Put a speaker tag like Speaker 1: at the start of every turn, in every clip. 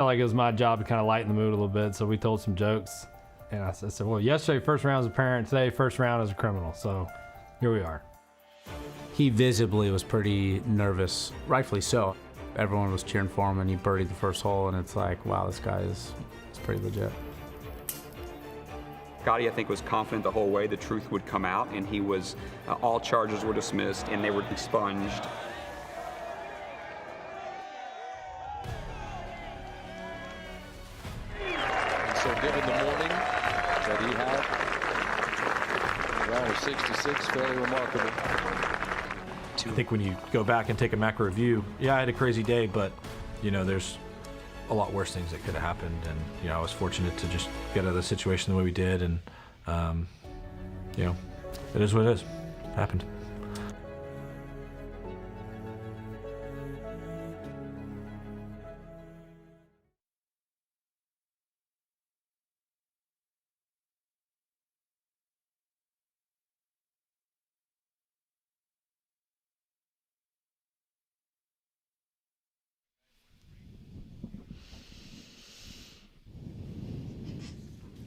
Speaker 1: Like it was my job to kind of lighten the mood a little bit, so we told some jokes. And I said, well, yesterday first round as a parent, today first round as a criminal. So here we are.
Speaker 2: He visibly was pretty nervous, rightfully so. Everyone was cheering for him, and he birdied the first hole, and it's like, wow, this guy is pretty legit.
Speaker 3: Gotti, I think, was confident the whole way the truth would come out, and he was, all charges were dismissed, and they were expunged.
Speaker 4: And so given the morning that he had, round of 66, fairly remarkable.
Speaker 5: I think when you go back and take a macro review, yeah, I had a crazy day, but, you know, there's a lot worse things that could have happened. And, you know, I was fortunate to just get out of the situation the way we did. And, you know, it is what it is. It happened.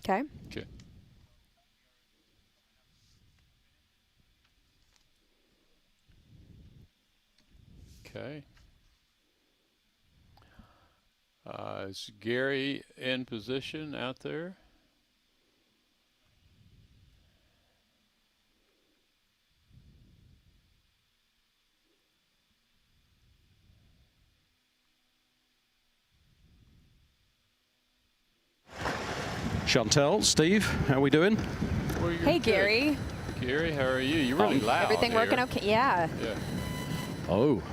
Speaker 6: Okay.
Speaker 4: Okay. Okay. Is Gary in position out there?
Speaker 7: Chantel, Steve, how are we doing?
Speaker 6: Hey, Gary.
Speaker 4: Gary, how are you? You're really loud.
Speaker 6: Everything
Speaker 4: here.
Speaker 6: working okay? Yeah.
Speaker 4: Yeah.
Speaker 7: Oh,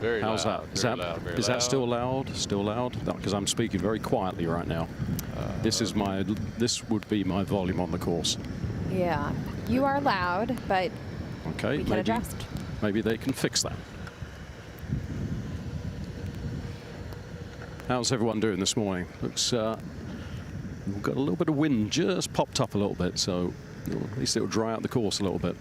Speaker 4: Very
Speaker 7: how's
Speaker 4: loud.
Speaker 7: that? Is
Speaker 4: Very
Speaker 7: that
Speaker 4: loud, very
Speaker 7: is that
Speaker 4: loud.
Speaker 7: still loud? Still loud? Because I'm speaking very quietly right now. This would be my volume on the course.
Speaker 6: Yeah. You are loud, but
Speaker 7: Okay,
Speaker 6: we can adjust.
Speaker 7: maybe they can fix that. How's everyone doing this morning? Looks we've got a little bit of wind just popped up a little bit, so at least it'll dry out the course a little bit.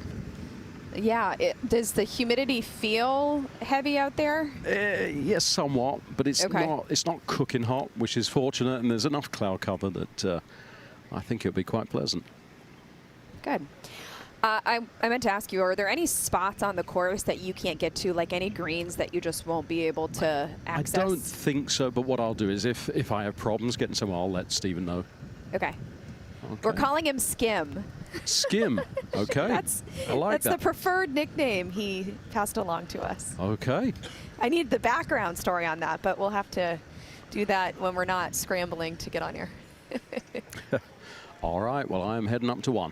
Speaker 6: Yeah. Does the humidity feel heavy out there?
Speaker 7: Yes, somewhat, but it's
Speaker 6: Okay.
Speaker 7: not cooking hot, which is fortunate, and there's enough cloud cover that I think it'll be quite pleasant.
Speaker 6: Good. I meant to ask you, are there any spots on the course that you can't get to, like any greens that you just won't be able to access?
Speaker 7: I don't think so, but what I'll do is if I have problems getting somewhere, I'll let Stephen know.
Speaker 6: Okay. We're calling him Skim.
Speaker 7: Skim. Okay. I like
Speaker 6: That's
Speaker 7: that.
Speaker 6: the preferred nickname he passed along to us.
Speaker 7: Okay.
Speaker 6: I need the background story on that, but we'll have to do that when we're not scrambling to get on here.
Speaker 7: All right. Well, I'm heading up to one.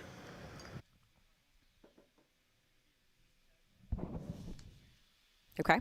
Speaker 6: Okay.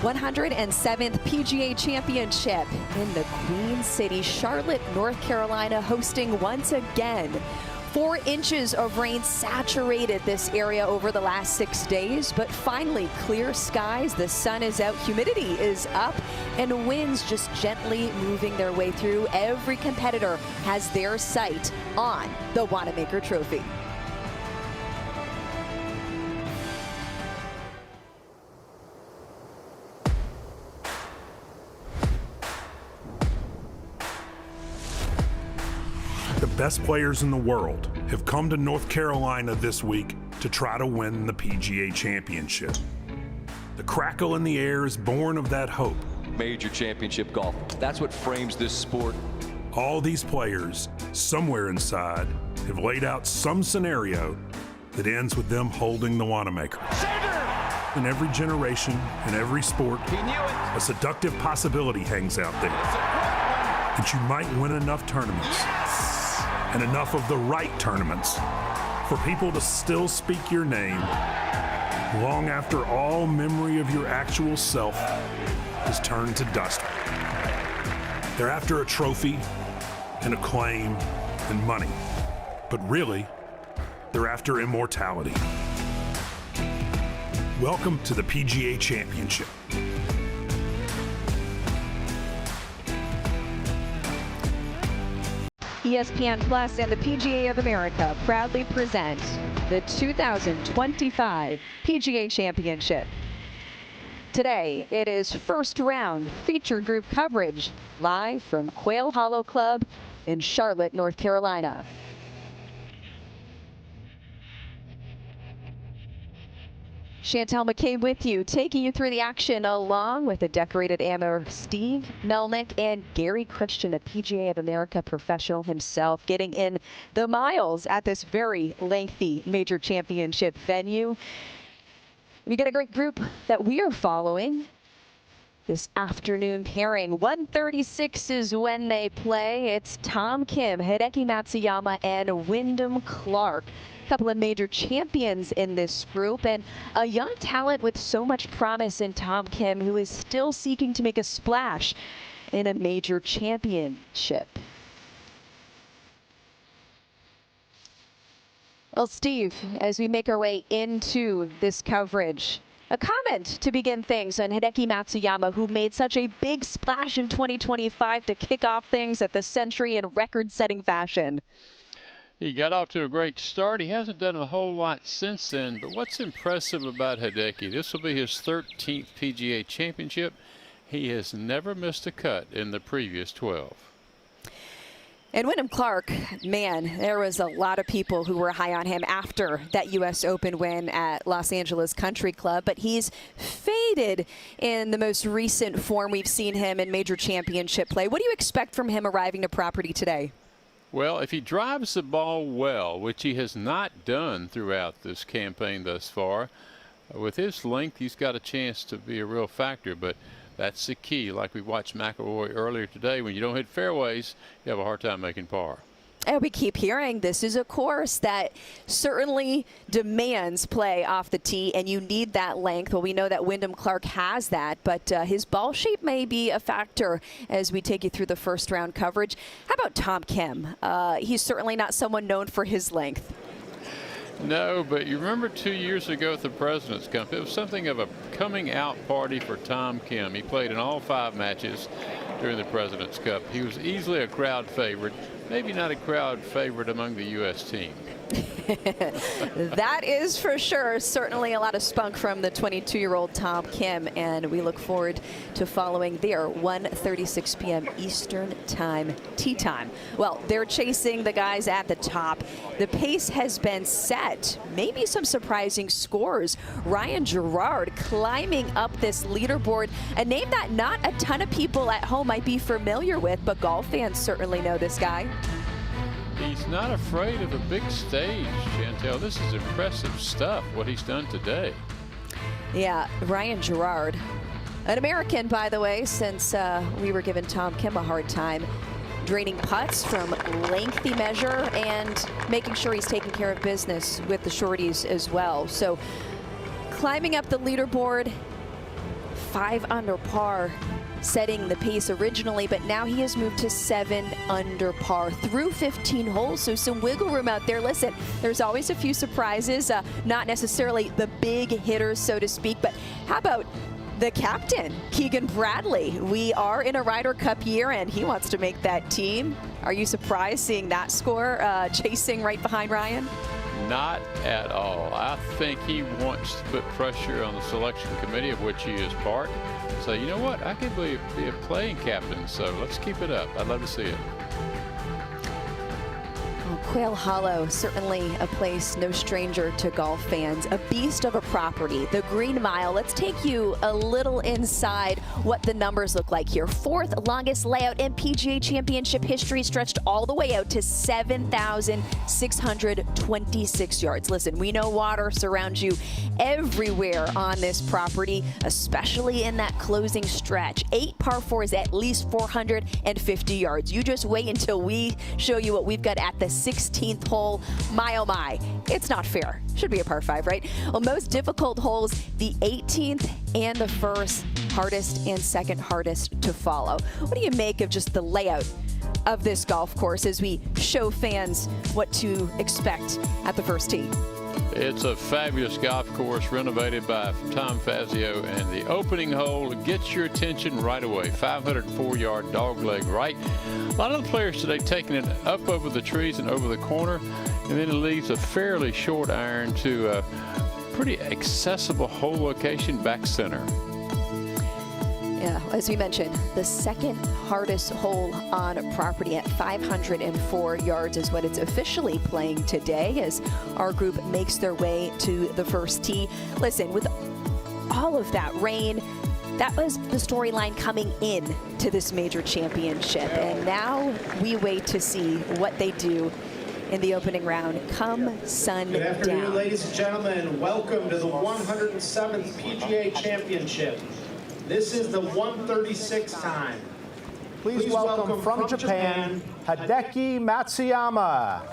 Speaker 6: #107th PGA Championship in the Queen City, Charlotte, North Carolina, hosting once again. 4 inches of rain saturated this area over the last 6 days, but finally clear skies, the sun is out, humidity is up, and winds just gently moving their way through. Every competitor has their sight on the Wanamaker Trophy.
Speaker 8: The best players in the world have come to North Carolina this week to try to win the PGA Championship. The crackle in the air is born of that hope.
Speaker 9: Major championship golf. That's what frames this sport.
Speaker 8: All these players, somewhere inside, have laid out some scenario that ends with them holding the Wanamaker.
Speaker 10: Xander
Speaker 8: In every generation, in every sport, a seductive possibility hangs out there. That you might win enough tournaments, and enough of the right tournaments, for people to still speak your name long after all memory of your actual self is turned to dust. They're after a trophy and acclaim and money, but really, they're after immortality. Welcome to the PGA Championship.
Speaker 6: ESPN Plus and the PGA of America proudly present the 2025 PGA Championship. Today, it is first round feature group coverage live from Quail Hollow Club in Charlotte, North Carolina. Chantel McCabe with you, taking you through the action along with the decorated amateur Steve Melnick and Gary Christian, a PGA of America professional himself, getting in the miles at this very lengthy major championship venue. We get a great group that we are following this afternoon pairing. 1:36 is when they play. It's Tom Kim, Hideki Matsuyama, and Wyndham Clark. Couple of major champions in this group, and a young talent with so much promise in Tom Kim, who is still seeking to make a splash in a major championship. Well, Steve, as we make our way into this coverage, a comment to begin things on Hideki Matsuyama, who made such a big splash in 2025 to kick off things at the Century in record-setting fashion.
Speaker 10: He got off to a great start. He hasn't done a whole lot since then, but what's impressive about Hideki, this will be his 13th PGA Championship. He has never missed a cut in the previous 12.
Speaker 6: And Wyndham Clark, man, there was a lot of people who were high on him after that U.S. Open win at Los Angeles Country Club, but he's faded in the most recent form we've seen him in major championship play. What do you expect from him arriving to property today?
Speaker 10: Well, if he drives the ball well, which he has not done throughout this campaign thus far, with his length, he's got a chance to be a real factor, but that's the key. Like we watched McIlroy earlier today, when you don't hit fairways, you have a hard time making par.
Speaker 6: And we keep hearing this is a course that certainly demands play off the tee, and you need that length. Well, we know that Wyndham Clark has that, but his ball shape may be a factor as we take you through the first round coverage. How about Tom Kim? He's certainly not someone known for his length.
Speaker 10: No, but you remember 2 years ago at the President's Cup, it was something of a coming out party for Tom Kim. He played in all 5 matches during the President's Cup. He was easily a crowd favorite, maybe not a crowd favorite among the U.S. team.
Speaker 6: That is for sure. Certainly a lot of spunk from the 22-year-old Tom Kim, and we look forward to following their 1:36 p.m. Eastern time tee time. Well, they're chasing the guys at the top. The pace has been set. Maybe some surprising scores. Ryan Gerard climbing up this leaderboard, a name that not a ton of people at home might be familiar with, but golf fans certainly know this guy.
Speaker 10: He's not afraid of a big stage, Chantel. This is impressive stuff, what he's done today.
Speaker 6: Yeah, Ryan Gerard, an American, by the way, since we were giving Tom Kim a hard time, draining putts from lengthy measure and making sure he's taking care of business with the shorties as well. So climbing up the leaderboard, 5 under par, setting the pace originally, but now he has moved to 7 under par through 15 holes, so some wiggle room out there. Listen, there's always a few surprises, not necessarily the big hitters, so to speak, but how about the captain, Keegan Bradley? We are in a Ryder Cup year, and he wants to make that team. Are you surprised seeing that score, chasing right behind Ryan?
Speaker 10: Not at all. I think he wants to put pressure on the selection committee, of which he is part. So, you know what? I could be a playing captain, so let's keep it up. I'd love to see it.
Speaker 6: Well, Quail Hollow, certainly a place no stranger to golf fans, a beast of a property, the Green Mile. Let's take you a little inside what the numbers look like here. Fourth longest layout in PGA Championship history, stretched all the way out to 7,626 yards. Listen, we know water surrounds you everywhere on this property, especially in that closing stretch. 8 par 4s at least 450 yards. You just wait until we show you what we've got at the 16th hole. My oh my, it's not fair. Should be a par 5, right? Well, most difficult holes, the 18th and the first, hardest and second hardest to follow. What do you make of just the layout of this golf course as we show fans what to expect at the first tee?
Speaker 10: It's a fabulous golf course renovated by Tom Fazio, and the opening hole gets your attention right away. 504-yard dogleg right. A lot of the players today taking it up over the trees and over the corner, and then it leaves a fairly short iron to a pretty accessible hole location back center.
Speaker 6: Yeah, as we mentioned, the second hardest hole on property at 504 yards is what it's officially playing today as our group makes their way to the first tee. Listen, with all of that rain, that was the storyline coming in to this major championship. And now we wait to see what they do in the opening round come sundown.
Speaker 11: Good afternoon, ladies and gentlemen. Welcome to the 107th PGA Championship. This is the 1:36 time.
Speaker 12: Please welcome from Japan, Hideki Matsuyama.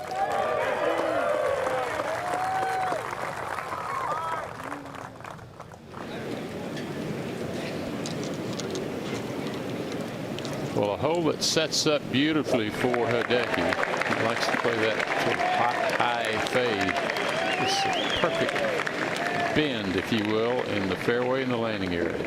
Speaker 10: Well, a hole that sets up beautifully for Hideki. He likes to play that sort of high fade. It's a perfect bend, if you will, in the fairway and the landing area.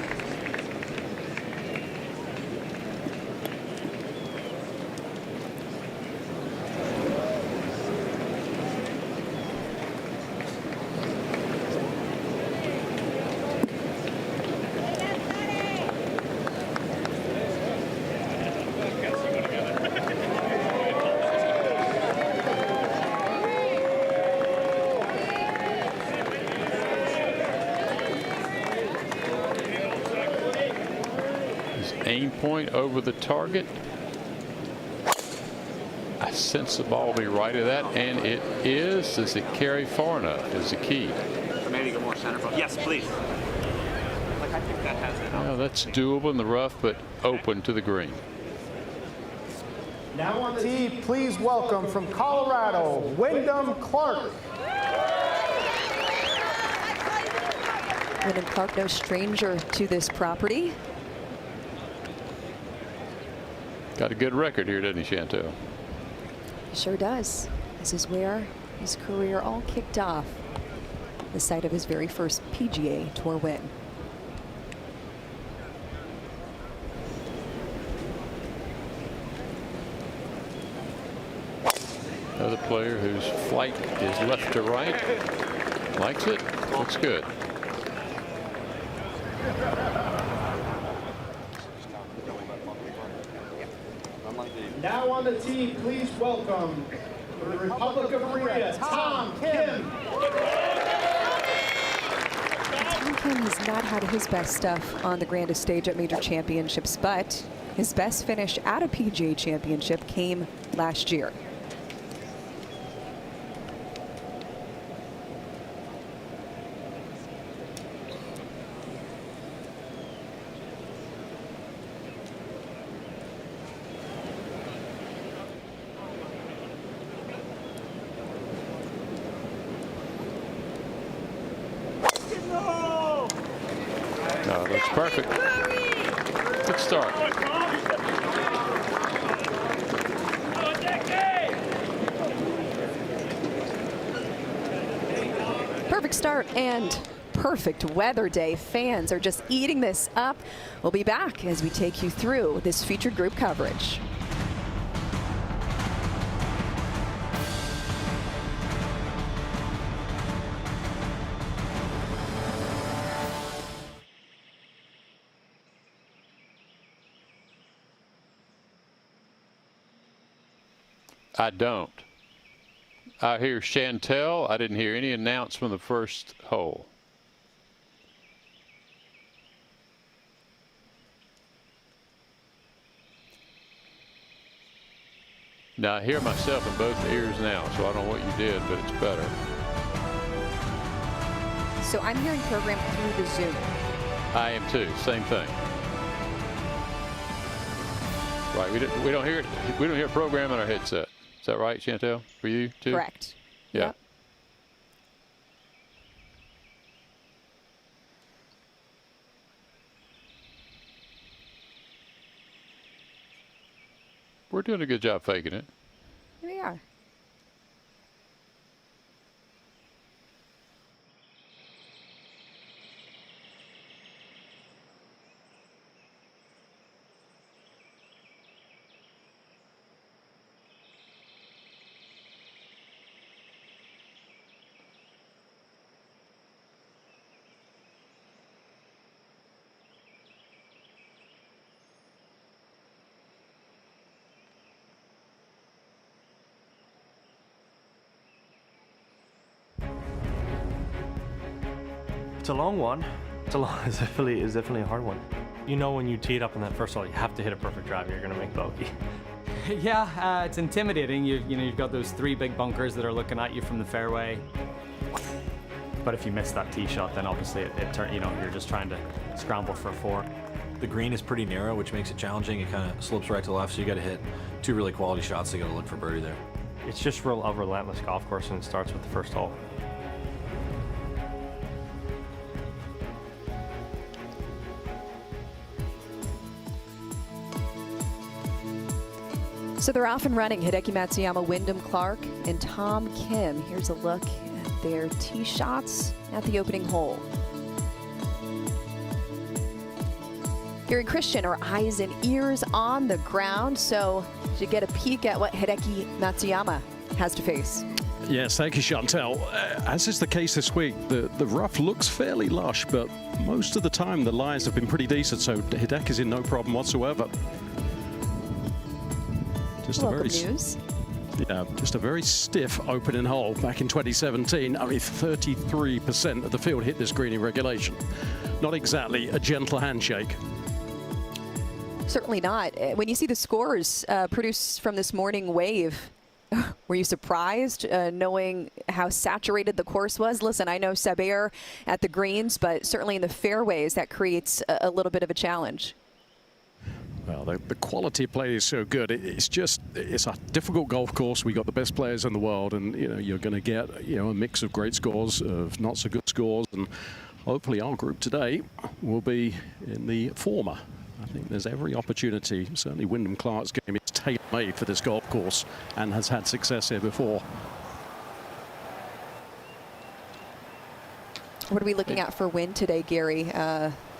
Speaker 10: Aim point over the target. I sense the ball will be right of that, and it is. Does it carry far enough is the key.
Speaker 13: Maybe go more center front. Yes, please. Like, I think that has it.
Speaker 10: Well, that's doable in the rough, but open to the green.
Speaker 12: Now on the tee, please welcome from Colorado, Wyndham Clark.
Speaker 6: Wyndham Clark, no stranger to this property.
Speaker 10: Got a good record here, doesn't he, Chantel?
Speaker 6: Sure does. This is where his career all kicked off. The site of his very first PGA Tour win.
Speaker 10: Another player whose flight is left to right. Likes it. Looks good.
Speaker 11: Now on the tee, please welcome from the Republic of Korea, Tom Kim.
Speaker 6: Tom Kim has not had his best stuff on the grandest stage at major championships, but his best finish at a PGA Championship came last year.
Speaker 10: No, that's perfect. Good start.
Speaker 6: Perfect start and perfect weather day. Fans are just eating this up. We'll be back as we take you through this featured group coverage.
Speaker 10: I don't. I hear Chantel. I didn't hear any announcement of the first hole. Now I hear myself in both ears now, so I don't know what you did, but it's better.
Speaker 6: So I'm hearing program through the Zoom.
Speaker 10: I am too. Same thing. Right. We don't hear it. We don't hear a program on our headset. Is that right, Chantel? For you too?
Speaker 6: Correct.
Speaker 10: Yeah.
Speaker 6: Yep.
Speaker 10: We're doing a good job faking it.
Speaker 6: Here we are.
Speaker 14: It's a long one. It's definitely a hard one. You know, when you tee it up in that first hole, you have to hit a perfect drive. You're going to make bogey.
Speaker 15: Yeah, it's intimidating. You've got those 3 big bunkers that are looking at you from the fairway. But if you miss that tee shot, then obviously you're just trying to scramble for a 4.
Speaker 5: The green is pretty narrow, which makes it challenging. It kind of slopes right to left, so you got to hit 2 really quality shots. You got to look for birdie there.
Speaker 14: It's just a relentless golf course, and it starts with the first hole.
Speaker 6: So they're off and running. Hideki Matsuyama, Wyndham Clark, and Tom Kim. Here's a look at their tee shots at the opening hole. Gary Christian, our eyes and ears on the ground. So to get a peek at what Hideki Matsuyama has to face.
Speaker 7: Yes, thank you, Chantel. As is the case this week, the rough looks fairly lush, but most of the time the lies have been pretty decent, so Hideki's in no problem whatsoever. Just
Speaker 6: Welcome news.
Speaker 7: Yeah, just a very stiff opening hole back in 2017. Only 33% of the field hit this green in regulation. Not exactly a gentle handshake.
Speaker 6: Certainly not. When you see the scores produced from this morning wave, were you surprised knowing how saturated the course was? Listen, I know Saber at the greens, but certainly in the fairways, that creates a little bit of a challenge.
Speaker 7: Well, the quality of play is so good. It's a difficult golf course. We got the best players in the world, and you're going to get a mix of great scores, of not so good scores, and hopefully our group today will be in the former. I think there's every opportunity. Certainly Wyndham Clark's game is tailor-made for this golf course and has had success here before.
Speaker 6: What are we looking at for wind today, Gary?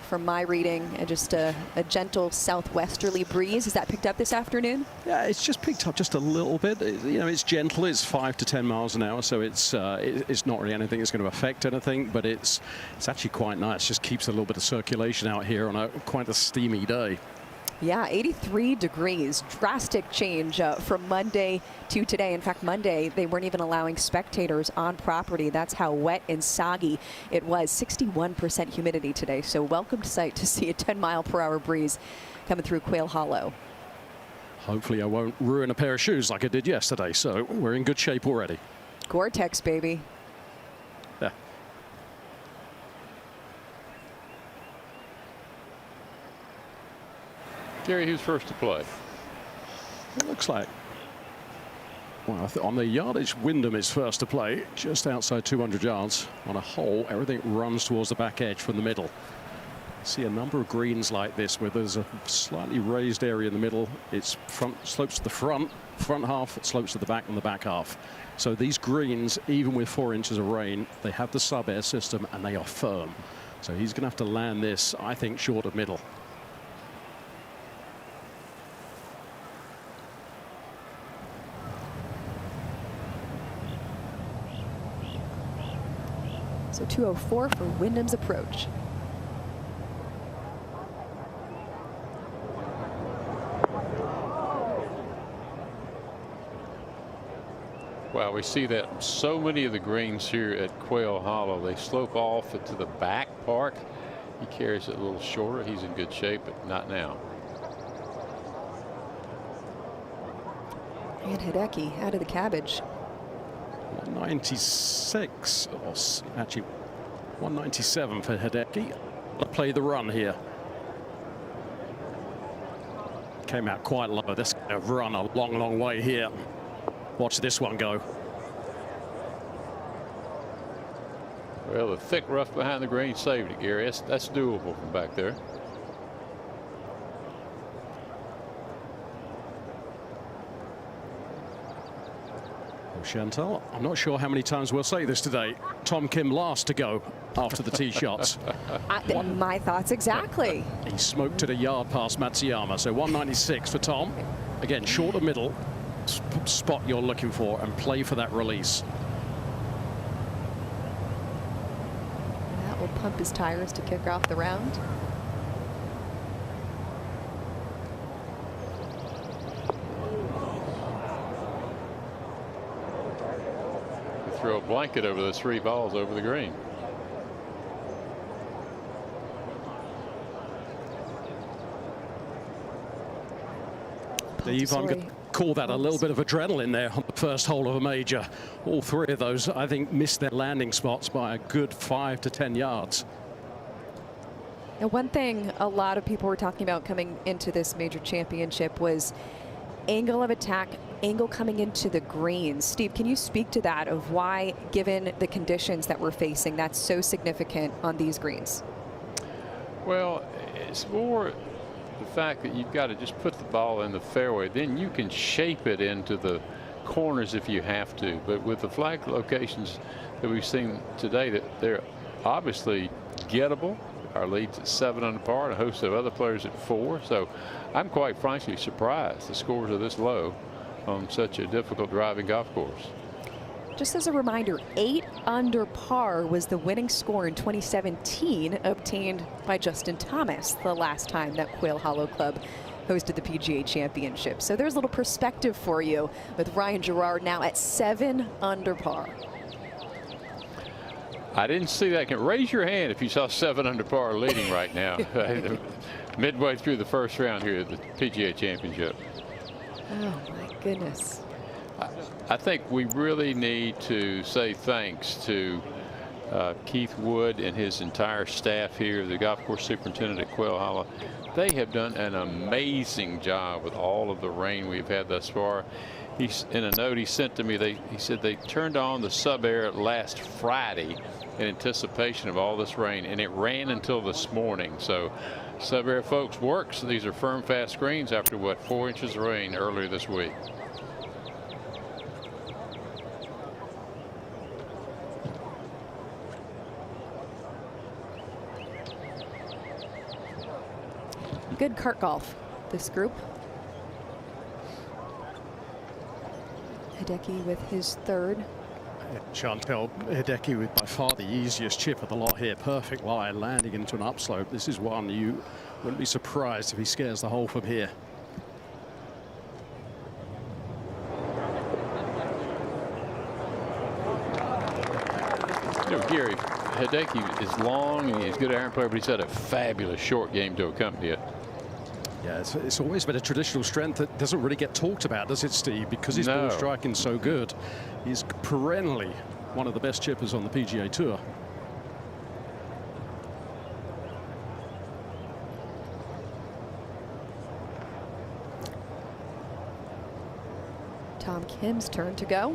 Speaker 6: From my reading, just a gentle southwesterly breeze. Is that picked up this afternoon?
Speaker 7: Yeah, it's just picked up just a little bit. It's gentle. It's 5 to 10 miles an hour, so it's not really anything that's going to affect anything. But it's actually quite nice. Just keeps a little bit of circulation out here on quite a steamy day.
Speaker 6: Yeah, 83 degrees. Drastic change from Monday to today. In fact, Monday, they weren't even allowing spectators on property. That's how wet and soggy it was. 61% humidity today. So welcome to sight to see a 10-mile-per-hour breeze coming through Quail Hollow.
Speaker 7: Hopefully I won't ruin a pair of shoes like I did yesterday. So we're in good shape already.
Speaker 6: Gore-Tex, baby.
Speaker 7: Yeah.
Speaker 10: Gary, who's first to play?
Speaker 7: It looks like. Well, on the yardage, Wyndham is first to play, just outside 200 yards. On a hole, everything runs towards the back edge from the middle. See a number of greens like this where there's a slightly raised area in the middle. It's slopes to the front half, slopes to the back, and the back half. So these greens, even with 4 inches of rain, they have the sub-air system and they are firm. So he's going to have to land this, I think, short of middle.
Speaker 6: So 204 for Wyndham's approach.
Speaker 10: Well, we see that so many of the greens here at Quail Hollow, they slope off to the back part. He carries it a little shorter. He's in good shape, but not now.
Speaker 6: And Hideki out of the cabbage.
Speaker 7: 196, or actually 197 for Hideki. Play the run here. Came out quite low. This going to run a long, long way here. Watch this one go.
Speaker 10: Well, the thick rough behind the green saved it, Gary. That's doable from back there.
Speaker 7: Well, Chantal, I'm not sure how many times we'll say this today. Tom Kim last to go after the tee shots.
Speaker 6: My thoughts exactly.
Speaker 7: He smoked it a yard past Matsuyama, so 196 for Tom. Again, shorter middle spot you're looking for, and play for that release.
Speaker 6: That will pump his tires to kick off the round.
Speaker 10: Throw a blanket over the 3 balls over the green.
Speaker 7: Steve, I'm going to call that a little bit of adrenaline there on the first hole of a major. All 3 of those, I think, missed their landing spots by a good 5 to 10 yards.
Speaker 6: Now, one thing a lot of people were talking about coming into this major championship was angle of attack, angle coming into the greens. Steve, can you speak to that, of why, given the conditions that we're facing, that's so significant on these greens?
Speaker 10: Well, it's more the fact that you've got to just put the ball in the fairway. Then you can shape it into the corners if you have to. But with the flag locations that we've seen today, that they're obviously gettable. Our lead's at 7 under par, and a host of other players at 4. So I'm quite frankly surprised the scores are this low on such a difficult driving golf course.
Speaker 6: Just as a reminder, 8 under par was the winning score in 2017, obtained by Justin Thomas the last time that Quail Hollow Club hosted the PGA Championship. So there's a little perspective for you with Ryan Gerard now at 7 under par.
Speaker 10: I didn't see that. Raise your hand if you saw 7 under par leading right now. Midway through the first round here at the PGA Championship.
Speaker 6: Oh my goodness.
Speaker 10: I think we really need to say thanks to Keith Wood and his entire staff here, the golf course superintendent at Quail Hollow. They have done an amazing job with all of the rain we've had thus far. In a note he sent to me, he said they turned on the sub-air last Friday in anticipation of all this rain, and it ran until this morning. So sub-air folks works. These are firm, fast greens after what, 4 inches of rain earlier this week.
Speaker 6: Good cart golf, this group. Hideki with his 3rd.
Speaker 7: Chantal, Hideki with by far the easiest chip of the lot here. Perfect lie, landing into an upslope. This is one you wouldn't be surprised if he scares the hole from here.
Speaker 10: You know, Gary, Hideki is long and he's a good iron player, but he's had a fabulous short game to accompany it.
Speaker 7: Yeah, it's always been a traditional strength that doesn't really get talked about, does it, Steve? Because his ball striking so good. He's perennially one of the best chippers on the PGA Tour.
Speaker 6: Tom Kim's turn to go.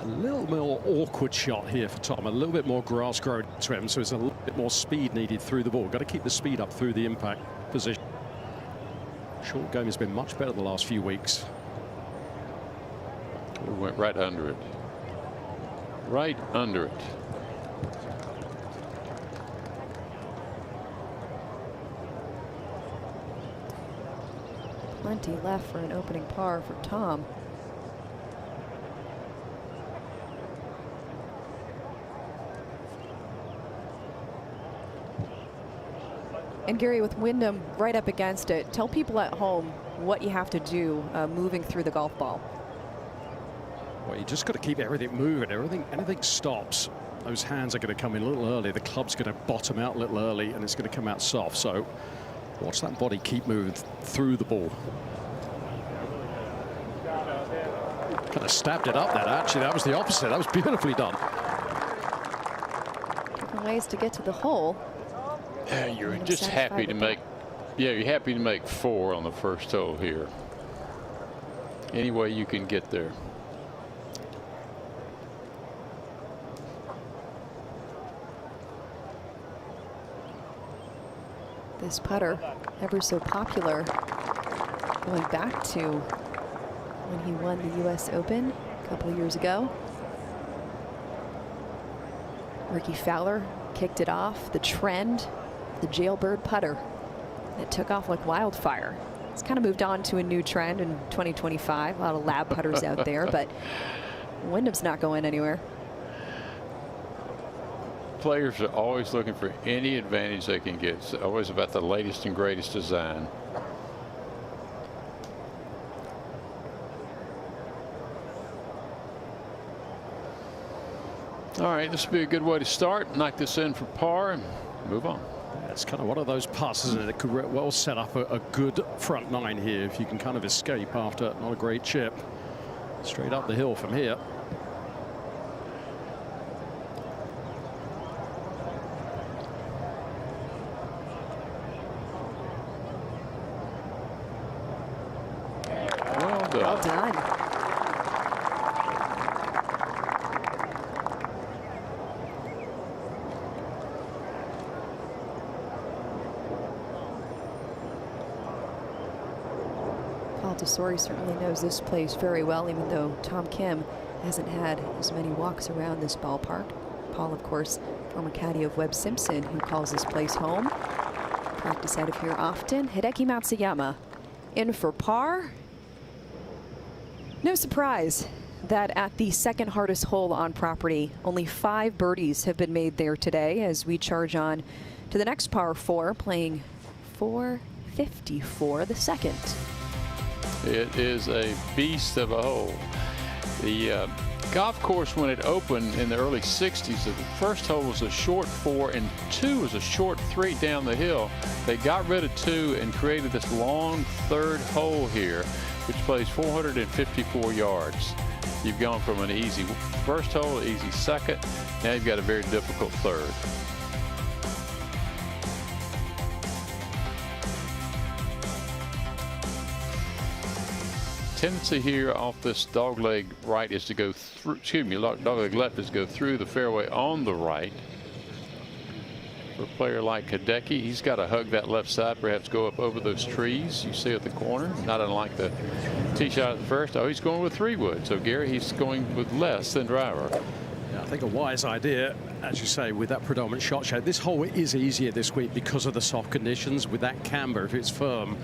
Speaker 7: A little more awkward shot here for Tom, a little bit more grass growing to him, so there's a little bit more speed needed through the ball. Got to keep the speed up through the impact position. Short game has been much better the last few weeks.
Speaker 10: We went right under it. Right under it.
Speaker 6: Plenty left for an opening par for Tom. And Gary, with Wyndham right up against it, tell people at home what you have to do moving through the golf ball.
Speaker 7: Well, you just got to keep everything moving. Anything stops, those hands are going to come in a little early. The club's going to bottom out a little early, and it's going to come out soft. So watch that body keep moving through the ball. Kind of stabbed it up there. Actually, that was the opposite. That was beautifully done.
Speaker 6: Different ways to get to the hole.
Speaker 10: Yeah, you're just happy to make. Yeah, you're happy to make 4 on the first hole here. Any way you can get there.
Speaker 6: This putter, ever so popular, going back to when he won the U.S. Open a couple of years ago. Ricky Fowler kicked it off, the trend, the jailbird putter. It took off like wildfire. It's kind of moved on to a new trend in 2025. A lot of lab putters out there, but Wyndham's not going anywhere.
Speaker 10: Players are always looking for any advantage they can get. It's always about the latest and greatest design. All right, this would be a good way to start. Knock this in for par and move on.
Speaker 7: It's kind of one of those passes that could well set up a good front 9 here if you can kind of escape after not a great chip. Straight up the hill from here.
Speaker 6: Well done. Tesori certainly knows this place very well, even though Tom Kim hasn't had as many walks around this ballpark. Paul, of course, former caddy of Webb Simpson, who calls this place home. Practice out of here often. Hideki Matsuyama in for par. No surprise that at the second hardest hole on property, only 5 birdies have been made there today as we charge on to the next par 4, playing 454, the second.
Speaker 10: It is a beast of a hole. The golf course, when it opened in the early 60s, the first hole was a short 4 and 2 was a short 3 down the hill. They got rid of 2 and created this long third hole here, which plays 454 yards. You've gone from an easy first hole, easy second. Now you've got a very difficult third. Tendency here off this dogleg right is to go through, excuse me, dogleg left is to go through the fairway on the right. For a player like Hideki, he's got to hug that left side, perhaps go up over those trees you see at the corner. Not unlike the tee shot at the first. Oh, he's going with 3-wood. So Gary, he's going with less than driver.
Speaker 7: Yeah, I think a wise idea, as you say, with that predominant shot shape. This hole is easier this week because of the soft conditions. With that camber, if it's firm,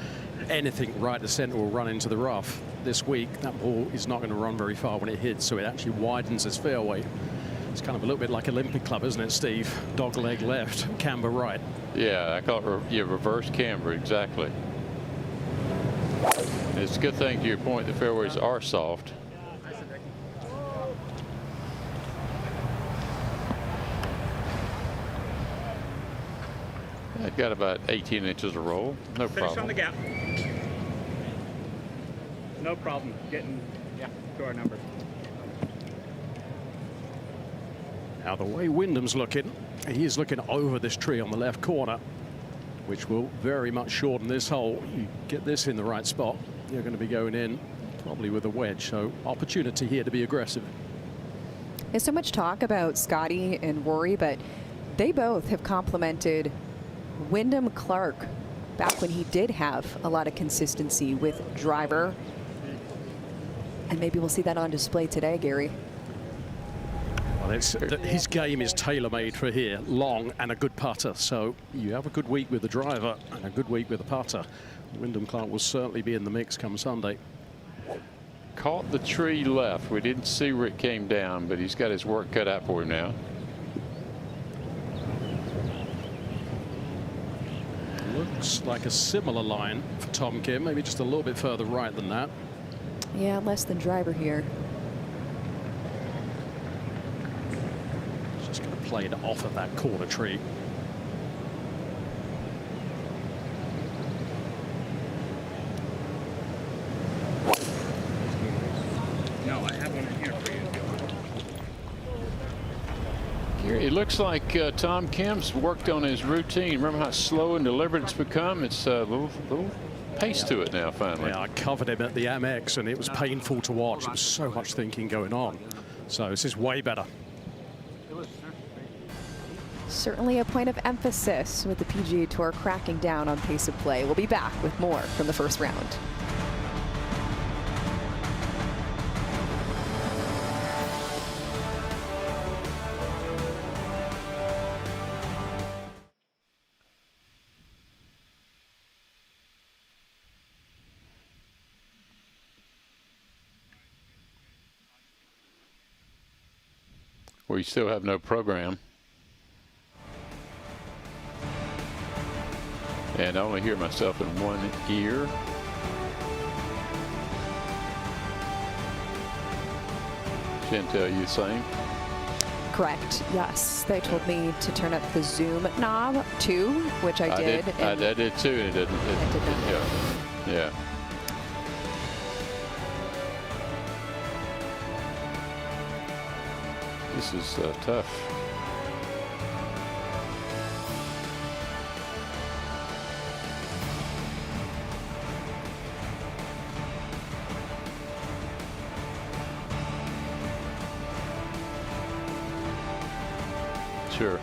Speaker 7: anything right to center will run into the rough. This week, that ball is not going to run very far when it hits, so it actually widens its fairway. It's kind of a little bit like Olympic Club, isn't it, Steve? Dog leg left, camber right.
Speaker 10: Yeah, I call it reverse camber, exactly. It's a good thing, to your point, the fairways are soft. I've got about 18 inches of roll. No problem.
Speaker 13: Finish on the gap. No problem getting to our number.
Speaker 7: Now, the way Wyndham's looking, he is looking over this tree on the left corner, which will very much shorten this hole. You get this in the right spot, you're going to be going in probably with a wedge. So opportunity here to be aggressive.
Speaker 6: There's so much talk about Scotty and Rory, but they both have complimented Wyndham Clark back when he did have a lot of consistency with driver. And maybe we'll see that on display today, Gary.
Speaker 7: Well, his game is tailor-made for here, long and a good putter. So you have a good week with the driver and a good week with the putter. Wyndham Clark will certainly be in the mix come Sunday.
Speaker 10: Caught the tree left. We didn't see where it came down, but he's got his work cut out for him now.
Speaker 7: Looks like a similar line for Tom Kim, maybe just a little bit further right than that.
Speaker 6: Yeah, less than driver here.
Speaker 7: played off of that corner tree.
Speaker 10: No, I have one in here for you. It looks like Tom Kim's worked on his routine. Remember how slow and deliberate it's become? It's a little pace to it now, finally.
Speaker 7: Yeah, I covered him at the Amex, and it was painful to watch. There was so much thinking going on. So this is way better.
Speaker 6: Certainly a point of emphasis with the PGA Tour cracking down on pace of play. We'll be back with more from the first round.
Speaker 10: We still have no program. And I only hear myself in one ear. Chantel, you the same?
Speaker 6: Correct, yes. They told me to turn up the zoom knob too, which I did.
Speaker 10: I did too, and it didn't.
Speaker 6: It did not.
Speaker 10: Yeah. This is tough. Sure.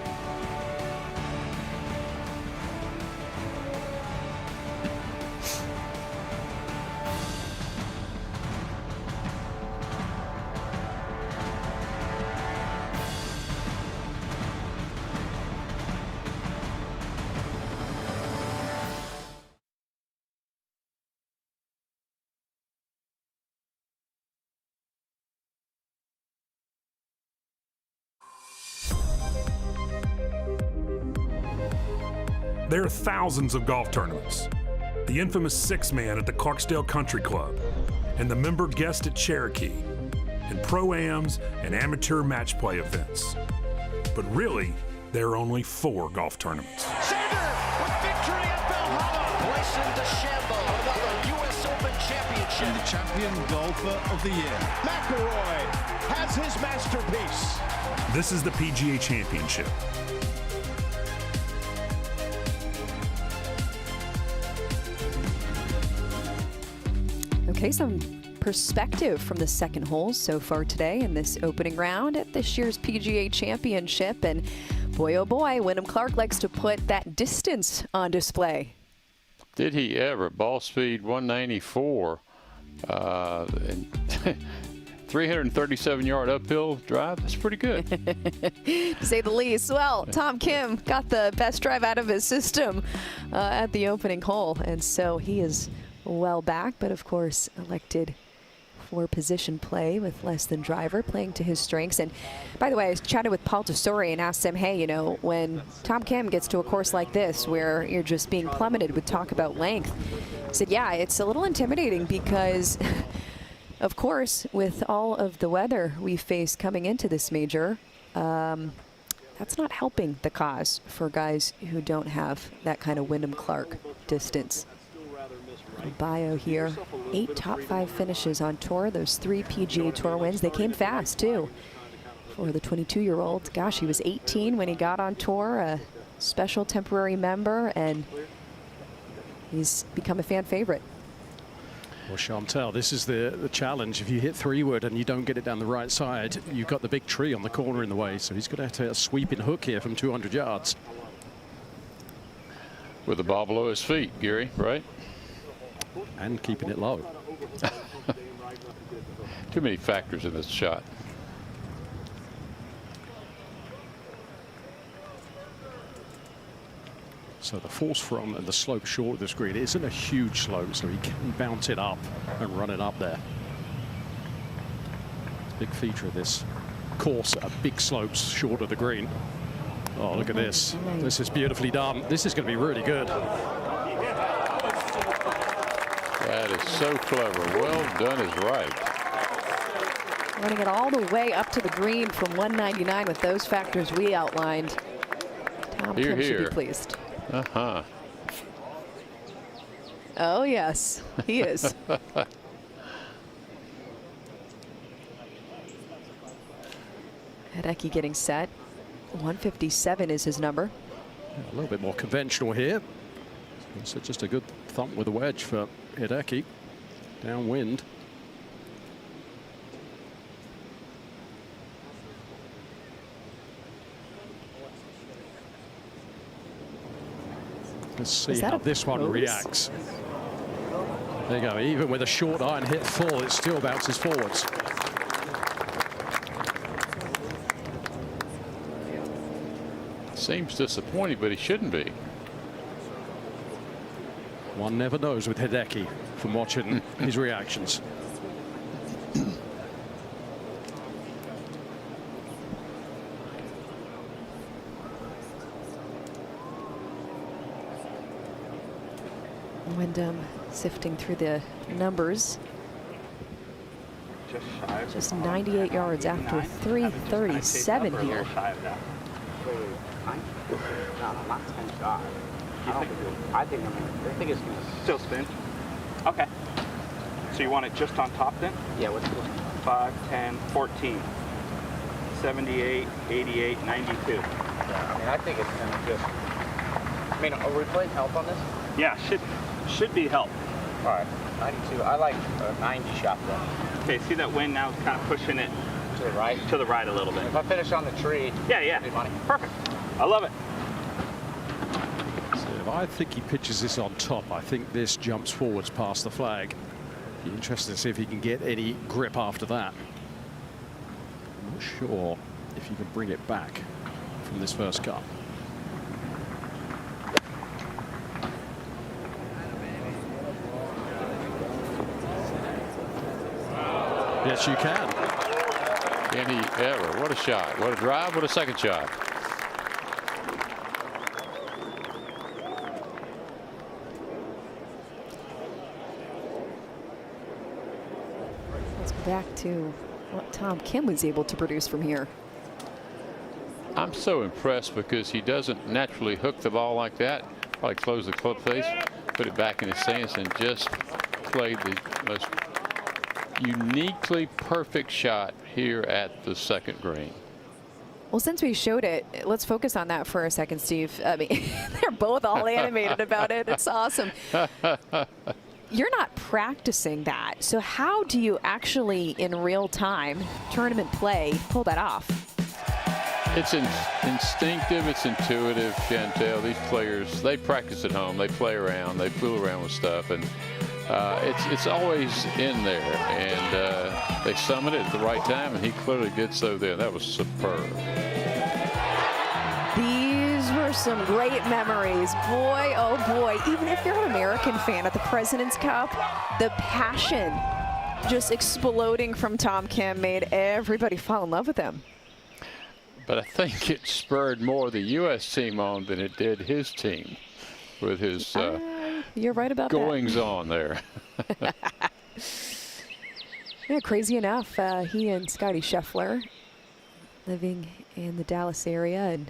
Speaker 8: There are thousands of golf tournaments. The infamous six-man at the Clarksdale Country Club, and the member guest at Cherokee, and pro-ams and amateur match play events. But really, there are only 4 golf tournaments.
Speaker 16: Xander with victory at Valhalla. Bryson DeChambeau, another U.S. Open championship.
Speaker 17: And the champion golfer of the year.
Speaker 12: McIlroy has his masterpiece.
Speaker 8: This is the PGA Championship.
Speaker 6: Okay, some perspective from the second hole so far today in this opening round at this year's PGA Championship. And boy, oh boy, Wyndham Clark likes to put that distance on display.
Speaker 10: Did he ever? Ball speed 194. And 337-yard uphill drive. That's pretty good.
Speaker 6: To say the least. Well, Tom Kim got the best drive out of his system at the opening hole. And so he is well back, but of course elected for position play with less than driver, playing to his strengths. And by the way, I chatted with Paul Tesori and asked him, hey, you know, when Tom Kim gets to a course like this where you're just being plummeted with talk about length, he said, yeah, it's a little intimidating because of course with all of the weather we face coming into this major, that's not helping the cause for guys who don't have that kind of Wyndham Clark distance. Bio here, 8 top 5 finishes on tour, those 3 PGA Tour wins. They came fast too for the 22-year-old. Gosh, he was 18 when he got on tour, a special temporary member, and he's become a fan favorite.
Speaker 7: Well, Chantel, this is the challenge. If you hit 3-wood and you don't get it down the right side, you've got the big tree on the corner in the way, so he's going to have a sweeping hook here from 200 yards.
Speaker 10: With the ball below his feet, Gary, right?
Speaker 7: And keeping it low.
Speaker 10: Too many factors in this shot.
Speaker 7: So the force from and the slope short of this green isn't a huge slope, so he can bounce it up and run it up there. Big feature of this course are big slopes short of the green. Oh, look at this. This is beautifully done. This is going to be really good.
Speaker 10: That is so clever. Well done is right.
Speaker 6: Running it all the way up to the green from 199 with those factors we outlined. Tom Kim should be pleased.
Speaker 10: Uh-huh.
Speaker 6: Oh, yes, he is. Hideki getting set. 157 is his number.
Speaker 7: Yeah, a little bit more conventional here. So just a good thump with a wedge for Hideki. Downwind. Let's see how this one reacts. There you go. Even with a short iron hit full, it still bounces forwards.
Speaker 10: Seems disappointing, but he shouldn't be.
Speaker 7: One never knows with Hideki from watching his reactions.
Speaker 6: Wyndham sifting through the numbers. Just 98 yards after 337 here.
Speaker 13: No, not 10 shot. I think it's going to still spin. Okay. So you want it just on top then? Yeah, what's it? 5, 10, 14, 78, 88, 92. Yeah, I mean, I think it's going to just. I mean, are we playing help on this? Yeah, should be help. All right, 92. I like a 90 shot then. Okay, see that wind now is kind of pushing it to the right? To the right a little bit. If I finish on the tree, yeah. Money. Perfect. I love it.
Speaker 7: So if I think he pitches this on top, I think this jumps forwards past the flag. Be interested to see if he can get any grip after that. I'm not sure if he can bring it back from this first cut. Yes, you can.
Speaker 10: Can he ever? What a shot. What a drive. What a second shot.
Speaker 6: Let's go back to what Tom Kim was able to produce from here.
Speaker 10: I'm so impressed because he doesn't naturally hook the ball like that. Probably close the club face, put it back in his stance, and just played the most uniquely perfect shot here at the second green.
Speaker 6: Well, since we showed it, let's focus on that for a second, Steve. I mean, they're both all animated about it. It's awesome. You're not practicing that. So how do you actually, in real time, tournament play, pull that off?
Speaker 10: It's instinctive, it's intuitive, Chantel. These players, they practice at home, they play around, they fool around with stuff, and it's always in there. And they summon it at the right time, and he clearly did so there. That was superb.
Speaker 6: These were some great memories. Boy, oh boy. Even if you're an American fan at the President's Cup, the passion just exploding from Tom Kim made everybody fall in love with him.
Speaker 10: But I think it spurred more the U.S. team on than it did his team with his
Speaker 6: you're right about
Speaker 10: goings on there.
Speaker 6: Yeah, crazy enough, he and Scotty Scheffler living in the Dallas area and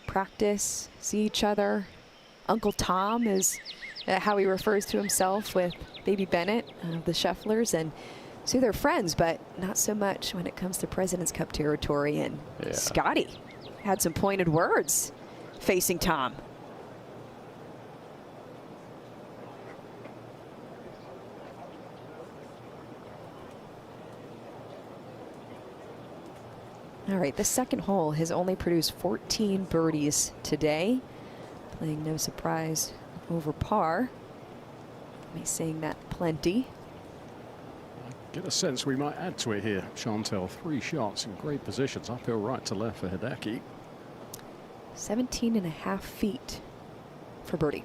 Speaker 6: practice, see each other. Uncle Tom is how he refers to himself with Baby Bennett, the Schefflers, and so they're friends, but not so much when it comes to President's Cup territory. And Scotty had some pointed words facing Tom. All right, the second hole has only produced 14 birdies today, playing no surprise over par. Me saying that plenty.
Speaker 7: Get a sense we might add to it here, Chantel. 3 shots in great positions, uphill right to left for Hideki.
Speaker 6: 17.5 feet for birdie.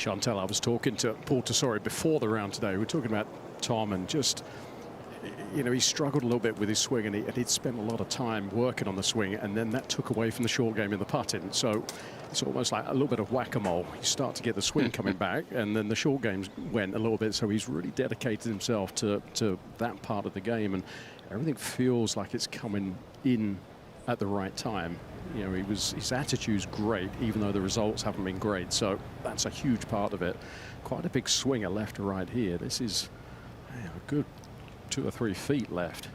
Speaker 7: Chantel, I was talking to Paul Tesori before the round today. We were talking about Tom and just, you know, he struggled a little bit with his swing, and he'd spent a lot of time working on the swing, and then that took away from the short game in the putting. So it's almost like a little bit of whack-a-mole. You start to get the swing coming back, and then the short games went a little bit. So he's really dedicated himself to that part of the game, and everything feels like it's coming in at the right time. You know, his attitude's great, even though the results haven't been great. So that's a huge part of it. Quite a big swinger left to right here. This is a good 2 or 3 feet left.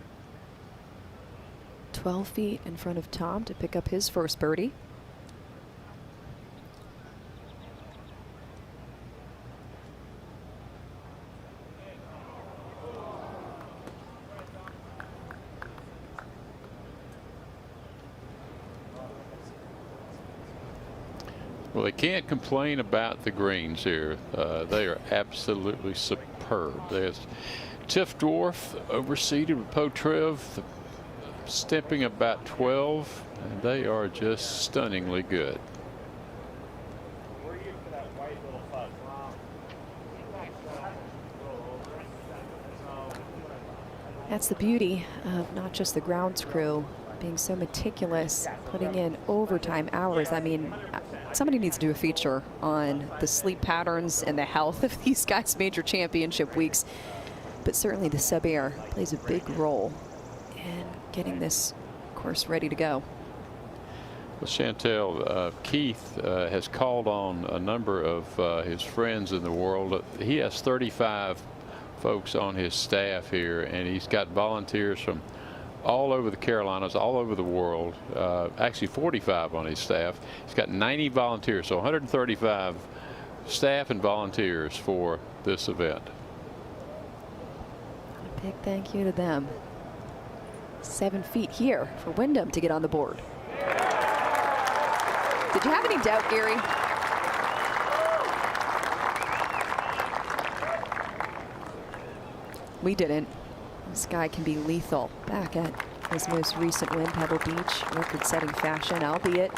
Speaker 6: 12 feet in front of Tom to pick up his first birdie.
Speaker 10: Well, they can't complain about the greens here. They are absolutely superb. There's Tiff Dwarf overseeded with Potrev, stepping about 12, and they are just stunningly good.
Speaker 6: That's the beauty of not just the grounds crew being so meticulous, putting in overtime hours. I mean, somebody needs to do a feature on the sleep patterns and the health of these guys' major championship weeks. But certainly the sub-air plays a big role in getting this course ready to go.
Speaker 10: Well, Chantel, Keith has called on a number of his friends in the world. He has 35 folks on his staff here, and he's got volunteers from all over the Carolinas, all over the world. Actually 45 on his staff. He's got 90 volunteers, so 135 staff and volunteers for this event.
Speaker 6: A big thank you to them. 7 feet here for Wyndham to get on the board. Did you have any doubt, Gary? We didn't. This guy can be lethal. Back at his most recent win, Pebble Beach, record-setting fashion, albeit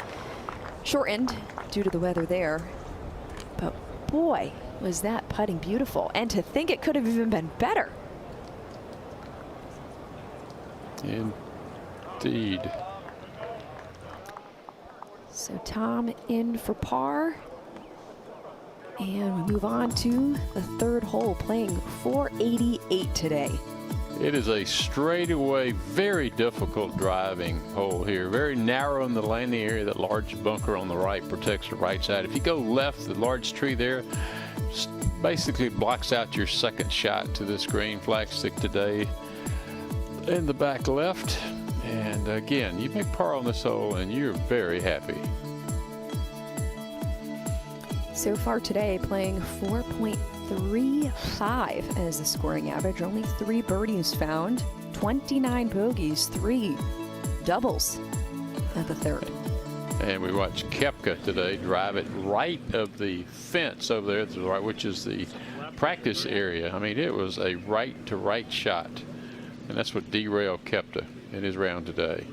Speaker 6: shortened due to the weather there. But boy, was that putting beautiful. And to think it could have even been better.
Speaker 10: Indeed.
Speaker 6: So Tom in for par. And we move on to the third hole, playing 488 today.
Speaker 10: It is a straightaway, very difficult driving hole here. Very narrow in the landing area. That large bunker on the right protects the right side. If you go left, the large tree there basically blocks out your second shot to this green. Flagstick today in the back left. And again, you make par on this hole and you're very happy.
Speaker 6: So far today, playing 4.35 as the scoring average. Only 3 birdies found, 29 bogeys, 3 doubles at the third.
Speaker 10: And we watched Koepka today drive it right of the fence over there to the right, which is the practice area. I mean, it was a right-to-right shot, and that's what derailed Koepka in his round today.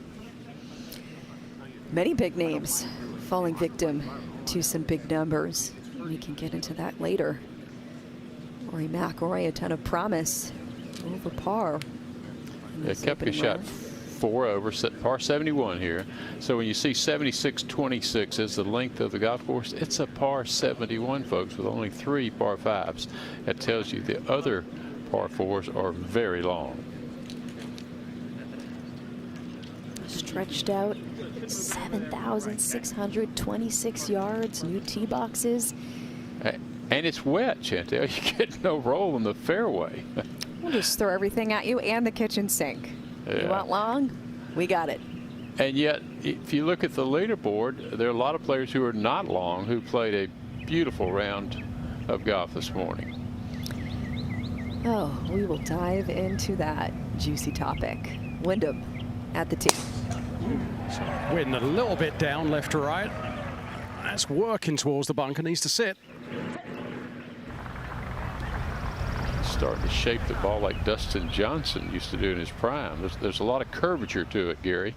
Speaker 6: Many big names falling victim to some big numbers. We can get into that later. Rory McIlroy, a ton of promise, over par.
Speaker 10: Yeah, Koepka shot 4 over, set par 71 here. So when you see 76.26 as the length of the golf course, it's a par 71, folks, with only 3 par 5s. That tells you the other par 4s are very long.
Speaker 6: Stretched out 7,626 yards, new tee boxes.
Speaker 10: And it's wet, Chantel. You get no roll in the fairway.
Speaker 6: We'll just throw everything at you and the kitchen sink.
Speaker 10: Yeah.
Speaker 6: You want long? We got it.
Speaker 10: And yet, if you look at the leaderboard, there are a lot of players who are not long who played a beautiful round of golf this morning.
Speaker 6: Oh, we will dive into that juicy topic. Wyndham at the tee.
Speaker 7: So Wynn a little bit down left to right. That's working towards the bunker, needs to sit.
Speaker 10: Starting to shape the ball like Dustin Johnson used to do in his prime. There's a lot of curvature to it, Gary.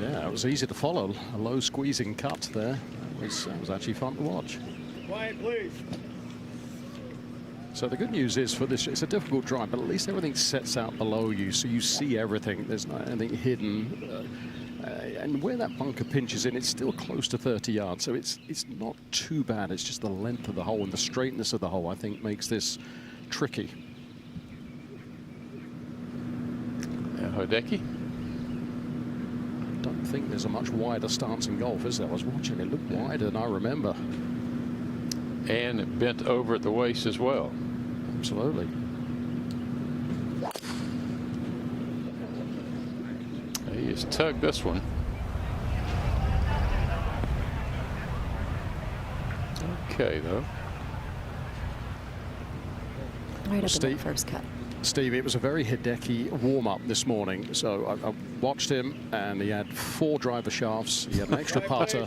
Speaker 7: Yeah, it was easy to follow. A low squeezing cut there. It was actually fun to watch.
Speaker 11: Quiet, please.
Speaker 7: So the good news is for this, it's a difficult drive, but at least everything sets out below you, so you see everything. There's not anything hidden. And where that bunker pinches in, it's still close to 30 yards, so it's not too bad. It's just the length of the hole and the straightness of the hole, I think, makes this tricky.
Speaker 10: Hideki?
Speaker 7: I don't think there's a much wider stance in golf, is there? I was watching, it looked wider than I remember.
Speaker 10: And it bent over at the waist as well.
Speaker 7: Absolutely.
Speaker 10: He has tugged this one. Okay, though.
Speaker 6: Right up in that first cut.
Speaker 7: Steve, it was a very Hideki warm-up this morning. So I watched him, and he had 4 driver shafts. He had an extra putter,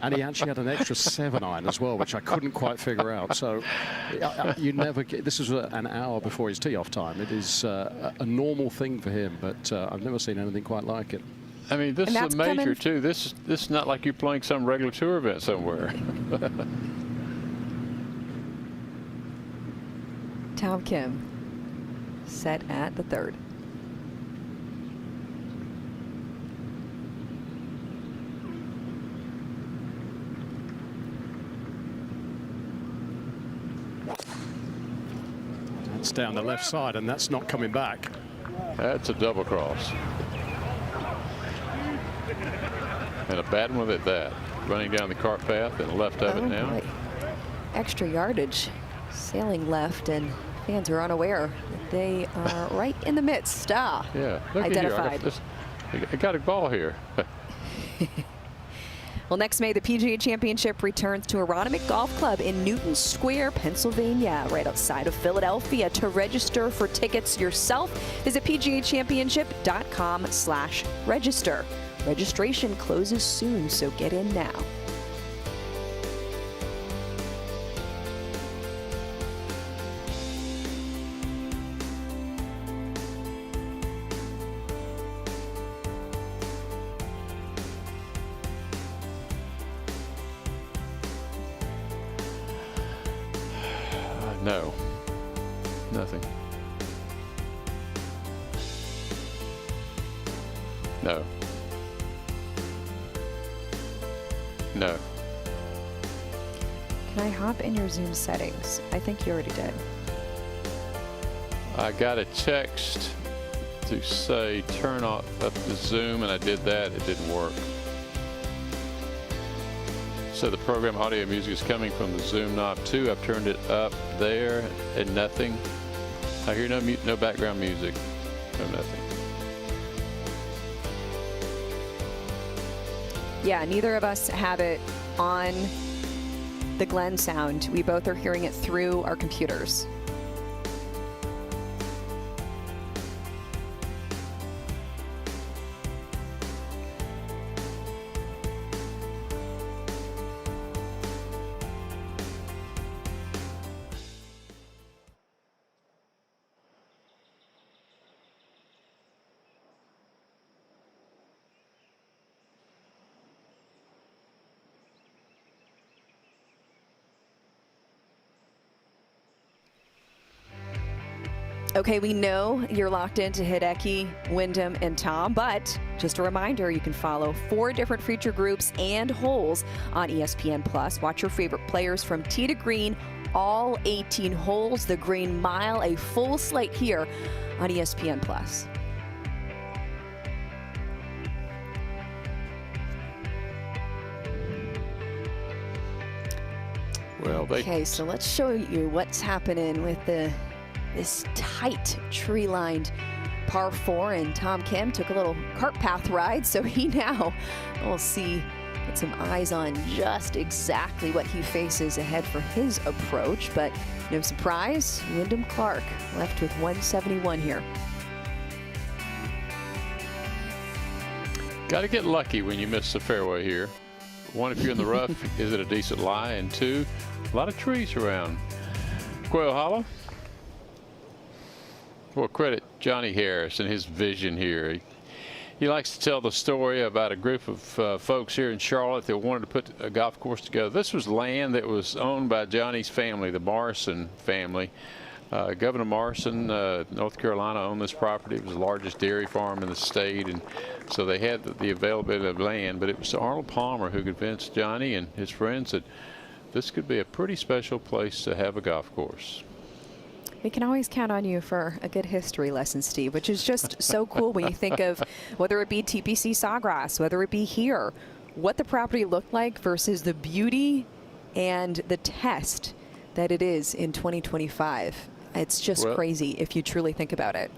Speaker 7: and he actually had an extra 7-iron as well, which I couldn't quite figure out. So you never get. This was an hour before his tee-off time. It is a normal thing for him, but I've never seen anything quite like it.
Speaker 10: I mean, this is a major too. This is not like you're playing some regular tour event somewhere.
Speaker 6: Tom Kim set at the 3rd.
Speaker 7: That's down the left side, and that's not coming back.
Speaker 10: That's a double cross. And a bad one at that. Running down the cart path and left of it now.
Speaker 6: Boy. Extra yardage, sailing left, and fans are unaware that they are right in the midst.
Speaker 10: Yeah, look
Speaker 6: identified.
Speaker 10: I got a ball here.
Speaker 6: Well, next May, the PGA Championship returns to Wanamaker Golf Club in Newton Square, Pennsylvania, right outside of Philadelphia. To register for tickets yourself, visit PGAchampionship.com/register. Registration closes soon, so get in now.
Speaker 10: No, nothing. No. No.
Speaker 6: Can I hop in your Zoom settings? I think you already did.
Speaker 10: I got a text to say turn off up the Zoom, and I did that. It didn't work. So the program audio music is coming from the Zoom knob too. I've turned it up there and nothing. I hear no background music. No nothing.
Speaker 6: Yeah, neither of us have it on the Glenn sound. We both are hearing it through our computers. Okay, we know you're locked into Hideki, Wyndham, and Tom, but just a reminder, you can follow 4 different feature groups and holes on ESPN+. Watch your favorite players from tee to green, all 18 holes, the Green Mile, a full slate here on ESPN+.
Speaker 10: Well,
Speaker 6: okay, so let's show you what's happening with this tight tree-lined par 4, and Tom Kim took a little cart path ride, so he now will get some eyes on just exactly what he faces ahead for his approach. But no surprise, Wyndham Clark left with 171 here.
Speaker 10: Got to get lucky when you miss the fairway here. 1, if you're in the rough, is it a decent lie? And 2, a lot of trees around Quail Hollow. Well, credit Johnny Harris and his vision here. He likes to tell the story about a group of folks here in Charlotte that wanted to put a golf course together. This was land that was owned by Johnny's family, the Morrison family. Governor Morrison, North Carolina, owned this property. It was the largest dairy farm in the state, and so they had the availability of land. But it was Arnold Palmer who convinced Johnny and his friends that this could be a pretty special place to have a golf course.
Speaker 6: We can always count on you for a good history lesson, Steve, which is just so cool when you think of whether it be TPC Sawgrass, whether it be here, what the property looked like versus the beauty and the test that it is in 2025. It's just crazy if you truly think about it.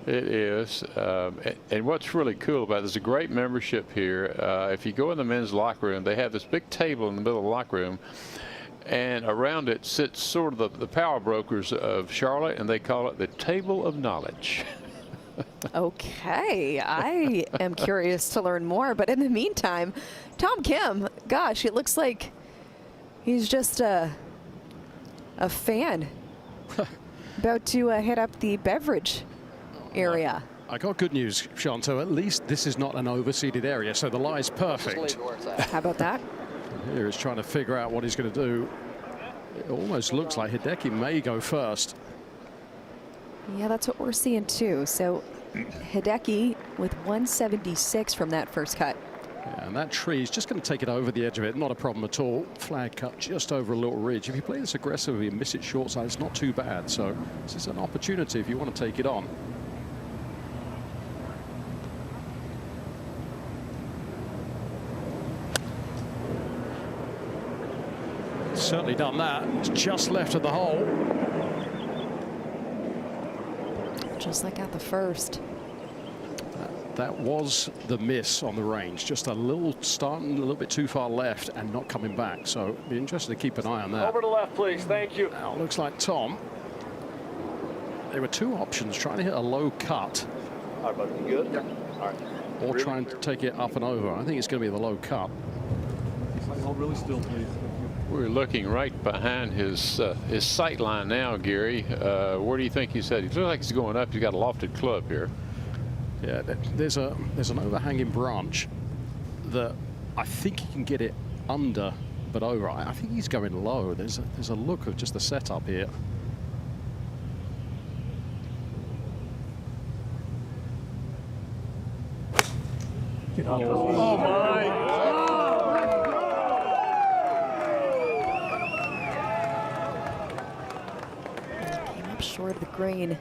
Speaker 10: It is. And what's really cool about it, there's a great membership here. If you go in the men's locker room, they have this big table in the middle of the locker room. And around it sits sort of the power brokers of Charlotte, and they call it the Table of Knowledge.
Speaker 6: Okay, I am curious to learn more. But in the meantime, Tom Kim, gosh, it looks like he's just a fan about to hit up the beverage area.
Speaker 7: I got good news, Shanto. At least this is not an overseeded area, so the lie's perfect.
Speaker 6: How about that?
Speaker 7: Here he's trying to figure out what he's going to do. It almost looks like Hideki may go first.
Speaker 6: Yeah, that's what we're seeing too. So Hideki with 176 from that first cut.
Speaker 7: Yeah, and that tree is just going to take it over the edge of it. Not a problem at all. Flag cut just over a little ridge. If you play this aggressively and miss it short side, it's not too bad. So this is an opportunity if you want to take it on. Certainly done that. It's just left of the hole.
Speaker 6: Just like at the first.
Speaker 7: That was the miss on the range. Just a little starting a little bit too far left and not coming back. So be interested to keep an eye on that.
Speaker 18: Over to left, please. Thank you.
Speaker 7: Now it looks like Tom. There were two options: trying to hit a low cut,
Speaker 18: All right, buddy. You good? Yeah. All right.
Speaker 7: or trying to take it up and over. I think it's going to be the low cut.
Speaker 17: Hold really still, please.
Speaker 10: We're looking right behind his sight line now, Gary. Where do you think he's headed? He looks like he's going up. He's got a lofted club here.
Speaker 7: Yeah, there's an overhanging branch that I think he can get it under, but over. I think he's going low. There's a look of just the setup here.
Speaker 18: Oh my!
Speaker 6: Came up short of the green.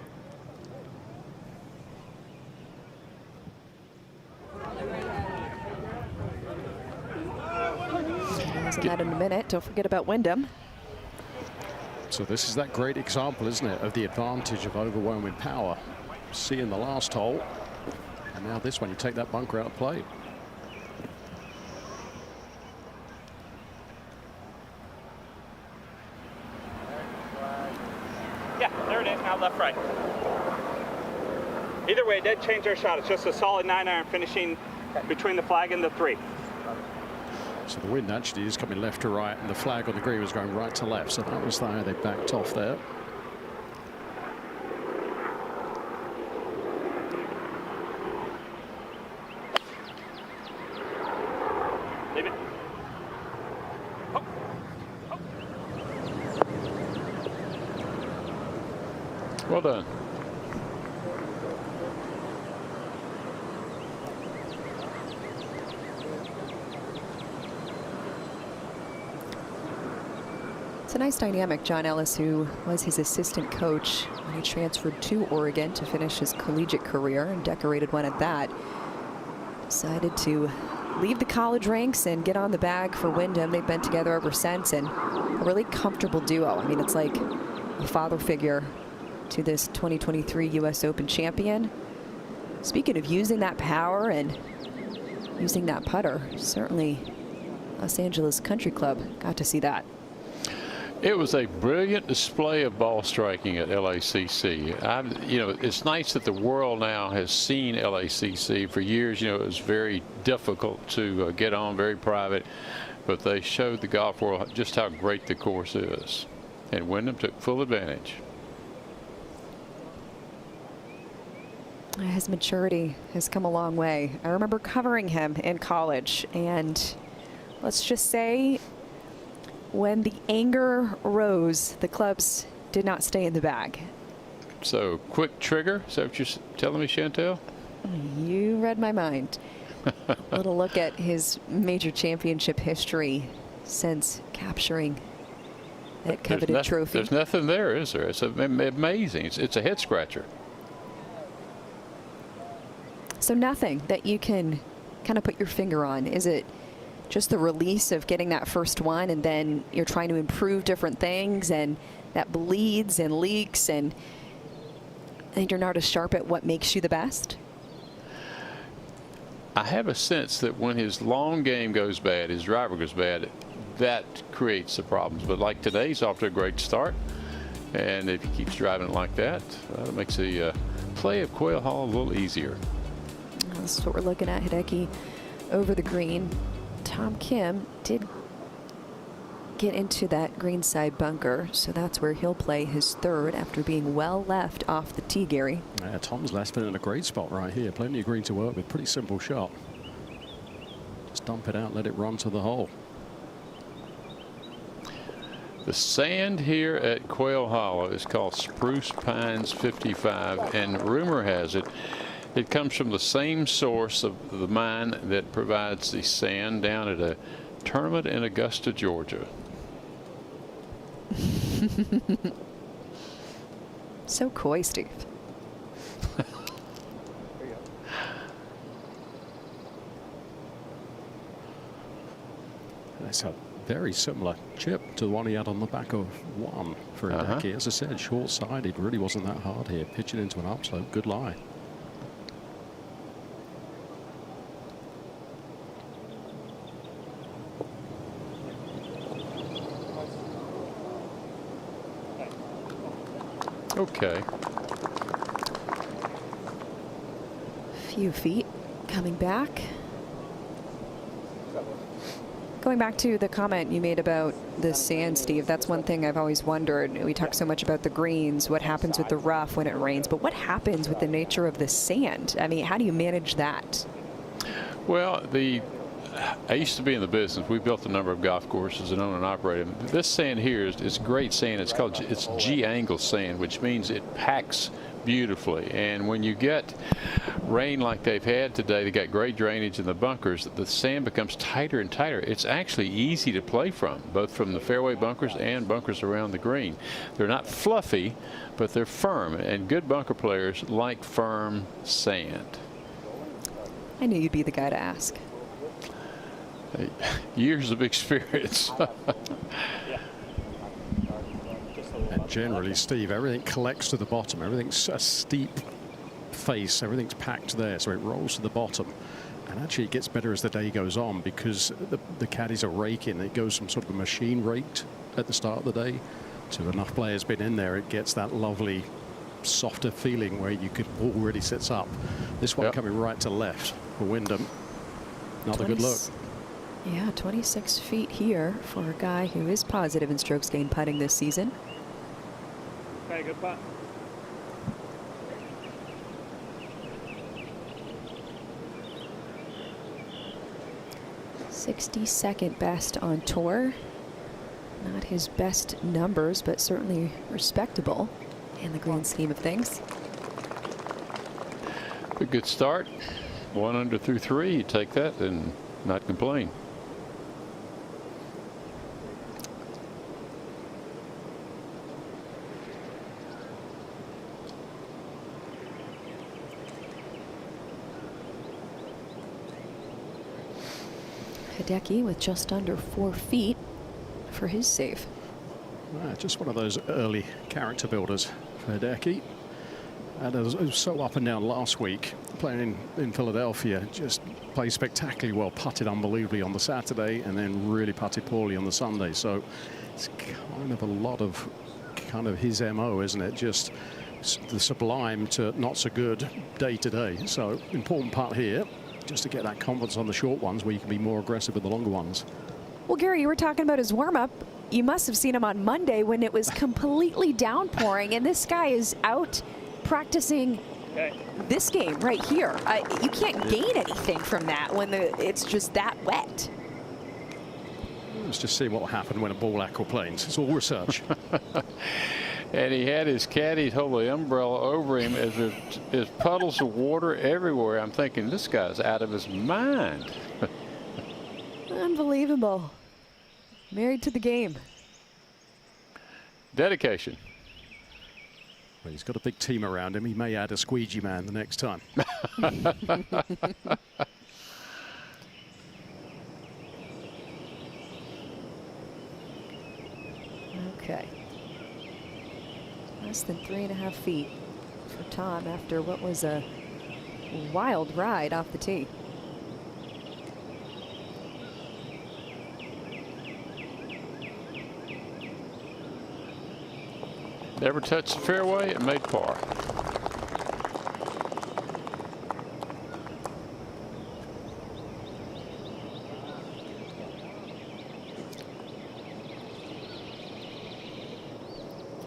Speaker 6: That in a minute. Don't forget about Wyndham.
Speaker 7: So this is that great example, isn't it, of the advantage of overwhelming power. See in the last hole, and now this one, you take that bunker out of play.
Speaker 13: Yeah, there it is now, left, right. Either way, it did change our shot. It's just a solid 9-iron finishing between the flag and the 3.
Speaker 7: So the wind actually is coming left to right, and the flag on the green was going right to left. So that was how they backed off there.
Speaker 13: Leave it. Oh. Oh.
Speaker 10: Well done.
Speaker 6: It's a nice dynamic. John Ellis, who was his assistant coach when he transferred to Oregon to finish his collegiate career, and decorated one at that, decided to leave the college ranks and get on the bag for Wyndham. They've been together ever since, and a really comfortable duo. I mean, it's like a father figure to this 2023 U.S. Open champion. Speaking of using that power and using that putter, certainly Los Angeles Country Club got to see that.
Speaker 10: It was a brilliant display of ball striking at LACC. You know, it's nice that the world now has seen LACC. For years, you know, it was very difficult to get on, very private, but they showed the golf world just how great the course is. And Wyndham took full advantage.
Speaker 6: His maturity has come a long way. I remember covering him in college, and let's just say when the anger rose, the clubs did not stay in the bag.
Speaker 10: So, quick trigger? Is that what you're telling me, Chantel?
Speaker 6: You read my mind. A little look at his major championship history since capturing that coveted trophy.
Speaker 10: There's nothing there, is there? It's amazing. It's a head scratcher.
Speaker 6: So nothing that you can kind of put your finger on. Is it just the release of getting that first one, and then you're trying to improve different things, and that bleeds and leaks, and you're not as sharp at what makes you the best?
Speaker 10: I have a sense that when his long game goes bad, his driver goes bad, that creates the problems. But like today's off to a great start, and if he keeps driving it like that, it makes the play of Quail Hollow a little easier.
Speaker 6: This is what we're looking at. Hideki over the green. Tom Kim did get into that greenside bunker, so that's where he'll play his third after being well left off the tee, Gary.
Speaker 7: Yeah, Tom's left been in a great spot right here. Plenty of green to work with. Pretty simple shot. Just dump it out, let it run to the hole.
Speaker 10: The sand here at Quail Hollow is called Spruce Pines 55, and rumor has it, it comes from the same source of the mine that provides the sand down at a tournament in Augusta, Georgia.
Speaker 6: So coy, Steve.
Speaker 7: That's a very similar chip to the one he had on the back of one for Hideki. As I said, short-sided, really wasn't that hard here. Pitching into an upslope, good lie.
Speaker 10: Okay.
Speaker 6: Few feet coming back. Going back to the comment you made about the sand, Steve, that's one thing I've always wondered. We talk so much about the greens, what happens with the rough when it rains, but what happens with the nature of the sand? I mean, how do you manage that?
Speaker 10: Well, I used to be in the business. We built a number of golf courses and own and operate them. This sand here is great sand. It's G-angle sand, which means it packs beautifully. And when you get rain like they've had today, they got great drainage in the bunkers. The sand becomes tighter and tighter. It's actually easy to play from, both from the fairway bunkers and bunkers around the green. They're not fluffy, but they're firm. And good bunker players like firm sand.
Speaker 7: I knew you'd be the guy to ask.
Speaker 10: Years of experience.
Speaker 7: And generally, Steve, everything collects to the bottom. Everything's a steep face. Everything's packed there, so it rolls to the bottom. And actually, it gets better as the day goes on because the caddies are raking. It goes from sort of a machine raked at the start of the day to enough players been in there. It gets that lovely, softer feeling where you could ball really sits up. This one coming right to left for Wyndham. Not a good look.
Speaker 6: Yeah, 26 feet here for a guy who is positive in strokes gained putting this season.
Speaker 18: Okay, good putt.
Speaker 6: '62nd best on tour. Not his best numbers, but certainly respectable in the grand scheme of things.
Speaker 10: A good start. 1 under through 3. You take that and not complain.
Speaker 6: Hideki with just under 4 feet for his save.
Speaker 7: Just one of those early character builders for Hideki. And it was so up and down last week, playing in Philadelphia. Just played spectacularly well, putted unbelievably on the Saturday, and then really putted poorly on the Sunday. So it's kind of a lot of kind of his MO, isn't it? Just the sublime to not so good day to day. So important putt here, just to get that confidence on the short ones where you can be more aggressive with the longer ones.
Speaker 6: Well, Gary, you were talking about his warm-up. You must have seen him on Monday when it was completely downpouring, and this guy is out practicing this game right here. You can't gain anything from that when it's just that wet.
Speaker 7: Let's just see what will happen when a ball aquaplanes. It's all research.
Speaker 10: And he had his caddies hold the umbrella over him as there's puddles of water everywhere. I'm thinking, this guy's out of his mind.
Speaker 6: Unbelievable. Married to the game.
Speaker 10: Dedication.
Speaker 7: Well, he's got a big team around him. He may add a squeegee man the next time.
Speaker 6: Okay. Less than 3.5 feet for Tom after what was a wild ride off the tee.
Speaker 10: Never touched the fairway and made par.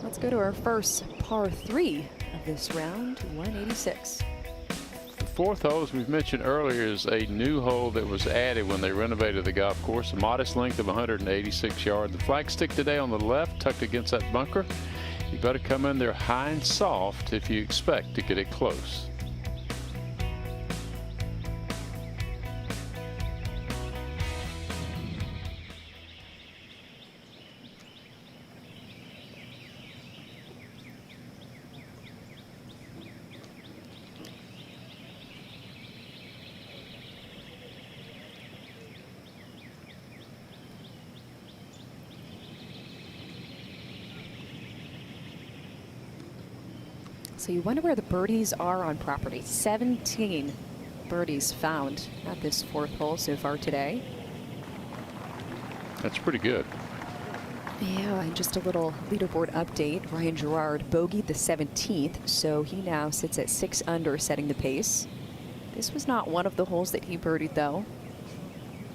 Speaker 6: Let's go to our first par 3 of this round, 186.
Speaker 10: The fourth hole, as we've mentioned earlier, is a new hole that was added when they renovated the golf course. A modest length of 186 yards. The flagstick today on the left, tucked against that bunker. You better come in there high and soft if you expect to get it close.
Speaker 6: So you wonder where the birdies are on property. 17 birdies found at this fourth hole so far today.
Speaker 10: That's pretty good.
Speaker 6: Yeah, and just a little leaderboard update. Ryan Gerard bogeyed the 17th, so he now sits at 6 under, setting the pace. This was not one of the holes that he birdied, though.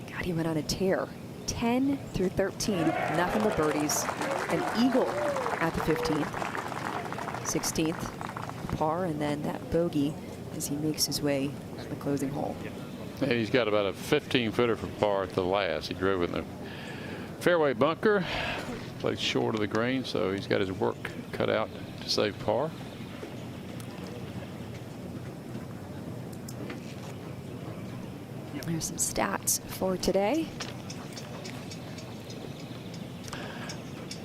Speaker 6: God, he went on a tear. 10 through 13, nothing but birdies. An eagle at the 15th, 16th. Par, and then that bogey as he makes his way to the closing hole.
Speaker 10: And he's got about a 15-footer for par at the last. He drove in the fairway bunker, played short of the green, so he's got his work cut out to save par.
Speaker 6: There's some stats for today.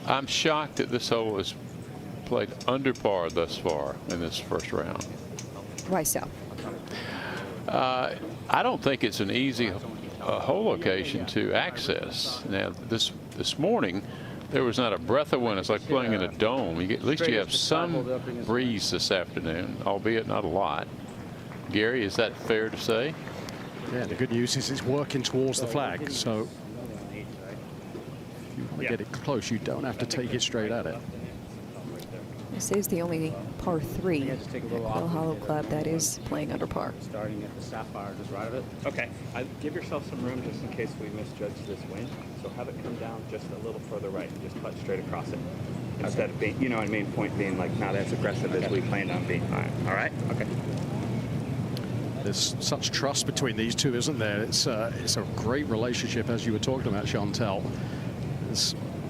Speaker 10: I'm shocked that this hole is played under par thus far in this first round.
Speaker 6: Why so?
Speaker 10: I don't think it's an easy hole location to access. Now, this morning, there was not a breath of wind. It's like playing in a dome. At least you have some breeze this afternoon, albeit not a lot. Gary, is that fair to say?
Speaker 7: Yeah, the good news is it's working towards the flag, so if you want to get it close, you don't have to take it straight at it.
Speaker 6: This is the only par 3 at Quail Hollow Club that is playing under par.
Speaker 13: Starting at the sapphire, just right of it. Okay. Give yourself some room just in case we misjudge this wind. So have it come down just a little further right and just putt straight across it. Instead of being, you know what I mean, point being like not as aggressive as we planned on being. All right? Okay.
Speaker 7: There's such trust between these two, isn't there? It's a great relationship, as you were talking about, Chantel.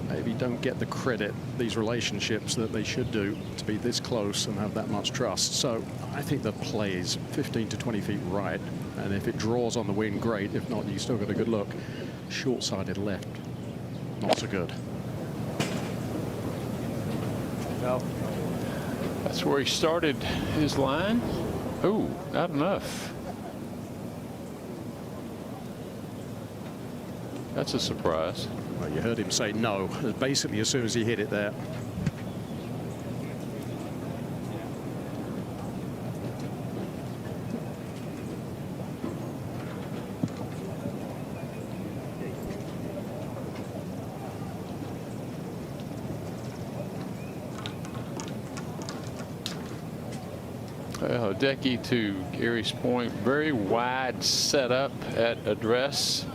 Speaker 7: Maybe don't get the credit, these relationships, that they should do to be this close and have that much trust. So I think the play is 15 to 20 feet right. And if it draws on the wind, great. If not, you still got a good look. Short-sided left, not so good.
Speaker 10: Well, that's where he started his line. Ooh, not enough. That's a surprise.
Speaker 7: Well, you heard him say no, basically as soon as he hit it there.
Speaker 10: Hideki, to Gary's point, very wide setup at address.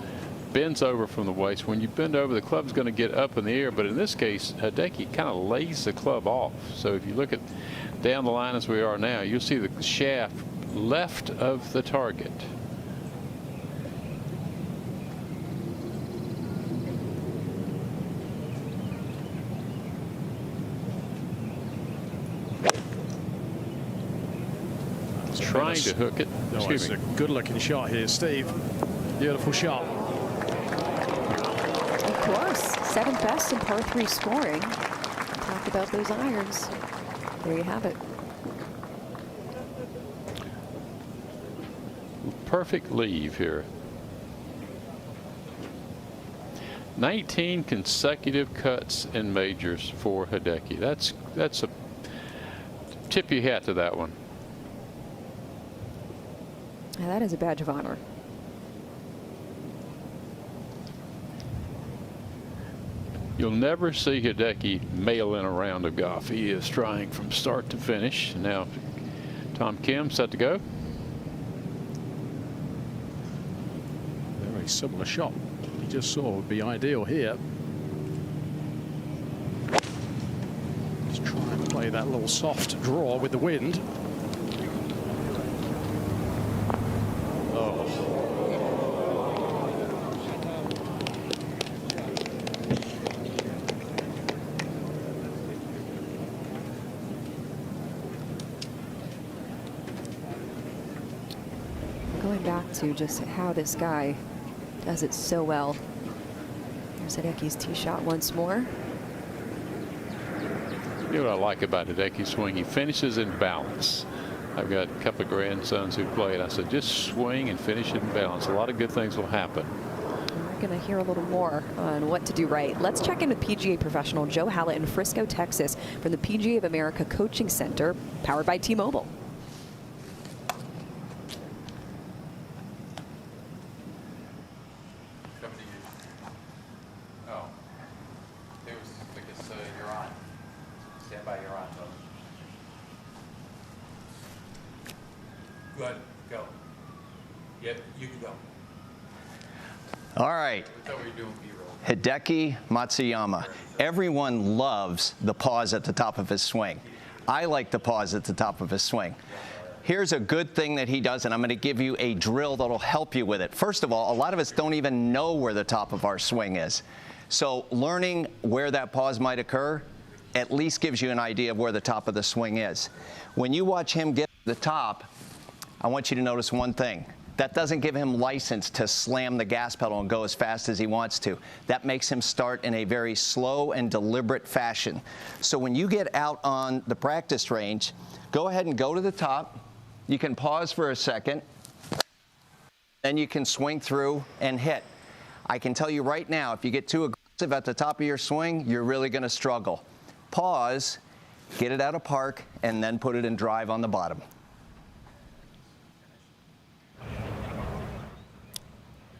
Speaker 10: bends over from the waist. When you bend over, the club's going to get up in the air, but in this case, Hideki kind of lays the club off. So if you look at down the line as we are now, you'll see the shaft left of the target. Trying to hook it.
Speaker 7: No, it's a good-looking shot here, Steve. Beautiful shot.
Speaker 6: Of course, 7th best in par 3 scoring. Talk about those irons. There you have it.
Speaker 10: Perfect leave here. 19 consecutive cuts in majors for Hideki. That's a tip your hat to that one.
Speaker 6: Now that is a badge of honor.
Speaker 10: You'll never see Hideki mail in a round of golf. He is trying from start to finish. Now, Tom Kim set to go.
Speaker 7: Very similar shot you just saw would be ideal here. Just try and play that little soft draw with the wind.
Speaker 6: Going back to just how this guy does it so well. Here's Hideki's tee shot once more.
Speaker 10: You know what I like about Hideki's swing? He finishes in balance. I've got a couple of grandsons who play it. I said, just swing and finish it in balance. A lot of good things will happen.
Speaker 6: We're going to hear a little more on what to do right. Let's check in with PGA professional Joe Hallett in Frisco, Texas, from the PGA of America Coaching Center, powered by T-Mobile.
Speaker 19: All right, Hideki Matsuyama. Everyone loves the pause at the top of his swing. I like the pause at the top of his swing. Here's a good thing that he does, and I'm going to give you a drill that'll help you with it. First of all, a lot of us don't even know where the top of our swing is. So learning where that pause might occur at least gives you an idea of where the top of the swing is. When you watch him get to the top, I want you to notice one thing. That doesn't give him license to slam the gas pedal and go as fast as he wants to. That makes him start in a very slow and deliberate fashion. So when you get out on the practice range, go ahead and go to the top. You can pause for a second. Then you can swing through and hit. I can tell you right now, if you get too aggressive at the top of your swing, you're really going to struggle. Pause, get it out of park, and then put it in drive on the bottom.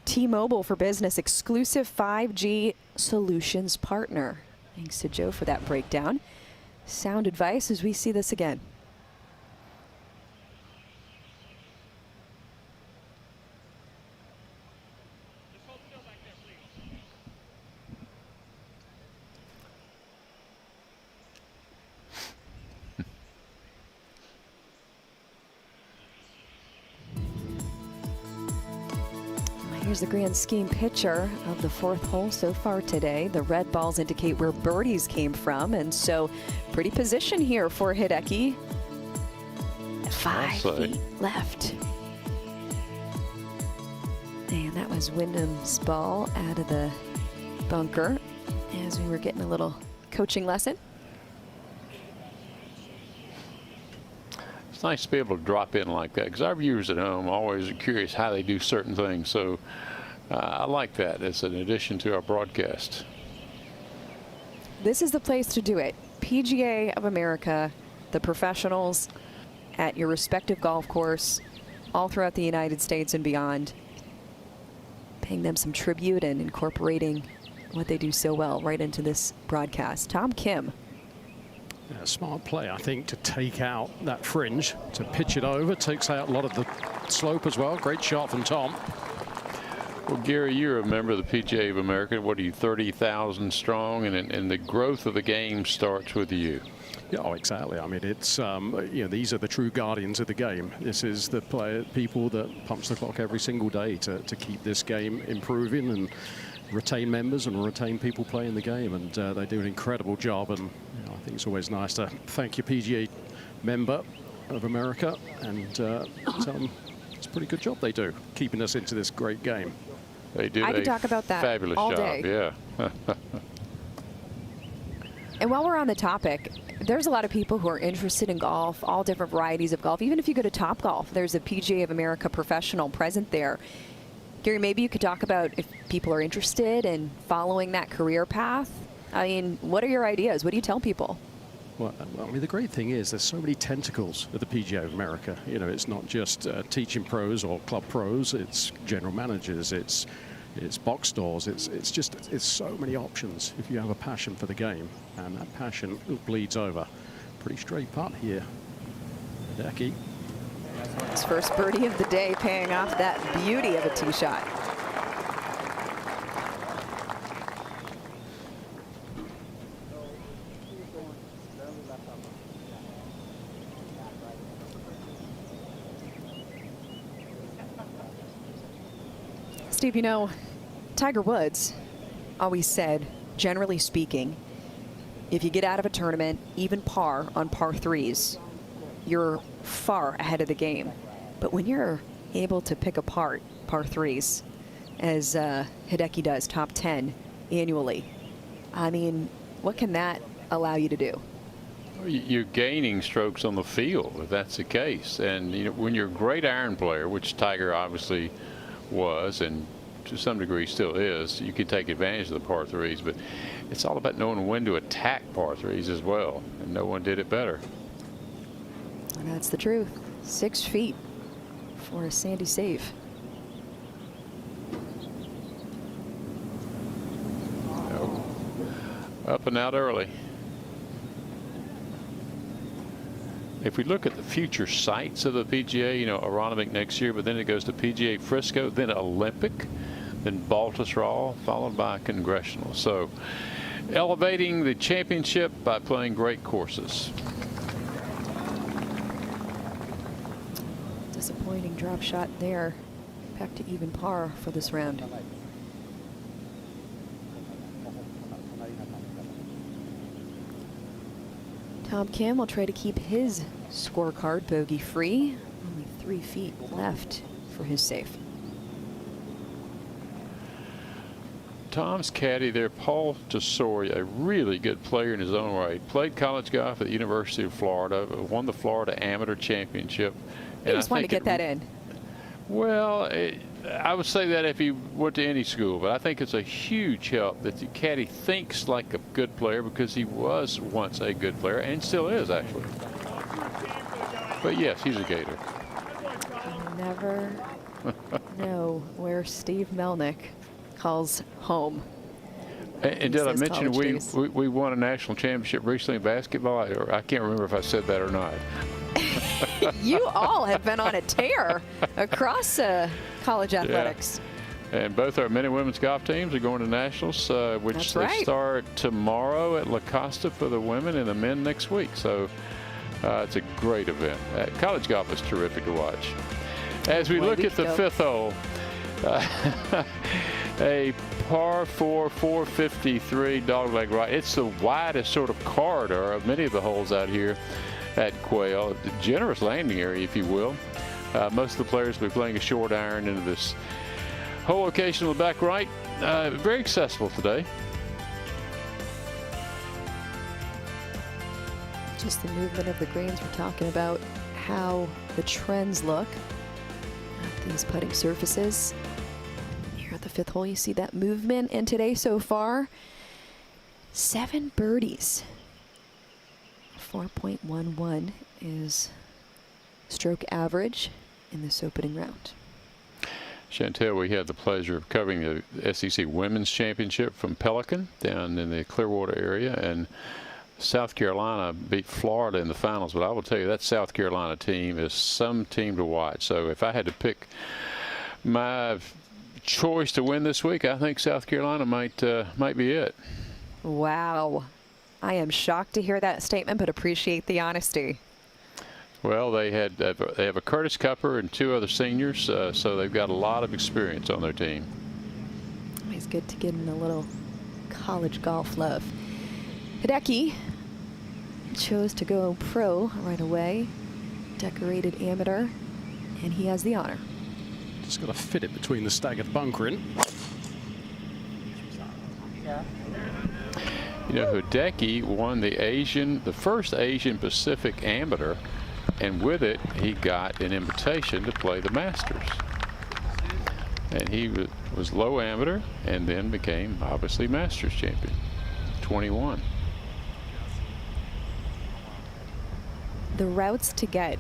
Speaker 6: T-Mobile for Business exclusive 5G solutions partner. Thanks to Joe for that breakdown. Sound advice as we see this again. Here's the grand scheme picture of the 4th hole so far today. The red balls indicate where birdies came from, and so pretty position here for Hideki. 5 feet left. And that was Wyndham's ball out of the bunker as we were getting a little coaching lesson.
Speaker 10: It's nice to be able to drop in like that, because our viewers at home always are curious how they do certain things. So I like that as an addition to our broadcast.
Speaker 6: This is the place to do it. PGA of America, the professionals at your respective golf course all throughout the United States and beyond, paying them some tribute and incorporating what they do so well right into this broadcast. Tom Kim.
Speaker 7: Yeah, smart play, I think, to take out that fringe, to pitch it over, takes out a lot of the slope as well. Great shot from Tom.
Speaker 10: Well, Gary, you're a member of the PGA of America. What are you, 30,000 strong? And the growth of the game starts with you.
Speaker 7: Yeah, oh, exactly. I mean, it's these are the true guardians of the game. This is the people that punch the clock every single day to keep this game improving and retain members and retain people playing the game. And they do an incredible job. And I think it's always nice to thank your PGA member of America and tell them it's a pretty good job they do keeping us into this great game.
Speaker 10: They do.
Speaker 6: I could talk about that
Speaker 10: fabulous
Speaker 6: all
Speaker 10: job.
Speaker 6: day.
Speaker 10: Yeah.
Speaker 6: And while we're on the topic, there's a lot of people who are interested in golf, all different varieties of golf. Even if you go to Topgolf, there's a PGA of America professional present there. Gary, maybe you could talk about if people are interested in following that career path. I mean, what are your ideas? What do you tell people?
Speaker 7: Well, I mean, the great thing is there's so many tentacles at the PGA of America. You know, it's not just teaching pros or club pros. It's general managers. It's box stores. It's so many options if you have a passion for the game, and that passion bleeds over. Pretty straight putt here, Hideki.
Speaker 6: His first birdie of the day, paying off that beauty of a tee shot. Steve, you know, Tiger Woods always said, generally speaking, if you get out of a tournament, even par on par threes, you're far ahead of the game. But when you're able to pick apart par threes, as Hideki does, top 10 annually, I mean, what can that allow you to do?
Speaker 10: You're gaining strokes on the field, if that's the case. And you know, when you're a great iron player, which Tiger obviously was, and to some degree still is, you can take advantage of the par threes, but it's all about knowing when to attack par threes as well, and no one did it better.
Speaker 6: And that's the truth. 6 feet for a sandy save.
Speaker 10: Oh. Up and out early. If we look at the future sites of the PGA, you know, Aronimink next year, but then it goes to PGA Frisco, then Olympic, then Baltusrol, followed by Congressional. So elevating the championship by playing great courses.
Speaker 6: Disappointing drop shot there. Back to even par for this round. Tom Kim will try to keep his scorecard bogey free. Only 3 feet left for his save.
Speaker 10: Tom's caddy there, Paul Tesori, a really good player in his own way. Played college golf at the University of Florida, won the Florida Amateur Championship.
Speaker 6: He just wanted to get that in.
Speaker 10: Well, I would say that if he went to any school, but I think it's a huge help that the caddy thinks like a good player, because he was once a good player and still is, actually. But yes, he's a Gator.
Speaker 6: You never know where Steve Melnick calls home.
Speaker 10: And did I mention we won a national championship recently in basketball? Or I can't remember if I said that or not.
Speaker 6: You all have been on a tear across college athletics.
Speaker 10: Yeah. And both our men and women's golf teams are going to nationals, which they start tomorrow at La Costa for the women and the men next week. So it's a great event. College golf is terrific to watch. As we look at the fifth hole, a par 4, 453 dogleg right. It's the widest sort of corridor of many of the holes out here at Quail. Generous landing area, if you will. Most of the players will be playing a short iron into this hole location on the back right. Very accessible today.
Speaker 6: Just the movement of the greens. We're talking about how the trends look at these putting surfaces. Here at the fifth hole, you see that movement. And today so far, 7 birdies. 4.11 is stroke average in this opening round.
Speaker 10: Chantel, we had the pleasure of covering the SEC Women's Championship from Pelican down in the Clearwater area, and South Carolina beat Florida in the finals. But I will tell you, that South Carolina team is some team to watch. So if I had to pick my choice to win this week, I think South Carolina might be it.
Speaker 6: Wow. I am shocked to hear that statement, but appreciate the honesty.
Speaker 10: Well, they have a Curtis Cupper and 2 other seniors, so they've got a lot of experience on their team.
Speaker 6: Always good to get in a little college golf love. Hideki chose to go pro right away. Decorated amateur, and he has the honor.
Speaker 7: Just got to fit it between the staggered bunkering.
Speaker 10: You know, Hideki won the first Asian Pacific Amateur, and with it, he got an invitation to play the Masters. And he was low amateur, and then became obviously Masters champion. 21.
Speaker 6: The routes to get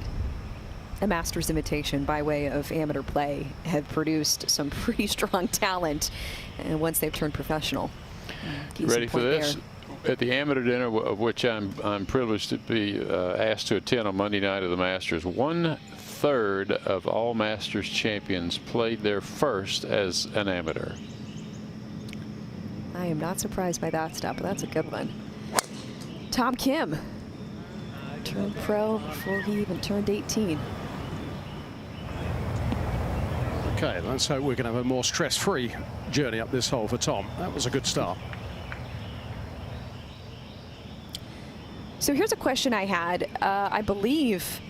Speaker 6: a Masters invitation by way of amateur play have produced some pretty strong talent, and once they've turned professional.
Speaker 10: Ready for this? There. At the amateur dinner, of which I'm privileged to be asked to attend on Monday night of the Masters, 1/3 of all Masters champions played their first as an amateur.
Speaker 6: I am not surprised by that stuff, but that's a good one. Tom Kim turned pro before he even turned 18.
Speaker 7: Okay, let's hope we're going to have a more stress-free journey up this hole for Tom. That was a good start.
Speaker 6: So here's a question I had. I believe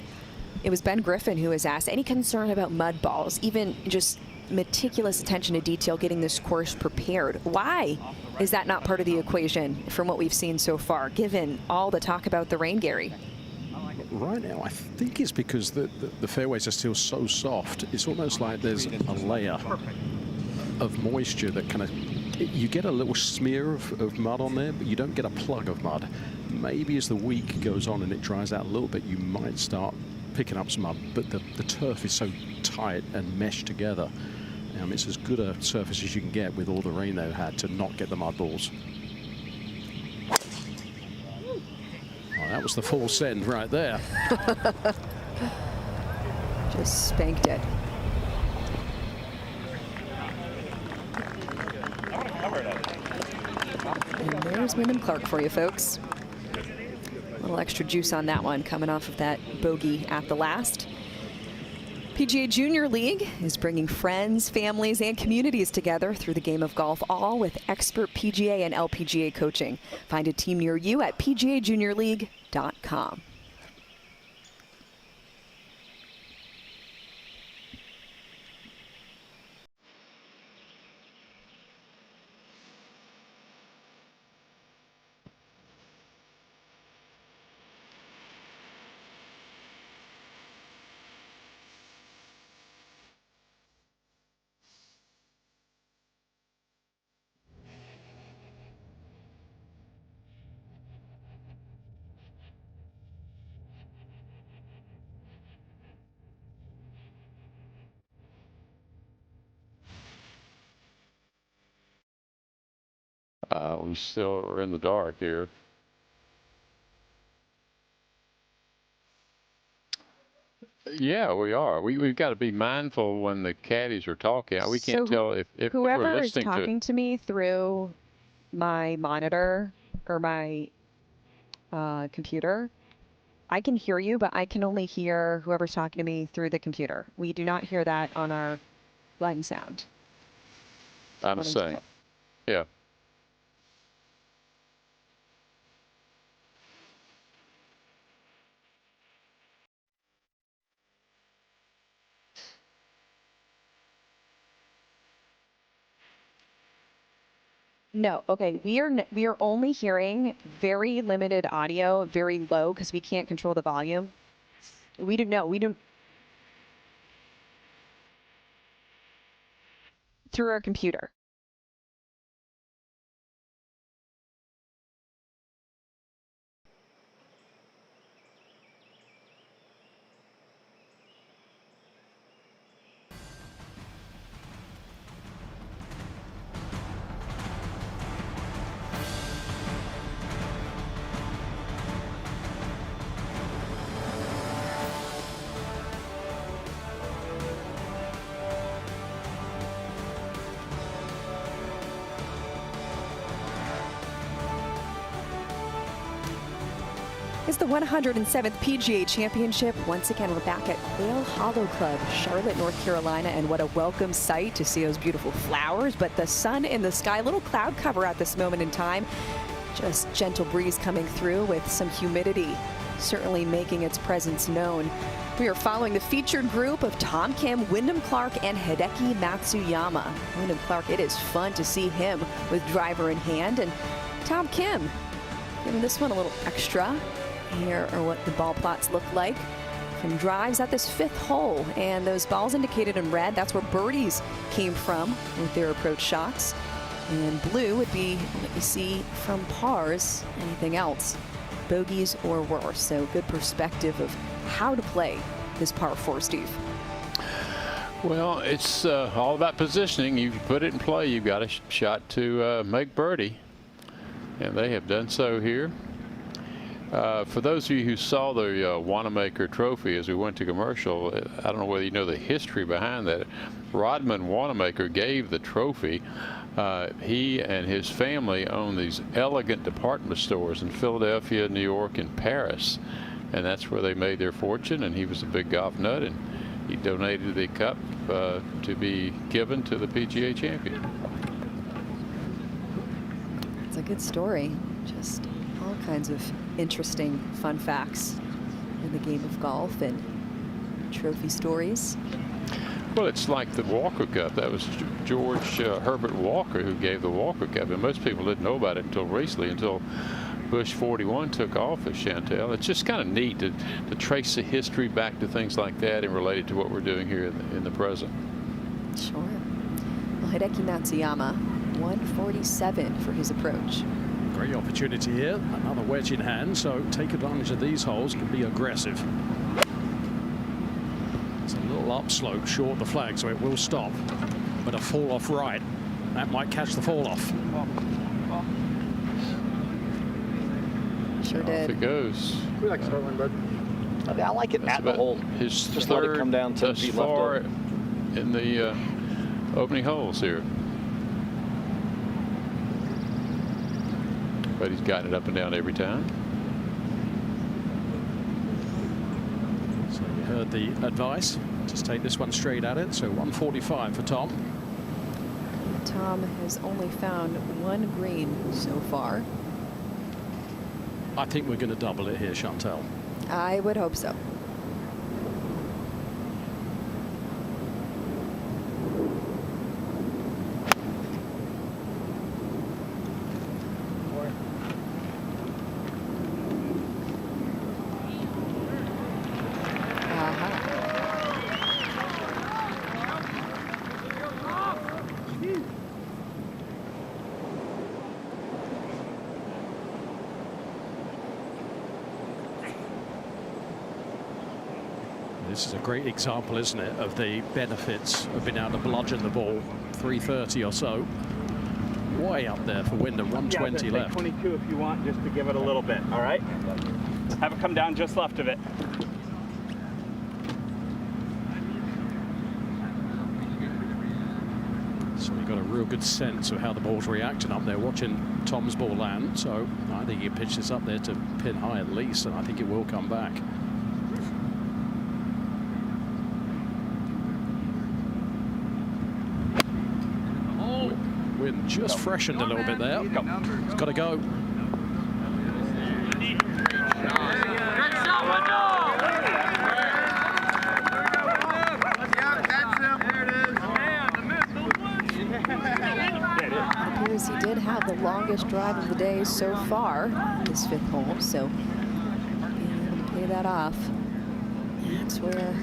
Speaker 6: it was Ben Griffin who was asked, any concern about mud balls, even just meticulous attention to detail getting this course prepared? Why is that not part of the equation from what we've seen so far, given all the talk about the rain, Gary?
Speaker 7: Right now, I think it's because the fairways are still so soft. It's almost like there's a layer of moisture that kind of, you get a little smear of mud on there, but you don't get a plug of mud. Maybe as the week goes on and it dries out a little bit, you might start picking up some mud, but the turf is so tight and meshed together. It's as good a surface as you can get with all the rain they've had to not get the mud balls. Oh, that was the full send right there.
Speaker 6: Just spanked it. And there's Wyndham Clark for you, folks. A little extra juice on that one, coming off of that bogey at the last. PGA Junior League is bringing friends, families, and communities together through the game of golf, all with expert PGA and LPGA coaching. Find a team near you at pgajuniorleague.com.
Speaker 10: We still are in the dark here. Yeah, we are. We've got to be mindful when the caddies are talking. We can't tell if
Speaker 6: whoever
Speaker 10: we're
Speaker 6: is
Speaker 10: listening
Speaker 6: talking to me through my monitor or my computer, I can hear you, but I can only hear whoever's talking to me through the computer. We do not hear that on our line sound.
Speaker 10: I'm saying, yeah.
Speaker 6: No, okay. We are only hearing very limited audio, very low, because we can't control the volume. We don't through our computer. It's the 107th PGA Championship. Once again, we're back at Quail Hollow Club, Charlotte, North Carolina, and what a welcome sight to see those beautiful flowers. But the sun in the sky, a little cloud cover at this moment in time. Just gentle breeze coming through with some humidity certainly making its presence known. We are following the featured group of Tom Kim, Wyndham Clark, and Hideki Matsuyama. Wyndham Clark, it is fun to see him with driver in hand, and Tom Kim giving this one a little extra. Here are what the ball plots look like from drives at this 5th hole, and those balls indicated in red, that's where birdies came from with their approach shots, and blue would be what you see from pars, anything else, bogeys or worse. So good perspective of how to play this par 4, Steve.
Speaker 10: Well, it's all about positioning. You put it in play, you've got a shot to make birdie, and they have done so here. For those of you who saw the Wanamaker Trophy as we went to commercial, I don't know whether you know the history behind that. Rodman Wanamaker gave the trophy. He and his family own these elegant department stores in Philadelphia, New York, and Paris, and that's where they made their fortune. And he was a big golf nut, and he donated the cup to be given to the PGA champion.
Speaker 6: It's a good story. Just all kinds of interesting fun facts in the game of golf and trophy stories.
Speaker 10: Well, it's like the Walker Cup. That was George Herbert Walker who gave the Walker Cup, and most people didn't know about it until recently, until Bush 41 took office, Chantel. It's just kind of neat to trace the history back to things like that and relate it to what we're doing here in the present.
Speaker 6: Sure. Well, Hideki Matsuyama, 147 for his approach.
Speaker 7: Great opportunity here. Another wedge in hand, so take advantage of these holes and be aggressive. It's a little upslope short of the flag, so it will stop. But a fall off right, that might catch the fall off.
Speaker 6: Sure did.
Speaker 10: Off it goes.
Speaker 13: We like to start one, bud. I like it
Speaker 10: That's
Speaker 13: at the hole.
Speaker 10: His
Speaker 13: Just
Speaker 10: third
Speaker 13: let it come down 10
Speaker 10: thus
Speaker 13: feet
Speaker 10: far
Speaker 13: left
Speaker 10: in the opening holes here. But he's gotten it up and down every time.
Speaker 7: So you heard the advice. Just take this one straight at it. So 145 for Tom.
Speaker 6: Tom has only found one green so far.
Speaker 7: I think we're going to double it here, Chantel.
Speaker 6: I would hope so.
Speaker 7: This is a great example, isn't it, of the benefits of being able to bludgeon the ball 330 or so. Way up there for Wyndham, 120 left.
Speaker 13: 22 if you want, just to give it a little bit, all right? Have it come down just left of it.
Speaker 7: So we've got a real good sense of how the ball's reacting up there, watching Tom's ball land. So I think he pitched this up there to pin high at least, and I think it will come back. Wind just freshened a little bit there. It's got to go.
Speaker 6: It appears he did have the longest drive of the day so far, this 5th hole, so being able to pay that off, that's where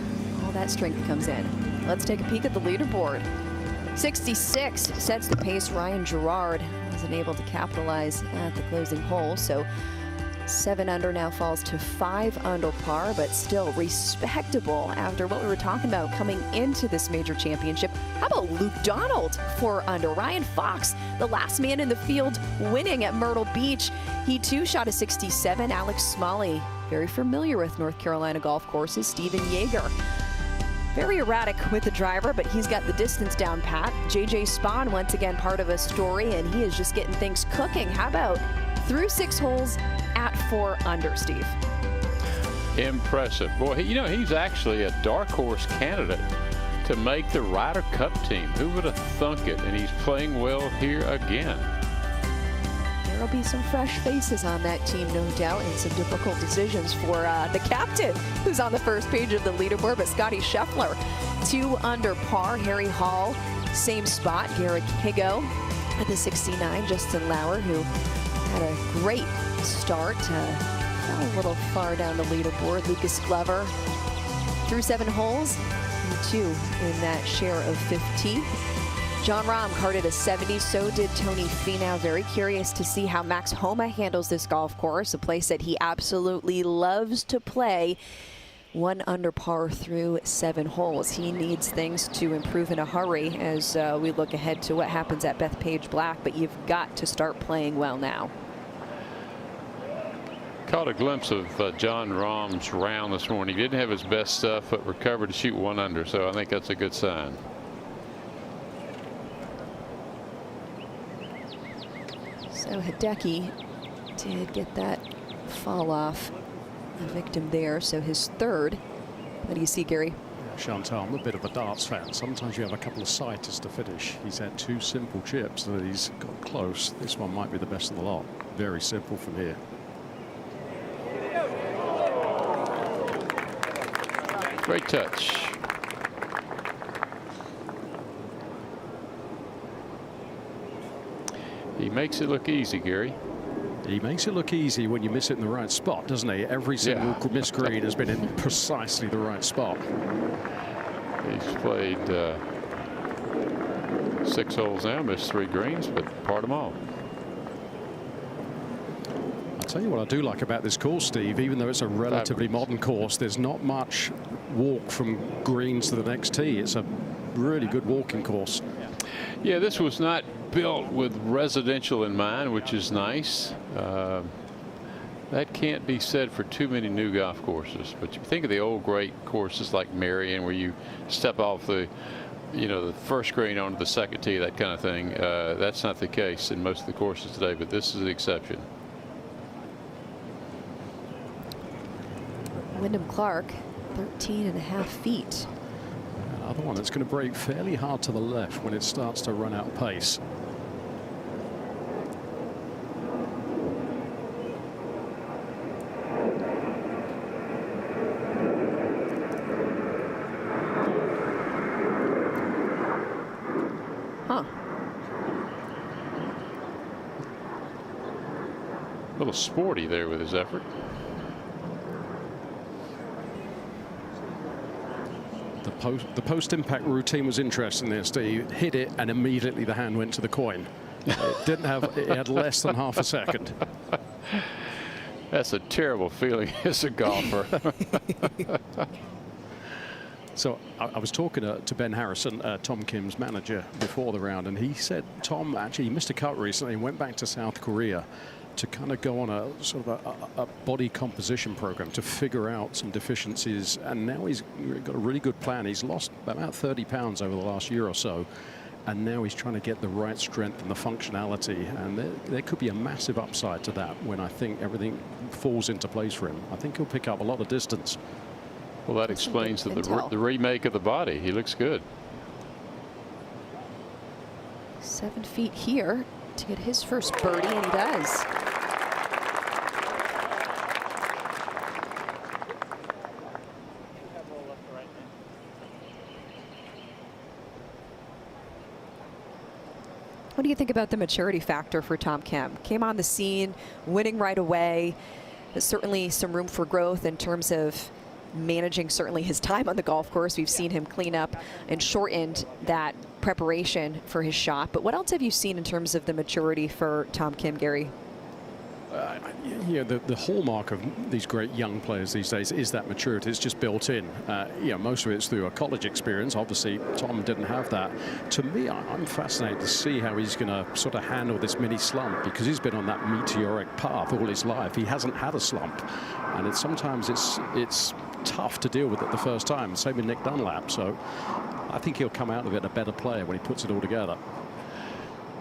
Speaker 6: all that strength comes in. Let's take a peek at the leaderboard. 66 sets the pace. Ryan Gerard wasn't able to capitalize at the closing hole, so 7 under now falls to 5 under par, but still respectable after what we were talking about coming into this major championship. How about Luke Donald, 4 under? Ryan Fox, the last man in the field, winning at Myrtle Beach. He too shot a 67. Alex Smalley, very familiar with North Carolina golf courses. Steven Yeager, very erratic with the driver, but he's got the distance down pat. JJ Spahn, once again, part of a story, and he is just getting things cooking. How about through 6 holes at 4 under, Steve?
Speaker 10: impressive. Boy, you know, he's actually a dark horse candidate to make the Ryder Cup team. Who would have thunk it? And he's playing well here again.
Speaker 6: There'll be some fresh faces on that team, no doubt, and some difficult decisions for the captain, who's on the first page of the leaderboard, but Scotty Scheffler, 2 under par. Harry Hall, same spot. Garrick Higgo at the 69. Justin Lauer, who had a great start, fell a little far down the leaderboard. Lucas Glover through 7 holes, and 2 in that share of 15th. John Rahm carded a 70, so did Tony Finau. Very curious to see how Max Homa handles this golf course, a place that he absolutely loves to play. 1 under par through 7 holes. He needs things to improve in a hurry as we look ahead to what happens at Bethpage Black, but you've got to start playing well now.
Speaker 10: Caught a glimpse of John Rahm's round this morning. He didn't have his best stuff, but recovered to shoot 1 under, so I think that's a good sign.
Speaker 6: So Hideki did get that fall off, the victim there, so his 3rd. What do you see, Gary?
Speaker 7: Chantal, I'm a bit of a darts fan. Sometimes you have a couple of sighters to finish. He's had 2 simple chips that he's got close. This one might be the best of the lot. Very simple from here.
Speaker 10: Great touch. He makes it look easy, Gary.
Speaker 7: He makes it look easy when you miss it in the right spot, doesn't he? Every single missed green has been in precisely the right spot.
Speaker 10: He's played 6 holes now, missed 3 greens, but part them all.
Speaker 7: I'll tell you what I do like about this course, Steve. Even though it's a relatively modern course, there's not much walk from greens to the next tee. It's a really good walking course.
Speaker 10: Yeah, this was not built with residential in mind, which is nice. That can't be said for too many new golf courses. But you think of the old great courses like Marion, where you step off the, the first green onto the second tee, that kind of thing. That's not the case in most of the courses today, but this is an exception.
Speaker 6: Wyndham Clark, 13.5 feet.
Speaker 7: Another one that's going to break fairly hard to the left when it starts to run out of pace.
Speaker 6: Huh.
Speaker 10: A little sporty there with his effort.
Speaker 7: The post-impact routine was interesting there, Steve. Hit it and immediately the hand went to the coin. It had less than half a second.
Speaker 10: That's a terrible feeling as a golfer.
Speaker 7: So I was talking to Ben Harrison, Tom Kim's manager, before the round, and he said Tom actually missed a cut recently and went back to South Korea to kind of go on a sort of a body composition program to figure out some deficiencies, and now he's got a really good plan. He's lost about 30 pounds over the last year or so, and now he's trying to get the right strength and the functionality, and there could be a massive upside to that when I think everything falls into place for him. I think he'll pick up a lot of distance.
Speaker 10: Well, that explains the remake of the body. He looks good.
Speaker 6: 7 feet here to get his first birdie, and he does. What do you think about the maturity factor for Tom Kim? Came on the scene, winning right away. There's certainly some room for growth in terms of managing certainly his time on the golf course. We've seen him clean up and shortened that preparation for his shot. But what else have you seen in terms of the maturity for Tom Kim, Gary?
Speaker 7: The hallmark of these great young players these days is that maturity. It's just built in. Most of it's through a college experience. Obviously, Tom didn't have that. To me, I'm fascinated to see how he's going to sort of handle this mini slump, because he's been on that meteoric path all his life. He hasn't had a slump, and sometimes it's tough to deal with it the first time. Same with Nick Dunlap. So I think he'll come out of it a better player when he puts it all together.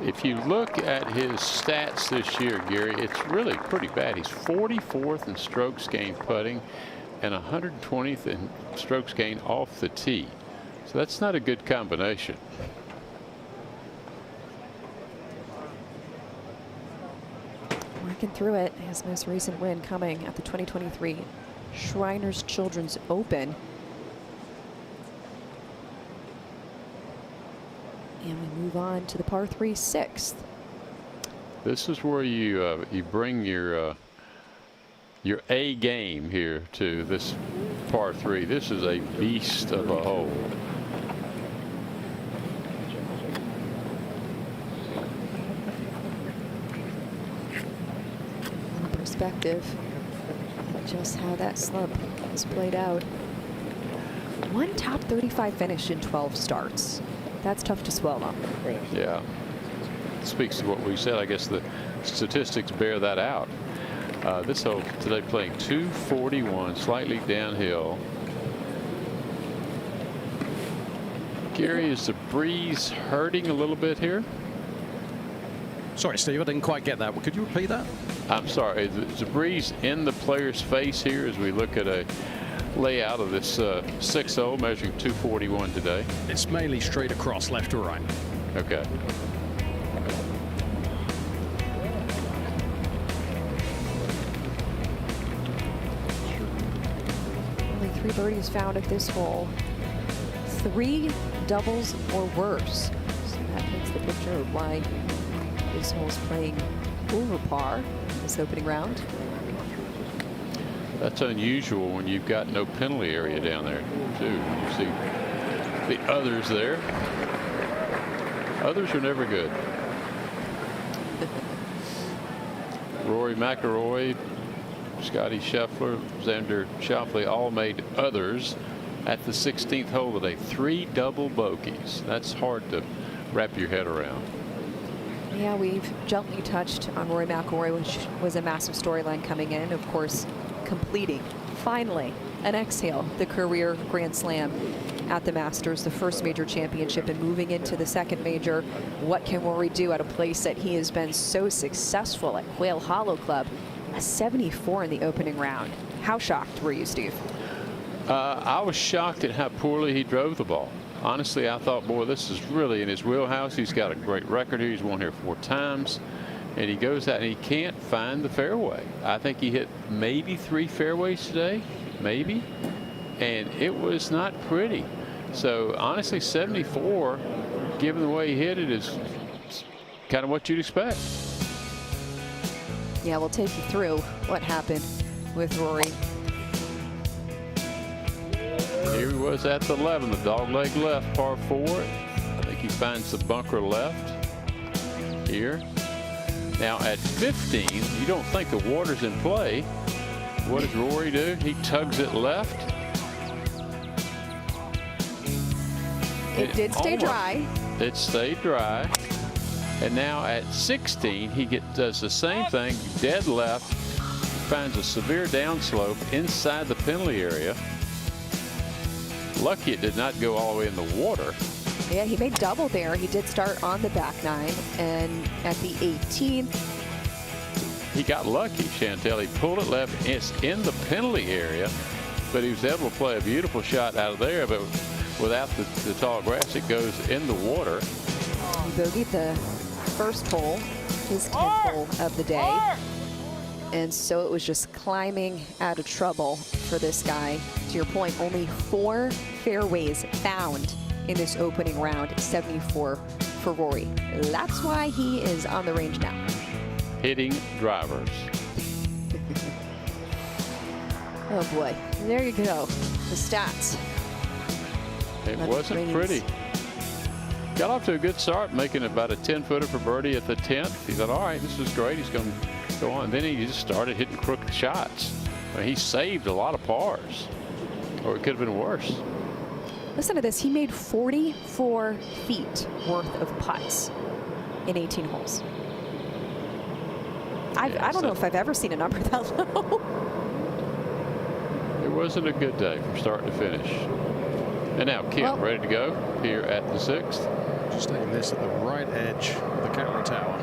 Speaker 10: If you look at his stats this year, Gary, it's really pretty bad. He's 44th in strokes gained putting, and 120th in strokes gained off the tee. So that's not a good combination.
Speaker 6: Working through it. His most recent win coming at the 2023 Shriners Children's Open. And we move on to the par 3 6th.
Speaker 10: This is where you bring your A game here to this par 3. This is a beast of a hole.
Speaker 6: Perspective, just how that slump has played out. One top 35 finish in 12 starts. That's tough to swallow.
Speaker 10: Yeah. Speaks to what we said. I guess the statistics bear that out. This hole today playing 241, slightly downhill. Gary, is the breeze hurting a little bit here?
Speaker 7: Sorry, Steve, I didn't quite get that. Could you repeat that?
Speaker 10: I'm sorry. Is the breeze in the player's face here as we look at a layout of this 6th hole measuring 241 today?
Speaker 7: It's mainly straight across, left to right.
Speaker 10: Okay.
Speaker 6: Only 3 birdies found at this hole. 3 doubles or worse. So that makes the picture of why this hole's playing over par this opening round.
Speaker 10: That's unusual when you've got no penalty area down there, too. You see the others there. Others are never good. Rory McIlroy, Scotty Scheffler, Xander Schauffele all made others at the 16th hole today. 3 double bogeys. That's hard to wrap your head around.
Speaker 6: Yeah, we've gently touched on Rory McIlroy, which was a massive storyline coming in. Of course, completing, finally, an exhale, the career Grand Slam at the Masters, the first major championship, and moving into the second major. What can Rory do at a place that he has been so successful at? Quail Hollow Club, a 74 in the opening round. How shocked were you, Steve?
Speaker 10: I was shocked at how poorly he drove the ball. Honestly, I thought, boy, this is really in his wheelhouse. He's got a great record here. He's won here 4 times. And he goes out and he can't find the fairway. I think he hit maybe 3 fairways today, maybe. And it was not pretty. So, honestly, 74, given the way he hit it, is kind of what you'd expect.
Speaker 6: Yeah, we'll take you through what happened with Rory.
Speaker 10: Here he was at the 11, the dogleg left, par 4. I think he finds the bunker left here. Now at 15, you don't think the water's in play. What does Rory do? He tugs it left.
Speaker 6: It did stay dry.
Speaker 10: It stayed dry. And now at 16, he does the same thing, dead left, finds a severe downslope inside the penalty area. Lucky it did not go all the way in the water.
Speaker 6: Yeah, he made double there. He did start on the back 9, and at the 18th,
Speaker 10: he got lucky, Chantel. He pulled it left. It's in the penalty area, but he was able to play a beautiful shot out of there. But without the tall grass, it goes in the water.
Speaker 6: He bogeyed the first hole, his 10th hole of the day. And so it was just climbing out of trouble for this guy. To your point, only 4 fairways found in this opening round, 74 for Rory. That's why he is on the range now.
Speaker 10: Hitting drivers.
Speaker 6: Oh boy, there you go. The stats.
Speaker 10: It wasn't pretty. Got off to a good start, making about a 10-footer for birdie at the 10th. He thought, all right, this is great. He's going to go on. Then he just started hitting crooked shots. I mean, he saved a lot of pars, or it could have been worse.
Speaker 6: Listen to this. He made 44 feet worth of putts in 18 holes. I don't know if I've ever seen a number that low.
Speaker 10: It wasn't a good day from start to finish. And now Kim, ready to go here at the 6th.
Speaker 7: Just taking this at the right edge of the camera tower.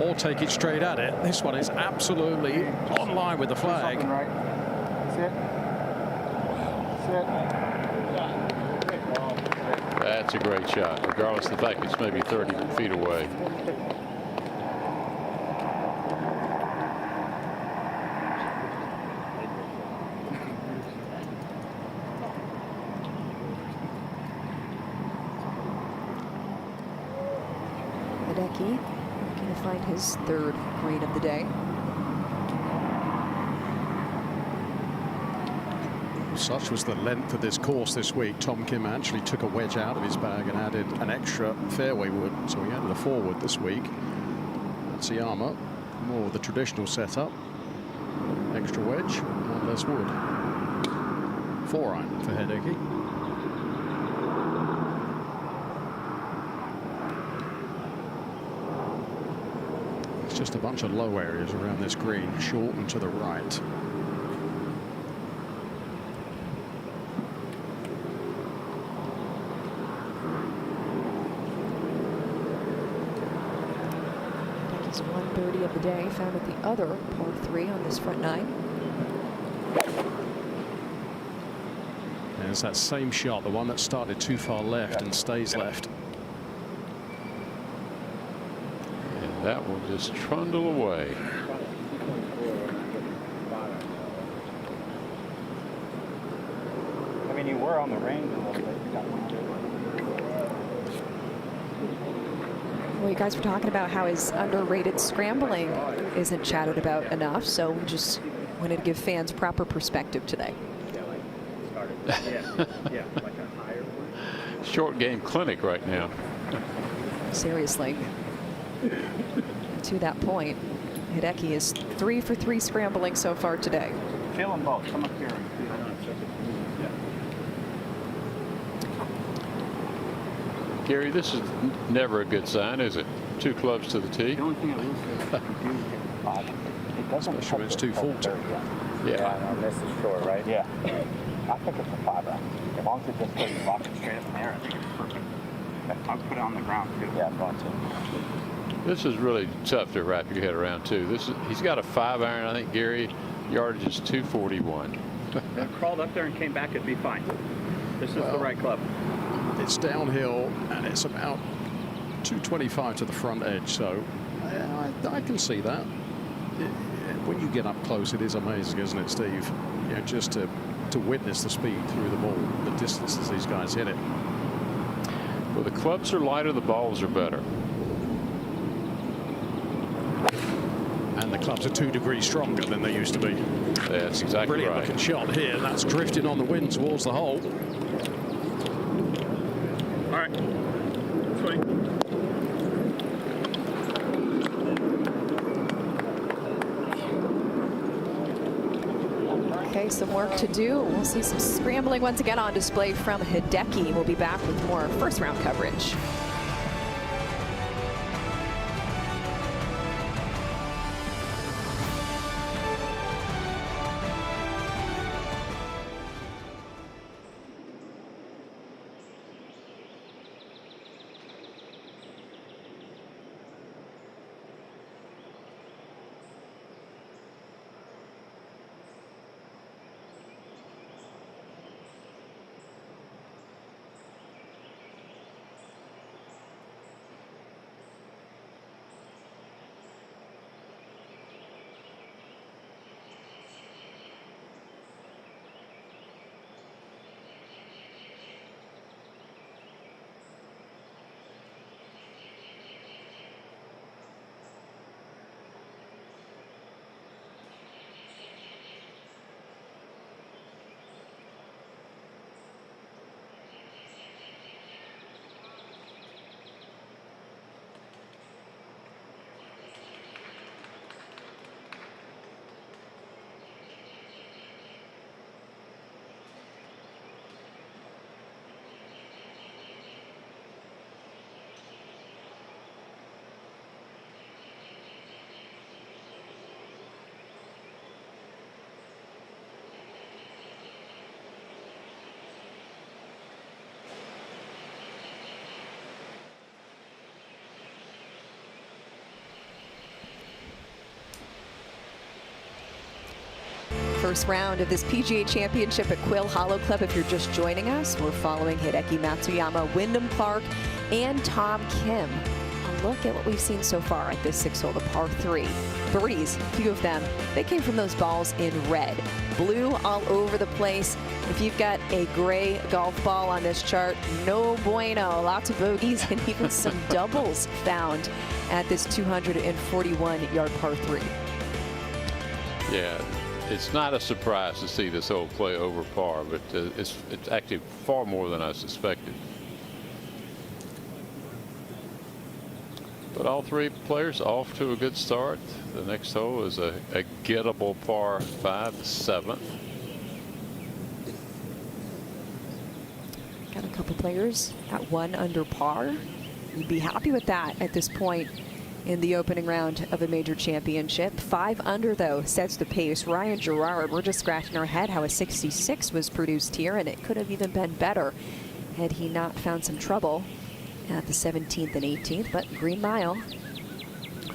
Speaker 7: or take it straight at it. This one is absolutely on line with the flag.
Speaker 12: Right. Sit.
Speaker 10: That's a great shot, regardless of the fact it's maybe 30 feet away.
Speaker 6: Hideki looking to find his third green of the day.
Speaker 7: Such was the length of this course this week. Tom Kim actually took a wedge out of his bag and added an extra fairway wood. So he added a 4 wood this week. Matsuyama, more of the traditional setup. Extra wedge and less wood. 4-iron for Hideki. It's just a bunch of low areas around this green, short and to the right.
Speaker 6: Hideki's 1 birdie of the day found at the other par 3 on this front 9.
Speaker 7: And it's that same shot, the one that started too far left and stays left.
Speaker 10: And that will just trundle away.
Speaker 13: I mean, you were on the range a little bit.
Speaker 6: Well, you guys were talking about how his underrated scrambling isn't chatted about enough, so we just wanted to give fans proper perspective today.
Speaker 10: Short game clinic right now.
Speaker 6: Seriously. To that point, Hideki is 3 for 3 scrambling so far today.
Speaker 13: Feel them both. Come up here.
Speaker 10: Gary, this is never a good sign, is it? 2 clubs to the tee.
Speaker 13: The only thing I will say is if you do hit the 5, it doesn't.
Speaker 7: Especially when it's 240.
Speaker 13: Yeah, I know this is short, right? Yeah. I think it's a 5-iron. As long as it just goes lock it straight up in the air, I think it's perfect. I'll put it on the ground too. Yeah, I'm going to.
Speaker 10: This is really tough to wrap your head around too. He's got a 5-iron, I think, Gary. Yardage is 241.
Speaker 13: If it crawled up there and came back, it'd be fine. This is the right club.
Speaker 7: It's downhill and it's about 225 to the front edge, so I can see that. When you get up close, it is amazing, isn't it, Steve? You know, just to witness the speed through the ball, the distances these guys hit it.
Speaker 10: Well, the clubs are lighter, the balls are better.
Speaker 7: And the clubs are 2 degrees stronger than they used to be.
Speaker 10: That's exactly
Speaker 7: Brilliant
Speaker 10: right.
Speaker 7: looking shot here. That's drifting on the wind towards the hole.
Speaker 13: All right. Swing.
Speaker 6: Okay, some work to do. We'll see some scrambling once again on display from Hideki. We'll be back with more first round coverage. first round of this PGA Championship at Quail Hollow Club. If you're just joining us, we're following Hideki Matsuyama, Wyndham Clark, and Tom Kim. A look at what we've seen so far at this 6-hole, the par 3. Birdies, a few of them, they came from those balls in red. Blue all over the place. If you've got a gray golf ball on this chart, no bueno. Lots of bogeys and even some doubles found at this 241-yard par 3.
Speaker 10: Yeah, it's not a surprise to see this hole play over par, but it's actually far more than I suspected. But all three players off to a good start. The next hole is a gettable par 5, the 7th.
Speaker 6: Got a couple players at 1 under par. You'd be happy with that at this point in the opening round of a major championship. 5 under, though, sets the pace. Ryan Gerard, we're just scratching our head how a 66 was produced here, and it could have even been better had he not found some trouble at the 17th and 18th. But Green Mile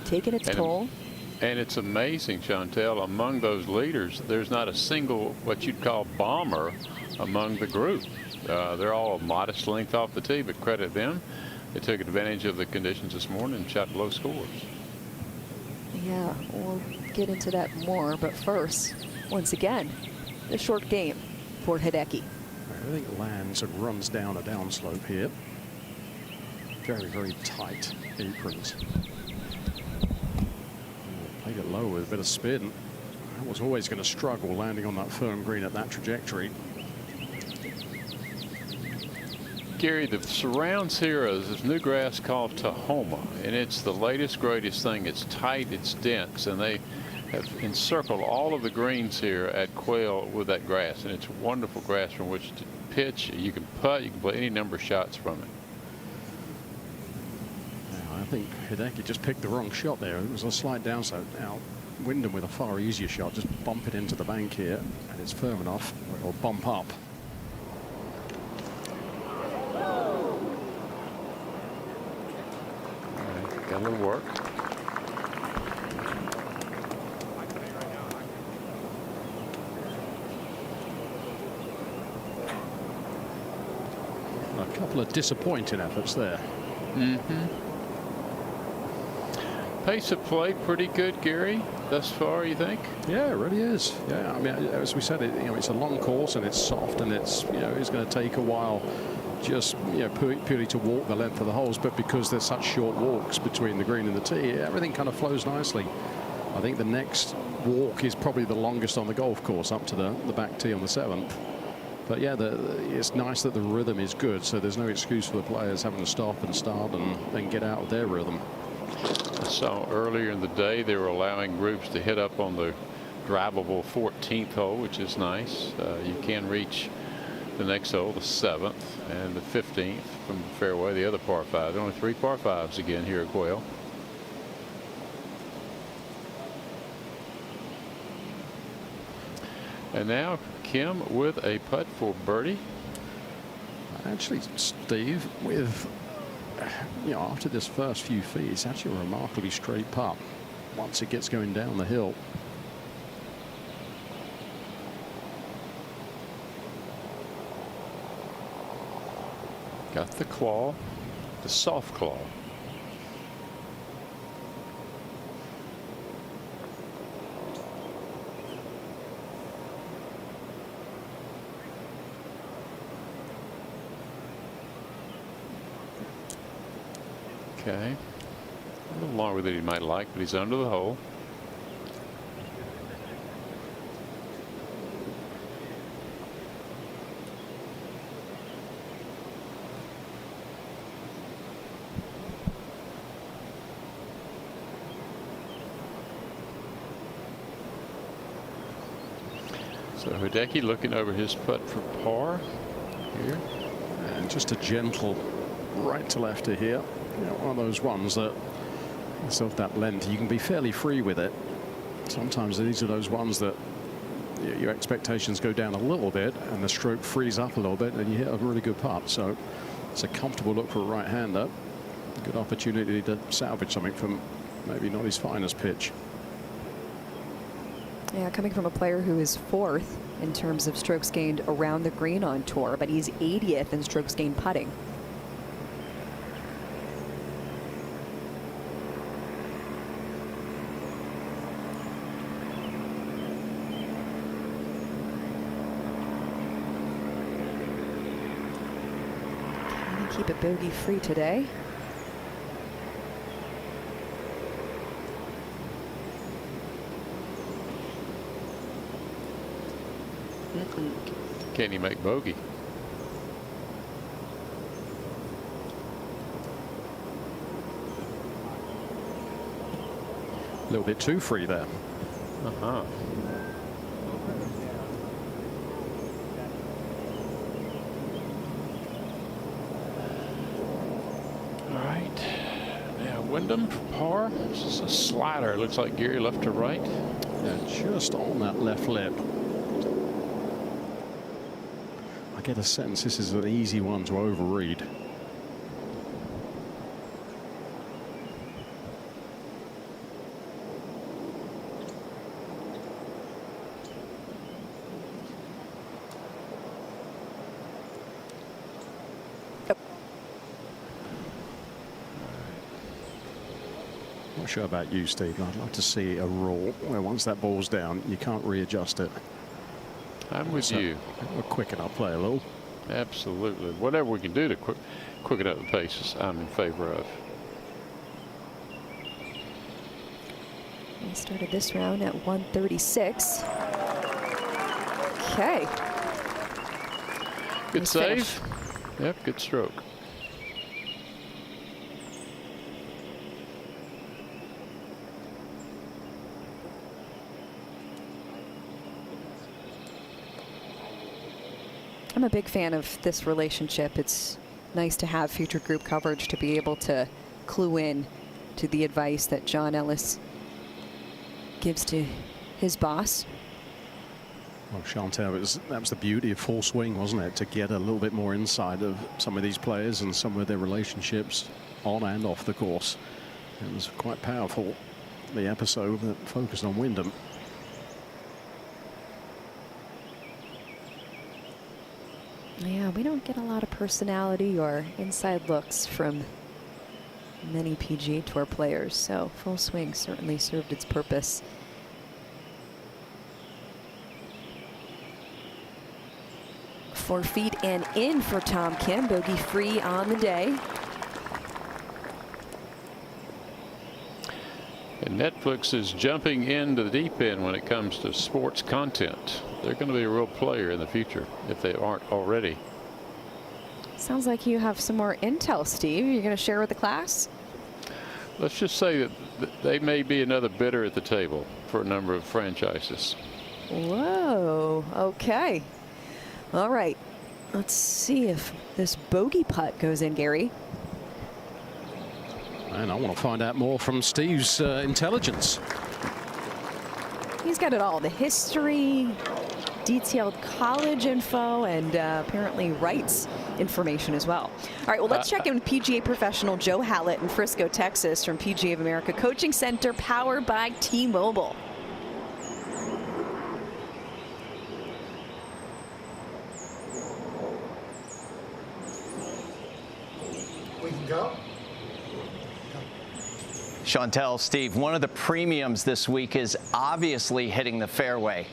Speaker 6: taking its toll.
Speaker 10: And it's amazing, Chantel, among those leaders, there's not a single what you'd call bomber among the group. They're all a modest length off the tee, but credit them. They took advantage of the conditions this morning and shot low scores.
Speaker 6: Yeah, we'll get into that more, but first, once again, the short game for Hideki.
Speaker 7: Everything lands and runs down a downslope here. Very, very tight aprons. Played it low with a bit of spin. I was always going to struggle landing on that firm green at that trajectory.
Speaker 10: Gary, the surrounds here is this new grass called Tahoma, and it's the latest, greatest thing. It's tight, it's dense, and they have encircled all of the greens here at Quail with that grass, and it's wonderful grass from which to pitch. You can putt, you can play any number of shots from it.
Speaker 7: I think Hideki just picked the wrong shot there. It was a slight downslope. Now, Wyndham with a far easier shot, just bump it into the bank here, and it's firm enough, or bump up.
Speaker 10: Got a little work.
Speaker 7: A couple of disappointing efforts there.
Speaker 10: Pace of play pretty good, Gary, thus far, you think?
Speaker 7: Yeah, it really is. Yeah, I mean, as we said, it's a long course and it's soft, and it's it's going to take a while just purely to walk the length of the holes, but because there's such short walks between the green and the tee, everything kind of flows nicely. I think the next walk is probably the longest on the golf course, up to the back tee on the 7th. But yeah, it's nice that the rhythm is good, so there's no excuse for the players having to stop and start and then get out of their rhythm.
Speaker 10: I saw earlier in the day they were allowing groups to hit up on the drivable 14th hole, which is nice. You can reach the next hole, the 7th, and the 15th from the fairway, the other par 5. Only 3 par 5s again here at Quail. And now Kim with a putt for birdie.
Speaker 7: Actually, Steve, with after this first few feet, it's actually a remarkably straight putt once it gets going down the hill.
Speaker 10: Got the claw, the soft claw. Okay. A little longer than he might like, but he's under the hole. So Hideki looking over his putt for par here.
Speaker 7: And just a gentle right to left to here. One of those ones that of that length, you can be fairly free with it. Sometimes these are those ones that your expectations go down a little bit and the stroke frees up a little bit and you hit a really good putt. So it's a comfortable look for a right-hander. Good opportunity to salvage something from maybe not his finest pitch.
Speaker 6: Yeah, coming from a player who is 4th in terms of strokes gained around the green on tour, but he's 80th in strokes gained putting. Can he keep it bogey free today?
Speaker 10: Can he make bogey?
Speaker 7: A little bit too free there.
Speaker 10: Uh-huh. All right. Now Wyndham for par. This is a slider. It looks like Gary left to right.
Speaker 7: Yeah, just on that left lip. I get a sense this is an easy one to overread. Not sure about you, Steve. I'd like to see a rule where once that ball's down, you can't readjust it.
Speaker 10: I'm with you.
Speaker 7: We'll quicken up play a little.
Speaker 10: Absolutely. Whatever we can do to quicken up the pace, I'm in favor of.
Speaker 6: We started this round at 136. Okay.
Speaker 10: Good
Speaker 6: Nice
Speaker 10: save.
Speaker 6: finish.
Speaker 10: Yep, good stroke.
Speaker 6: I'm a big fan of this relationship. It's nice to have future group coverage to be able to clue in to the advice that John Ellis gives to his boss.
Speaker 7: Well, Chantal, that was the beauty of full swing, wasn't it? To get a little bit more insight of some of these players and some of their relationships on and off the course. It was quite powerful, the episode that focused on Wyndham.
Speaker 6: Yeah, we don't get a lot of personality or inside looks from many PGA Tour players, so full swing certainly served its purpose. Four feet and in for Tom Kim, bogey free on the day.
Speaker 10: And Netflix is jumping into the deep end when it comes to sports content. They're going to be a real player in the future if they aren't already.
Speaker 6: Sounds like you have some more intel, Steve. You're going to share with the class?
Speaker 10: Let's just say that they may be another bidder at the table for a number of franchises.
Speaker 6: Whoa, okay. All right, let's see if this bogey putt goes in, Gary.
Speaker 7: And I want to find out more from Steve's intelligence.
Speaker 6: He's got it all, the history, detailed college info, and apparently rights information as well. All right, well, let's check in with PGA professional Joe Hallett in Frisco, Texas from PGA of America Coaching Center, powered by T-Mobile.
Speaker 12: We can go.
Speaker 19: Chantel, Steve, one of the premiums this week is obviously hitting the fairway.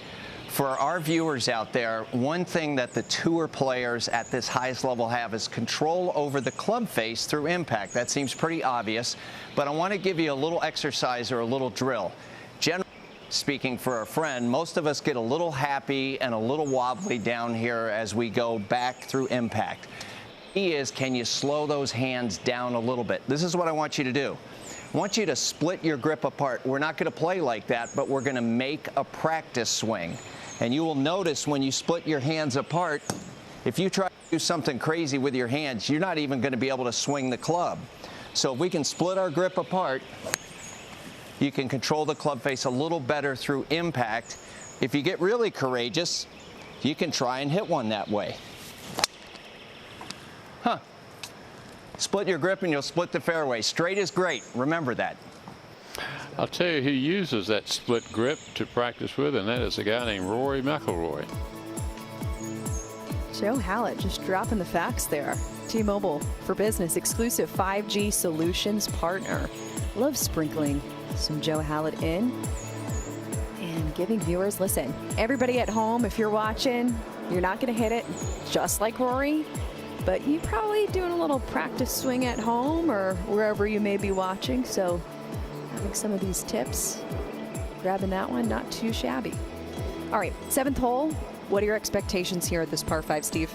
Speaker 19: For our viewers out there, one thing that the tour players at this highest level have is control over the club face through impact. That seems pretty obvious, but I want to give you a little exercise or a little drill. Generally speaking, for our friend, most of us get a little happy and a little wobbly down here as we go back through impact. The key is, can you slow those hands down a little bit? This is what I want you to do. I want you to split your grip apart. We're not going to play like that, but we're going to make a practice swing. And you will notice when you split your hands apart, if you try to do something crazy with your hands, you're not even going to be able to swing the club. So if we can split our grip apart, you can control the club face a little better through impact. If you get really courageous, you can try and hit one that way. Huh. Split your grip and you'll split the fairway. Straight is great. Remember that.
Speaker 10: I'll tell you who uses that split grip to practice with, and that is a guy named Rory McIlroy.
Speaker 6: Joe Hallett just dropping the facts there. T-Mobile for Business exclusive 5G solutions partner. Love sprinkling some Joe Hallett in and giving viewers, listen, everybody at home, if you're watching, you're not going to hit it just like Rory, but you're probably doing a little practice swing at home or wherever you may be watching. So having some of these tips, grabbing that one, not too shabby. All right, 7th hole. What are your expectations here at this par 5, Steve?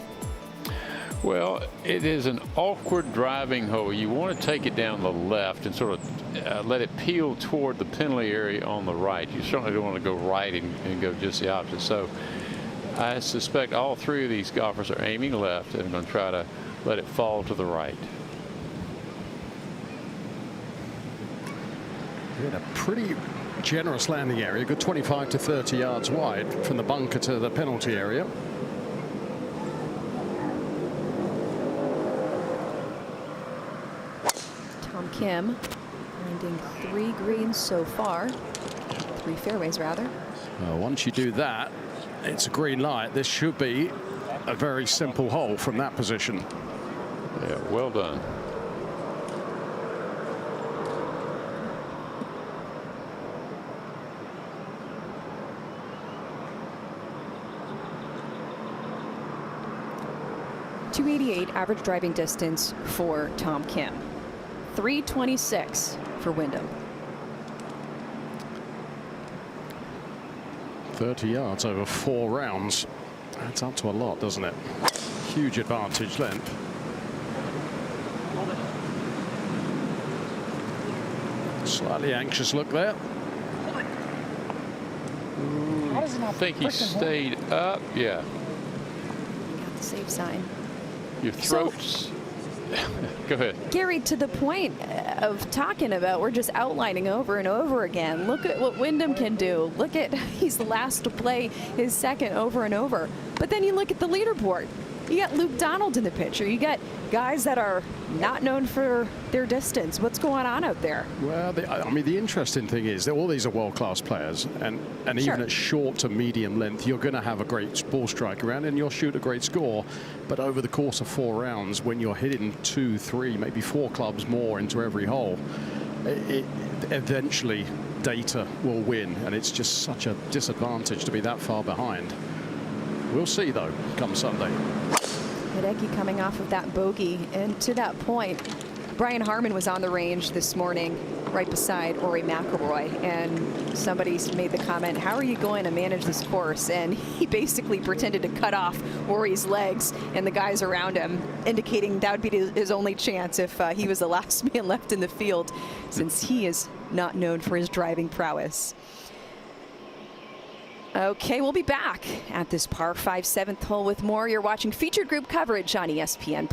Speaker 10: Well, it is an awkward driving hole. You want to take it down the left and sort of let it peel toward the penalty area on the right. You certainly don't want to go right and go just the opposite. So I suspect all three of these golfers are aiming left and going to try to let it fall to the right.
Speaker 7: We had a pretty generous landing area, good 25 to 30 yards wide from the bunker to the penalty area.
Speaker 6: Tom Kim finding 3 greens so far, 3 fairways rather.
Speaker 7: Once you do that, it's a green light. This should be a very simple hole from that position.
Speaker 10: Yeah, well done.
Speaker 6: .288 average driving distance for Tom Kim. 326 for Wyndham.
Speaker 7: 30 yards over 4 rounds. That's up to a lot, doesn't it? Huge advantage length. Slightly anxious look there.
Speaker 10: I think he stayed up. Yeah.
Speaker 6: Got the safe sign.
Speaker 10: Your throats. Go ahead.
Speaker 6: Gary, to the point of talking about, we're just outlining over and over again. Look at what Wyndham can do. Look at, he's the last to play his second over and over. But then you look at the leaderboard. You got Luke Donald in the picture. You got guys that are not known for their distance. What's going on out there?
Speaker 7: Well, I mean, the interesting thing is that all these are world-class players, and even at short to medium length, you're going to have a great ball strike around, and you'll shoot a great score. But over the course of 4 rounds, when you're hitting 2, 3, maybe 4 clubs more into every hole, eventually data will win, and it's just such a disadvantage to be that far behind. We'll see, though, come Sunday.
Speaker 6: Hideki coming off of that bogey, and to that point, Brian Harman was on the range this morning right beside Rory McIlroy, and somebody made the comment, how are you going to manage this course? And he basically pretended to cut off Rory's legs and the guys around him, indicating that would be his only chance if he was the last man left in the field, since he is not known for his driving prowess. Okay, we'll be back at this par 5 7th hole with more. You're watching featured group coverage on ESPN+.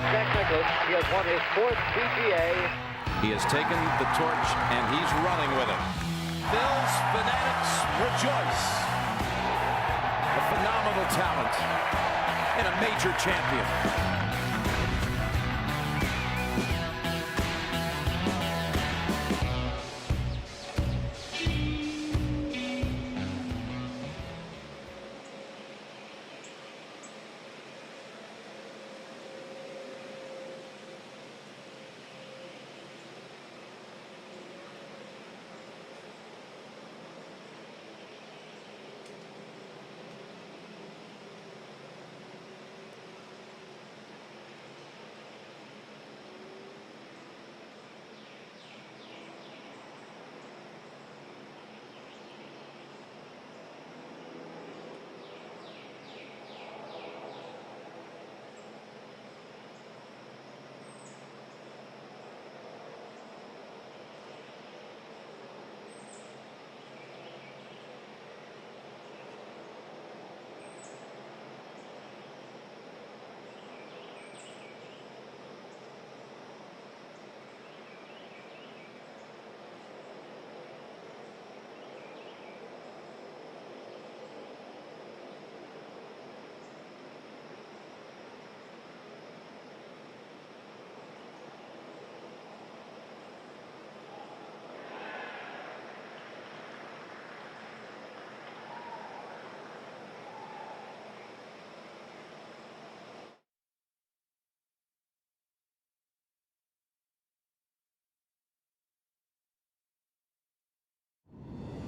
Speaker 16: Jack Nicklaus, he has won his 4th PGA.
Speaker 20: He has taken the torch and he's running with it. Phil's fanatics rejoice. A phenomenal talent and a major champion.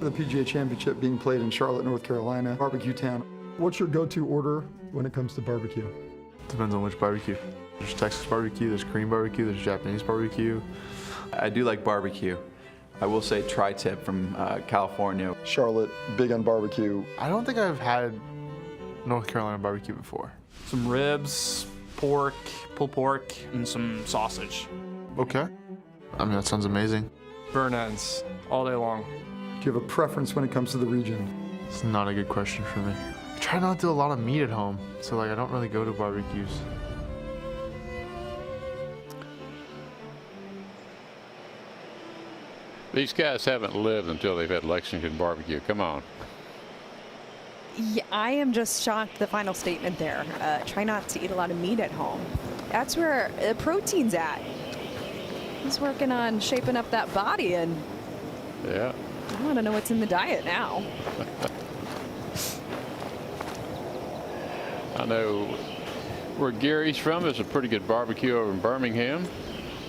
Speaker 21: The PGA Championship being played in Charlotte, North Carolina, barbecue town. What's your go-to order when it comes to barbecue?
Speaker 22: Depends on which barbecue. There's Texas barbecue, there's Korean barbecue, there's Japanese barbecue.
Speaker 23: I do like barbecue. I will say tri-tip from California.
Speaker 21: Charlotte, big on barbecue.
Speaker 22: I don't think I've had North Carolina barbecue before.
Speaker 24: Some ribs, pork, pulled pork, and some sausage.
Speaker 22: Okay. I mean, that sounds amazing.
Speaker 24: Burn ends all day long.
Speaker 21: Do you have a preference when it comes to the region?
Speaker 22: It's not a good question for me. I try not to do a lot of meat at home, so like I don't really go to barbecues.
Speaker 10: These guys haven't lived until they've had Lexington barbecue. Come on.
Speaker 6: Yeah, I am just shocked the final statement there. Try not to eat a lot of meat at home. That's where the protein's at. He's working on shaping up that body, and
Speaker 10: yeah,
Speaker 6: I want to know what's in the diet now.
Speaker 10: I know where Gary's from is a pretty good barbecue over in Birmingham.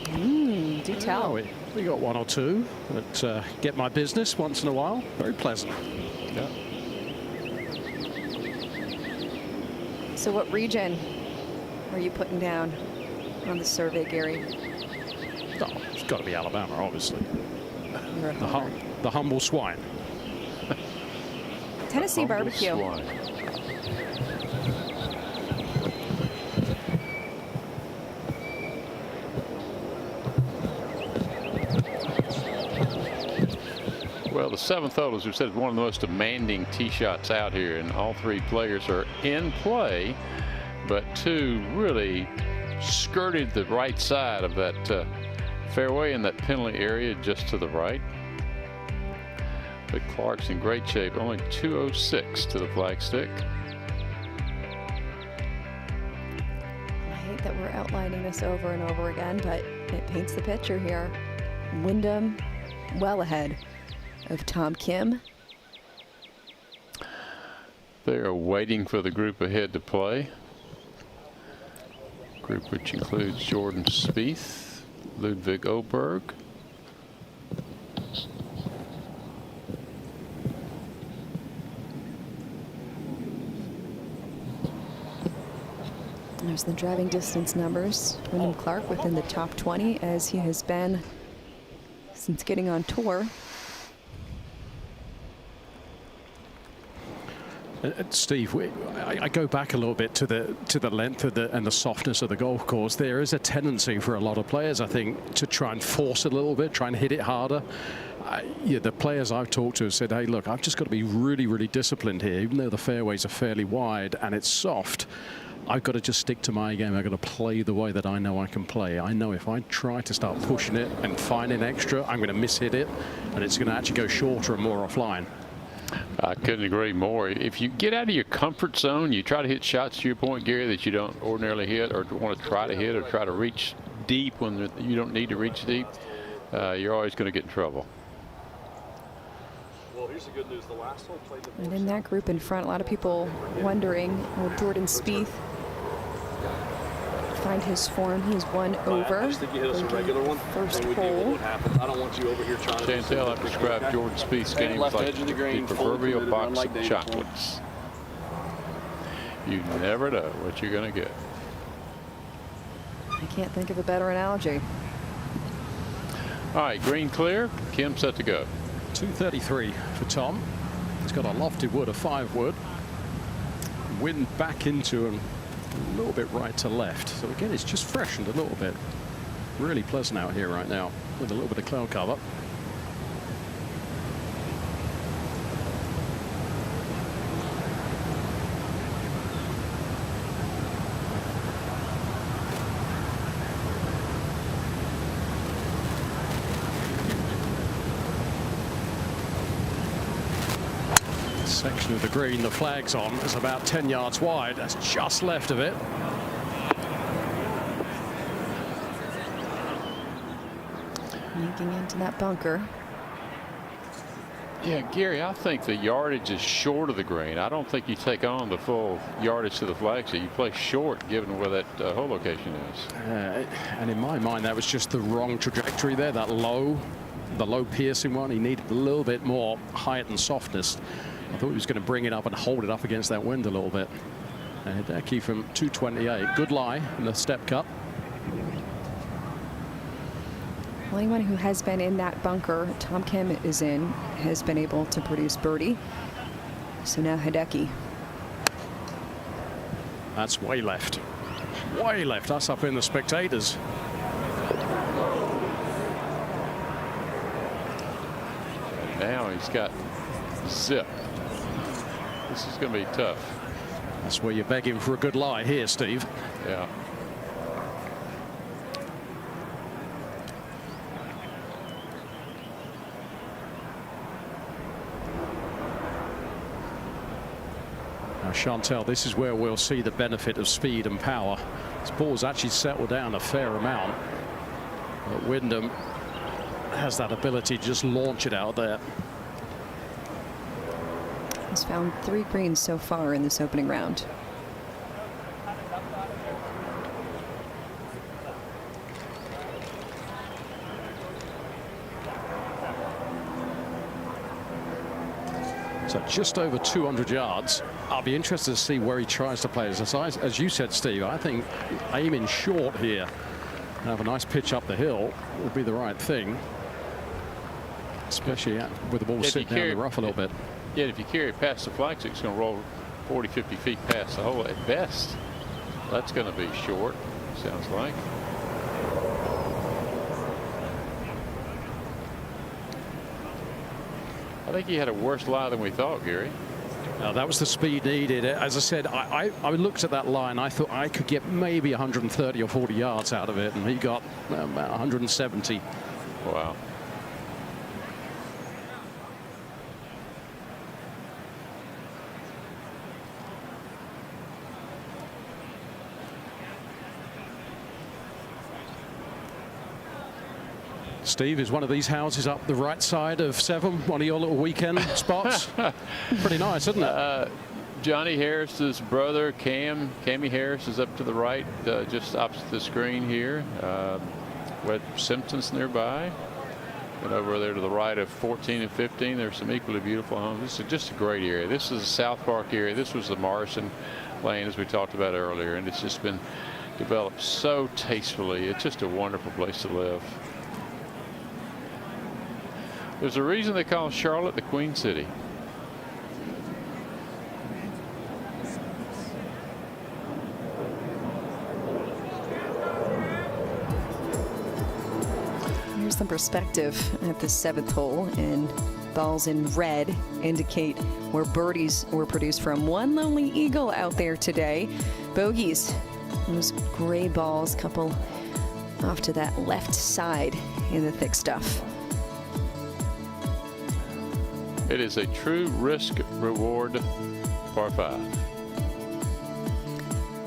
Speaker 6: Do tell.
Speaker 7: Yeah, we got one or two that get my business once in a while. Very pleasant.
Speaker 10: Yeah.
Speaker 6: So what region are you putting down on the survey, Gary?
Speaker 7: Oh, it's got to be Alabama, obviously.
Speaker 6: You're a
Speaker 7: The humble swine.
Speaker 6: Tennessee
Speaker 10: Humble
Speaker 6: barbecue.
Speaker 10: swine. Well, the seventh hole, as we said, is one of the most demanding tee shots out here, and all three players are in play, but two really skirted the right side of that fairway in that penalty area just to the right. But Clark's in great shape, only 206 to the flagstick.
Speaker 6: I hate that we're outlining this over and over again, but it paints the picture here. Wyndham well ahead of Tom Kim.
Speaker 10: They are waiting for the group ahead to play. Group which includes Jordan Spieth, Ludwig Oberg,
Speaker 6: There's the driving distance numbers. Wyndham Clark within the top 20, as he has been since getting on tour.
Speaker 7: Steve, I go back a little bit to the length of and the softness of the golf course. There is a tendency for a lot of players, I think, to try and force a little bit, try and hit it harder. Yeah, the players I've talked to have said, hey, look, I've just got to be really, really disciplined here. Even though the fairways are fairly wide and it's soft, I've got to just stick to my game. I've got to play the way that I know I can play. I know if I try to start pushing it and finding extra, I'm going to miss-hit it, and it's going to actually go shorter and more offline.
Speaker 10: I couldn't agree more. If you get out of your comfort zone, you try to hit shots, to your point, Gary, that you don't ordinarily hit or want to try to hit or try to reach deep when you don't need to reach deep, you're always going to get in trouble.
Speaker 17: Well, here's the good news. The last hole played the
Speaker 6: And in that group in front, a lot of people wondering, will Jordan Spieth find his form? He's one over.
Speaker 17: I just think you hit us a regular one.
Speaker 6: First
Speaker 17: we deal with
Speaker 6: hole.
Speaker 17: what happens. I don't want you over here trying to.
Speaker 10: Chantel, I've described Jordan Spieth's game
Speaker 17: left
Speaker 10: like
Speaker 17: edge of the green,
Speaker 10: the
Speaker 17: fully
Speaker 10: proverbial
Speaker 17: committed,
Speaker 10: box
Speaker 17: unlike
Speaker 10: of
Speaker 17: David
Speaker 10: chocolates. You never know what you're going to get.
Speaker 6: I can't think of a better analogy.
Speaker 10: All right, green clear. Kim set to go.
Speaker 7: 233 for Tom. He's got a lofted wood, a 5-wood. Wind back into him a little bit right to left. So again, it's just freshened a little bit. Really pleasant out here right now with a little bit of cloud cover. Section of the green the flag's on is about 10 yards wide. That's just left of it.
Speaker 6: Yanking into that bunker.
Speaker 10: Yeah, Gary, I think the yardage is short of the green. I don't think you take on the full yardage to the flag, so you play short given where that hole location is.
Speaker 7: And in my mind, that was just the wrong trajectory there, that low. the low piercing one. He needed a little bit more height and softness. I thought he was going to bring it up and hold it up against that wind a little bit. And Hideki from 228. Good lie in the step cut.
Speaker 6: Well, anyone who has been in that bunker Tom Kim is in has been able to produce birdie. So now Hideki.
Speaker 7: That's way left. Way left. Us up in the spectators.
Speaker 10: Now he's got zip. This is going to be tough.
Speaker 7: That's where you're begging for a good lie here, Steve.
Speaker 10: Yeah.
Speaker 7: Now, Chantel, this is where we'll see the benefit of speed and power. This ball's actually settled down a fair amount. But Wyndham has that ability to just launch it out there.
Speaker 6: He's found 3 greens so far in this opening round.
Speaker 7: So just over 200 yards. I'll be interested to see where he tries to play. As you said, Steve, I think aiming short here, have a nice pitch up the hill, would be the right thing. Especially with the ball sitting down the rough a little bit.
Speaker 10: Yeah, if you carry it past the flag stick, it's going to roll 40, 50 feet past the hole at best. That's going to be short, sounds like. I think he had a worse lie than we thought, Gary.
Speaker 7: That was the speed needed. As I said, I looked at that line. I thought I could get maybe 130 or 40 yards out of it, and he got about 170.
Speaker 10: Wow.
Speaker 7: Steve, is one of these houses up the right side of 7, one of your little weekend spots? Pretty nice, isn't it?
Speaker 10: Johnny Harris's brother, Cammy Harris, is up to the right, just opposite the screen here. With Simpson's nearby. And over there to the right of 14 and 15, there's some equally beautiful homes. This is just a great area. This is the South Park area. This was the Morrison Lane, as we talked about earlier, and it's just been developed so tastefully. It's just a wonderful place to live. There's a reason they call Charlotte the Queen City.
Speaker 6: Here's some perspective at the 7th hole, and balls in red indicate where birdies were produced from. One lonely eagle out there today. Bogeys, those gray balls, couple off to that left side in the thick stuff.
Speaker 10: It is a true risk-reward par 5.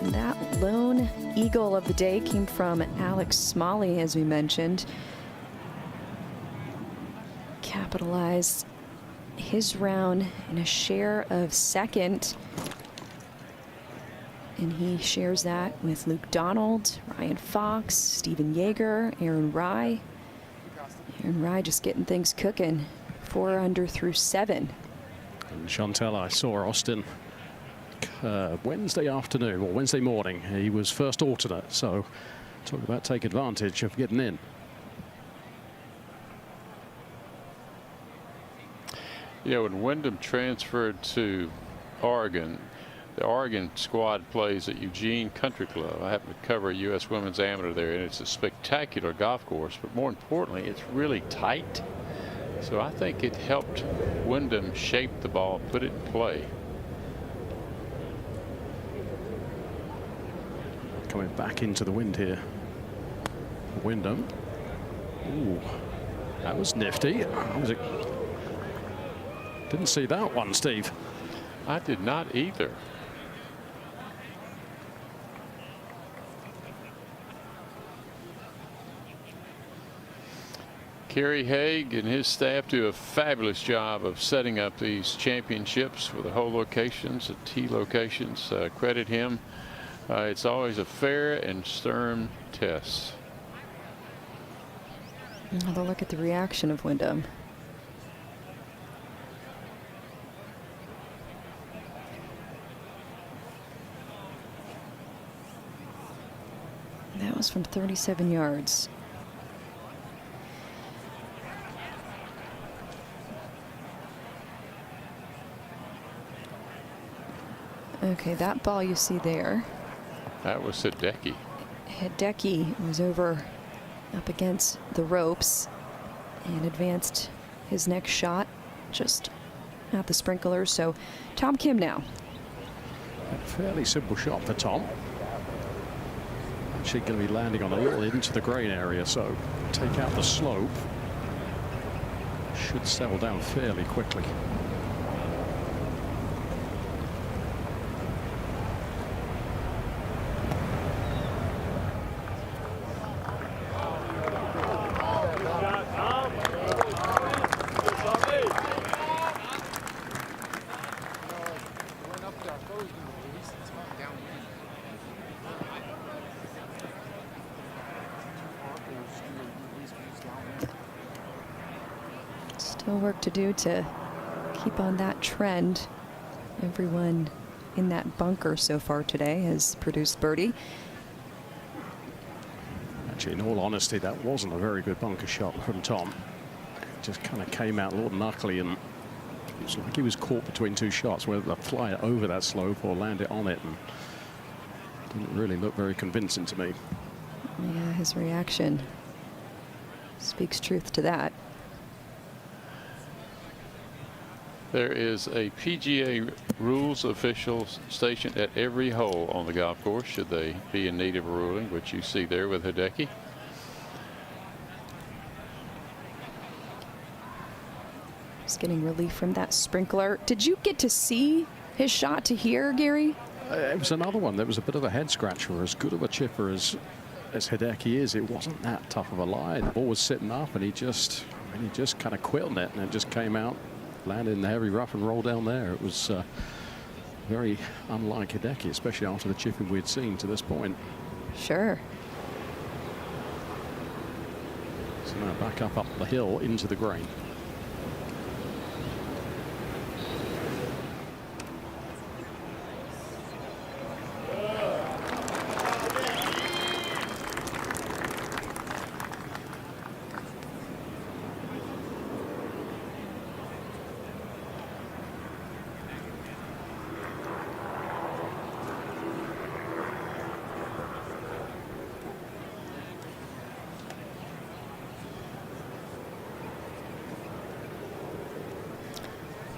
Speaker 6: And that lone eagle of the day came from Alex Smalley, as we mentioned. Capitalized his round in a share of 2nd. And he shares that with Luke Donald, Ryan Fox, Stephen Yeager, Aaron Rai. Aaron Rai just getting things cooking. 4 under through 7.
Speaker 7: And Chantel, I saw Austin Wednesday afternoon or Wednesday morning. He was first alternate, so talk about take advantage of getting in.
Speaker 10: Yeah, when Wyndham transferred to Oregon, the Oregon squad plays at Eugene Country Club. I happen to cover a U.S. Women's Amateur there, and it's a spectacular golf course, but more importantly, it's really tight. So I think it helped Wyndham shape the ball, put it in play.
Speaker 7: Coming back into the wind here. Wyndham. Ooh, that was nifty. Didn't see that one, Steve.
Speaker 10: I did not either. Kerry Haig and his staff do a fabulous job of setting up these championships with the hole locations, the tee locations. Credit him. It's always a fair and stern test.
Speaker 6: Another look at the reaction of Wyndham. That was from 37 yards. Okay, that ball you see there.
Speaker 10: That was Hideki.
Speaker 6: Hideki was over up against the ropes and advanced his next shot just at the sprinklers. So Tom Kim now.
Speaker 7: A fairly simple shot for Tom. Actually going to be landing on a little into the green area, so take out the slope. Should settle down fairly quickly.
Speaker 6: Still work to do to keep on that trend. Everyone in that bunker so far today has produced birdie.
Speaker 7: Actually, in all honesty, that wasn't a very good bunker shot from Tom. It just kind of came out a little knuckly, and it was like he was caught between two shots, whether to fly it over that slope or land it on it, and didn't really look very convincing to me.
Speaker 6: Yeah, his reaction speaks truth to that.
Speaker 10: There is a PGA rules official stationed at every hole on the golf course should they be in need of a ruling, which you see there with Hideki.
Speaker 6: Just getting relief from that sprinkler. Did you get to see his shot to here, Gary?
Speaker 7: It was another one that was a bit of a head scratcher. As good of a chipper as Hideki is, it wasn't that tough of a lie. The ball was sitting up, and he just kind of quilled it, and it just came out, landed in the heavy rough and rolled down there. It was very unlike Hideki, especially after the chipping we'd seen to this point.
Speaker 6: Sure.
Speaker 7: So now back up the hill into the green.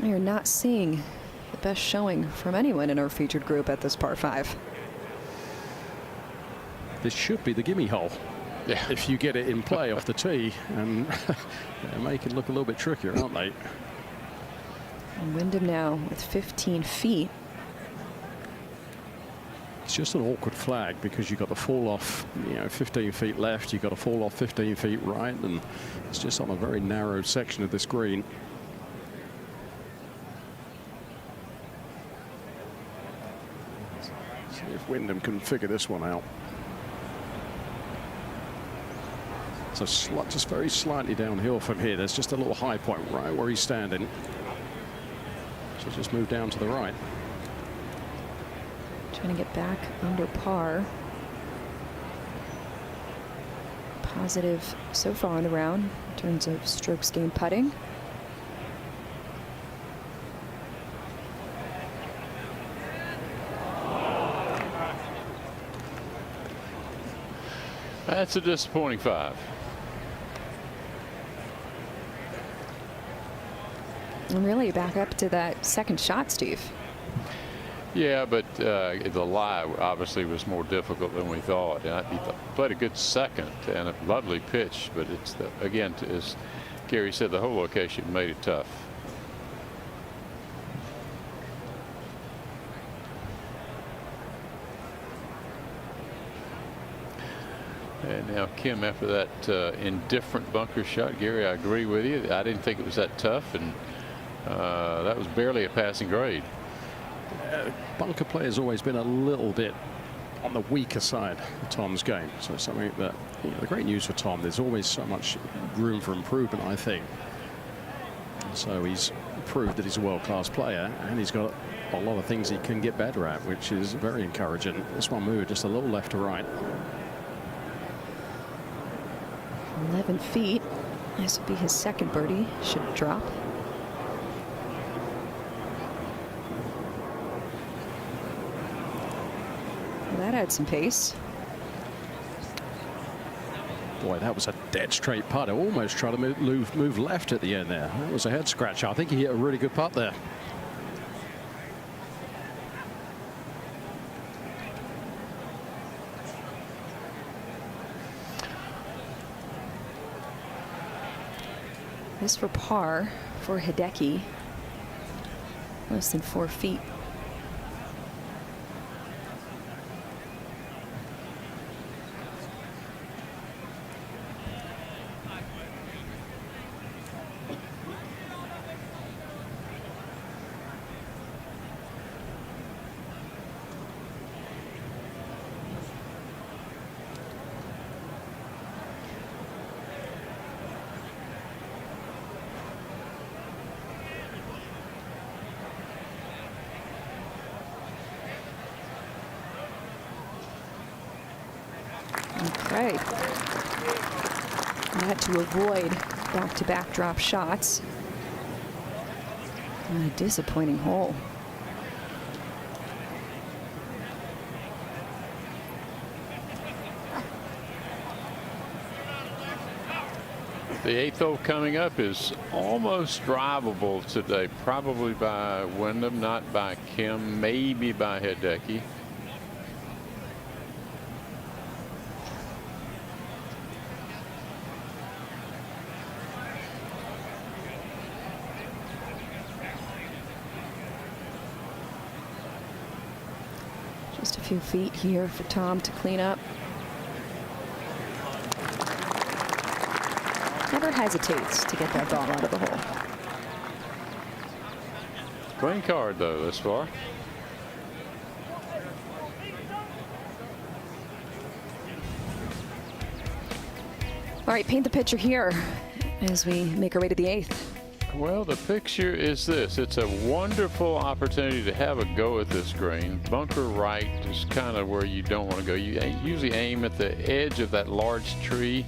Speaker 6: You're not seeing the best showing from anyone in our featured group at this par 5.
Speaker 7: This should be the gimme hole. Yeah. If you get it in play off the tee, and they make it look a little bit trickier, aren't they?
Speaker 6: And Wyndham now with 15 feet.
Speaker 7: It's just an awkward flag because you've got the fall off, 15 feet left, you've got to fall off 15 feet right, and it's just on a very narrow section of this green. See if Wyndham can figure this one out. So just very slightly downhill from here. There's just a little high point right where he's standing. So just move down to the right.
Speaker 6: Trying to get back under par. Positive so far on the round in terms of strokes gained putting.
Speaker 10: That's a disappointing 5.
Speaker 6: And really back up to that second shot, Steve.
Speaker 10: Yeah, but the lie obviously was more difficult than we thought. And he played a good second and a lovely pitch, but it's again, as Gary said, the whole location made it tough. And now Kim, after that indifferent bunker shot, Gary, I agree with you. I didn't think it was that tough, and that was barely a passing grade.
Speaker 7: Bunker play has always been a little bit on the weaker side of Tom's game. So something that, the great news for Tom, there's always so much room for improvement, I think. So he's proved that he's a world-class player, and he's got a lot of things he can get better at, which is very encouraging. This one moved just a little left to right.
Speaker 6: 11 feet. This will be his second birdie. Should drop. Well, that had some pace.
Speaker 7: Boy, that was a dead straight putt. I almost tried to move left at the end there. That was a head scratcher. I think he hit a really good putt there.
Speaker 6: This for par for Hideki. Less than 4 feet. Okay. Had to avoid back-to-back drop shots. And a disappointing hole.
Speaker 10: The 8th hole coming up is almost drivable today, probably by Wyndham, not by Kim, maybe by Hideki.
Speaker 6: Just a few feet here for Tom to clean up. Never hesitates to get that ball out of the hole.
Speaker 10: Clean card though this far.
Speaker 6: All right, paint the picture here as we make our way to the 8th.
Speaker 10: Well, the picture is this. It's a wonderful opportunity to have a go at this green. Bunker right is kind of where you don't want to go. You usually aim at the edge of that large tree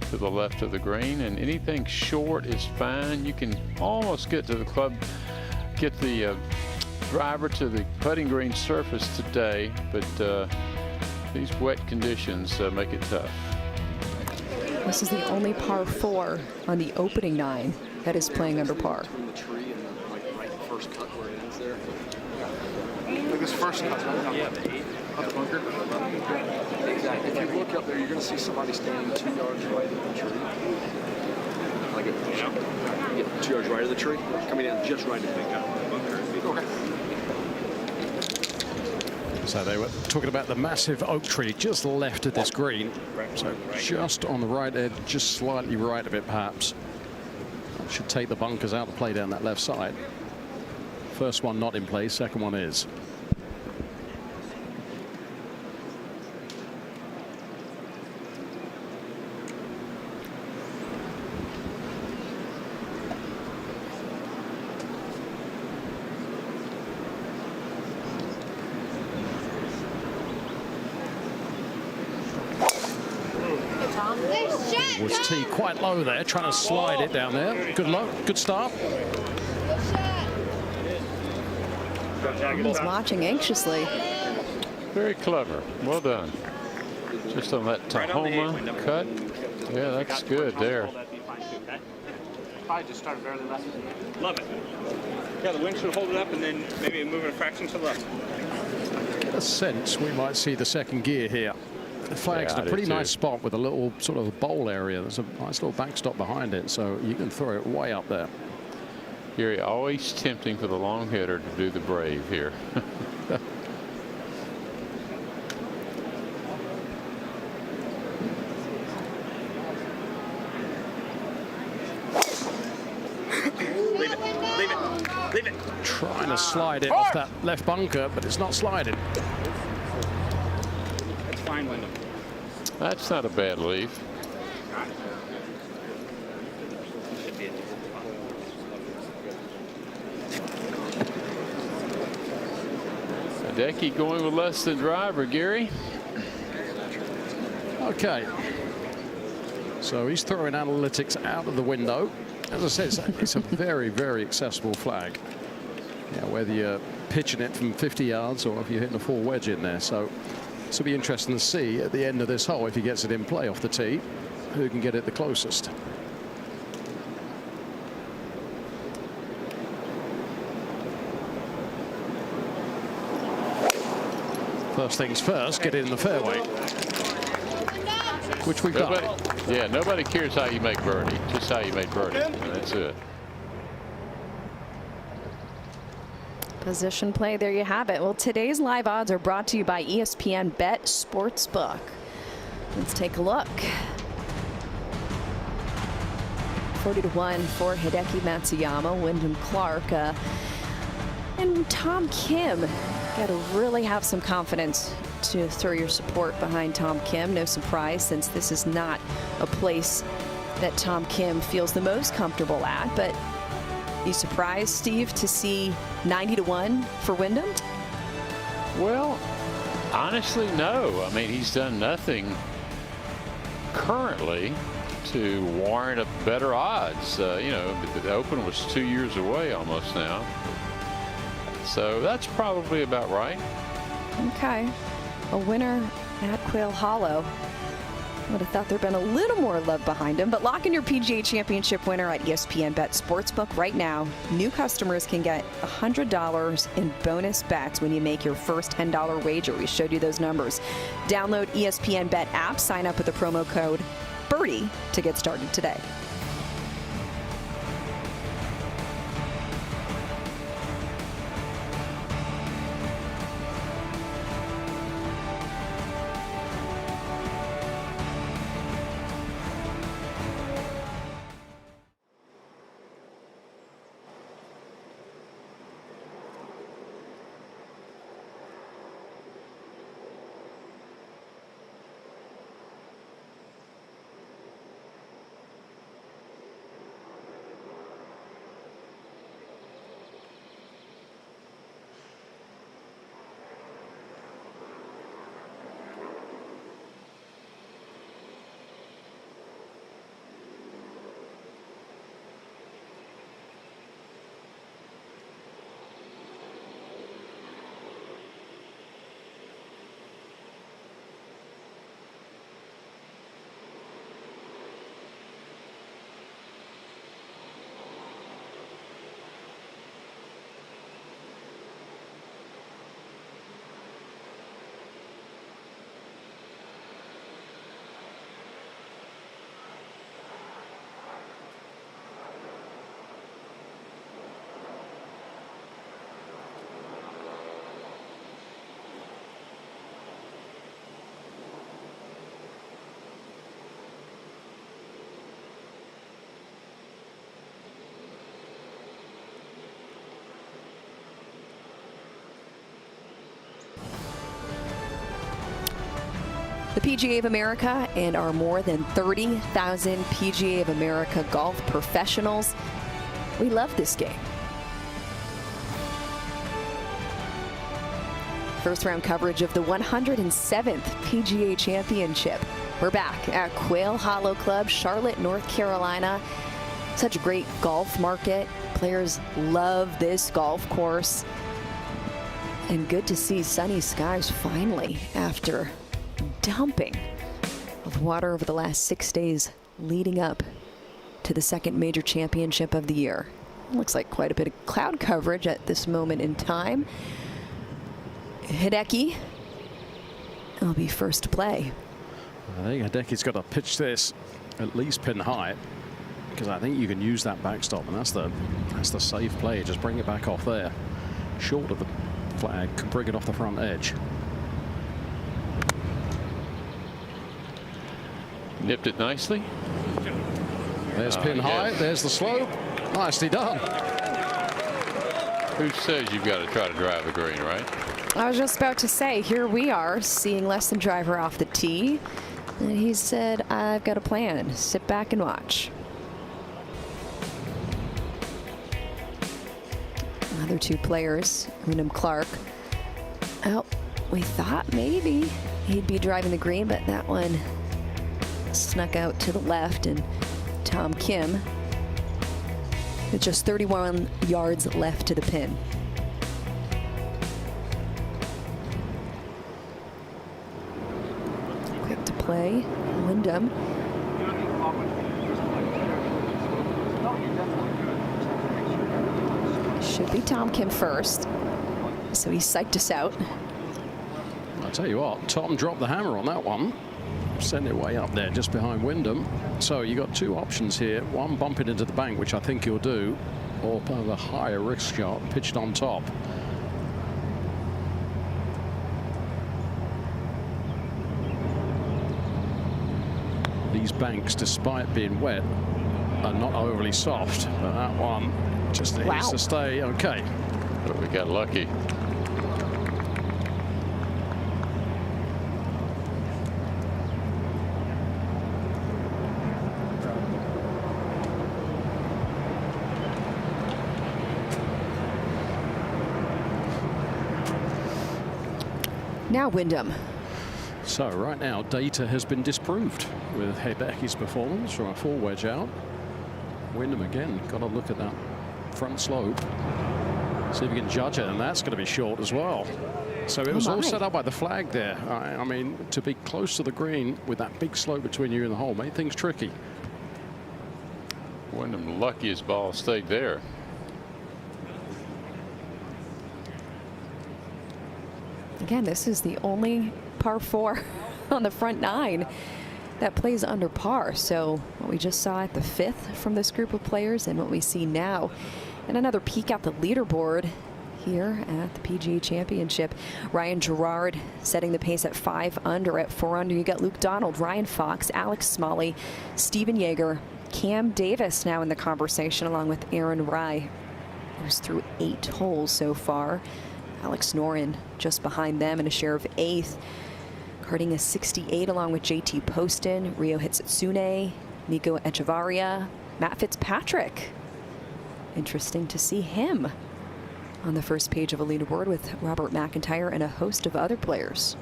Speaker 10: to the left of the green, and anything short is fine. You can almost get to the club, get the driver to the putting green surface today, but these wet conditions make it tough.
Speaker 6: This is the only par 4 on the opening 9 that is playing under par.
Speaker 17: Between the tree and like right the first cut where it ends there. Like this first cut, right? Yeah, the 8th of the bunker. Exactly. If you look up there, you're going to see somebody standing 2 yards right of the tree. Like it, 2 yards right of the tree, coming down just right of the bunker. Okay.
Speaker 7: So they were talking about the massive oak tree just left of this green. So just on the right edge, just slightly right of it perhaps. Should take the bunkers out to play down that left side. First one not in play, second one is. Was T quite low there, trying to slide it down there. Good luck, good start.
Speaker 6: He's watching anxiously.
Speaker 10: Very clever. Well done. Just on that Tahoma cut. Yeah, that's good there.
Speaker 13: Probably just started barely left. Love it. Yeah, the wind should hold it up and then maybe move it a fraction to the left.
Speaker 7: Get a sense we might see the second gear here. The flag's in a pretty nice spot with a little sort of bowl area. There's a nice little backstop behind it, so you can throw it way up there.
Speaker 10: You're always tempting for the long hitter to do the brave here.
Speaker 13: Leave it. Leave it. Leave it.
Speaker 7: Trying to slide it off that left bunker, but it's not sliding.
Speaker 10: That's not a bad leave. Hideki going with less than driver, Gary.
Speaker 7: Okay. So he's throwing analytics out of the window. As I said, it's a very, very accessible flag. Yeah, whether you're pitching it from 50 yards or if you're hitting a full wedge in there. So this will be interesting to see at the end of this hole, if he gets it in play off the tee, who can get it the closest. First things first, get it in the fairway, which we've done.
Speaker 10: Yeah, nobody cares how you make birdie, just how you make birdie, and that's it.
Speaker 6: Position play, there you have it. Well, today's live odds are brought to you by ESPN Bet Sportsbook. Let's take a look. 40-1 for Hideki Matsuyama, Wyndham Clark, and Tom Kim. Got to really have some confidence to throw your support behind Tom Kim. No surprise, since this is not a place that Tom Kim feels the most comfortable at. But you surprised, Steve, to see 90-1 for Wyndham?
Speaker 10: Well, honestly, no. I mean, he's done nothing currently to warrant a better odds. You know, the Open was 2 years away almost now. So that's probably about right.
Speaker 6: Okay. A winner at Quail Hollow. Would have thought there'd been a little more love behind him, but lock in your PGA Championship winner at ESPN Bet Sportsbook right now. New customers can get $100 in bonus bets when you make your first $10 wager. We showed you those numbers. Download ESPN Bet app, sign up with the promo code BIRDIE to get started today. The PGA of America and our more than 30,000 PGA of America golf professionals, we love this game. First round coverage of the 107th PGA Championship. We're back at Quail Hollow Club, Charlotte, North Carolina. Such a great golf market. Players love this golf course. And good to see sunny skies finally after dumping of water over the last 6 days leading up to the second major championship of the year. Looks like quite a bit of cloud coverage at this moment in time. Hideki will be first to play.
Speaker 7: I think Hideki's got to pitch this at least pin high, because I think you can use that backstop, and that's the safe play. Just bring it back off there, short of the flag, can bring it off the front edge.
Speaker 10: Nipped it nicely.
Speaker 7: There's pin high. There's the slope. Nicely done.
Speaker 10: Who says you've got to try to drive the green, right?
Speaker 6: I was just about to say, here we are seeing less than driver off the tee. And he said, I've got a plan. Sit back and watch. Other two players, Wyndham Clark. Oh, we thought maybe he'd be driving the green, but that one snuck out to the left. And Tom Kim with just 31 yards left to the pin. Quick to play, Wyndham. Should be Tom Kim first. So he psyched us out.
Speaker 7: I'll tell you what, Tom dropped the hammer on that one. Send it way up there just behind Wyndham. So you got two options here. One, bump it into the bank, which I think he'll do, or a higher risk shot pitched on top. These banks, despite being wet, are not overly soft, but that one just needs to stay okay.
Speaker 10: But we got lucky.
Speaker 6: Now Wyndham.
Speaker 7: So right now, data has been disproved with Hideki's performance from a full wedge out. Wyndham again, got to look at that front slope. See if you can judge it, and that's going to be short as well. So it was all set up by the flag there. I mean, to be close to the green with that big slope between you and the hole made things tricky.
Speaker 10: Wyndham lucky his ball stayed there.
Speaker 6: Again, this is the only par 4 on the front 9 that plays under par. So what we just saw at the 5th from this group of players and what we see now. And another peek at the leaderboard here at the PGA Championship. Ryan Gerard setting the pace at 5 under. At 4 under, you got Luke Donald, Ryan Fox, Alex Smalley, Steven Yeager, Cam Davis now in the conversation, along with Aaron Rai, who's through 8 holes so far. Alex Noren just behind them in a share of 8th. Carding a 68 along with JT Poston, Rio Hitsune, Nico Echevarria, Matt Fitzpatrick. Interesting to see him on the first page of a leaderboard with Robert McIntyre and a host of other players.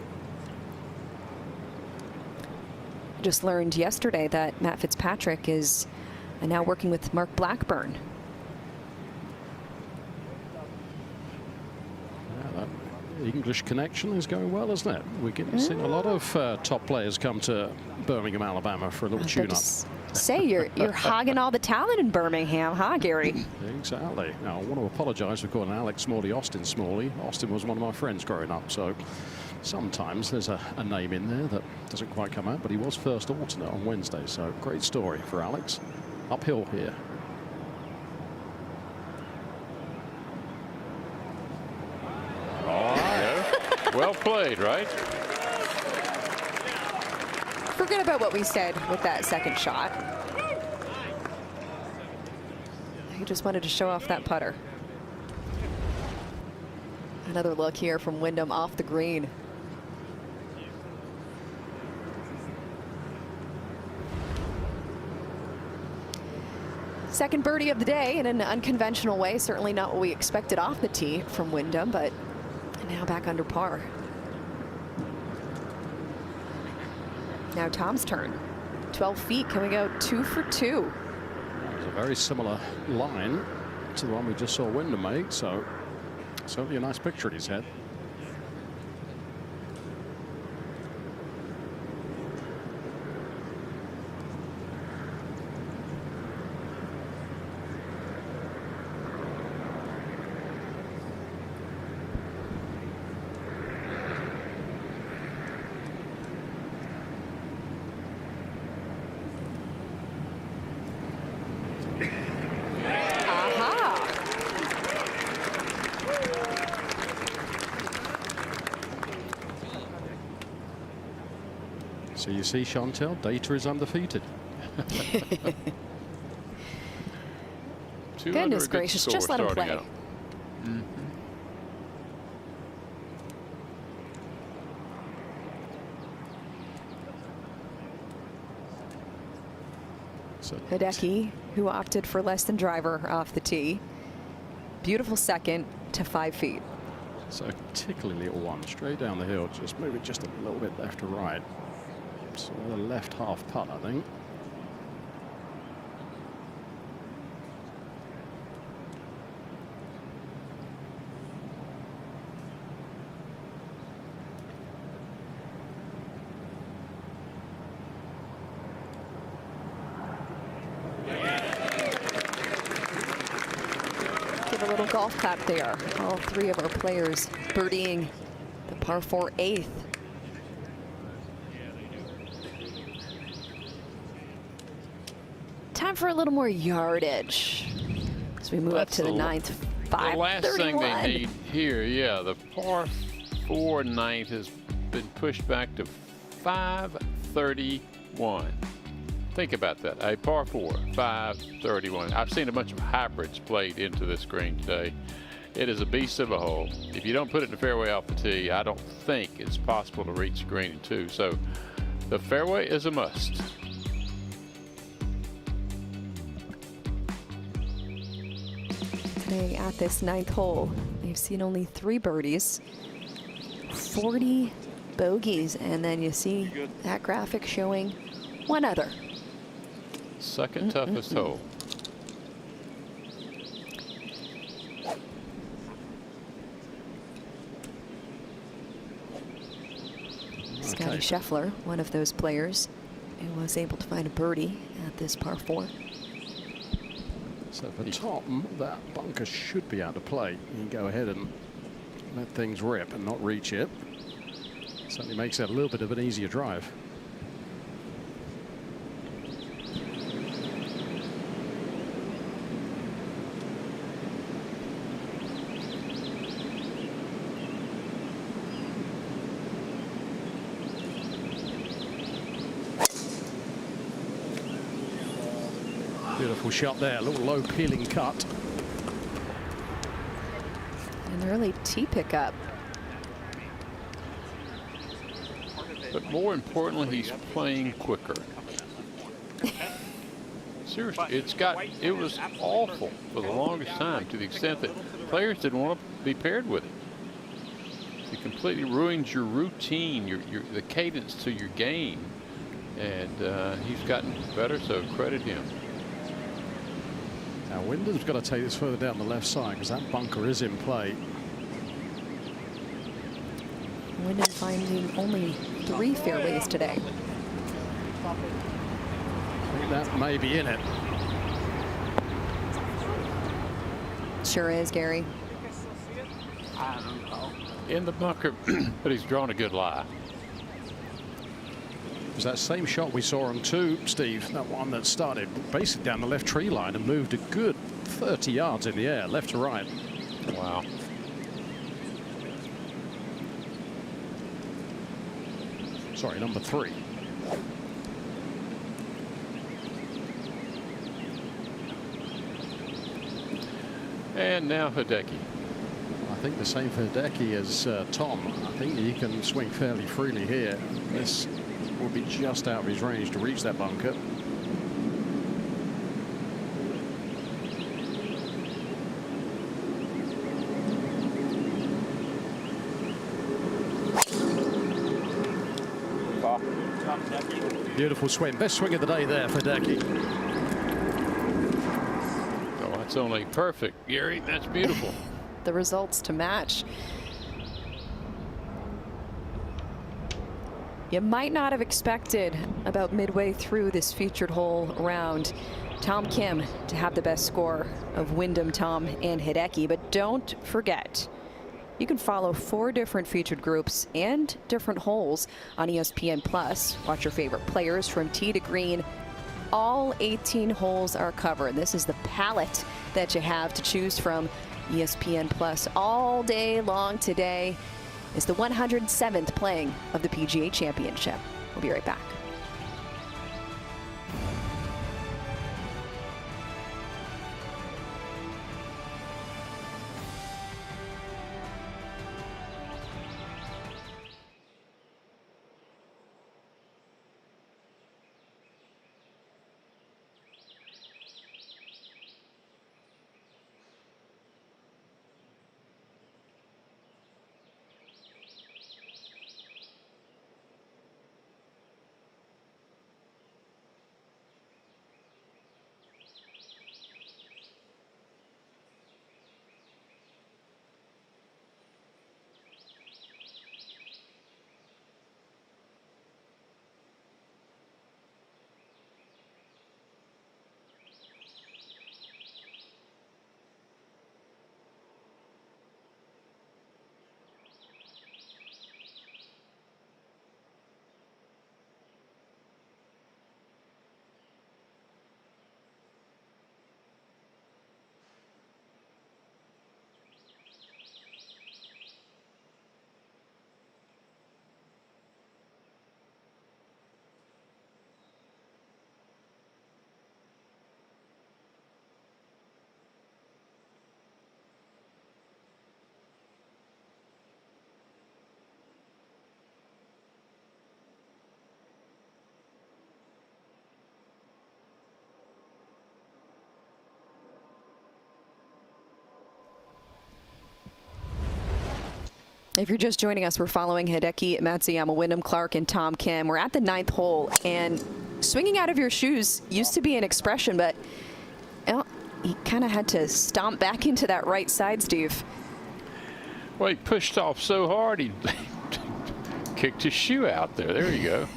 Speaker 6: Just learned yesterday that Matt Fitzpatrick is now working with Mark Blackburn.
Speaker 7: English connection is going well, isn't it? We're getting seen a lot of top players come to Birmingham, Alabama for a little tune-up.
Speaker 6: Say you're hogging all the talent in Birmingham, huh, Gary?
Speaker 7: Exactly. Now I want to apologise for calling Alex Smalley Austin Smalley. Austin was one of my friends growing up, so sometimes there's a name in there that doesn't quite come out, but he was first alternate on Wednesday, so great story for Alex. Uphill here.
Speaker 10: Well played, right?
Speaker 6: Forget about what we said with that second shot. He just wanted to show off that putter. Another look here from Wyndham off the green. Second birdie of the day in an unconventional way. Certainly not what we expected off the tee from Wyndham, but now back under par. Now Tom's turn. 12 feet. Can we go 2 for 2?
Speaker 7: It was a very similar line to the one we just saw Wyndham make, so certainly a nice picture in his head. So you see, Chantel, data is undefeated.
Speaker 6: Goodness gracious, just let him play. Hideki, who opted for less than driver off the tee. Beautiful second to 5 feet.
Speaker 7: So tickly little one, straight down the hill, just moving just a little bit left to right. So the left half putt, I think.
Speaker 6: Give a little golf clap there. All three of our players birdieing the par 4 8th. Time for a little more yardage as we move up to the 9th.
Speaker 10: The last thing they need here, yeah, the par 4 9th has been pushed back to 531. Think about that. A par 4, 531. I've seen a bunch of hybrids played into this green today. It is a beast of a hole. If you don't put it in the fairway off the tee, I don't think it's possible to reach the green in 2. So the fairway is a must.
Speaker 6: Today at this 9th hole, you've seen only 3 birdies, 40 bogeys, and then you see that graphic showing 1 other.
Speaker 10: Second toughest hole.
Speaker 6: Scotty Scheffler, one of those players who was able to find a birdie at this par 4.
Speaker 7: So for Tom, that bunker should be out of play. You can go ahead and let things rip and not reach it. Certainly makes it a little bit of an easier drive. Beautiful shot there, a little low peeling cut.
Speaker 6: An early tee pickup.
Speaker 10: But more importantly, he's playing quicker. Seriously, it was awful for the longest time, to the extent that players didn't want to be paired with it. It completely ruins your routine, the cadence to your game. And he's gotten better, so credit him.
Speaker 7: Now Wyndham's got to take this further down the left side because that bunker is in play.
Speaker 6: Wyndham finding only 3 fairways today.
Speaker 7: I think that may be in it.
Speaker 6: Sure is, Gary.
Speaker 10: In the bunker, but he's drawn a good lie.
Speaker 7: It was that same shot we saw on 2, Steve, that one that started basically down the left tree line and moved a good 30 yards in the air, left to right.
Speaker 10: Wow.
Speaker 7: Sorry, number 3.
Speaker 10: And now Hideki.
Speaker 7: I think the same for Hideki as Tom. I think he can swing fairly freely here. This will be just out of his range to reach that bunker. Beautiful swing. Best swing of the day there for Hideki.
Speaker 10: Oh, that's only perfect, Gary. That's beautiful.
Speaker 6: The results to match. You might not have expected about midway through this featured hole round Tom Kim to have the best score of Wyndham, Tom, and Hideki, but don't forget, you can follow 4 different featured groups and different holes on ESPN Plus. Watch your favorite players from tee to green. All 18 holes are covered. This is the palette that you have to choose from. ESPN Plus all day long. Today is the 107th playing of the PGA Championship. We'll be right back. If you're just joining us, we're following Hideki Matsuyama, Wyndham Clark, and Tom Kim. We're at the 9th hole, and swinging out of your shoes used to be an expression, but he kind of had to stomp back into that right side, Steve.
Speaker 10: Well, he pushed off so hard, he kicked his shoe out there. There you go.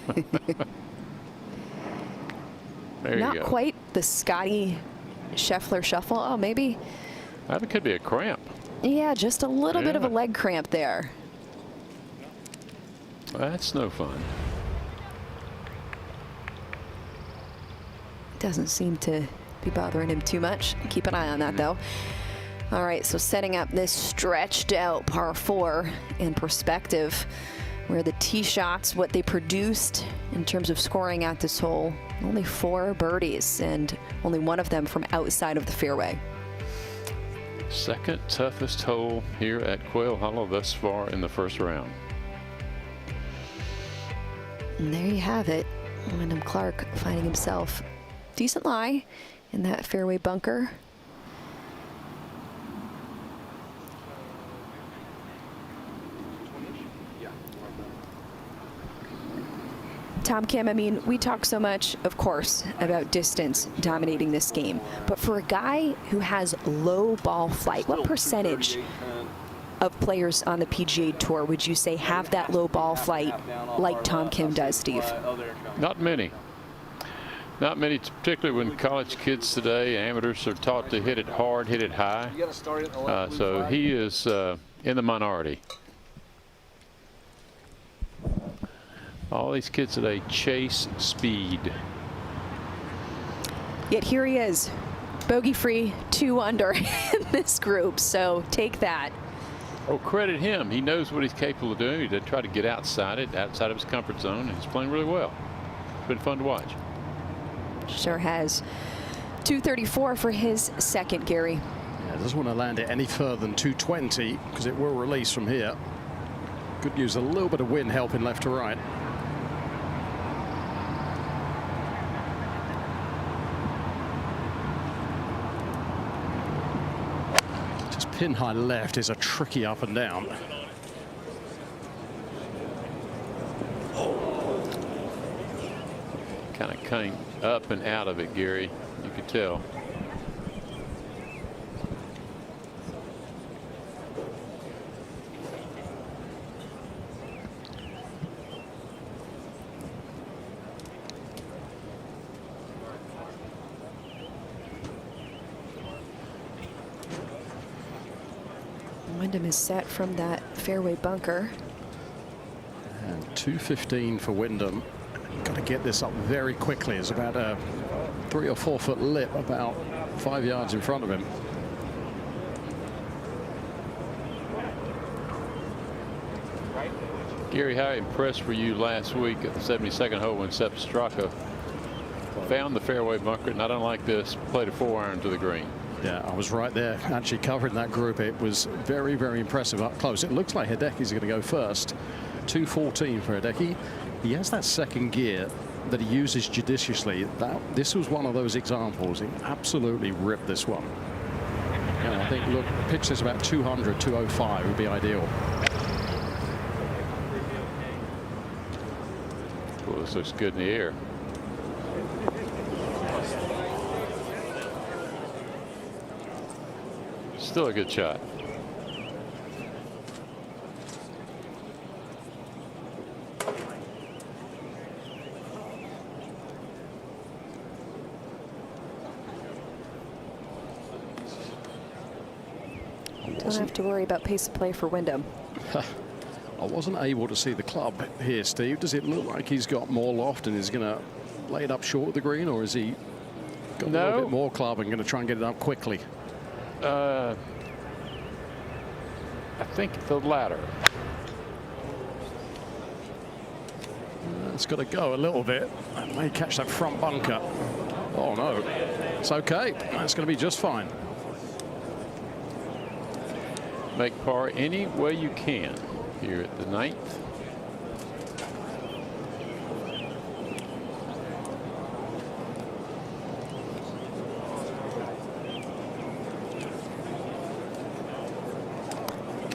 Speaker 10: There you go.
Speaker 6: Not quite the Scotty Scheffler shuffle. Oh, maybe.
Speaker 10: That could be a cramp.
Speaker 6: Yeah, just a little bit of a leg cramp there.
Speaker 10: That's no fun.
Speaker 6: Doesn't seem to be bothering him too much. Keep an eye on that, though. All right, so setting up this stretched out par 4 in perspective, where the tee shots, what they produced in terms of scoring at this hole, only 4 birdies, and only one of them from outside of the fairway.
Speaker 10: Second toughest hole here at Quail Hollow thus far in the first round.
Speaker 6: And there you have it. Wyndham Clark finding himself decent lie in that fairway bunker. Tom Kim, I mean, we talk so much, of course, about distance dominating this game, but for a guy who has low ball flight, what percentage of players on the PGA Tour would you say have that low ball flight like Tom Kim does, Steve?
Speaker 10: Not many. Not many, particularly when college kids today, amateurs, are taught to hit it hard, hit it high. So he is in the minority. All these kids today chase speed.
Speaker 6: Yet here he is, bogey-free, 2 under in this group, so take that.
Speaker 10: Oh, credit him. He knows what he's capable of doing. He did try to get outside of his comfort zone, and he's playing really well. It's been fun to watch.
Speaker 6: Sure has. 234 for his second, Gary.
Speaker 7: Yeah, doesn't want to land it any further than 220 because it will release from here. Good news, a little bit of wind helping left to right. Just pin high left is a tricky up and down.
Speaker 10: Kind of came up and out of it, Gary. You could tell.
Speaker 6: Wyndham is set from that fairway bunker.
Speaker 7: And 215 for Wyndham. Got to get this up very quickly. It's about a 3 or 4 foot lip about 5 yards in front of him.
Speaker 10: Gary, how impressed were you last week at the 72nd hole when Sepp Straka found the fairway bunker, not unlike this, played a 4-iron to the green?
Speaker 7: Yeah, I was right there actually covering that group. It was very, very impressive up close. It looks like Hideki's going to go first. 214 for Hideki. He has that second gear that he uses judiciously. This was one of those examples. He absolutely ripped this one. And I think, look, pitch is about 200, 205 would be ideal.
Speaker 10: Well, this looks good in the air. Still a good shot.
Speaker 6: Don't have to worry about pace of play for Wyndham.
Speaker 7: I wasn't able to see the club here, Steve. Does it look like he's got more loft and is going to lay it up short of the green, or is he got a little bit more club and going to try and get it up quickly?
Speaker 10: I think the latter.
Speaker 7: It's got to go a little bit. It may catch that front bunker. Oh no, it's okay. That's going to be just fine.
Speaker 10: Make par any way you can here at the 9th.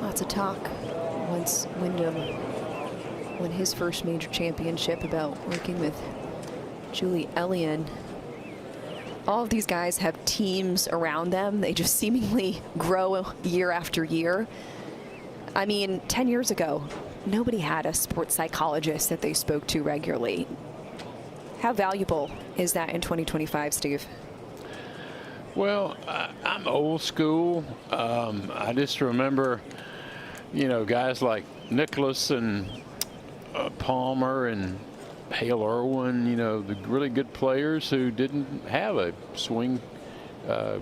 Speaker 6: Lots of talk since Wyndham won his first major championship, about working with Julie Elliott. All of these guys have teams around them. They just seemingly grow year after year. I mean, 10 years ago, nobody had a sports psychologist that they spoke to regularly. How valuable is that in 2025, Steve?
Speaker 10: Well, I'm old school. I just remember, you know, guys like Nicklaus and Palmer and Hale Irwin, you know, the really good players who didn't have a swing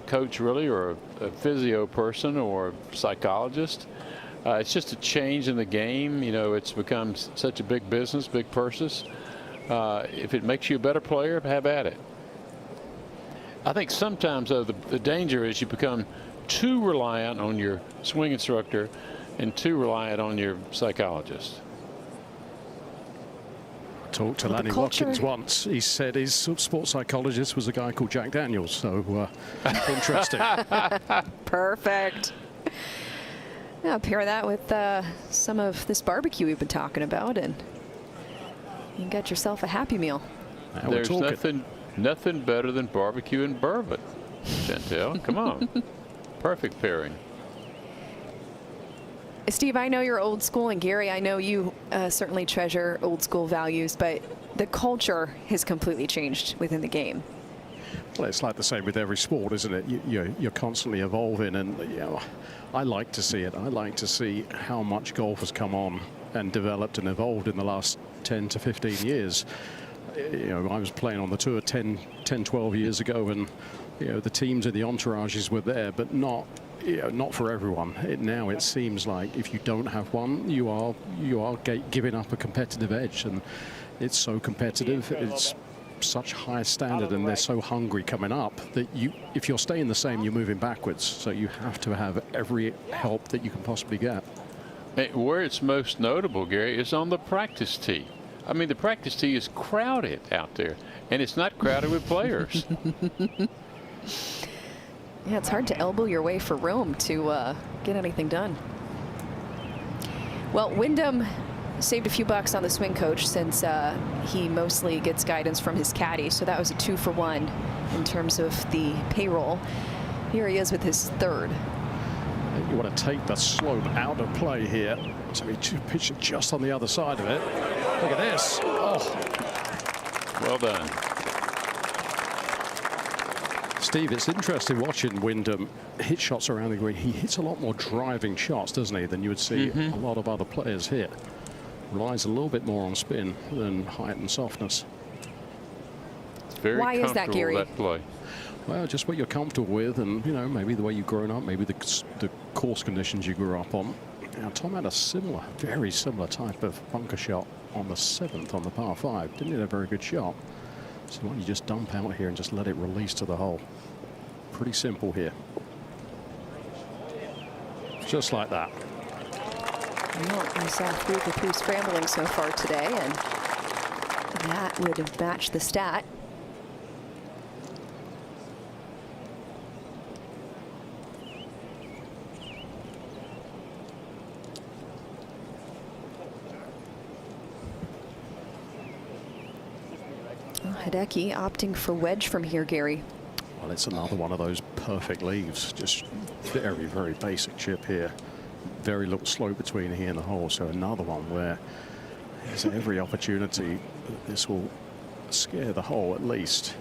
Speaker 10: coach really, or a physio person or a psychologist. It's just a change in the game. You know, it's become such a big business, big purses. If it makes you a better player, have at it. I think sometimes, though, the danger is you become too reliant on your swing instructor and too reliant on your psychologist.
Speaker 7: Talked to Lanny Watkins once. He said his sports psychologist was a guy called Jack Daniels. So interesting.
Speaker 6: Perfect. Yeah, pair that with some of this barbecue we've been talking about, and you got yourself a happy meal.
Speaker 10: There's nothing better than barbecue and bourbon, Chantel. Come on. Perfect pairing.
Speaker 6: Steve, I know you're old school, and Gary, I know you certainly treasure old school values, but the culture has completely changed within the game.
Speaker 7: Well, it's like the same with every sport, isn't it? You're constantly evolving, and you know, I like to see it. I like to see how much golf has come on and developed and evolved in the last 10 to 15 years. You know, I was playing on the tour 10, 12 years ago, and you know, the teams and the entourages were there, but not for everyone. Now it seems like if you don't have one, you are giving up a competitive edge, and it's so competitive. It's such high standard, and they're so hungry coming up that if you're staying the same, you're moving backwards. So you have to have every help that you can possibly get.
Speaker 10: Where it's most notable, Gary, is on the practice tee. I mean, the practice tee is crowded out there, and it's not crowded with players.
Speaker 6: Yeah, it's hard to elbow your way for room to get anything done. Well, Wyndham saved a few bucks on the swing coach, since he mostly gets guidance from his caddy, so that was a 2-for-1 in terms of the payroll. Here he is with his third.
Speaker 7: You want to take the slope out of play here. So he pitched it just on the other side of it. Look at this. Oh.
Speaker 10: Well done.
Speaker 7: Steve, it's interesting watching Wyndham hit shots around the green. He hits a lot more driving shots, doesn't he, than you would see a lot of other players hit. Relies a little bit more on spin than height and softness.
Speaker 10: It's very
Speaker 6: Why is that, Gary?
Speaker 10: That play.
Speaker 7: Well, just what you're comfortable with, and you know, maybe the way you've grown up, maybe the course conditions you grew up on. Now, Tom had a very similar type of bunker shot on the 7th on the par 5. Didn't hit a very good shot. So why don't you just dump out here and just let it release to the hole? Pretty simple here. Just like that.
Speaker 6: Well, we saw 3-for-3 scrambling so far today, and that would have matched the stat. Hideki opting for wedge from here, Gary.
Speaker 7: Well, it's another one of those perfect leaves. Just very, very basic chip here. Very little slope between here and the hole. So another one where there's every opportunity that this will scare the hole at least.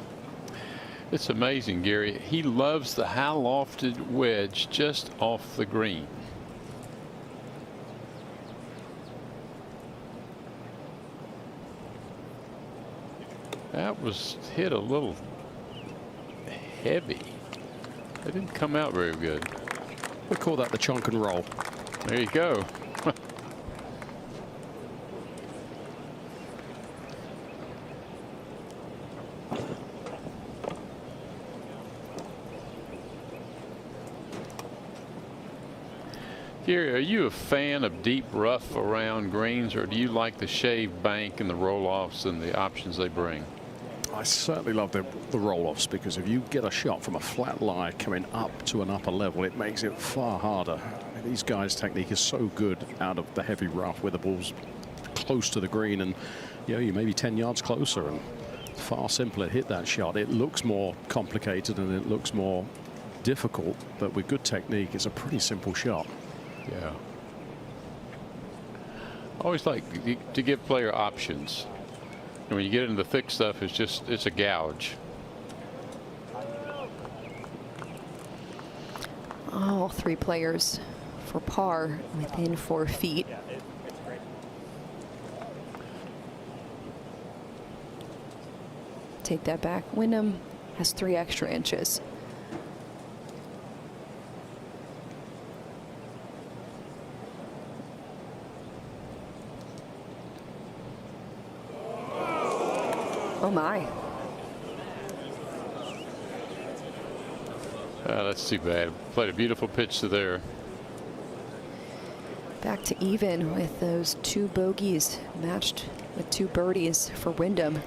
Speaker 10: It's amazing, Gary. He loves the high lofted wedge just off the green. That was hit a little heavy. It didn't come out very good.
Speaker 7: We call that the chunk and roll.
Speaker 10: There you go. Gary, are you a fan of deep rough around greens, or do you like the shaved bank and the roll-offs and the options they bring?
Speaker 7: I certainly love the roll-offs, because if you get a shot from a flat lie coming up to an upper level, it makes it far harder. These guys' technique is so good out of the heavy rough where the ball's close to the green, and you may be 10 yards closer, and far simpler to hit that shot. It looks more complicated and it looks more difficult, but with good technique, it's a pretty simple shot.
Speaker 10: Yeah. I always like to give player options. And when you get into the thick stuff, it's a gouge.
Speaker 6: All three players for par within 4 feet. Take that back. Wyndham has 3 extra inches. Oh my.
Speaker 10: That's too bad. Played a beautiful pitch to there.
Speaker 6: Back to even with those 2 bogeys matched with 2 birdies for Wyndham.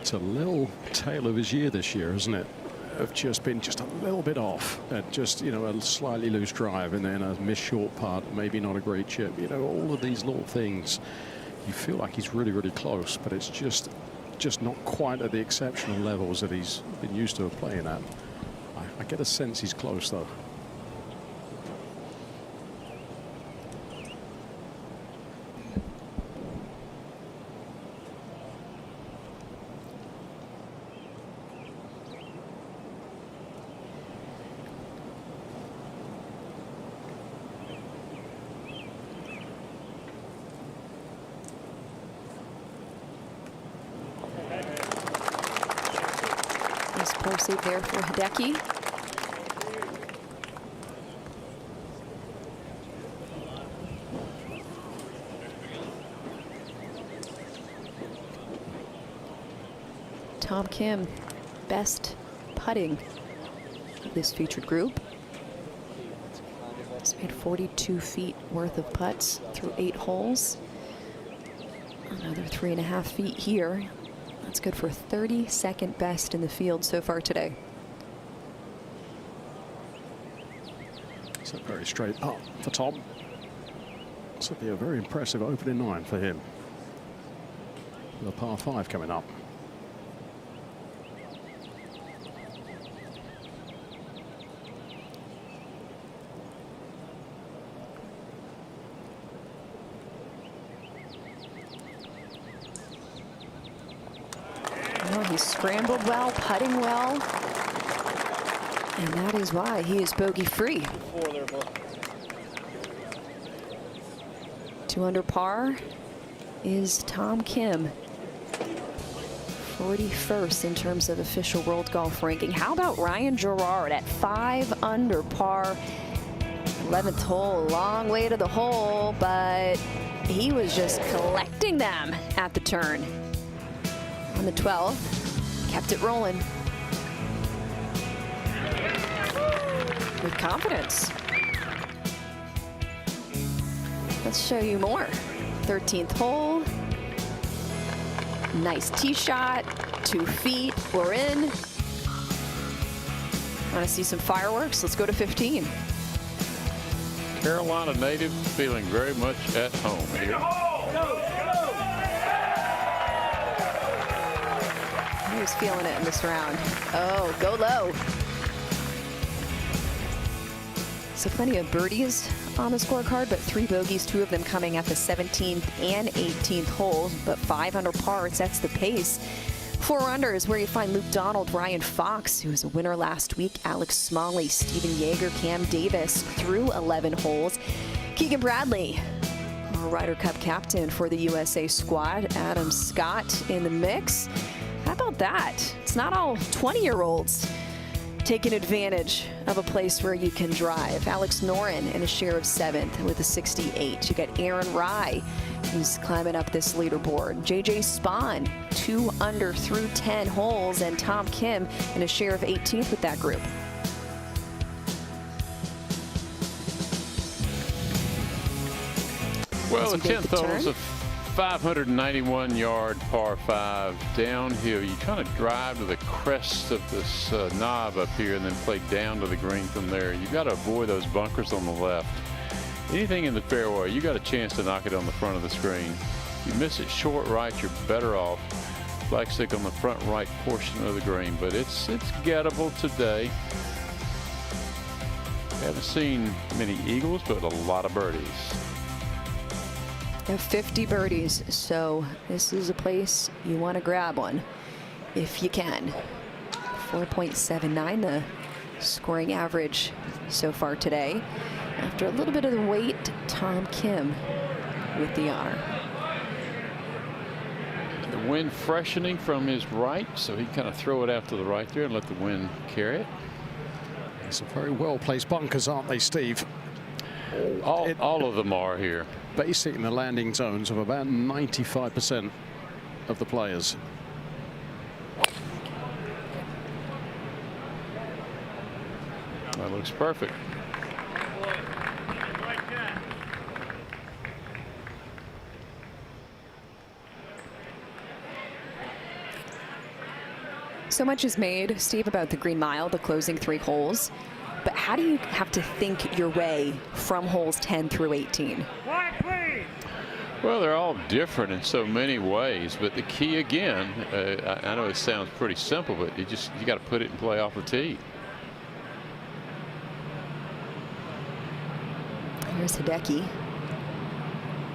Speaker 7: It's a little tale of his year this year, isn't it? Of just been just a little bit off, just a slightly loose drive, and then a missed short putt, maybe not a great chip. All of these little things, you feel like he's really, really close, but it's just not quite at the exceptional levels that he's been used to playing at. I get a sense he's close though.
Speaker 6: Nice par save there for Hideki. Tom Kim, best putting of this featured group. He's made 42 feet worth of putts through 8 holes. Another 3.5 feet here. That's good for 32nd best in the field so far today.
Speaker 7: It's a very straight up for Tom. This will be a very impressive opening 9 for him. The par 5 coming up.
Speaker 6: He scrambled well, putting well, and that is why he is bogey free. 2 under par is Tom Kim, 41st in terms of official world golf ranking. How about Ryan Gerard at 5 under par? 11th hole, long way to the hole, but he was just collecting them at the turn. On the 12th, kept it rolling with confidence. Let's show you more. 13th hole, nice tee shot, 2 feet, we're in. Want to see some fireworks? Let's go to 15.
Speaker 10: Carolina native feeling very much at home here.
Speaker 6: He was feeling it in this round. Oh, go low. So plenty of birdies on the scorecard, but 3 bogeys, 2 of them coming at the 17th and 18th holes, but 5 under par sets the pace. 4 under is where you find Luke Donald, Ryan Fox, who was a winner last week, Alex Smalley, Stephen Yeager, Cam Davis through 11 holes. Keegan Bradley, our Ryder Cup captain for the USA squad. Adam Scott in the mix. How about that? It's not all 20-year-olds taking advantage of a place where you can drive. Alex Noren in a share of 7th with a 68. You got Aaron Rye, who's climbing up this leaderboard. JJ Spahn, 2 under through 10 holes, and Tom Kim in a share of 18th with that group.
Speaker 10: Well, the 10th hole is a 591-yard par 5 downhill. You kind of drive to the crest of this knob up here and then play down to the green from there. You've got to avoid those bunkers on the left. Anything in the fairway, you got a chance to knock it on the front of the screen. You miss it short right, you're better off. Flagstick on the front right portion of the green, but it's gettable today. Haven't seen many eagles, but a lot of birdies.
Speaker 6: 50 birdies, so this is a place you want to grab one if you can. 4.79 the scoring average so far today. After a little bit of the wait, Tom Kim with the R.
Speaker 10: The wind freshening from his right, so he kind of throw it out to the right there and let the wind carry it.
Speaker 7: Some very well placed bunkers, aren't they, Steve?
Speaker 10: All of them are here.
Speaker 7: Basic in the landing zones of about 95% of the players.
Speaker 10: That looks perfect.
Speaker 6: So much is made, Steve, about the Green Mile, the closing 3 holes. But how do you have to think your way from holes 10 through 18?
Speaker 10: Well, they're all different in so many ways, but the key again, I know it sounds pretty simple, but you got to put it in play off the tee.
Speaker 6: Here's Hideki.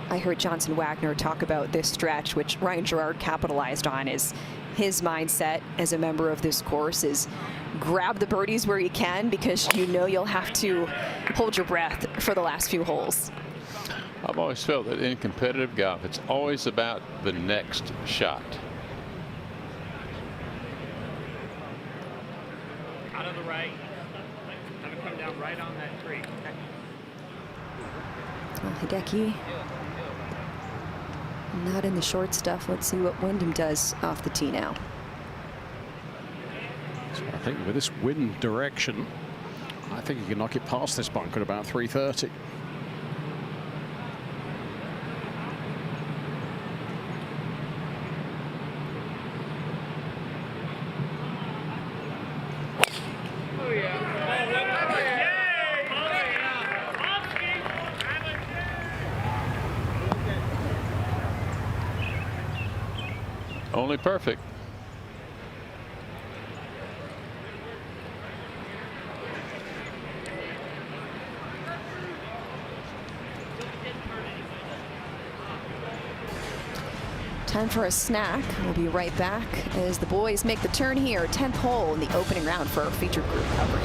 Speaker 6: I heard Johnson Wagner talk about this stretch, which Ryan Gerard capitalized on. Is his mindset as a member of this course is grab the birdies where you can, because you know you'll have to hold your breath for the last few holes.
Speaker 10: I've always felt that in competitive golf, it's always about the next shot.
Speaker 18: Out of the right. Have it come down right on that tree.
Speaker 6: Well, Hideki not in the short stuff. Let's see what Wyndham does off the tee now.
Speaker 7: So I think with this wind direction, I think you can knock it past this bunker at about 330.
Speaker 10: Only perfect.
Speaker 6: Time for a snack. We'll be right back as the boys make the turn here. 10th hole in the opening round for our featured group coverage.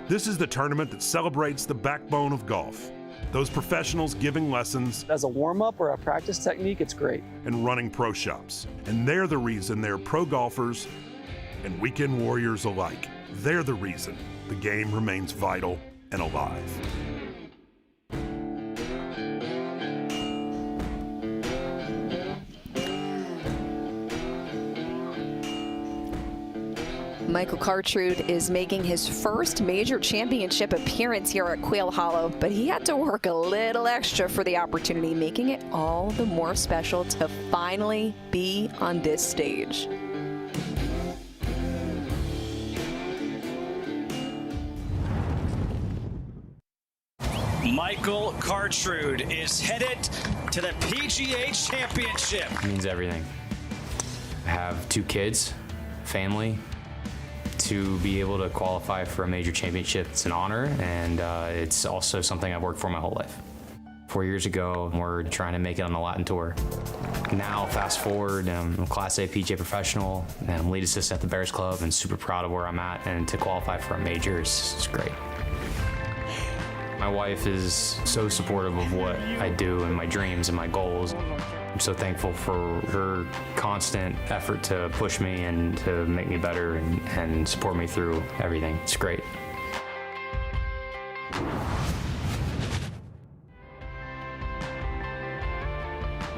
Speaker 8: This is the tournament that celebrates the backbone of golf. Those professionals giving lessons.
Speaker 1: As a warm-up or a practice technique, it's great.
Speaker 8: And running pro shops. And they're the reason they're pro golfers and weekend warriors alike. They're the reason the game remains vital and alive.
Speaker 6: Michael Cartrude is making his first major championship appearance here at Quail Hollow, but he had to work a little extra for the opportunity, making it all the more special to finally be on this stage.
Speaker 2: Michael Cartrude is headed to the PGA Championship.
Speaker 3: It means everything. I have 2 kids, family. To be able to qualify for a major championship, it's an honor, and it's also something I've worked for my whole life. 4 years ago, we're trying to make it on the Latin Tour. Now, fast forward, I'm a Class A PGA professional, and I'm lead assistant at the Bears Club, and super proud of where I'm at, and to qualify for a major is great. My wife is so supportive of what I do and my dreams and my goals. I'm so thankful for her constant effort to push me and to make me better and support me through everything. It's great.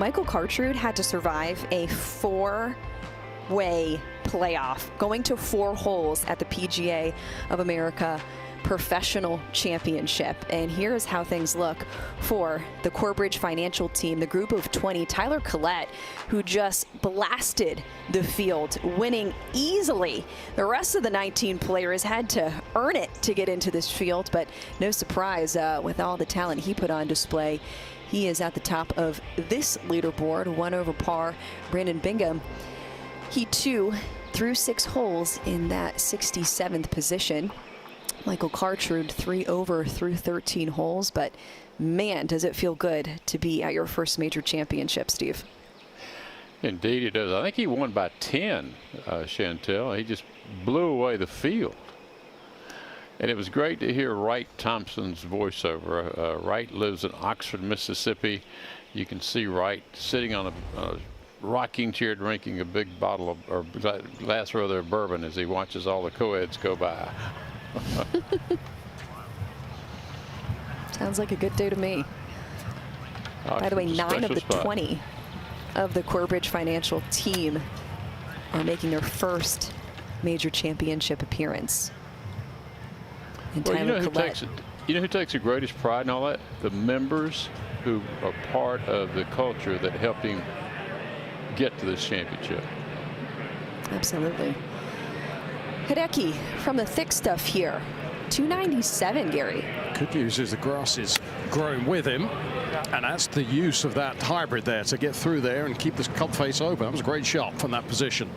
Speaker 6: Michael Cartrude had to survive a 4-way playoff, going to 4 holes at the PGA of America Professional Championship. And here's how things look for the Corebridge Financial team, the group of 20. Tyler Collette, who just blasted the field, winning easily. The rest of the 19 players had to earn it to get into this field, but no surprise with all the talent he put on display. He is at the top of this leaderboard, 1 over par. Brandon Bingham, he too threw 6 holes in that 67th position. Michael Cartrude 3 over through 13 holes, but man, does it feel good to be at your first major championship, Steve.
Speaker 10: Indeed it does. I think he won by 10, Chantel. He just blew away the field. And it was great to hear Wright Thompson's voiceover. Wright lives in Oxford, Mississippi. You can see Wright sitting on a rocking chair drinking a big bottle of, or glass rather, of bourbon as he watches all the co-eds go by.
Speaker 6: Sounds like a good day to me. By the way, 9 of the 20 of the Corebridge Financial team are making their first major championship appearance. And
Speaker 10: well,
Speaker 6: Tyler
Speaker 10: you know who takes the greatest pride in all that? The members who are part of the culture that helped him get to this championship.
Speaker 6: Absolutely. Hideki from the thick stuff here. 297, Gary.
Speaker 7: Good news is the grass is growing with him, and that's the use of that hybrid there to get through there and keep the club face open. That was a great shot from that position.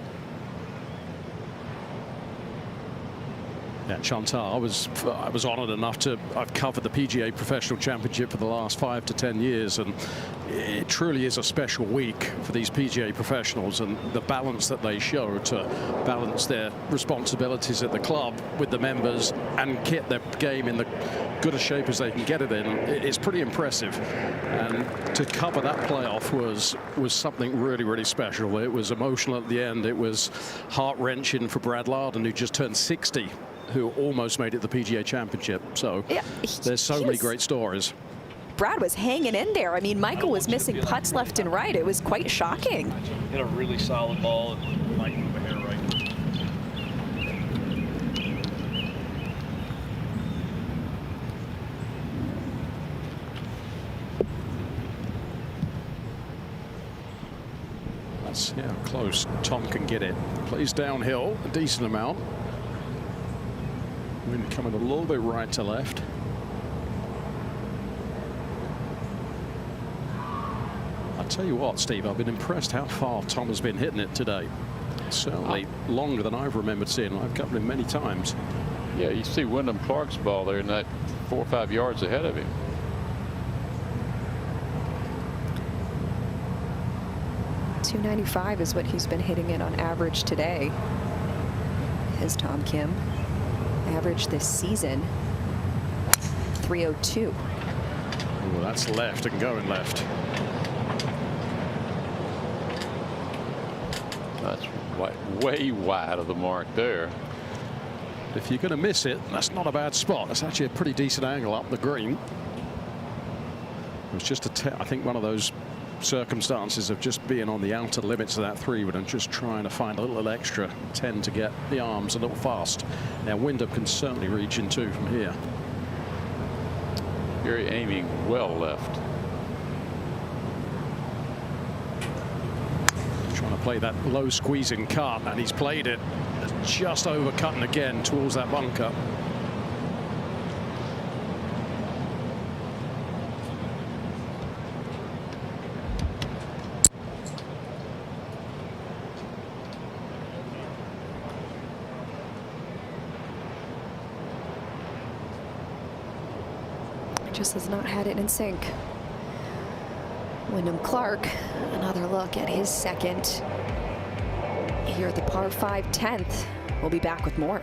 Speaker 7: Yeah, Chantal, I was honored enough to, I've covered the PGA Professional Championship for the last 5 to 10 years, and it truly is a special week for these PGA professionals, and the balance that they show to balance their responsibilities at the club with the members and get their game in the good a shape as they can get it in. It's pretty impressive, and to cover that playoff was something really, really special. It was emotional at the end. It was heart-wrenching for Brad Larden, who just turned 60. Who almost made it the PGA Championship. So yeah, there's so many great stories.
Speaker 6: Brad was hanging in there. I mean, Michael was missing putts left and right. It was quite shocking.
Speaker 4: Hit a really solid ball and might move a hair right.
Speaker 7: That's how close Tom can get it. Plays downhill a decent amount. Wind coming a little bit right to left. I'll tell you what, Steve, I've been impressed how far Tom has been hitting it today. Certainly longer than I've remembered seeing. I've covered him many times.
Speaker 10: Yeah, you see Wyndham Clark's ball there, and that 4 or 5 yards ahead of him.
Speaker 6: .295 is what he's been hitting it on average today. His Tom Kim. Average this season, 302.
Speaker 7: Oh, that's left and going left.
Speaker 10: That's way wide of the mark there.
Speaker 7: If you're going to miss it, that's not a bad spot. That's actually a pretty decent angle up the green. It was just I think one of those circumstances of just being on the outer limits of that 3-wood and just trying to find a little extra 10 to get the arms a little fast. Now Wyndham can certainly reach in 2 from here.
Speaker 10: Gary aiming well left.
Speaker 7: Trying to play that low squeezing cut, and he's played it just overcutting again towards that bunker.
Speaker 6: Just has not had it in sync. Wyndham Clark, another look at his second here at the par 5 10th. We'll be back with more.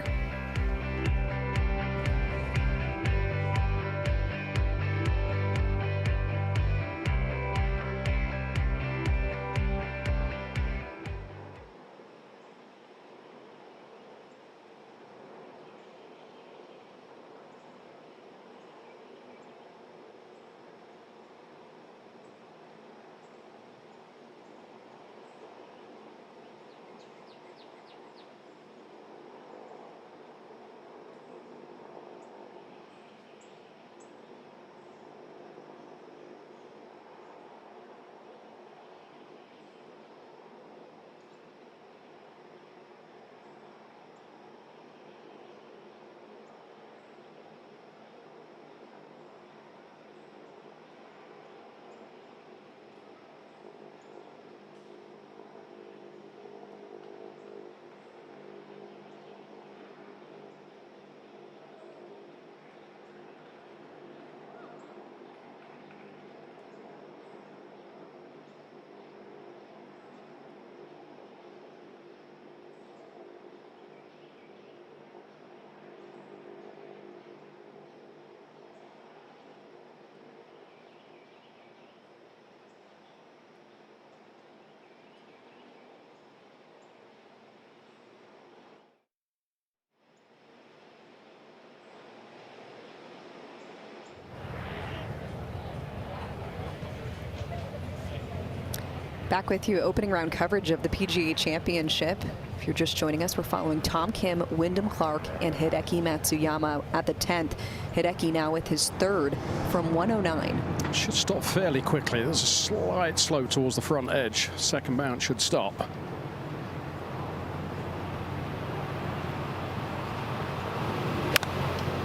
Speaker 6: Back with you, opening round coverage of the PGA Championship. If you're just joining us, we're following Tom Kim, Wyndham Clark, and Hideki Matsuyama at the 10th. Hideki now with his third from 109.
Speaker 7: Should stop fairly quickly. There's a slight slope towards the front edge. Second bounce should stop.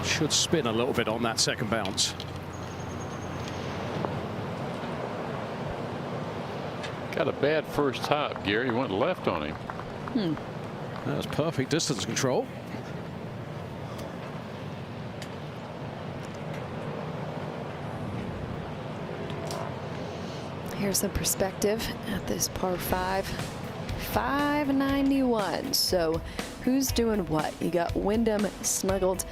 Speaker 7: Should spin a little bit on that second bounce.
Speaker 10: Got a bad first top, Gary. Went left on him.
Speaker 7: That's perfect distance control.
Speaker 6: Here's some perspective at this par 5. 591. So who's doing what? You got Wyndham snuggled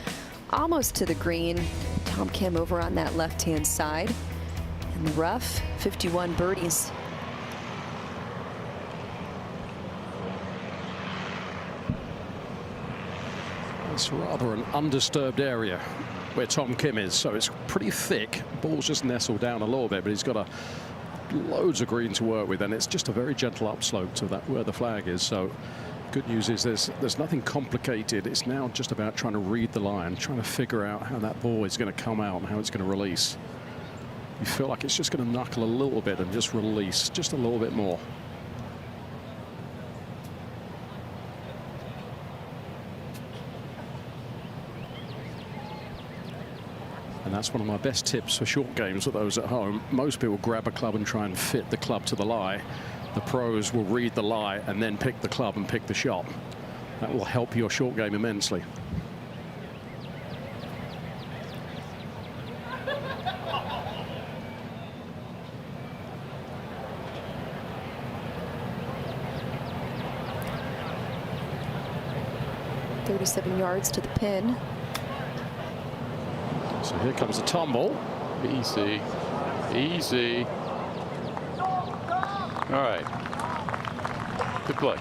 Speaker 6: almost to the green. Tom Kim over on that left-hand side. In the rough, 51 birdies.
Speaker 7: It's rather an undisturbed area where Tom Kim is, so it's pretty thick. Ball's just nestled down a little bit, but he's got loads of green to work with, and it's just a very gentle upslope to that where the flag is. So good news is there's nothing complicated. It's now just about trying to read the line, trying to figure out how that ball is going to come out and how it's going to release. You feel like it's just going to knuckle a little bit and just release just a little bit more. And that's one of my best tips for short games for those at home. Most people grab a club and try and fit the club to the lie. The pros will read the lie and then pick the club and pick the shot. That will help your short game immensely.
Speaker 6: .37 yards to the pin.
Speaker 7: So here comes the tumble.
Speaker 10: Easy. Easy. All right. Good play.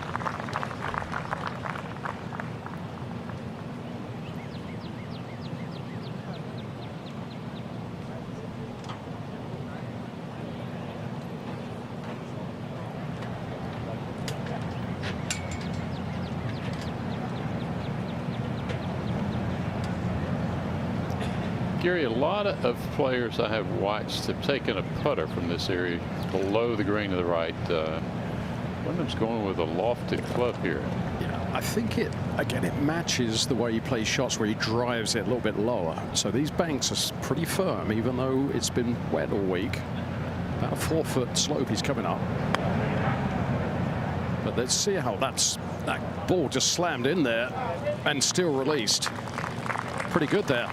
Speaker 10: Gary, a lot of players I have watched have taken a putter from this area below the green to the right. Wyndham's going with a lofted club here.
Speaker 7: Yeah, I think it matches the way he plays shots where he drives it a little bit lower. So these banks are pretty firm, even though it's been wet all week. About a 4-foot slope he's coming up. But let's see how that ball just slammed in there and still released. Pretty good there.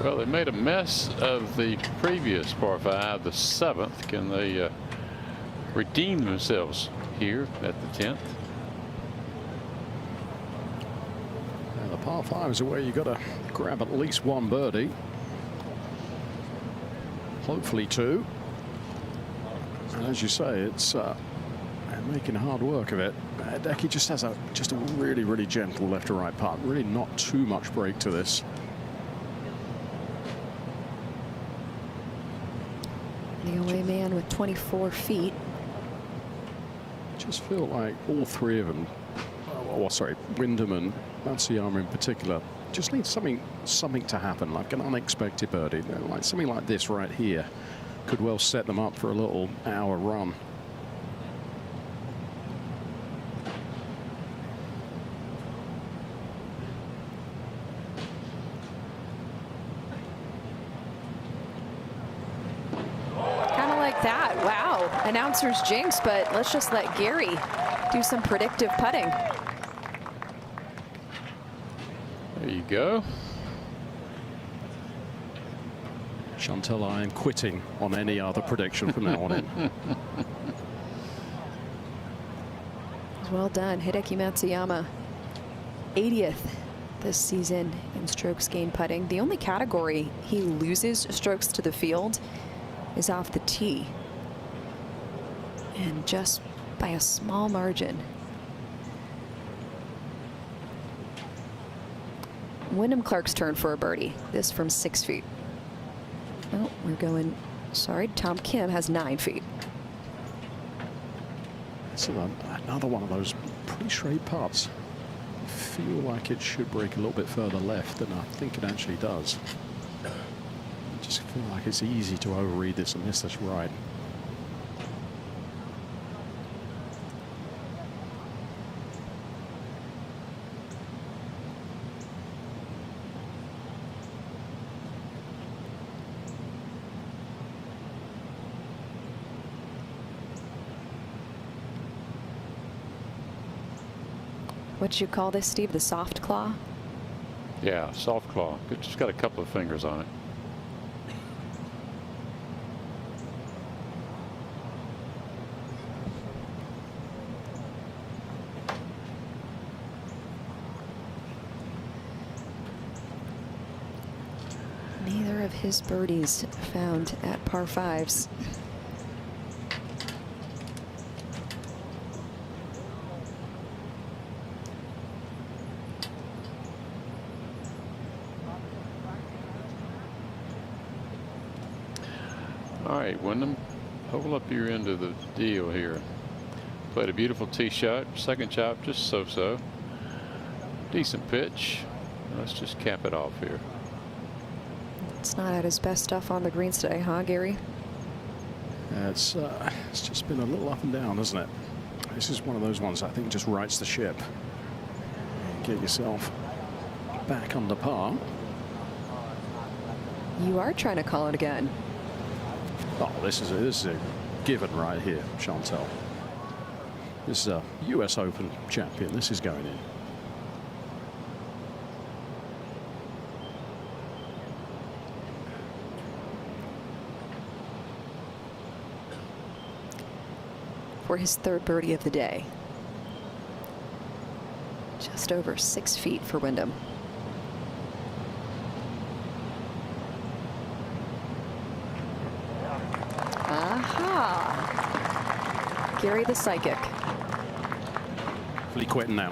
Speaker 10: Well, they made a mess of the previous par 5, the 7th. Can they redeem themselves here at the 10th?
Speaker 7: And the par 5 is where you got to grab at least one birdie. Hopefully 2. And as you say, it's making hard work of it. Hideki just has a really gentle left to right putt. Really not too much break to this.
Speaker 6: The away man with 24 feet.
Speaker 7: Just feel like all three of them, Wyndham and Matsuyama in particular, just need something to happen, like an unexpected birdie. Like something like this right here could well set them up for a little hour run.
Speaker 6: That. Wow. Announcer's jinx, but let's just let Gary do some predictive putting.
Speaker 10: There you go.
Speaker 7: Chantal, I am quitting on any other prediction from now on in.
Speaker 6: Well done, Hideki Matsuyama. 80th this season in strokes gained putting. The only category he loses strokes to the field is off the tee, and just by a small margin. Wyndham Clark's turn for a birdie. This from 6 feet. Oh, we're going. Sorry, Tom Kim has 9 feet.
Speaker 7: So another one of those pretty straight putts. I feel like it should break a little bit further left than I think it actually does. I just feel like it's easy to overread this and miss this right.
Speaker 6: What'd you call this, Steve? The soft claw?
Speaker 10: Yeah, soft claw. It just got a couple of fingers on it.
Speaker 6: Neither of his birdies found at par fives.
Speaker 10: All right, Wyndham, hold up your end of the deal here. Played a beautiful tee shot. Second chop, just so-so. Decent pitch. Let's just cap it off here.
Speaker 6: It's not at his best stuff on the greens today, huh, Gary?
Speaker 7: It's just been a little up and down, isn't it? This is one of those ones I think just rights the ship. Get yourself back under par.
Speaker 6: You are trying to call it again.
Speaker 7: Oh, this is a given right here, Chantel. This is a US Open champion. This is going in.
Speaker 6: For his third birdie of the day. Just over 6 feet for Wyndham. Aha! Gary the Psychic.
Speaker 7: Fully quitting now.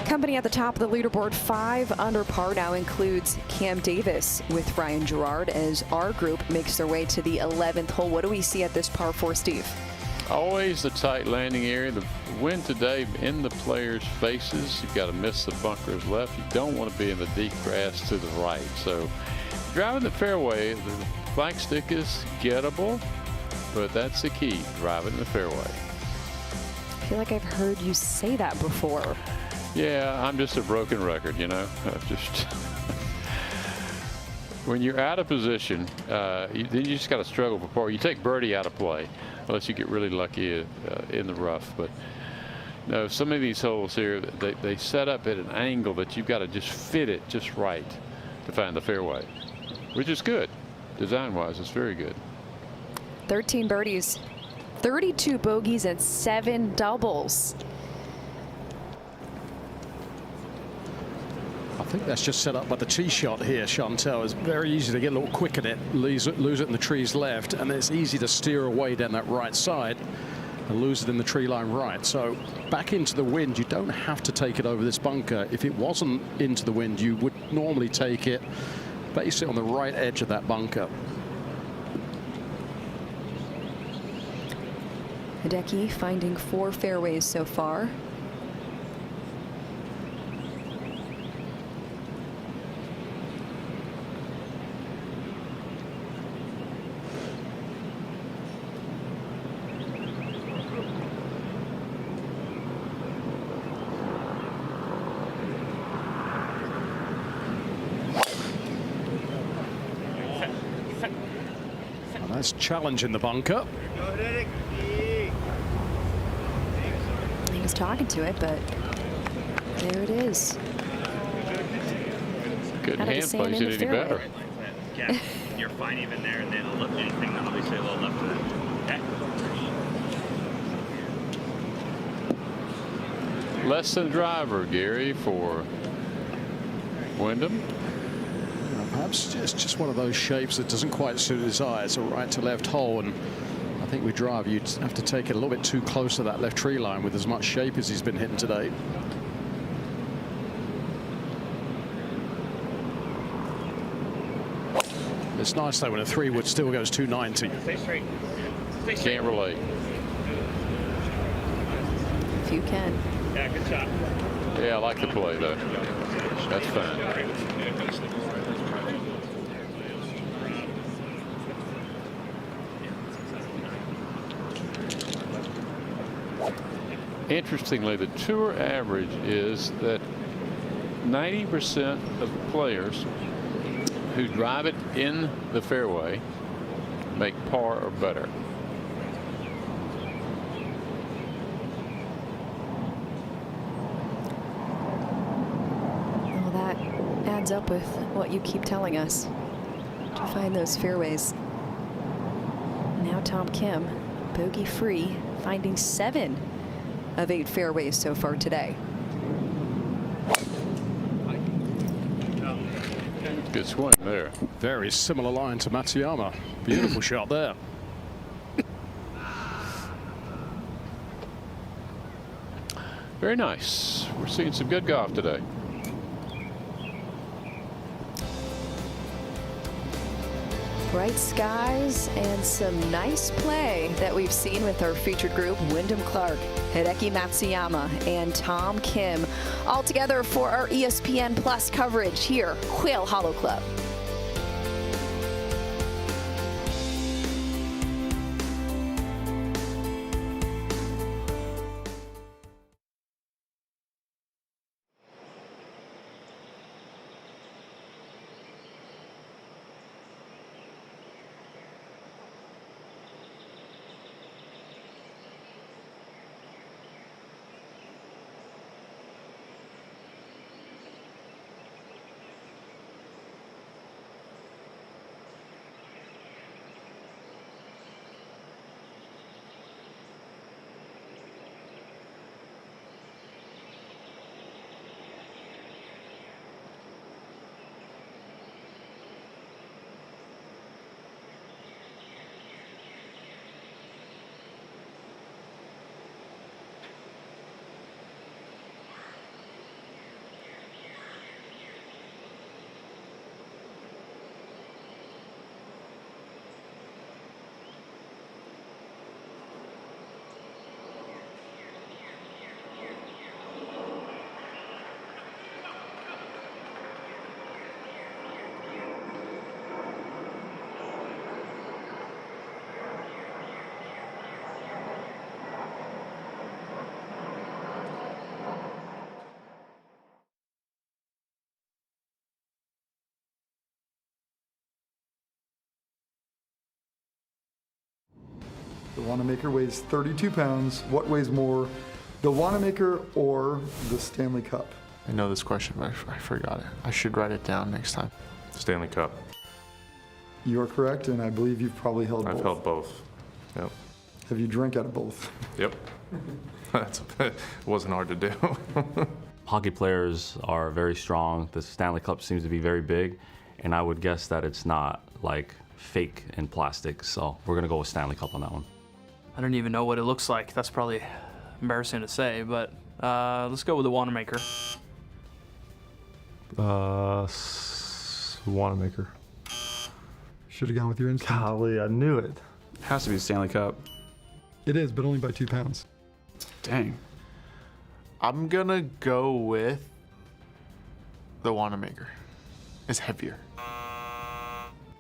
Speaker 6: Company at the top of the leaderboard, 5 under par now, includes Cam Davis with Ryan Gerard as our group makes their way to the 11th hole. What do we see at this par 4, Steve?
Speaker 10: Always the tight landing area. The wind today in the players' faces. You've got to miss the bunkers left. You don't want to be in the deep grass to the right. So driving the fairway, the flag stick is gettable, but that's the key, driving the fairway.
Speaker 6: I feel like I've heard you say that before.
Speaker 10: Yeah, I'm just a broken record, you know. Just when you're out of position, then you just got to struggle for par. You take birdie out of play, unless you get really lucky in the rough. But no, some of these holes here, they set up at an angle that you've got to just fit it just right to find the fairway, which is good. Design-wise, it's very good.
Speaker 6: 13 birdies, 32 bogeys, and 7 doubles.
Speaker 7: I think that's just set up by the tee shot here, Chantel. It's very easy to get a little quick at it, lose it in the trees left, and it's easy to steer away down that right side and lose it in the tree line right. So back into the wind, you don't have to take it over this bunker. If it wasn't into the wind, you would normally take it basically on the right edge of that bunker.
Speaker 6: Hideki finding 4 fairways so far.
Speaker 7: Nice challenge in the bunker.
Speaker 6: He was talking to it, but there it is.
Speaker 10: Couldn't hand place it any better.
Speaker 18: Yeah, you're fine even there, and then anything obviously a little left of that. Okay.
Speaker 10: Less than driver, Gary, for Wyndham.
Speaker 7: Perhaps just one of those shapes that doesn't quite suit his eye. It's a right to left hole, and I think with drive you'd have to take it a little bit too close to that left tree line with as much shape as he's been hitting today. It's nice though when a 3-wood still goes 290.
Speaker 18: Stay straight. Stay straight.
Speaker 10: Can't relate.
Speaker 6: If you can.
Speaker 18: Yeah, good shot.
Speaker 10: Yeah, I like the play though. That's fine. Interestingly, the tour average is that 90% of players who drive it in the fairway make par or better.
Speaker 6: Well, that adds up with what you keep telling us to find those fairways. Now Tom Kim, bogey free, finding 7 of 8 fairways so far today.
Speaker 10: Good swing there.
Speaker 7: Very similar line to Matsuyama. Beautiful shot there.
Speaker 10: Very nice. We're seeing some good golf today.
Speaker 6: Bright skies and some nice play that we've seen with our featured group, Wyndham Clark, Hideki Matsuyama, and Tom Kim, all together for our ESPN Plus coverage here, Quail Hollow Club.
Speaker 21: The Wanamaker weighs 32 pounds. What weighs more, the Wanamaker or the Stanley Cup?
Speaker 22: I know this question, but I forgot it. I should write it down next time.
Speaker 5: Stanley Cup.
Speaker 21: You are correct, and I believe you've probably held both.
Speaker 5: I've held both. Yep.
Speaker 21: Have you drank out of both?
Speaker 5: Yep. It wasn't hard to do.
Speaker 9: Hockey players are very strong. The Stanley Cup seems to be very big, and I would guess that it's not like fake in plastic, so we're gonna go with Stanley Cup on that one.
Speaker 24: I don't even know what it looks like. That's probably embarrassing to say, but let's go with the Wanamaker.
Speaker 22: Wanamaker.
Speaker 21: Should have gone with your instinct.
Speaker 22: Golly, I knew it.
Speaker 23: Has to be the Stanley Cup.
Speaker 21: It is, but only by 2 pounds.
Speaker 23: Dang.
Speaker 22: I'm gonna go with the Wanamaker. It's heavier.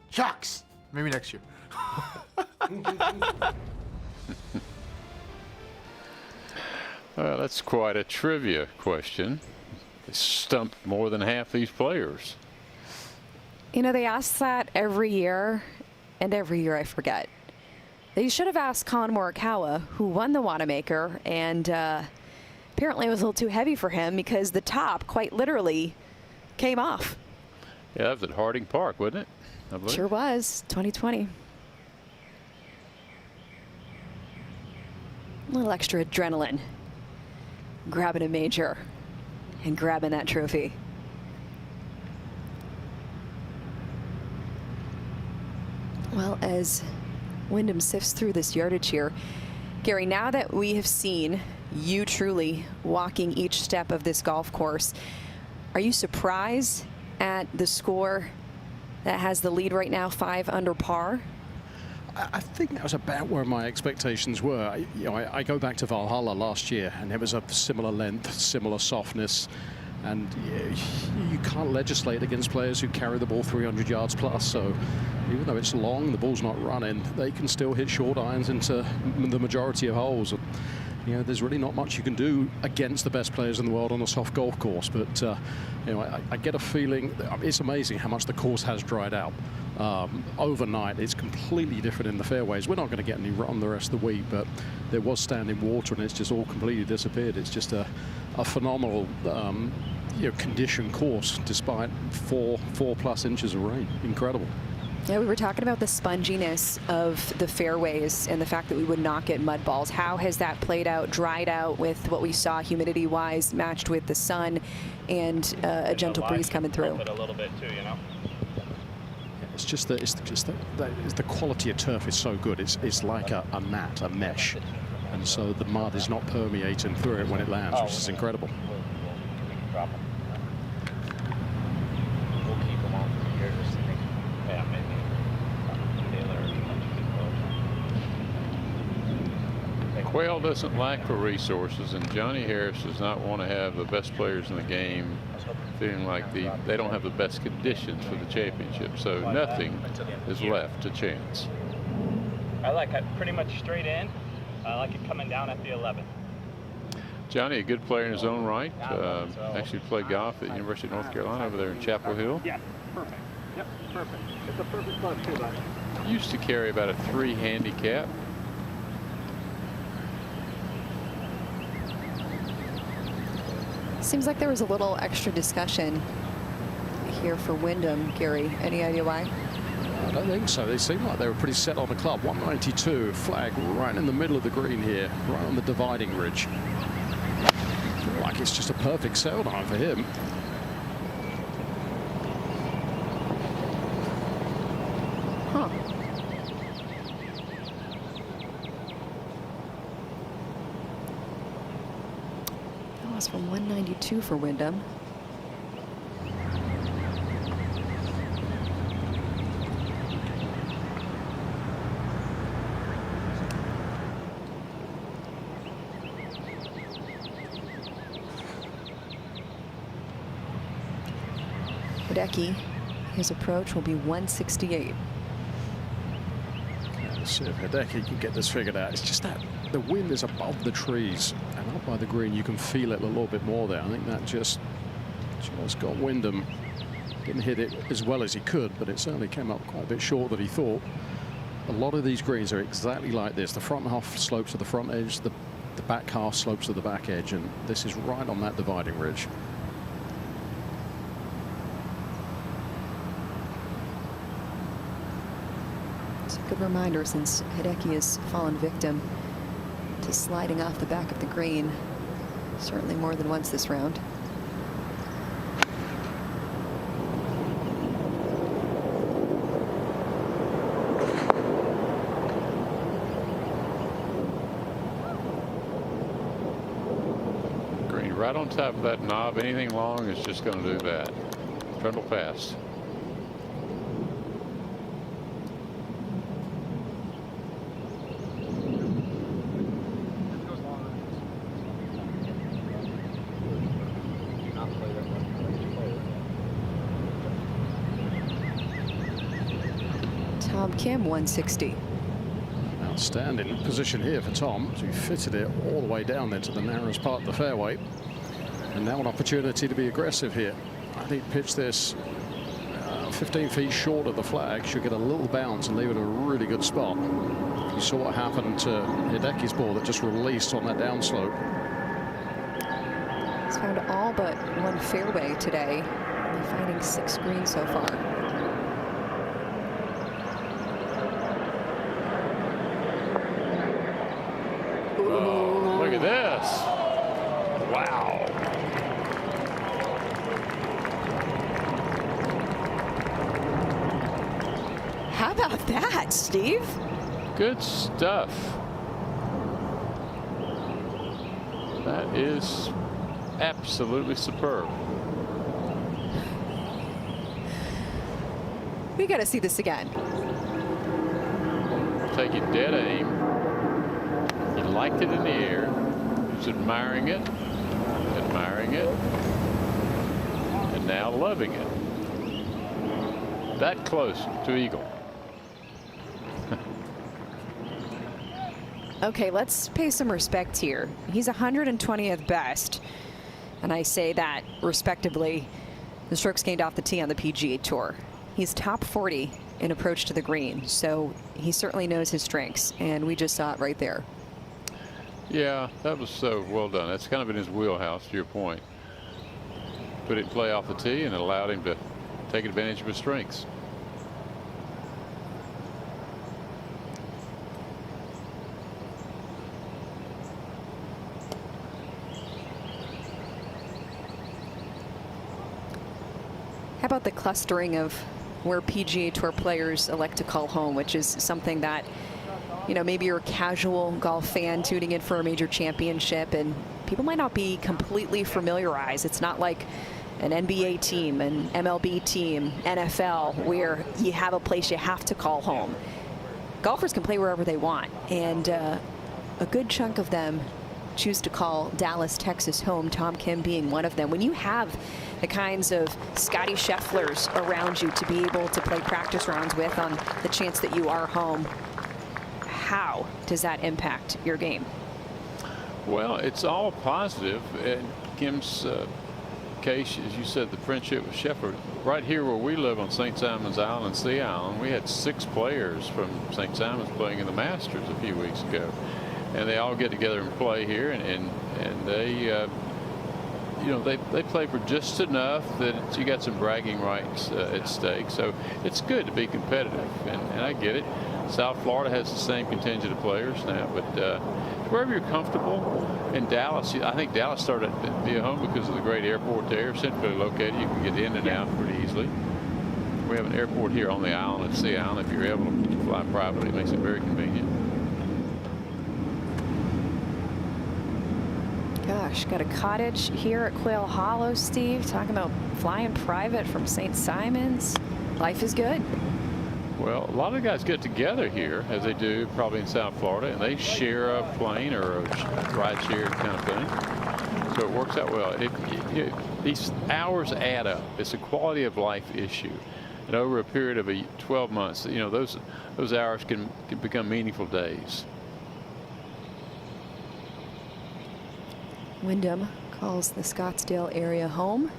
Speaker 22: Shucks! Maybe next year.
Speaker 10: Well, that's quite a trivia question. They stumped more than half these players.
Speaker 6: You know, they ask that every year, and every year I forget. They should have asked Colin Morikawa, who won the Wanamaker, and apparently it was a little too heavy for him because the top quite literally came off.
Speaker 10: Yeah, that was at Harding Park, wasn't it? I believe.
Speaker 6: Sure was, 2020. A little extra adrenaline. Grabbing a major and grabbing that trophy. Well, as Wyndham sifts through this yardage here, Gary, now that we have seen you truly walking each step of this golf course, are you surprised at the score that has the lead right now, 5 under par?
Speaker 7: I think that was about where my expectations were. I go back to Valhalla last year, and it was a similar length, similar softness, and you can't legislate against players who carry the ball 300 yards plus. So even though it's long, the ball's not running, they can still hit short irons into the majority of holes. And, there's really not much you can do against the best players in the world on a soft golf course. But I get a feeling it's amazing how much the course has dried out. Overnight, it's completely different in the fairways. We're not going to get any run the rest of the week, but there was standing water, and it's just all completely disappeared. It's just a phenomenal conditioned course despite 4+ inches of rain. Incredible.
Speaker 6: Yeah, we were talking about the sponginess of the fairways and the fact that we would not get mud balls. How has that played out, dried out with what we saw humidity-wise, matched with the sun and a gentle breeze coming through?
Speaker 13: A little bit too,
Speaker 7: It's just the quality of turf is so good. It's like a mat, a mesh, and so the mud is not permeating through it when it lands, which is incredible.
Speaker 13: We'll keep them on for here just to make, maybe
Speaker 10: Quail doesn't lack for resources, and Johnny Harris does not want to have the best players in the game feeling like they don't have the best conditions for the championship, so nothing is left to chance.
Speaker 13: I like it pretty much straight in. I like it coming down at the 11th.
Speaker 10: Johnny, a good player in his own right, actually played golf at the University of North Carolina over there in Chapel Hill.
Speaker 13: Yeah, perfect. Yep, perfect. It's a perfect club too, bud.
Speaker 10: Used to carry about a 3 handicap.
Speaker 6: Seems like there was a little extra discussion here for Wyndham, Gary. Any idea why?
Speaker 7: I don't think so. They seem like they were pretty set on the club. 192, flag right in the middle of the green here, right on the dividing ridge. Like it's just a perfect sail line for him.
Speaker 6: Huh. That was from 192 for Wyndham. Hideki, his approach will be 168.
Speaker 7: Let's see if Hideki can get this figured out. It's just that the wind is above the trees, and up by the green you can feel it a little bit more there. I think that just got Wyndham. Didn't hit it as well as he could, but it certainly came up quite a bit short than he thought. A lot of these greens are exactly like this. The front half slopes to the front edge, the back half slopes to the back edge, and this is right on that dividing ridge.
Speaker 6: Good reminder, since Hideki has fallen victim to sliding off the back of the green certainly more than once this round.
Speaker 10: Green right on top of that knob. Anything long is just going to do that. Trundle past.
Speaker 6: Kim 160.
Speaker 7: Outstanding position here for Tom. So he fitted it all the way down there to the narrowest part of the fairway. And now an opportunity to be aggressive here. I think pitch this 15 feet short of the flag. Should get a little bounce and leave it in a really good spot. You saw what happened to Hideki's ball that just released on that downslope.
Speaker 6: He's found all but one fairway today. Only finding 6 greens so far.
Speaker 10: Oh, look at this. Wow.
Speaker 6: How about that, Steve?
Speaker 10: Good stuff. That is absolutely superb.
Speaker 6: We got to see this again.
Speaker 10: Take it dead aim. He liked it in the air. He was admiring it, and now loving it. That close to eagle.
Speaker 6: Okay, let's pay some respect here. He's 120th best, and I say that respectively. The strokes gained off the tee on the PGA Tour. He's top 40 in approach to the green, so he certainly knows his strengths, and we just saw it right there.
Speaker 10: Yeah, that was so well done. That's kind of in his wheelhouse, to your point. Put it in play off the tee, and it allowed him to take advantage of his strengths.
Speaker 6: How about the clustering of where PGA Tour players elect to call home, which is something that, you know, maybe you're a casual golf fan tuning in for a major championship and people might not be completely familiarized. It's not like an NBA team, an MLB team, NFL, where you have a place you have to call home. Golfers can play wherever they want, and a good chunk of them choose to call Dallas, Texas home, Tom Kim being one of them. When you have the kinds of Scotty Schefflers around you to be able to play practice rounds with on the chance that you are home, how does that impact your game?
Speaker 10: Well, it's all positive. In Kim's case, as you said, the friendship with Scheffler. Right here where we live on St. Simon's Island, Sea Island, we had 6 players from St. Simon's playing in the Masters a few weeks ago. And they all get together and play here, and they you know, they play for just enough that you got some bragging rights at stake. So it's good to be competitive, and I get it. South Florida has the same contingent of players now, but wherever you're comfortable. In Dallas, I think Dallas started to be a home because of the great airport there, centrally located. You can get in and out pretty easily. We have an airport here on the island at Sea Island. If you're able to fly privately, it makes it very convenient.
Speaker 6: Gosh, got a cottage here at Quail Hollow, Steve. Talking about flying private from St. Simon's. Life is good.
Speaker 10: Well, a lot of guys get together here, as they do probably in South Florida, and they share a plane or a ride share kind of thing. So it works out well. These hours add up. It's a quality of life issue. And over a period of 12 months, you know, those hours can become meaningful days.
Speaker 6: Wyndham calls the Scottsdale area home.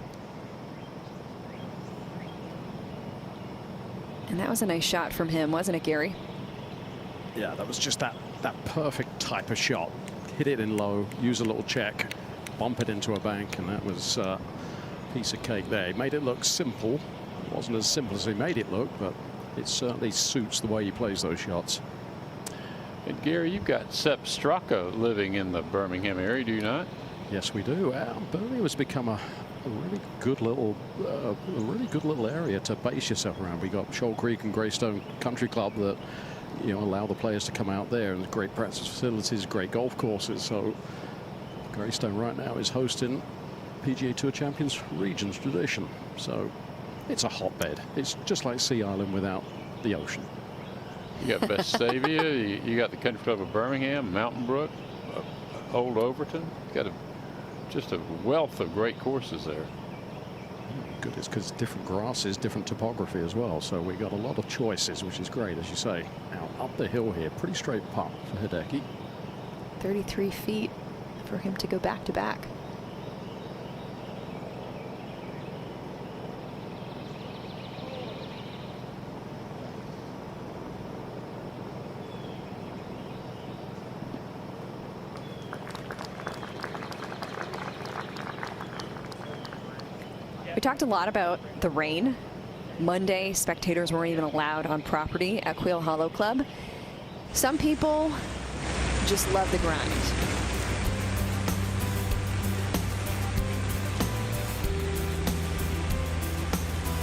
Speaker 6: And that was a nice shot from him, wasn't it, Gary?
Speaker 7: Yeah, that was just that perfect type of shot. Hit it in low, use a little check, bump it into a bank, and that was a piece of cake there. He made it look simple. It wasn't as simple as he made it look, but it certainly suits the way he plays those shots.
Speaker 10: And Gary, you've got Sepp Straka living in the Birmingham area, do you not?
Speaker 7: Yes, we do. Birmingham has become a really good little area to base yourself around. We got Shoal Creek and Greystone Country Club that, you know, allow the players to come out there, and great practice facilities, great golf courses. So Greystone right now is hosting PGA Tour Champions Regions tradition. So it's a hotbed. It's just like Sea Island without the ocean.
Speaker 10: You got Vestavia, you got the Country Club of Birmingham, Mountain Brook, Old Overton. You got just a wealth of great courses there.
Speaker 7: Good, it's because different grasses, different topography as well. So we got a lot of choices, which is great, as you say. Now up the hill here, pretty straight putt for Hideki.
Speaker 6: 33 feet for him to go back to back. We talked a lot about the rain. Monday, spectators weren't even allowed on property at Quail Hollow Club. Some people just love the grind.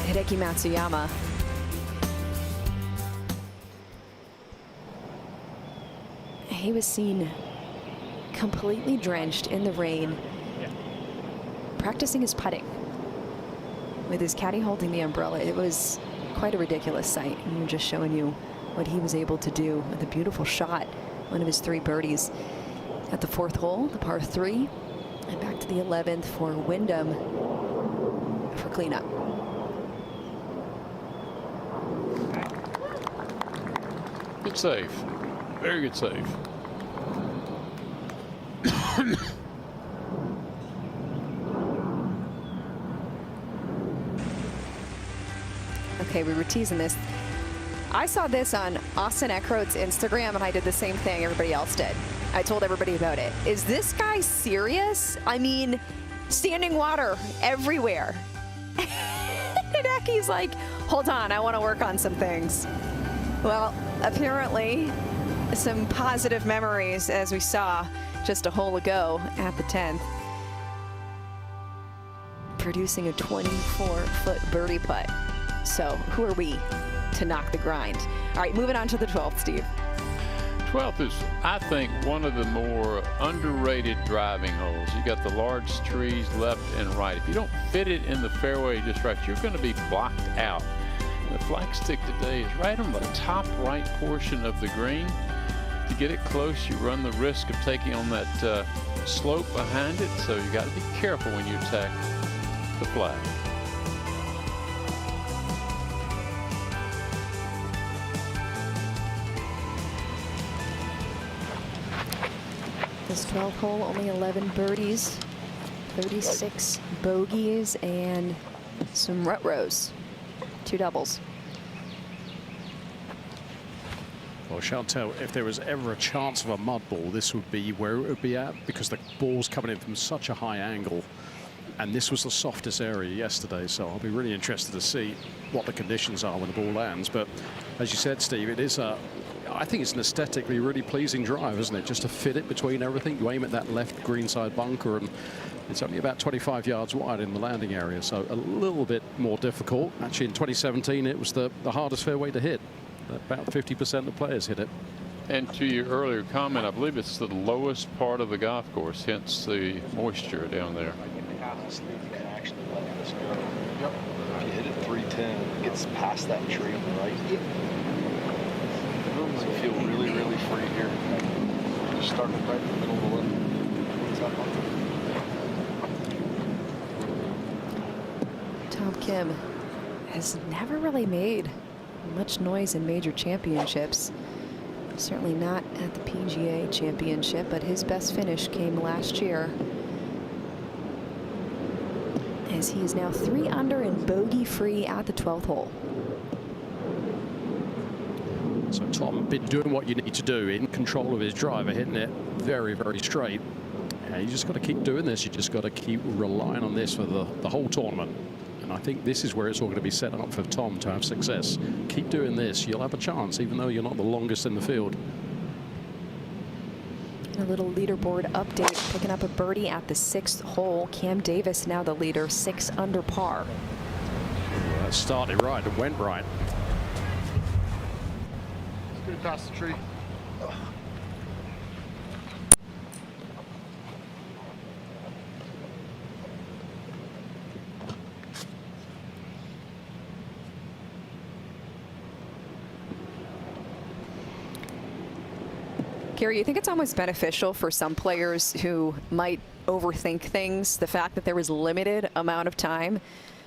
Speaker 6: Hideki Matsuyama. He was seen completely drenched in the rain, practicing his putting with his caddy holding the umbrella. It was quite a ridiculous sight, and I'm just showing you what he was able to do with a beautiful shot, one of his 3 birdies at the 4th hole, the par 3, and back to the 11th for Wyndham for cleanup.
Speaker 10: Good save. Very good save.
Speaker 6: Okay, we were teasing this. I saw this on Austin Eckroat's Instagram, and I did the same thing everybody else did. I told everybody about it. Is this guy serious? I mean, standing water everywhere. Hideki's like, hold on, I want to work on some things. Well, apparently, some positive memories, as we saw just a hole ago at the 10th. Producing a 24-foot birdie putt. So who are we to knock the grind? All right, moving on to the 12th, Steve.
Speaker 10: 12th is, I think, one of the more underrated driving holes. You got the large trees left and right. If you don't fit it in the fairway just right, you're going to be blocked out. The flagstick today is right on the top right portion of the green. To get it close, you run the risk of taking on that slope behind it, so you got to be careful when you attack the flag.
Speaker 6: This 12th hole, only 11 birdies, 36 bogeys, and some rut rows, 2 doubles.
Speaker 7: Well, Chantal, if there was ever a chance of a mud ball, this would be where it would be at, because the ball's coming in from such a high angle. And this was the softest area yesterday, so I'll be really interested to see what the conditions are when the ball lands. But as you said, Steve, it is I think it's an aesthetically really pleasing drive, isn't it? Just to fit it between everything. You aim at that left greenside bunker, and it's only about 25 yards wide in the landing area, so a little bit more difficult. Actually, in 2017, it was the hardest fairway to hit. About 50% of players hit it.
Speaker 10: And to your earlier comment, I believe it's the lowest part of the golf course, hence the moisture down there.
Speaker 17: Actually let this go. Yep. If you hit it 310, it gets past that tree on the right. So you feel really, really free here. Just starting right in the middle of the lip.
Speaker 6: Tom Kim has never really made much noise in major championships. Certainly not at the PGA Championship, but his best finish came last year, as he is now 3 under and bogey free at the 12th hole.
Speaker 7: So Tom been doing what you need to do, in control of his driver, hitting it very, very straight. And you just got to keep doing this. You just got to keep relying on this for the whole tournament. And I think this is where it's all going to be set up for Tom to have success. Keep doing this. You'll have a chance, even though you're not the longest in the field.
Speaker 6: A little leaderboard update, picking up a birdie at the 6th hole. Cam Davis now the leader, 6 under par.
Speaker 7: Well, that started right and went right.
Speaker 17: Let's get it past the tree.
Speaker 6: Gary, you think it's almost beneficial for some players who might overthink things, the fact that there was limited amount of time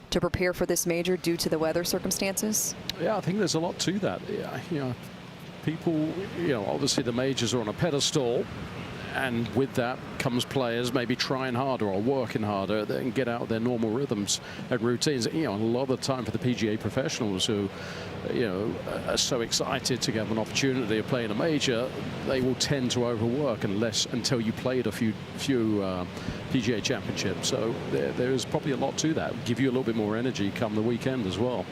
Speaker 6: to prepare for this major due to the weather circumstances?
Speaker 7: Yeah, I think there's a lot to that. Yeah, you know, people, obviously the majors are on a pedestal, and with that comes players maybe trying harder or working harder and get out of their normal rhythms and routines. A lot of the time for the PGA professionals who, are so excited to get an opportunity of playing a major, they will tend to overwork until you played a few PGA Championships. So there's probably a lot to that. Give you a little bit more energy come the weekend as well.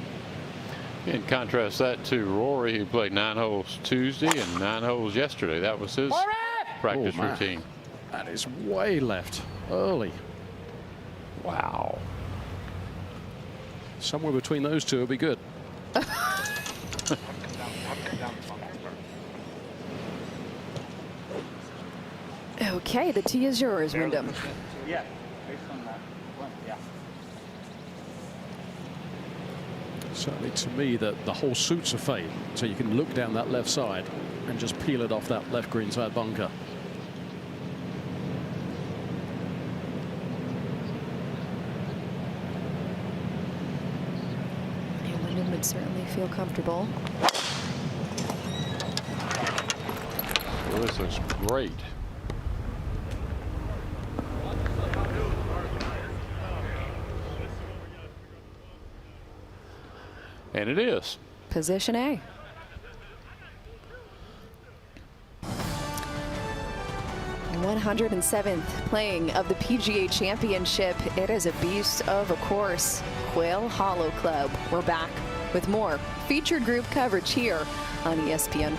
Speaker 10: And contrast that to Rory, who played 9 holes Tuesday and 9 holes yesterday. That was his practice
Speaker 7: man.
Speaker 10: routine.
Speaker 7: That is way left early.
Speaker 10: Wow.
Speaker 7: Somewhere between those two will be good.
Speaker 6: Okay, the tee is yours, Wyndham.
Speaker 13: Yeah, based on that. Yeah.
Speaker 7: Certainly to me, the whole suits a fade. So you can look down that left side and just peel it off that left green side bunker.
Speaker 6: And Wyndham would certainly feel comfortable.
Speaker 10: Well, this looks great. And it is.
Speaker 6: Position A. #107th playing of the PGA Championship. It is a beast of a course. Quail Hollow Club. We're back with more featured group coverage here on ESPN+.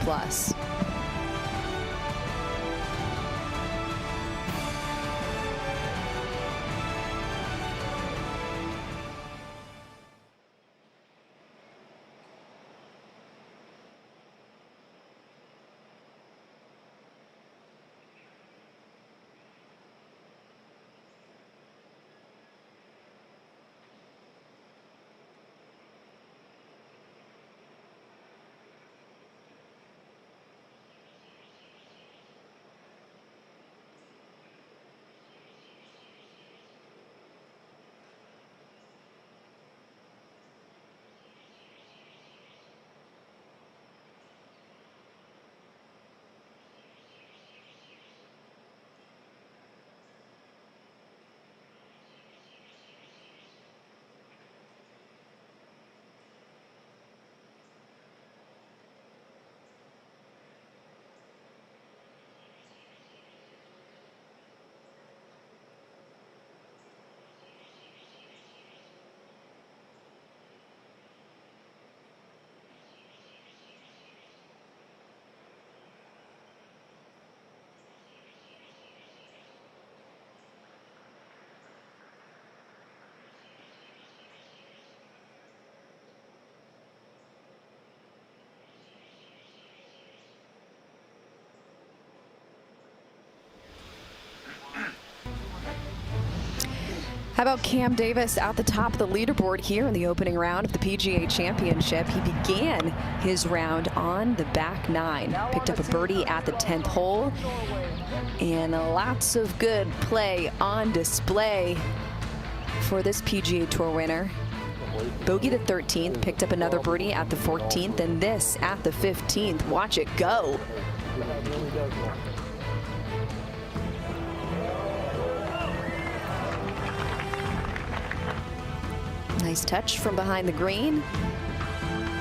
Speaker 6: How about Cam Davis at the top of the leaderboard here in the opening round of the PGA Championship? He began his round on the back nine, picked up a birdie at the 10th hole, and lots of good play on display for this PGA Tour winner. Bogey the 13th, picked up another birdie at the 14th, and this at the 15th. Watch it go. Nice touch from behind the green.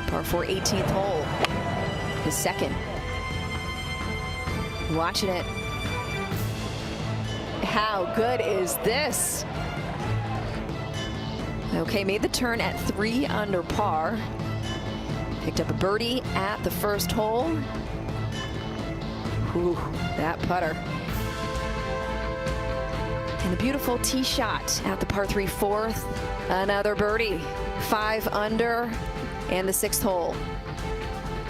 Speaker 6: Par 4 18th hole. His second. Watching it. How good is this? Okay, made the turn at 3 under par. Picked up a birdie at the first hole. Ooh, that putter. And a beautiful tee shot at the par 3 4th. Another birdie. 5 under and the 6th hole.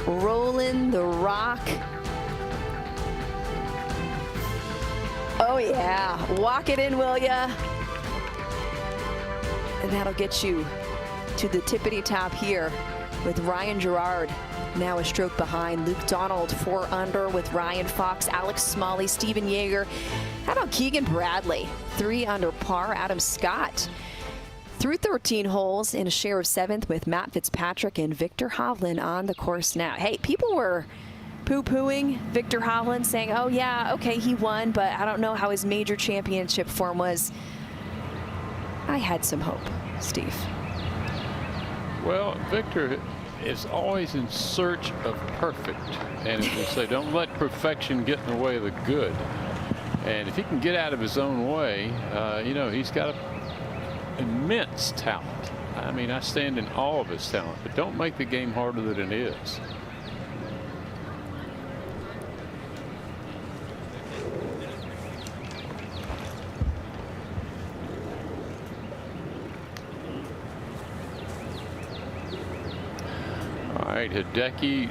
Speaker 6: Rolling the rock. Oh yeah, walk it in, will ya? And that'll get you to the tippity top here with Ryan Gerard now a stroke behind. Luke Donald 4 under with Ryan Fox, Alex Smalley, Steven Yeager. How about Keegan Bradley 3 under par? Adam Scott through 13 holes in a share of 7th with Matt Fitzpatrick and Victor Hovland on the course now. Hey, people were poo-pooing Victor Hovland, saying, oh yeah, okay, he won, but I don't know how his major championship form was. I had some hope, Steve.
Speaker 10: Well, Victor is always in search of perfect. And as they say, don't let perfection get in the way of the good. And if he can get out of his own way, you know, he's got immense talent. I mean, I stand in awe of his talent, but don't make the game harder than it is. right, Hideki,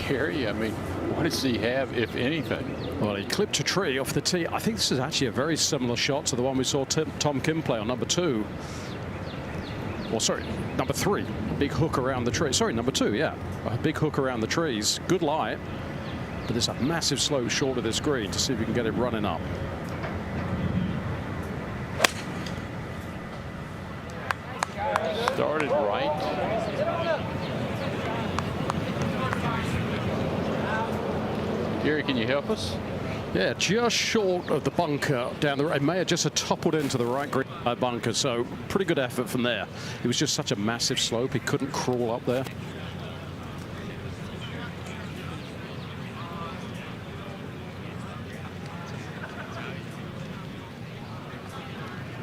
Speaker 10: Gary, I mean, what does he have, if anything?
Speaker 7: Well, he clipped a tree off the tee. I think this is actually a very similar shot to the one we saw Tom Kim play on number 2. Well, sorry, number 3. Big hook around the tree. Sorry, number 2, yeah. A big hook around the trees. Good lie. But there's a massive slope short of this green to see if we can get it running up.
Speaker 10: Started right. Gary, can you help us?
Speaker 7: Yeah, just short of the bunker down the right. It may have just toppled into the right green bunker, so pretty good effort from there. It was just such a massive slope, he couldn't crawl up there.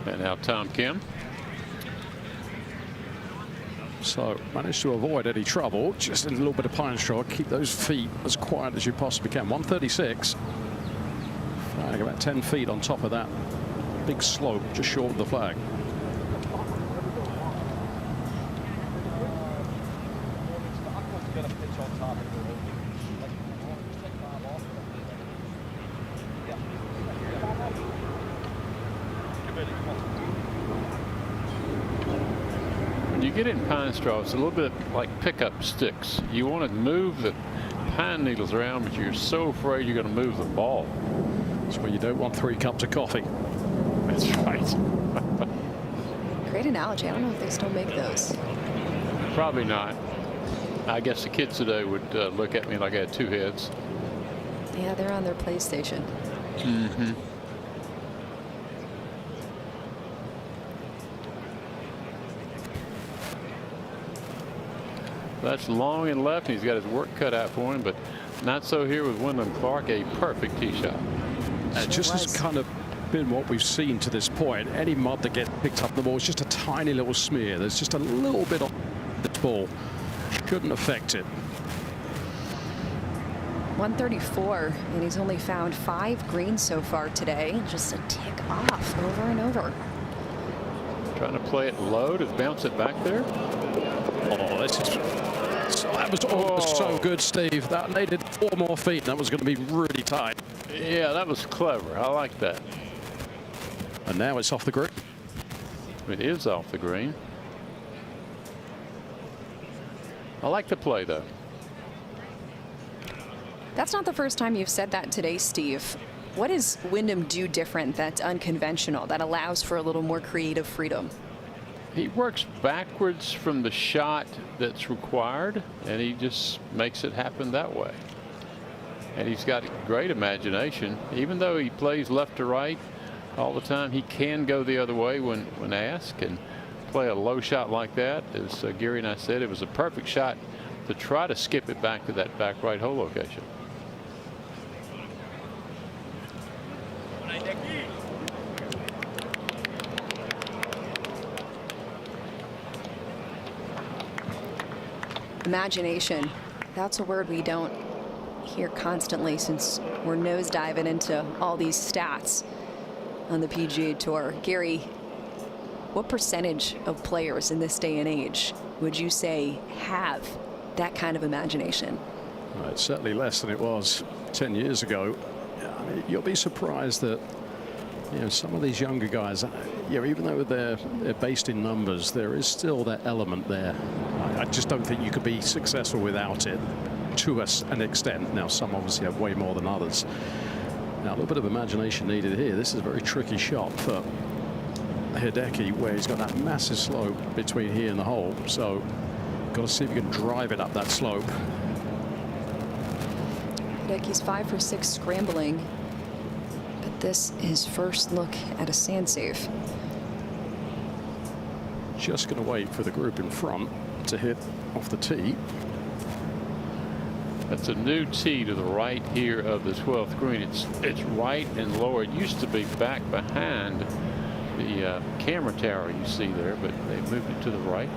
Speaker 10: And now Tom Kim.
Speaker 7: So managed to avoid any trouble, just in a little bit of pine straw. Keep those feet as quiet as you possibly can. 136. Flag about 10 feet on top of that big slope, just short of the flag.
Speaker 10: When you get in pine straw, it's a little bit like pickup sticks. You want to move the pine needles around, but you're so afraid you're going to move the ball.
Speaker 7: That's where you don't want 3 cups of coffee.
Speaker 10: That's right.
Speaker 6: Great analogy. I don't know if they still make those.
Speaker 10: Probably not. I guess the kids today would look at me like I had 2 heads.
Speaker 6: Yeah, they're on their PlayStation.
Speaker 10: Mm-hmm. That's long and left, and he's got his work cut out for him, but not so here with Wyndham Clark. A perfect tee shot.
Speaker 7: Just has kind of been what we've seen to this point. Any mud that gets picked up the ball is just a tiny little smear. There's just a little bit on the ball. Shouldn't affect it.
Speaker 6: 134, and he's only found 5 greens so far today. Just a tick off over and over.
Speaker 10: Trying to play it low to bounce it back there.
Speaker 7: Oh, this is. That was almost so good, Steve. That needed 4 more feet. That was going to be really tight.
Speaker 10: Yeah, that was clever. I like that.
Speaker 7: And now it's off the green.
Speaker 10: It is off the green. I like the play, though.
Speaker 6: That's not the first time you've said that today, Steve. What does Wyndham do different that's unconventional, that allows for a little more creative freedom?
Speaker 10: He works backwards from the shot that's required, and he just makes it happen that way. And he's got great imagination. Even though he plays left to right all the time, he can go the other way when asked and play a low shot like that. As Gary and I said, it was a perfect shot to try to skip it back to that back right hole location.
Speaker 6: Imagination. That's a word we don't hear constantly since we're nosediving into all these stats on the PGA Tour. Gary, what percentage of players in this day and age would you say have that kind of imagination?
Speaker 7: Well, it's certainly less than it was 10 years ago. I mean, you'll be surprised that some of these younger guys, even though they're based in numbers, there is still that element there. I just don't think you could be successful without it to an extent. Now, some obviously have way more than others. Now, a little bit of imagination needed here. This is a very tricky shot for Hideki, where he's got that massive slope between here and the hole. So, got to see if you can drive it up that slope.
Speaker 6: Hideki's 5 for 6 scrambling. But this is first look at a sand save.
Speaker 7: Just going to wait for the group in front to hit off the tee.
Speaker 10: That's a new tee to the right here of the 12th green. It's right and lower. It used to be back behind the camera tower you see there, but they moved it to the right.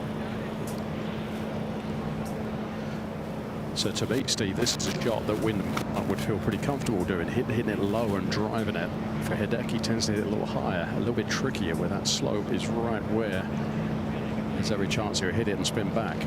Speaker 7: So to me, Steve, this is a shot that Wyndham would feel pretty comfortable doing, hitting it low and driving it. For Hideki, tends to hit it a little higher, a little bit trickier, where that slope is right where there's every chance he'll hit it and spin back.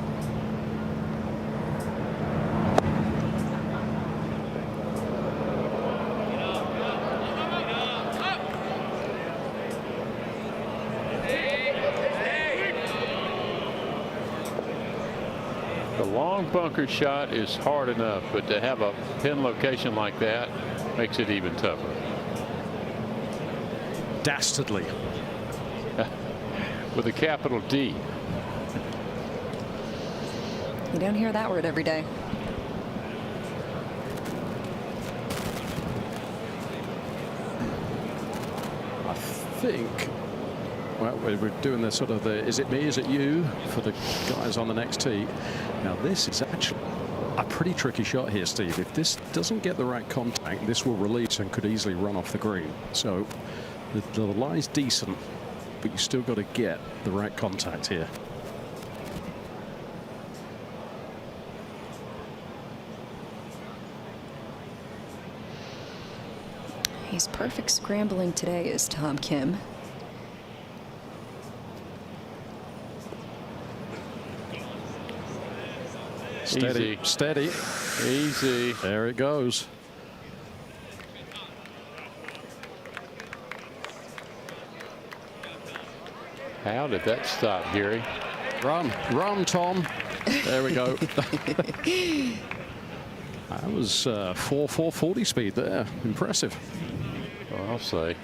Speaker 10: long bunker shot is hard enough, but to have a pin location like that makes it even tougher.
Speaker 7: Dastardly.
Speaker 10: With a capital D.
Speaker 6: You don't hear that word every day.
Speaker 7: I think, well, we're doing the sort of the, is it me, is it you, for the guys on the next tee. Now this is actually a pretty tricky shot here, Steve. If this doesn't get the right contact, this will release and could easily run off the green. So the lie's decent, but you still got to get the right contact here.
Speaker 6: He's perfect scrambling today, is Tom Kim.
Speaker 7: Steady,
Speaker 10: Easy.
Speaker 7: steady.
Speaker 10: Easy.
Speaker 7: There it goes.
Speaker 10: How did that stop, Gary?
Speaker 7: Run, Tom. There we go. That was 440 speed there. Impressive.
Speaker 10: Well, I'll say.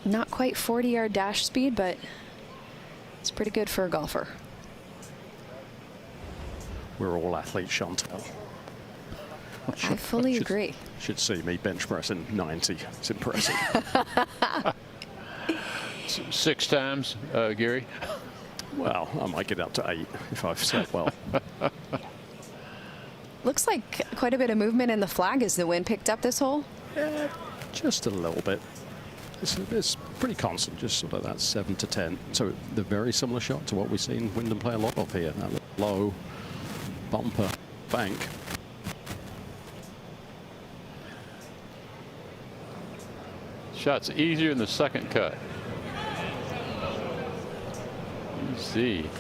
Speaker 6: Not quite 40-yard dash speed, but it's pretty good for a golfer.
Speaker 7: We're all athletes, Chantal.
Speaker 6: I fully agree.
Speaker 7: Should see me bench pressing 90. It's impressive.
Speaker 10: 6 times, Gary?
Speaker 7: Well, I might get up to 8 if I've set well.
Speaker 6: Looks like quite a bit of movement in the flag as the wind picked up this hole.
Speaker 7: Yeah, just a little bit. It's pretty constant, just sort of that 7 to 10. So the very similar shot to what we've seen Wyndham play a lot of here. That low bumper bank.
Speaker 10: Shot's easier in the second cut. Easy.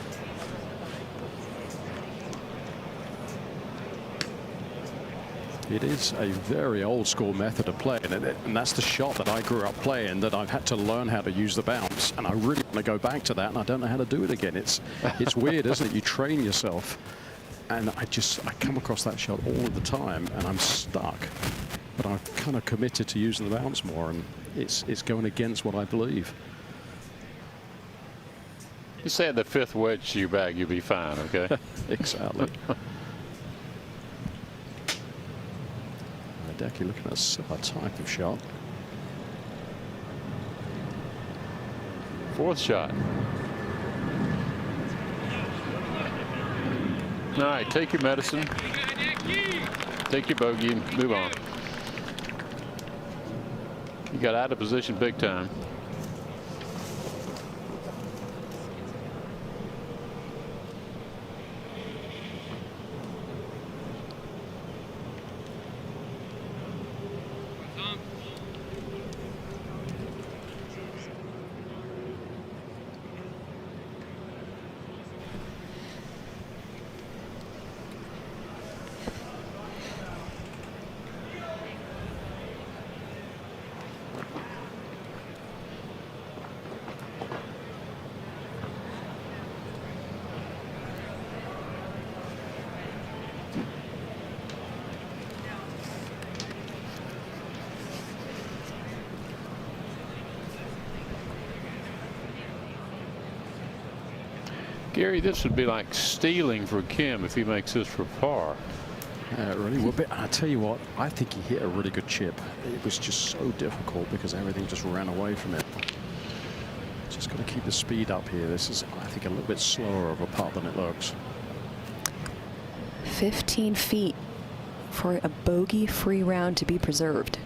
Speaker 7: It is a very old school method of playing, and that's the shot that I grew up playing, that I've had to learn how to use the bounce, and I really want to go back to that, and I don't know how to do it again. It's weird, isn't it? You train yourself, and I come across that shot all the time, and I'm stuck. But I've kind of committed to using the bounce more, and it's going against what I believe.
Speaker 10: You say the 5th wedge to your bag, you'll be fine, okay?
Speaker 7: Exactly. Hideki looking at a similar type of shot.
Speaker 10: 4th shot. All right, take your medicine. Take your bogey and move on. You got out of position big time. Gary, this would be like stealing for Kim if he makes this for par.
Speaker 7: It really would be. I tell you what, I think he hit a really good chip. It was just so difficult because everything just ran away from it. Just got to keep the speed up here. This is, I think, a little bit slower of a putt than it looks.
Speaker 6: 15 feet for a bogey-free round to be preserved.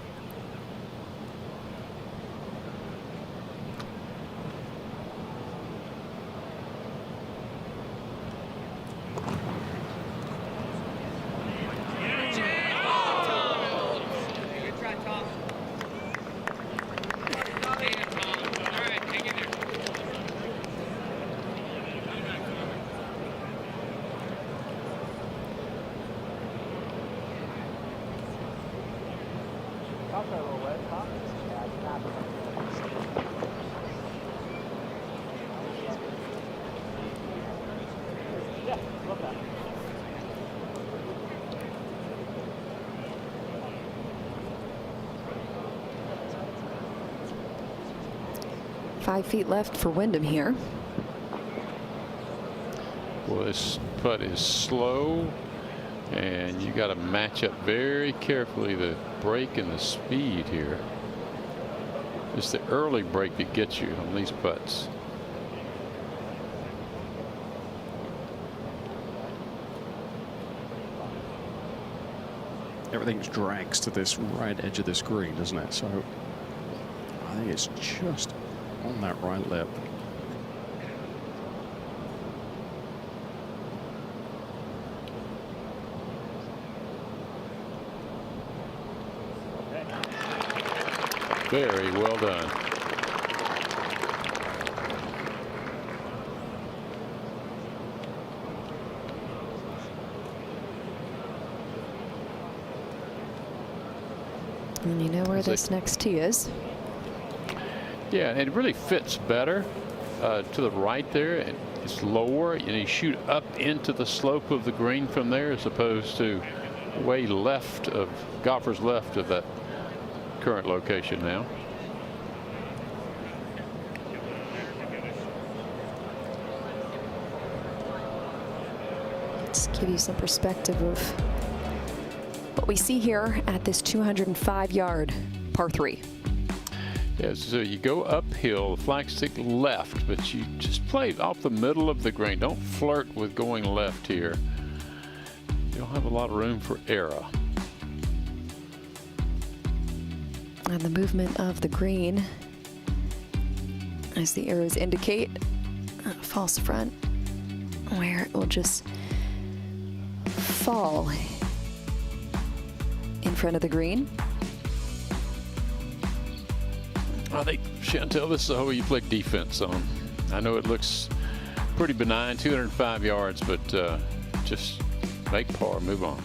Speaker 6: 5 feet left for Wyndham here.
Speaker 10: Well, this putt is slow, and you got to match up very carefully the break and the speed here. It's the early break that gets you on these putts.
Speaker 7: Everything drags to this right edge of this green, doesn't it? So I think it's just on that right lip.
Speaker 10: Very well done.
Speaker 6: And you know where this next tee is.
Speaker 10: Yeah, and it really fits better to the right there, and it's lower, and you shoot up into the slope of the green from there, as opposed to way left of golfers left of that current location now.
Speaker 6: Let's give you some perspective of what we see here at this 205-yard par 3.
Speaker 10: Yeah, so you go uphill, the flagstick left, but you just play off the middle of the green. Don't flirt with going left here. You don't have a lot of room for error.
Speaker 6: And the movement of the green, as the arrows indicate, false front, where it will just fall in front of the green.
Speaker 10: I think, Chantel, this is a hole you play defense on. I know it looks pretty benign, 205 yards, but just make par, move on.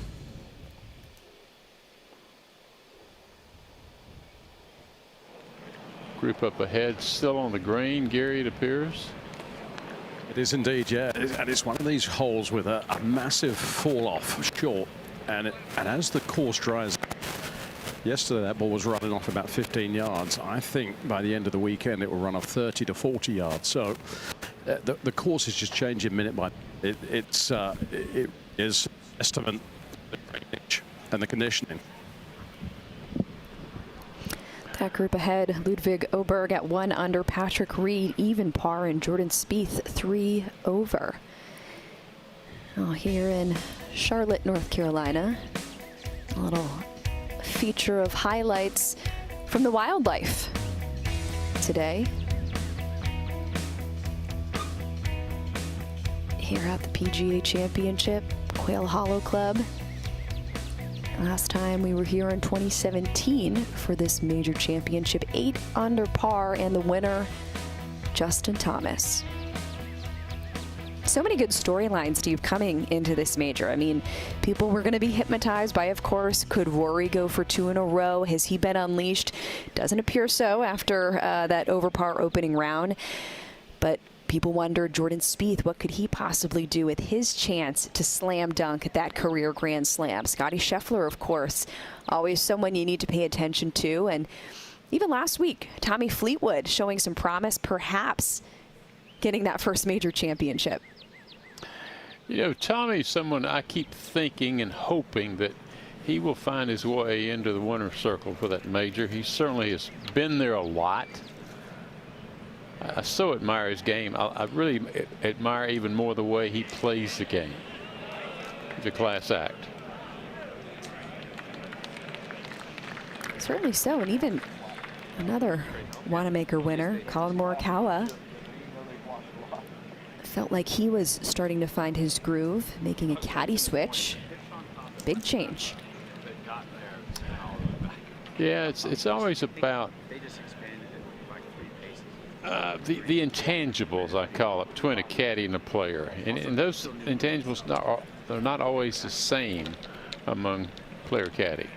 Speaker 10: Group up ahead, still on the green, Gary, it appears.
Speaker 7: It is indeed, yeah. And it's one of these holes with a massive fall off short. And as the course dries, yesterday that ball was running off about 15 yards. I think by the end of the weekend it will run off 30 to 40 yards. So the course is just changing minute by minute. It is estimate and the conditioning.
Speaker 6: That group ahead, Ludwig Oberg at 1 under, Patrick Reed even par, and Jordan Spieth 3 over. Oh, here in Charlotte, North Carolina, a little feature of highlights from the wildlife today. Here at the PGA Championship, Quail Hollow Club. Last time we were here in 2017 for this major championship, 8 under par, and the winner, Justin Thomas. So many good storylines, Steve, coming into this major. I mean, people were going to be hypnotized by, of course, could Rory go for 2 in a row? Has he been unleashed? Doesn't appear so after that over par opening round. But people wondered, Jordan Spieth, what could he possibly do with his chance to slam dunk that career Grand Slam? Scottie Scheffler, of course, always someone you need to pay attention to. And even last week, Tommy Fleetwood showing some promise, perhaps getting that first major championship.
Speaker 10: You know, Tommy's someone I keep thinking and hoping that he will find his way into the winner's circle for that major. He certainly has been there a lot. I so admire his game. I really admire even more the way he plays the game. He's a class act.
Speaker 6: Certainly so. And even another Wanamaker winner, Colin Morikawa, felt like he was starting to find his groove, making a caddy switch. Big change.
Speaker 10: Yeah, it's always about the intangibles, I call it, between a caddy and a player. And those intangibles are not always the same among player caddy.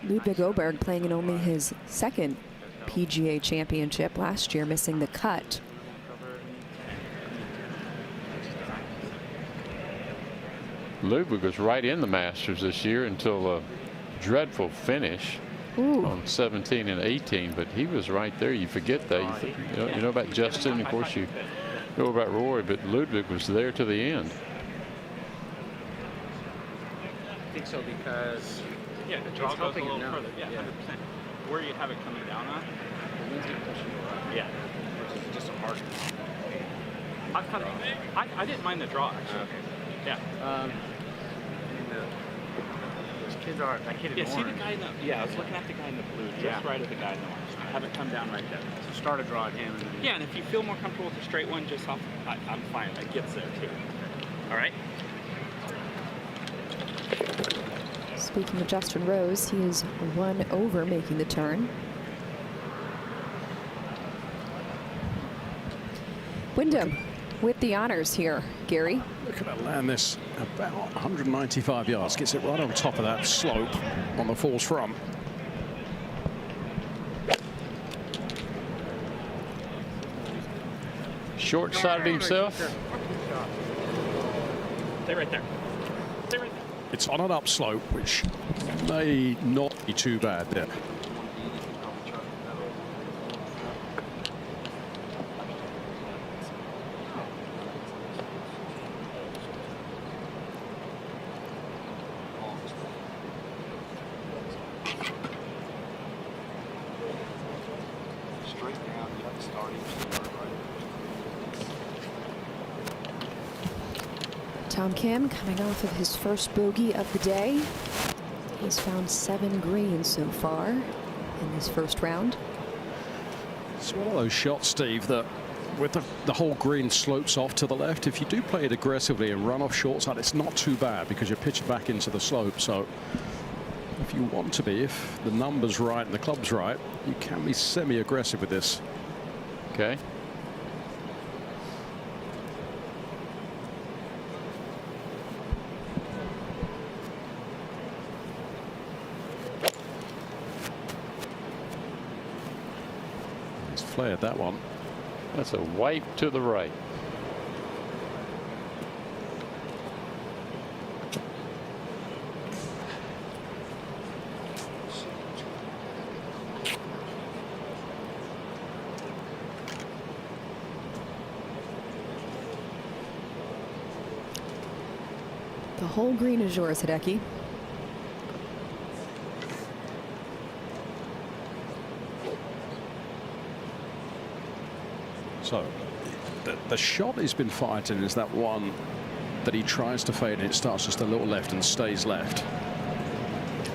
Speaker 6: Ludwig Oberg playing in only his second PGA Championship last year, missing the cut.
Speaker 10: Ludwig was right in the Masters this year until a dreadful finish on 17 and 18, but he was right there. You forget that. You know about Justin, of course you know about Rory, but Ludwig was there to the end.
Speaker 13: I think so because the draw goes a little further. Yeah, 100%. Where you have it coming down on? Yeah. Just a hard. I didn't mind the draw actually. Okay. Yeah. Those kids are that kid in orange. See the guy in the I was looking at the guy in the blue, just right at the guy in the orange. Have it come down right there. So start a draw at him. And if you feel more comfortable with the straight one, just off. I'm fine. That gets there too. All right.
Speaker 6: Speaking of Justin Rose, he is 1 over making the turn. Wyndham with the honors here, Gary.
Speaker 7: Look at that, land this about 195 yards. Gets it right on top of that slope on the falls front.
Speaker 10: Short-sighted himself.
Speaker 13: Stay right there. Stay right there.
Speaker 7: It's on an upslope, which may not be too bad there.
Speaker 6: Tom Kim coming off of his first bogey of the day. He's found 7 greens so far in this first round.
Speaker 7: It's one of those shots, Steve, that with the whole green slopes off to the left, if you do play it aggressively and run off short side, it's not too bad because you're pitching back into the slope. So if you want to be, if the number's right and the club's right, you can be semi-aggressive with this.
Speaker 10: Okay.
Speaker 7: Flared that one.
Speaker 10: That's a wipe to the right.
Speaker 6: The whole green is yours, Hideki.
Speaker 7: So the shot he's been fighting is that one that he tries to fade and it starts just a little left and stays left.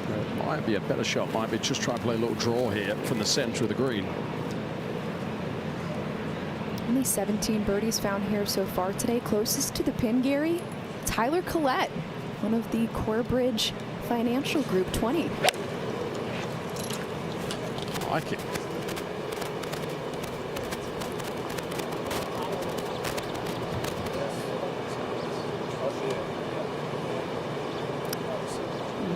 Speaker 7: It might be a better shot, might be just try to play a little draw here from the center of the green.
Speaker 6: Only 17 birdies found here so far today. Closest to the pin, Gary, Tyler Collette, one of the Corebridge Financial Group 20.
Speaker 7: I like it.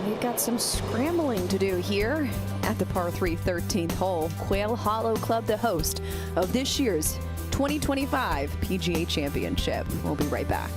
Speaker 6: We've got some scrambling to do here at the par 3 13th hole. Quail Hollow Club, the host of this year's 2025 PGA Championship. We'll be right back.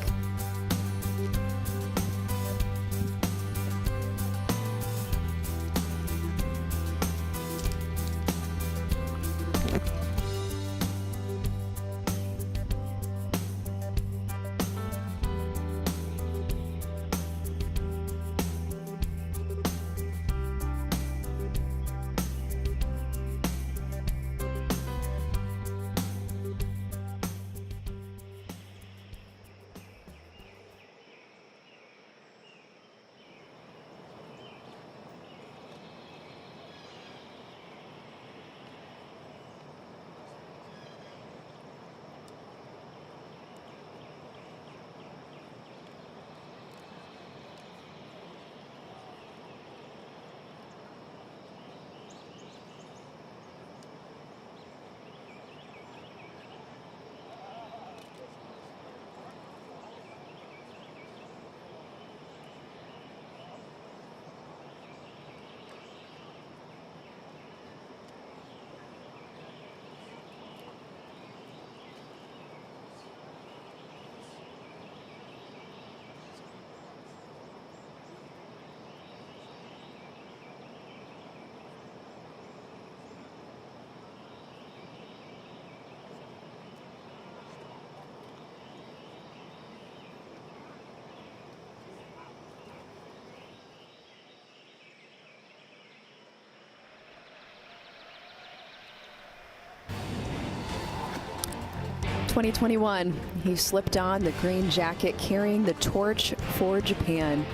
Speaker 6: 2021, he slipped on the green jacket carrying the torch for Japan.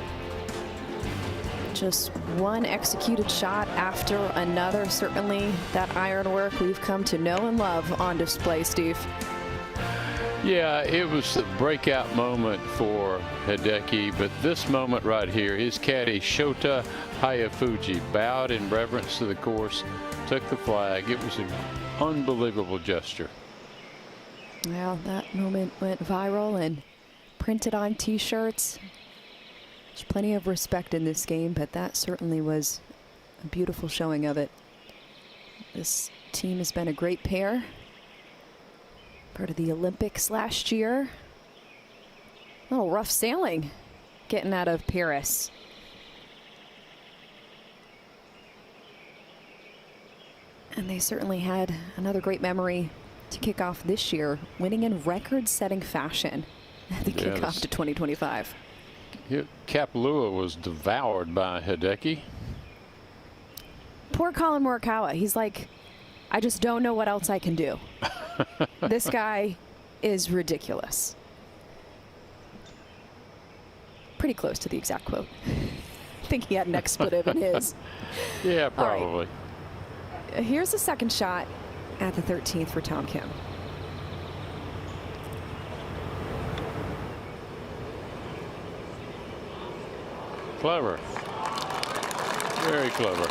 Speaker 6: Just one executed shot after another. Certainly that ironwork we've come to know and love on display, Steve.
Speaker 10: Yeah, it was the breakout moment for Hideki, but this moment right here, his caddy Shota Hayafuji bowed in reverence to the course, took the flag. It was an unbelievable gesture.
Speaker 6: Well, that moment went viral and printed on t-shirts. There's plenty of respect in this game, but that certainly was a beautiful showing of it. This team has been a great pair. Part of the Olympics last year. A little rough sailing getting out of Paris. And they certainly had another great memory to kick off this year, winning in record-setting fashion at the kickoff to 2025.
Speaker 10: Kapalua was devoured by Hideki.
Speaker 6: Poor Colin Morikawa. He's like, I just don't know what else I can do. This guy is ridiculous. Pretty close to the exact quote. I think he had an expletive in his.
Speaker 10: Yeah, probably.
Speaker 6: Right. Here's the second shot at the 13th for Tom Kim.
Speaker 10: Clever. Very clever.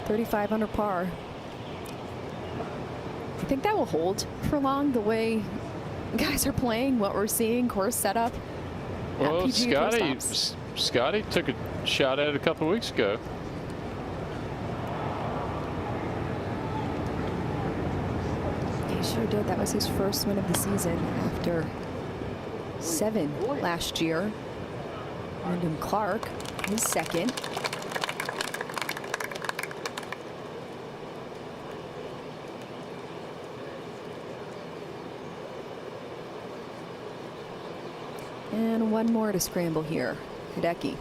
Speaker 6: .35 under par. I think that will hold for long, the way guys are playing, what we're seeing, course setup.
Speaker 10: Well, Scotty took a shot at it a couple of weeks ago.
Speaker 6: He sure did. That was his first win of the season after 7 last year. Wyndham Clark, his second. And one more to scramble here. Hideki.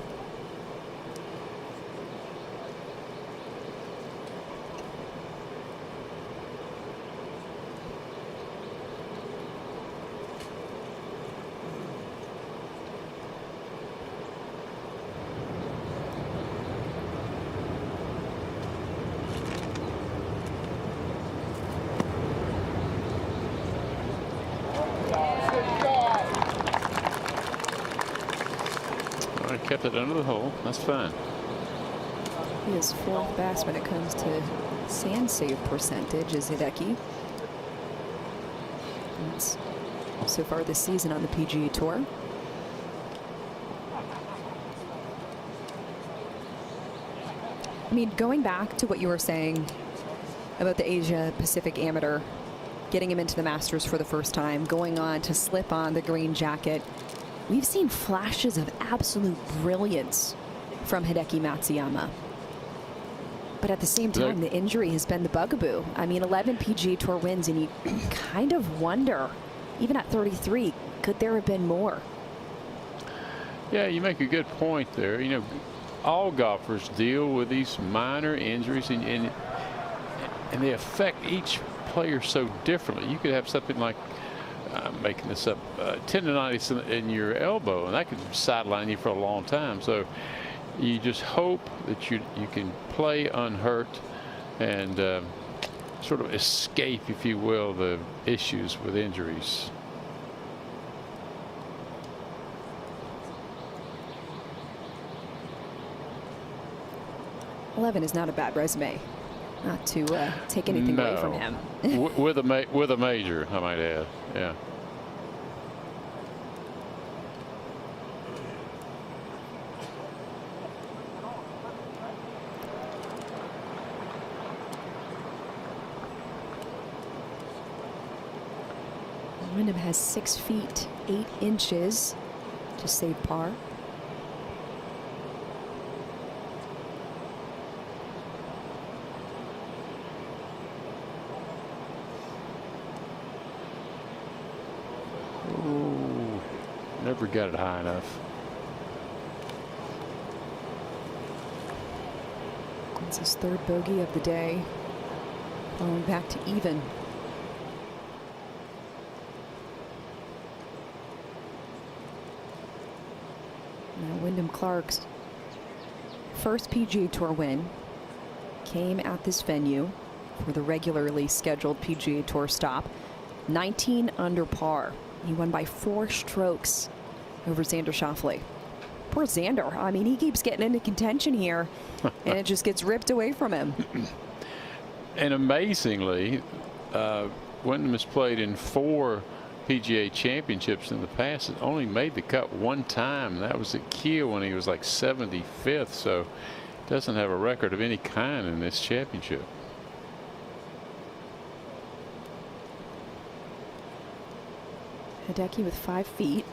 Speaker 10: Kept it under the hole. That's fine.
Speaker 6: He is 4th best when it comes to sand save percentage, is Hideki. That's so far this season on the PGA Tour. I mean, going back to what you were saying about the Asia Pacific Amateur, getting him into the Masters for the first time, going on to slip on the green jacket. We've seen flashes of absolute brilliance from Hideki Matsuyama. But at the same time, the injury has been the bugaboo. I mean, 11 PGA Tour wins, and you kind of wonder, even at 33, could there have been more?
Speaker 10: Yeah, you make a good point there. You know, all golfers deal with these minor injuries, and they affect each player so differently. You could have something like, I'm making this up, tendonitis in your elbow, and that could sideline you for a long time. So you just hope that you can play unhurt and sort of escape, if you will, the issues with injuries.
Speaker 6: $11 is not a bad resume. Not to take anything away from him.
Speaker 10: with a major, I might add. Yeah.
Speaker 6: Wyndham has 6 feet 8 inches to save par.
Speaker 10: Oh, never got it high enough.
Speaker 6: It's his third bogey of the day, going back to even. Now Wyndham Clark's first PGA Tour win came at this venue for the regularly scheduled PGA Tour stop. 19 under par. He won by 4 strokes over Xander Schauffele. Poor Xander. I mean, he keeps getting into contention here, and it just gets ripped away from him.
Speaker 10: And amazingly, Wyndham has played in 4 PGA Championships in the past. It only made the cut 1 time. That was at Kiel when he was like 75th. So doesn't have a record of any kind in this championship.
Speaker 6: Hideki with 5 feet.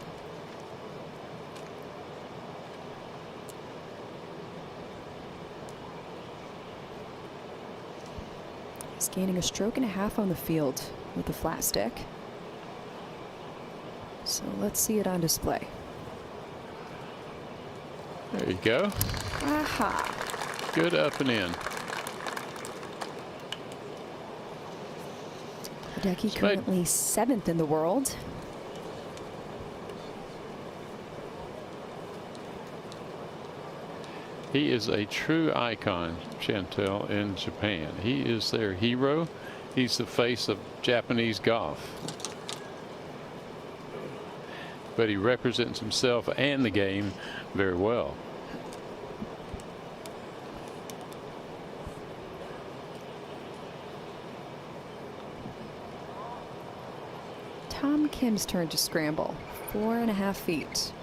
Speaker 6: He's gaining a stroke and a half on the field with the flat stick. So let's see it on display.
Speaker 10: There you go.
Speaker 6: Aha.
Speaker 10: Good up and in.
Speaker 6: Hideki currently 7th in the world.
Speaker 10: He is a true icon, Chantel, in Japan. He is their hero. He's the face of Japanese golf. But he represents himself and the game very well.
Speaker 6: Tom Kim's turn to scramble. 4.5 feet.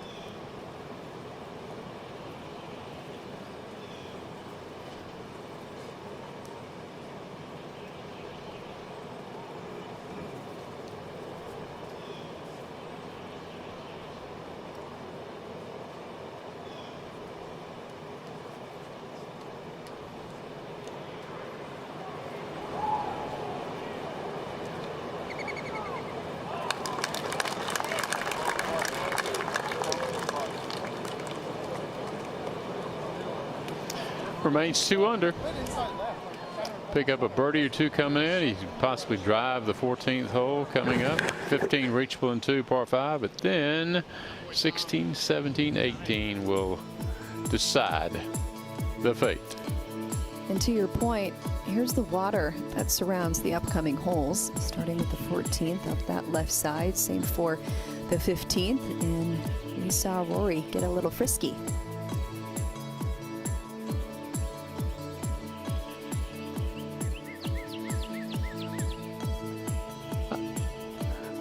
Speaker 10: Remains 2 under. Pick up a birdie or 2 coming in. He could possibly drive the 14th hole coming up. 15 reachable in 2, par 5. But then 16, 17, 18 will decide the fate.
Speaker 6: And to your point, here's the water that surrounds the upcoming holes, starting with the 14th up that left side. Same for the 15th. And we saw Rory get a little frisky.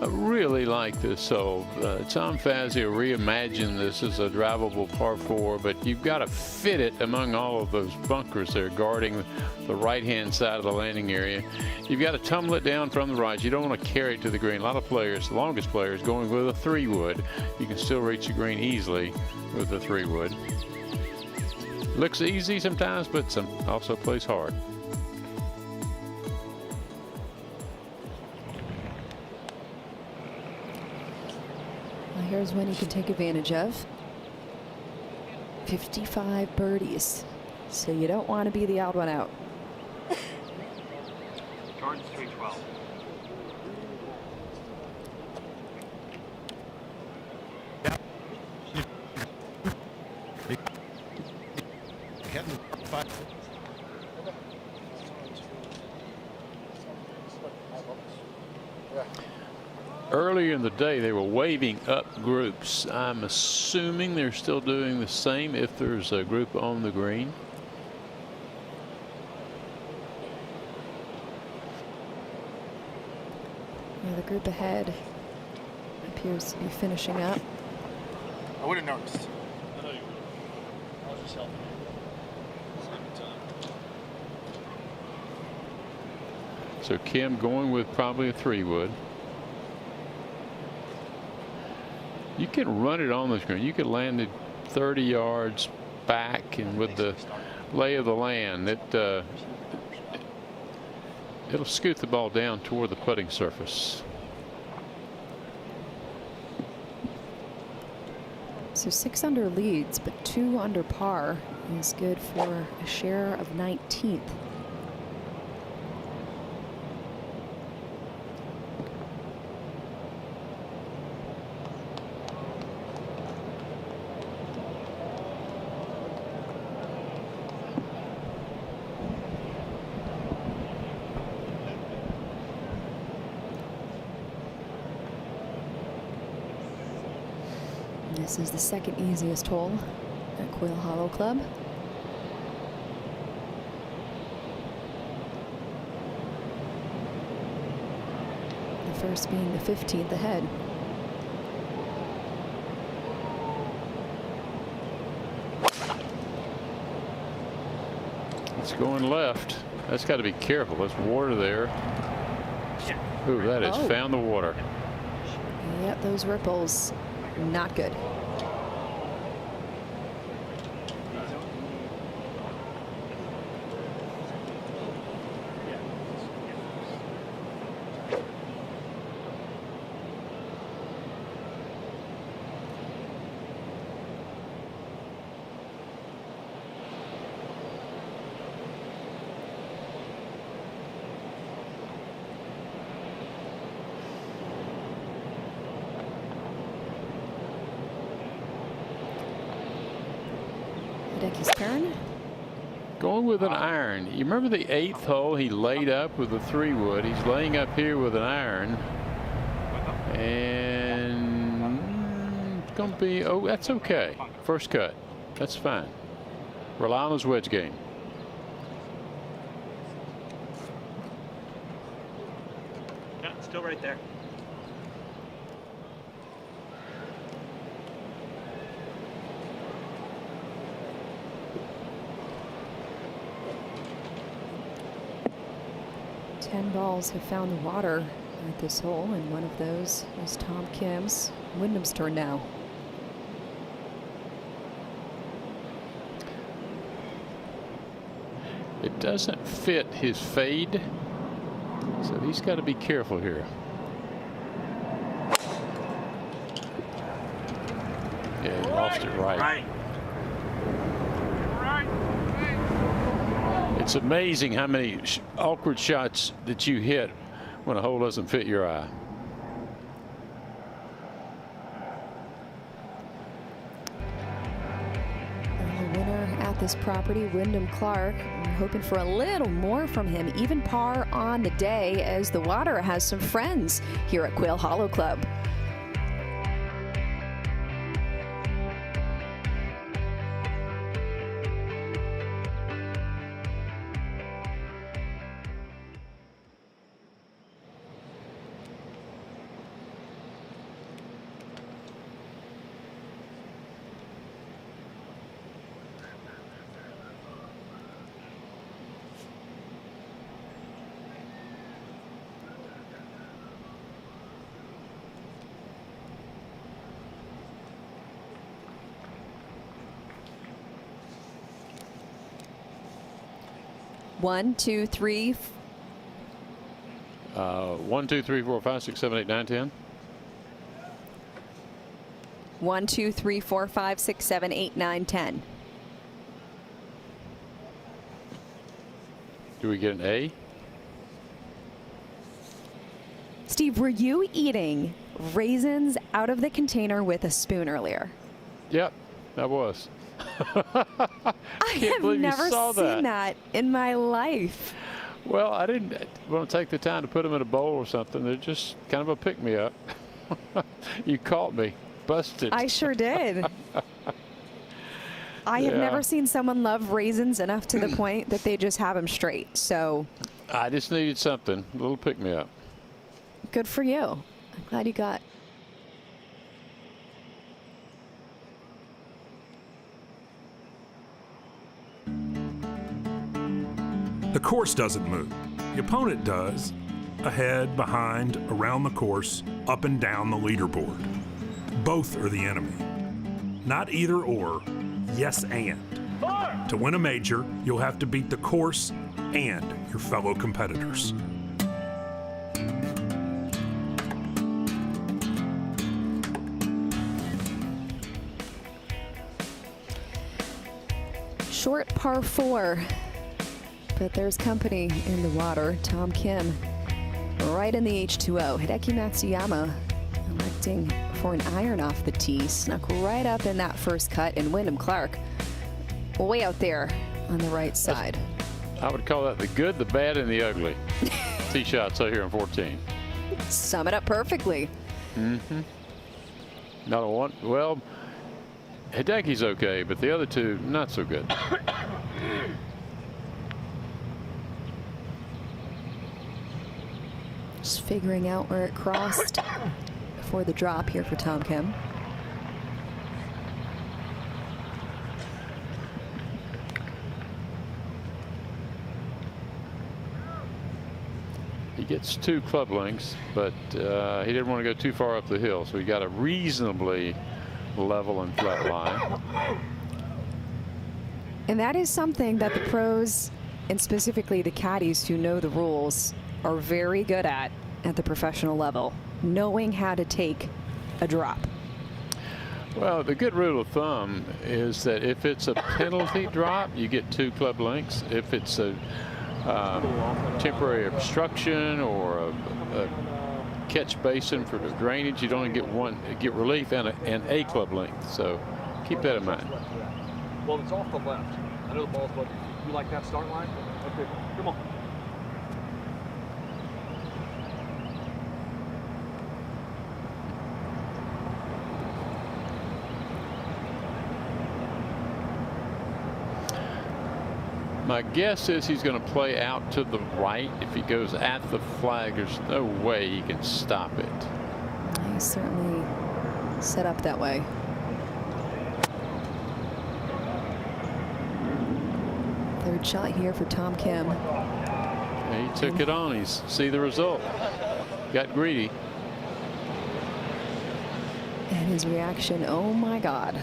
Speaker 10: I really like this hole. Tom Fazio reimagined this as a drivable par 4, but you've got to fit it among all of those bunkers there guarding the right-hand side of the landing area. You've got to tumble it down from the right. You don't want to carry it to the green. A lot of players, the longest players, going with a 3-wood. You can still reach the green easily with a 3-wood. Looks easy sometimes, but also plays hard.
Speaker 6: Here's one he can take advantage of. 55 birdies. So you don't want to be the odd one out.
Speaker 13: Jordan's 312.
Speaker 10: Earlier in the day, they were waving up groups. I'm assuming they're still doing the same if there's a group on the green.
Speaker 6: Yeah, the group ahead appears to be finishing up.
Speaker 22: I would have noticed. I know you would. I was just helping you.
Speaker 10: So Kim going with probably a 3-wood. You can run it on the screen. You could land it 30 yards back, and with the lay of the land, it'll scoot the ball down toward the putting surface.
Speaker 6: So 6 under leads, but 2 under par is good for a share of 19th. This is the second easiest hole at Quail Hollow Club. The first being the 15th ahead.
Speaker 10: It's going left. That's got to be careful. There's water there. Ooh, that has found the water.
Speaker 6: Yep, those ripples, not good. Hideki's turn.
Speaker 10: Going with an iron. You remember the 8th hole? He laid up with a 3-wood. He's laying up here with an iron. And it's going to be, oh, that's okay. First cut. That's fine. Rely on his wedge game.
Speaker 13: Yeah, still right there.
Speaker 6: Ten balls have found the water at this hole, and one of those is Tom Kim's. Wyndham's turn now.
Speaker 10: It doesn't fit his fade, so he's got to be careful here. Yeah, he lost it right. It's amazing how many awkward shots that you hit when a hole doesn't fit your eye.
Speaker 6: And the winner at this property, Wyndham Clark. I'm hoping for a little more from him. Even par on the day, as the water has some friends here at Quail Hollow Club. One, two, three.
Speaker 10: 1, 2, 3, 4, 5, 6, 7, 8, 9, 10.
Speaker 6: 1, 2, 3, 4, 5, 6, 7, 8, 9, 10.
Speaker 10: Do we get an A?
Speaker 6: Steve, were you eating raisins out of the container with a spoon earlier?
Speaker 10: Yep, that was.
Speaker 6: I have never seen that in my life.
Speaker 10: Well, I didn't want to take the time to put them in a bowl or something. They're just kind of a pick-me-up. You caught me. Busted.
Speaker 6: I sure did. I have never seen someone love raisins enough to the point that they just have them straight. So
Speaker 10: I just needed something, a little pick-me-up.
Speaker 6: Good for you. I'm glad you got.
Speaker 8: The course doesn't move. The opponent does. Ahead, behind, around the course, up and down the leaderboard. Both are the enemy. Not either or, yes and. To win a major, you'll have to beat the course and your fellow competitors.
Speaker 6: short par 4. But there's company in the water. Tom Kim right in the H2O. Hideki Matsuyama electing for an iron off the tee. Snuck right up in that first cut. And Wyndham Clark way out there on the right side.
Speaker 10: I would call that the good, the bad, and the ugly. Tee shots out here in 14.
Speaker 6: Sum it up perfectly.
Speaker 10: Not a one. Well, Hideki's okay, but the other two, not so good.
Speaker 6: Just figuring out where it crossed before the drop here for Tom Kim.
Speaker 10: He gets 2 club lengths, but he didn't want to go too far up the hill, so he got a reasonably level and flat line.
Speaker 6: And that is something that the pros, and specifically the caddies who know the rules, are very good at the professional level, knowing how to take a drop.
Speaker 10: Well, the good rule of thumb is that if it's a penalty drop, you get 2 club lengths. If it's a temporary obstruction or a catch basin for the drainage, you'd only get relief and a club length. So keep that in mind.
Speaker 17: Well, it's off the left. I know the ball's above you. You like that start line? Okay, come on.
Speaker 10: My guess is he's going to play out to the right. If he goes at the flag, there's no way he can stop it.
Speaker 6: He's certainly set up that way. Third shot here for Tom Kim.
Speaker 10: He took it on. He's see the result. Got greedy.
Speaker 6: And his reaction, oh my God.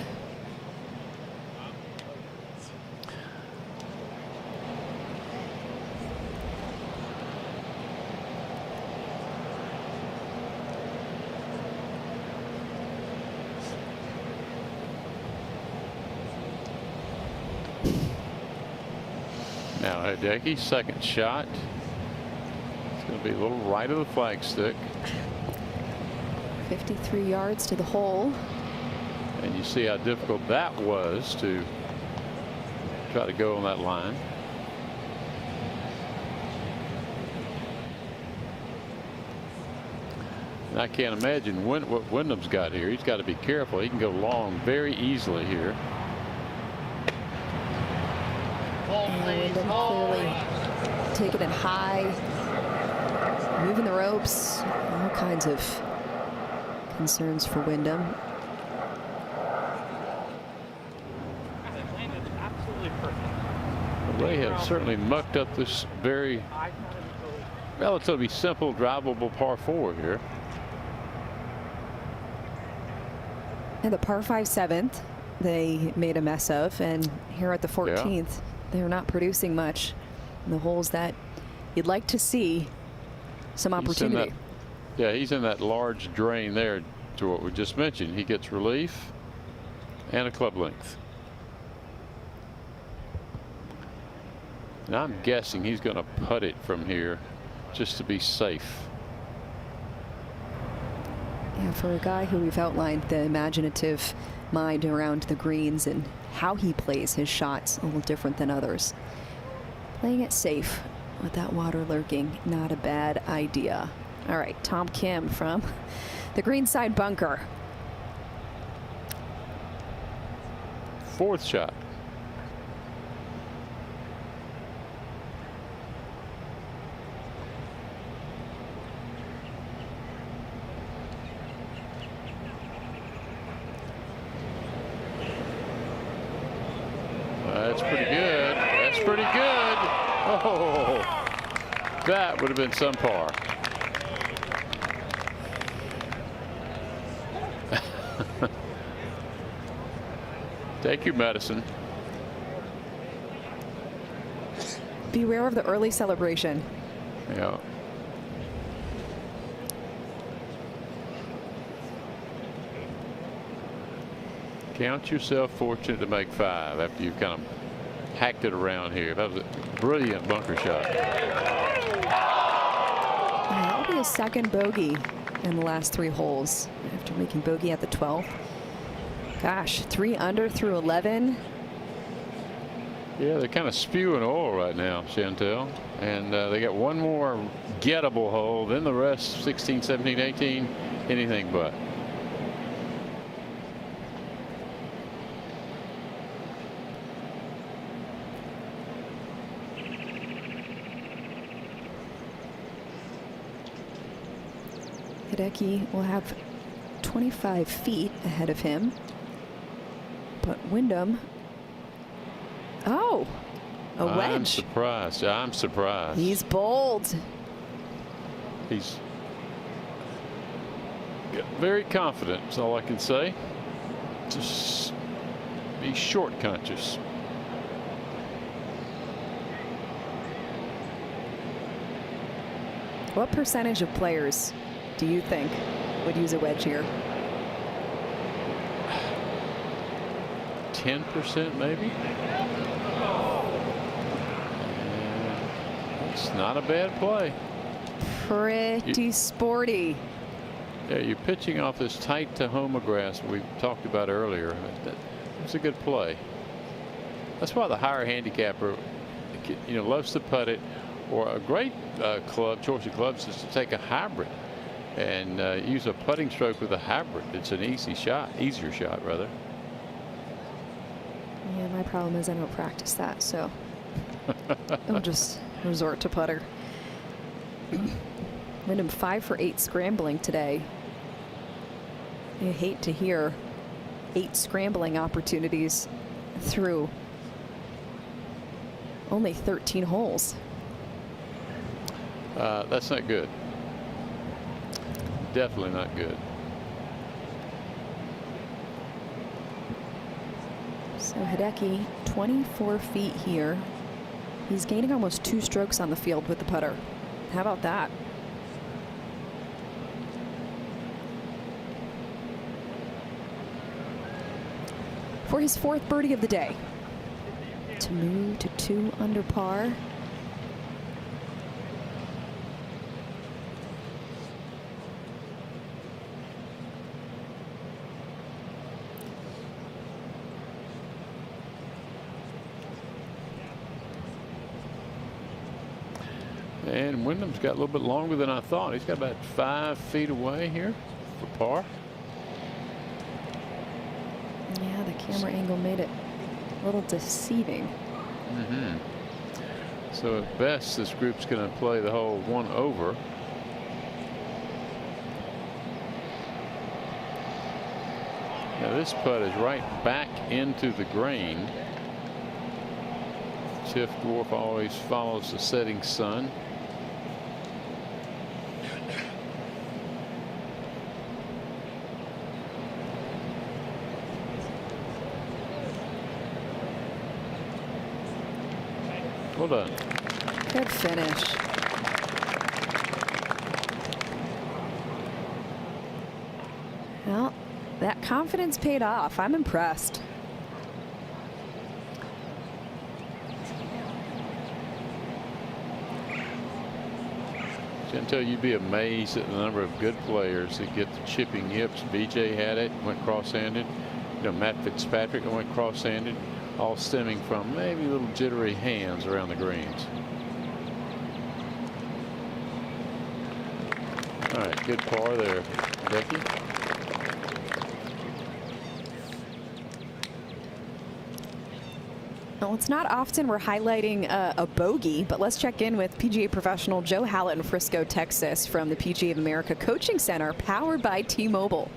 Speaker 10: Now Hideki, second shot. It's going to be a little right of the flagstick.
Speaker 6: 53 yards to the hole.
Speaker 10: And you see how difficult that was to try to go on that line. And I can't imagine what Wyndham's got here. He's got to be careful. He can go long very easily here.
Speaker 6: Wyndham clearly taking it high, moving the ropes, all kinds of concerns for Wyndham.
Speaker 10: Well, they have certainly mucked up this very relatively simple drivable par 4 here.
Speaker 6: And the par 5 7th they made a mess of, and here at the 14th they're not producing much in the holes that you'd like to see some opportunity.
Speaker 10: He's in that large drain there to what we just mentioned. He gets relief and a club length. And I'm guessing he's going to putt it from here just to be safe.
Speaker 6: Yeah, for a guy who we've outlined the imaginative mind around the greens and how he plays his shots a little different than others. Playing it safe with that water lurking, not a bad idea. All right, Tom Kim from the greenside bunker.
Speaker 10: Fourth shot. That's pretty good. That's pretty good. Oh, that would have been some par. Take your medicine.
Speaker 6: Beware of the early celebration.
Speaker 10: Yeah. Count yourself fortunate to make 5 after you've kind of hacked it around here. That was a brilliant bunker shot.
Speaker 6: That'll be a second bogey in the last 3 holes after making bogey at the 12th. Gosh, 3 under through 11.
Speaker 10: Yeah, they're kind of spewing oil right now, Chantel. And they got one more gettable hole. Then the rest, 16, 17, 18, anything but.
Speaker 6: Hideki will have 25 feet ahead of him. But Wyndham, oh, a wedge.
Speaker 10: I'm surprised. I'm surprised.
Speaker 6: He's bold.
Speaker 10: He's very confident, that's all I can say. Just be short conscious.
Speaker 6: What percentage of players do you think would use a wedge here?
Speaker 10: 10% maybe. It's not a bad play.
Speaker 6: Pretty sporty.
Speaker 10: Yeah, you're pitching off this tight Tahoma grass we talked about earlier. It's a good play. That's why the higher handicapper, loves to putt it, or a great choice of clubs is to take a hybrid and use a putting stroke with a hybrid. It's an easier shot rather.
Speaker 6: Yeah, my problem is I don't practice that, so I'll just resort to putter. Wyndham 5 for 8 scrambling today. You hate to hear 8 scrambling opportunities through only 13 holes.
Speaker 10: That's not good. Definitely not good.
Speaker 6: So Hideki, 24 feet here. He's gaining almost 2 strokes on the field with the putter. How about that? For his 4th birdie of the day, to move to 2 under par.
Speaker 10: And Wyndham's got a little bit longer than I thought. He's got about 5 feet away here for par.
Speaker 6: Yeah, the camera angle made it a little deceiving.
Speaker 10: So at best, this group's going to play the hole 1 over. Now this putt is right back into the green. Tiff Dwarf always follows the setting sun. Well done.
Speaker 6: Good finish. Well, that confidence paid off. I'm impressed.
Speaker 10: Chantel, you'd be amazed at the number of good players that get the chipping yips. BJ had it, went cross-handed. Matt Fitzpatrick went cross-handed, all stemming from maybe little jittery hands around the greens. All right, good par there, Becky.
Speaker 6: Well, it's not often we're highlighting a bogey, but let's check in with PGA professional Joe Hallett in Frisco, Texas from the PGA of America Coaching Center, powered by T-Mobile.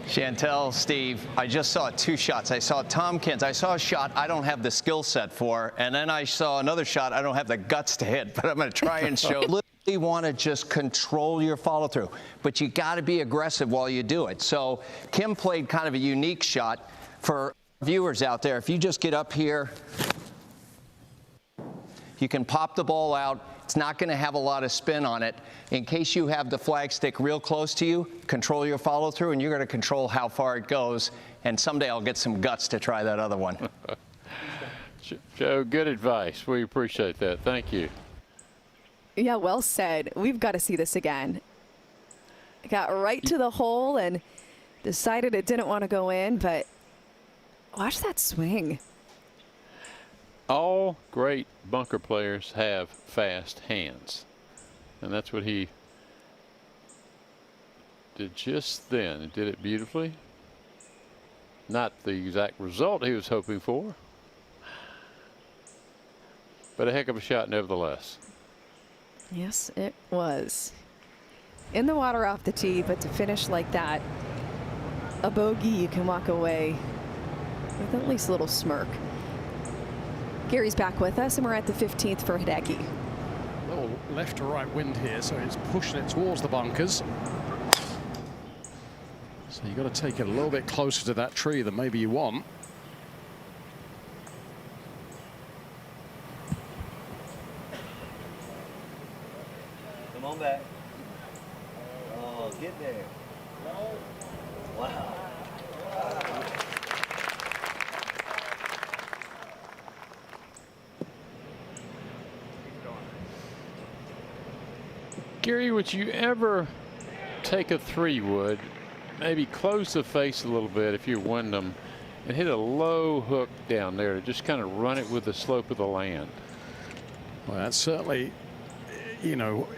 Speaker 19: Chantel, Steve, I just saw 2 shots. I saw Tom Kins. I saw a shot I don't have the skill set for, and then I saw another shot I don't have the guts to hit, but I'm going to try and show. You want to just control your follow through, but you got to be aggressive while you do it. So Kim played kind of a unique shot for viewers out there. If you just get up here, You can pop the ball out. It's not going to have a lot of spin on it. In case you have the flag stick real close to you, control your follow through, and you're going to control how far it goes. And someday I'll get some guts to try that other one.
Speaker 10: Joe, good advice. We appreciate that. Thank you.
Speaker 6: Yeah, well said. We've got to see this again. Got right to the hole and decided it didn't want to go in, but watch that swing.
Speaker 10: All great bunker players have fast hands, and that's what he did just then. He did it beautifully. Not the exact result he was hoping for, but a heck of a shot nevertheless.
Speaker 6: Yes, it was. In the water off the tee, but to finish like that, a bogey, you can walk away with at least a little smirk. Gary's back with us, and we're at the 15th for Hideki.
Speaker 7: A little left to right wind here, so it's pushing it towards the bunkers. So you've got to take it a little bit closer to that tree than maybe you want.
Speaker 11: Come on back. Oh, get there. Wow.
Speaker 10: Gary, would you ever take a 3-wood, maybe close the face a little bit if you're Wyndham, and hit a low hook down there to just kind of run it with the slope of the land?
Speaker 7: Well, that's certainly, you know,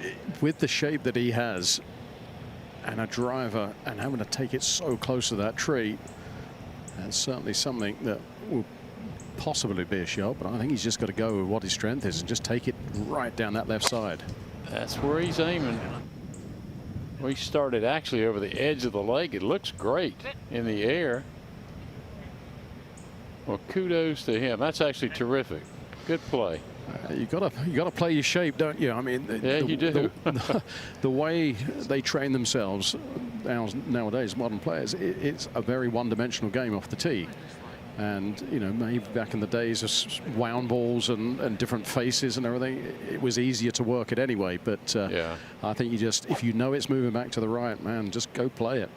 Speaker 7: with the shape that he has and a driver and having to take it so close to that tree, that's certainly something that will possibly be a shot, but I think he's just got to go with what his strength is and just take it right down that left side.
Speaker 10: That's where he's aiming. We started actually over the edge of the lake. It looks great in the air. Well, kudos to him. That's actually terrific. Good play.
Speaker 7: You gotta play your shape, don't you? I mean,
Speaker 10: yeah, you do.
Speaker 7: The way they train themselves nowadays, modern players, it's a very one-dimensional game off the tee. And you know, maybe back in the days of wound balls and different faces and everything, it was easier to work it anyway. But
Speaker 10: yeah.
Speaker 7: I think you just, if you know it's moving back to the right, man, just go play it.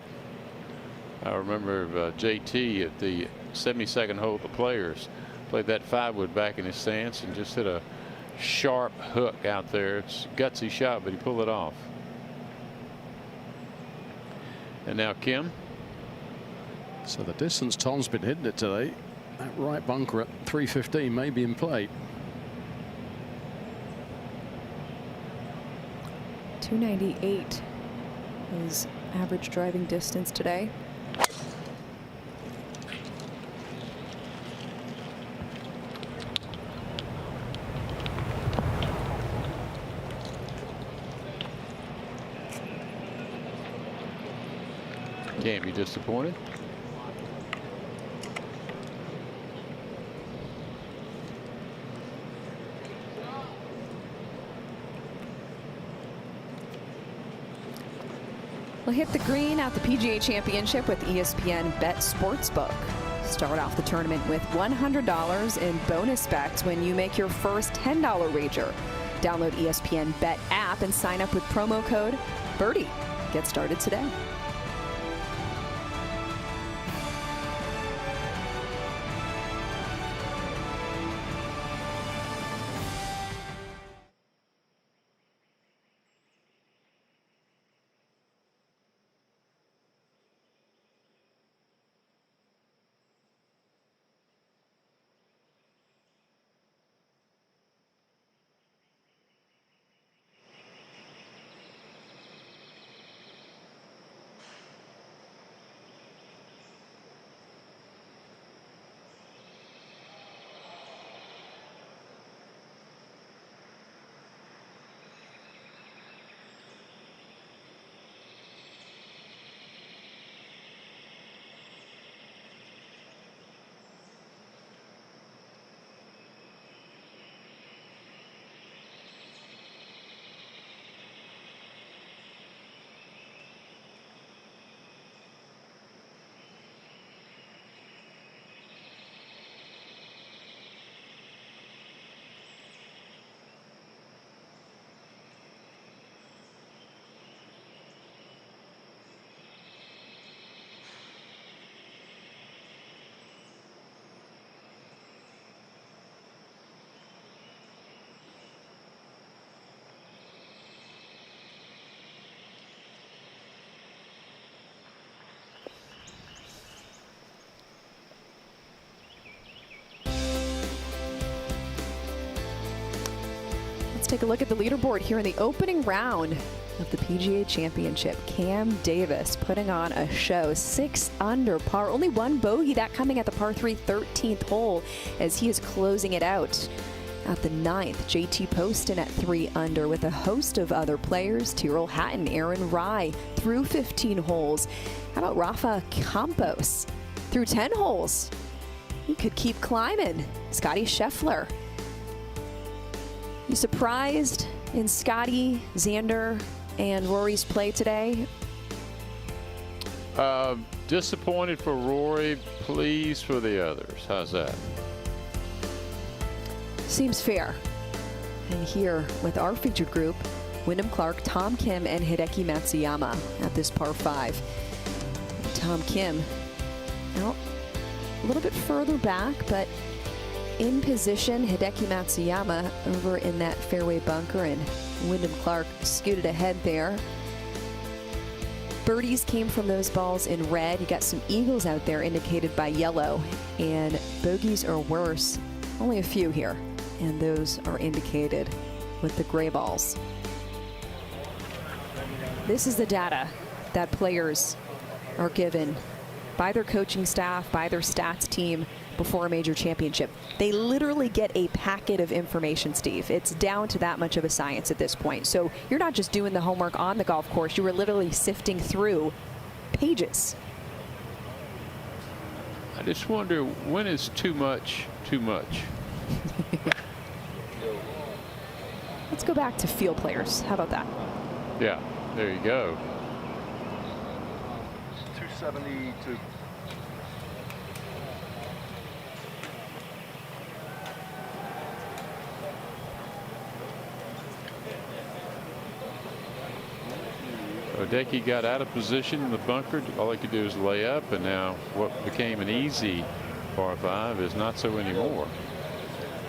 Speaker 10: I remember JT at the 72nd hole of the Players played that 5-wood back in his stance and just hit a sharp hook out there. It's a gutsy shot, but he pulled it off. And now Kim.
Speaker 7: So the distance Tom's been hitting it today, that right bunker at 315 may be in play.
Speaker 6: 298 is average driving distance today.
Speaker 10: Can't be disappointed.
Speaker 6: We'll hit the green at the PGA Championship with ESPN Bet Sportsbook. Start off the tournament with $100 in bonus bets when you make your first $10 wager. Download ESPN Bet app and sign up with promo code BIRDIE. Get started today. take a look at the leaderboard here in the opening round of the PGA Championship. Cam Davis putting on a show, 6 under par, only 1 bogey, that coming at the par 3 13th hole as he is closing it out. At the 9th, JT Poston at 3 under with a host of other players. Tyrrell Hatton, Aaron Rye through 15 holes. How about Rafa Campos through 10 holes? He could keep climbing. Scotty Scheffler. You surprised in Scotty, Xander, and Rory's play today?
Speaker 10: Disappointed for Rory, pleased for the others. How's that?
Speaker 6: Seems fair. And here with our featured group, Wyndham Clark, Tom Kim, and Hideki Matsuyama at this par 5. Tom Kim out a little bit further back, but in position. Hideki Matsuyama over in that fairway bunker, and Wyndham Clark scooted ahead there. Birdies came from those balls in red. You got some eagles out there indicated by yellow, and bogeys are worse. Only a few here, and those are indicated with the gray balls. This is the data that players are given by their coaching staff, by their stats team before a major championship. They literally get a packet of information, Steve. It's down to that much of a science at this point. So you're not just doing the homework on the golf course, you were literally sifting through pages.
Speaker 10: I just wonder, when is too much too much?
Speaker 6: Let's go back to field players. How about that?
Speaker 10: Yeah, there you go.
Speaker 17: 272.
Speaker 10: Hideki got out of position in the bunker. All he could do is lay up, and now what became an easy par 5 is not so anymore.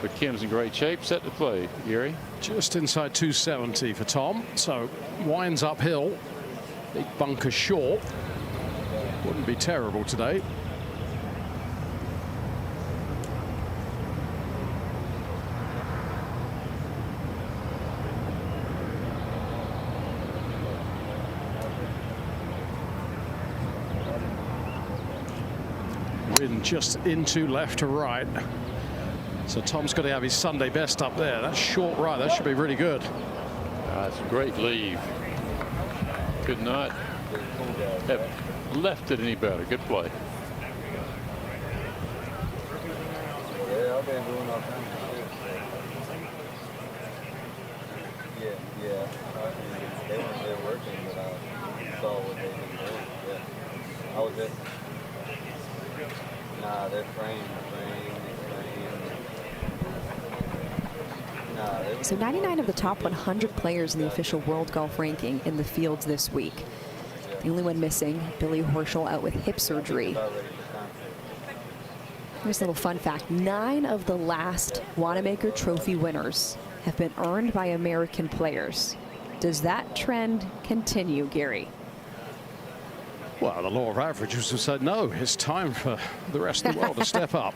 Speaker 10: But Kim's in great shape, set to play. Gary?
Speaker 7: Just inside 270 for Tom, so winds uphill. Big bunker short. Wouldn't be terrible today. Wind just into left to right. So Tom's got to have his Sunday best up there. That's short right. That should be really good.
Speaker 10: It's a great leave. Could not have left it any better. Good play.
Speaker 11: Yeah, I've been doing all kinds of shit. Yeah. They're working, but I saw what they've been doing. Yeah. I was just, nah, they're framed.
Speaker 6: So 99 of the top 100 players in the official world golf ranking in the fields this week. The only one missing, Billy Horschel, out with hip surgery. Here's a little fun fact. 9 of the last Wanamaker Trophy winners have been earned by American players. Does that trend continue, Gary?
Speaker 7: Well, the law of averages have said no. It's time for the rest of the world to step up.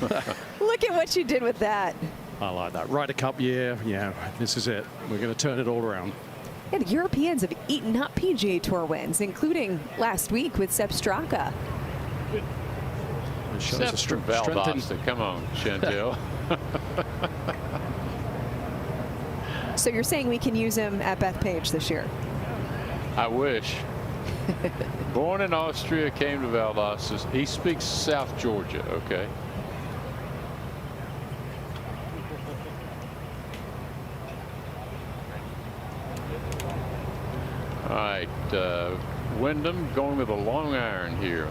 Speaker 6: Look at what you did with that.
Speaker 7: I like that. Ryder Cup year. Yeah, this is it. We're going to turn it all around.
Speaker 6: Yeah, the Europeans have eaten up PGA Tour wins, including last week with Sepp Straka.
Speaker 10: Sepp from Valdosta. Come on, Chantel.
Speaker 6: So you're saying we can use him at Bethpage this year?
Speaker 10: I wish. Born in Austria, came to Valdosta. He speaks South Georgia, okay? All right, Wyndham going with a long iron here.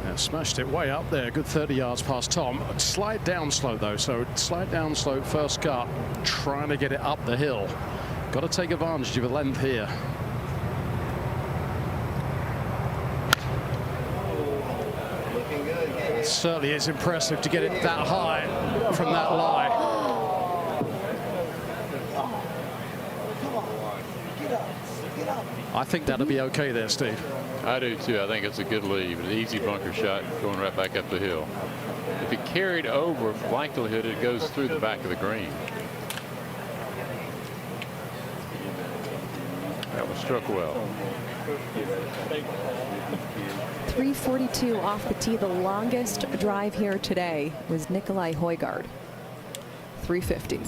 Speaker 7: Yeah, smashed it way up there. Good 30 yards past Tom. Slide down slow though, so slide down slow first cut, trying to get it up the hill. Got to take advantage of the length here. It certainly is impressive to get it that high from that lie. I think that'll be okay there, Steve.
Speaker 10: I do too. I think it's a good lead. An easy bunker shot going right back up the hill. If it carried over, likelihood it goes through the back of the green. Struck well.
Speaker 6: 342 off the tee. The longest drive here today was Nikolai Højgaard. 350.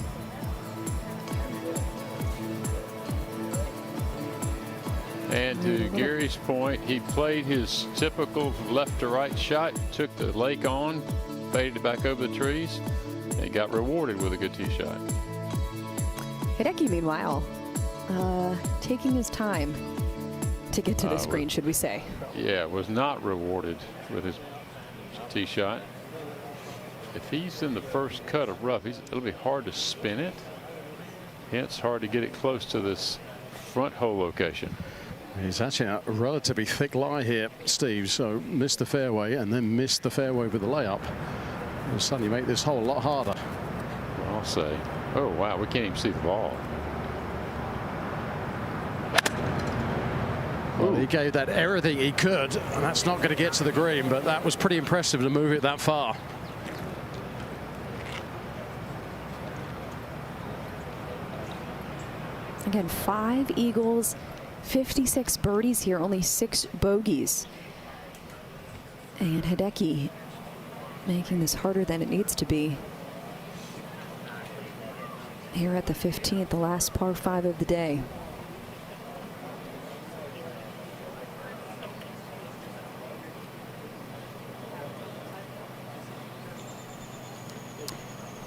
Speaker 10: And to Gary's point, he played his typical left to right shot, took the lake on, faded it back over the trees, and got rewarded with a good tee shot.
Speaker 6: Hideki, meanwhile, taking his time to get to the screen, should we say?
Speaker 10: Yeah, was not rewarded with his tee shot. If he's in the first cut of rough, it'll be hard to spin it. Hence, hard to get it close to this front hole location.
Speaker 7: He's actually a relatively thick lie here, Steve, so missed the fairway and then missed the fairway with the layup. It'll suddenly make this hole a lot harder.
Speaker 10: I'll say. Oh, wow, we can't even see the ball.
Speaker 7: Well, he gave that everything he could, and that's not going to get to the green, but that was pretty impressive to move it that far.
Speaker 6: Again, 5 eagles, 56 birdies here, only 6 bogeys. And Hideki making this harder than it needs to be. Here at the 15th, the last par 5 of the day.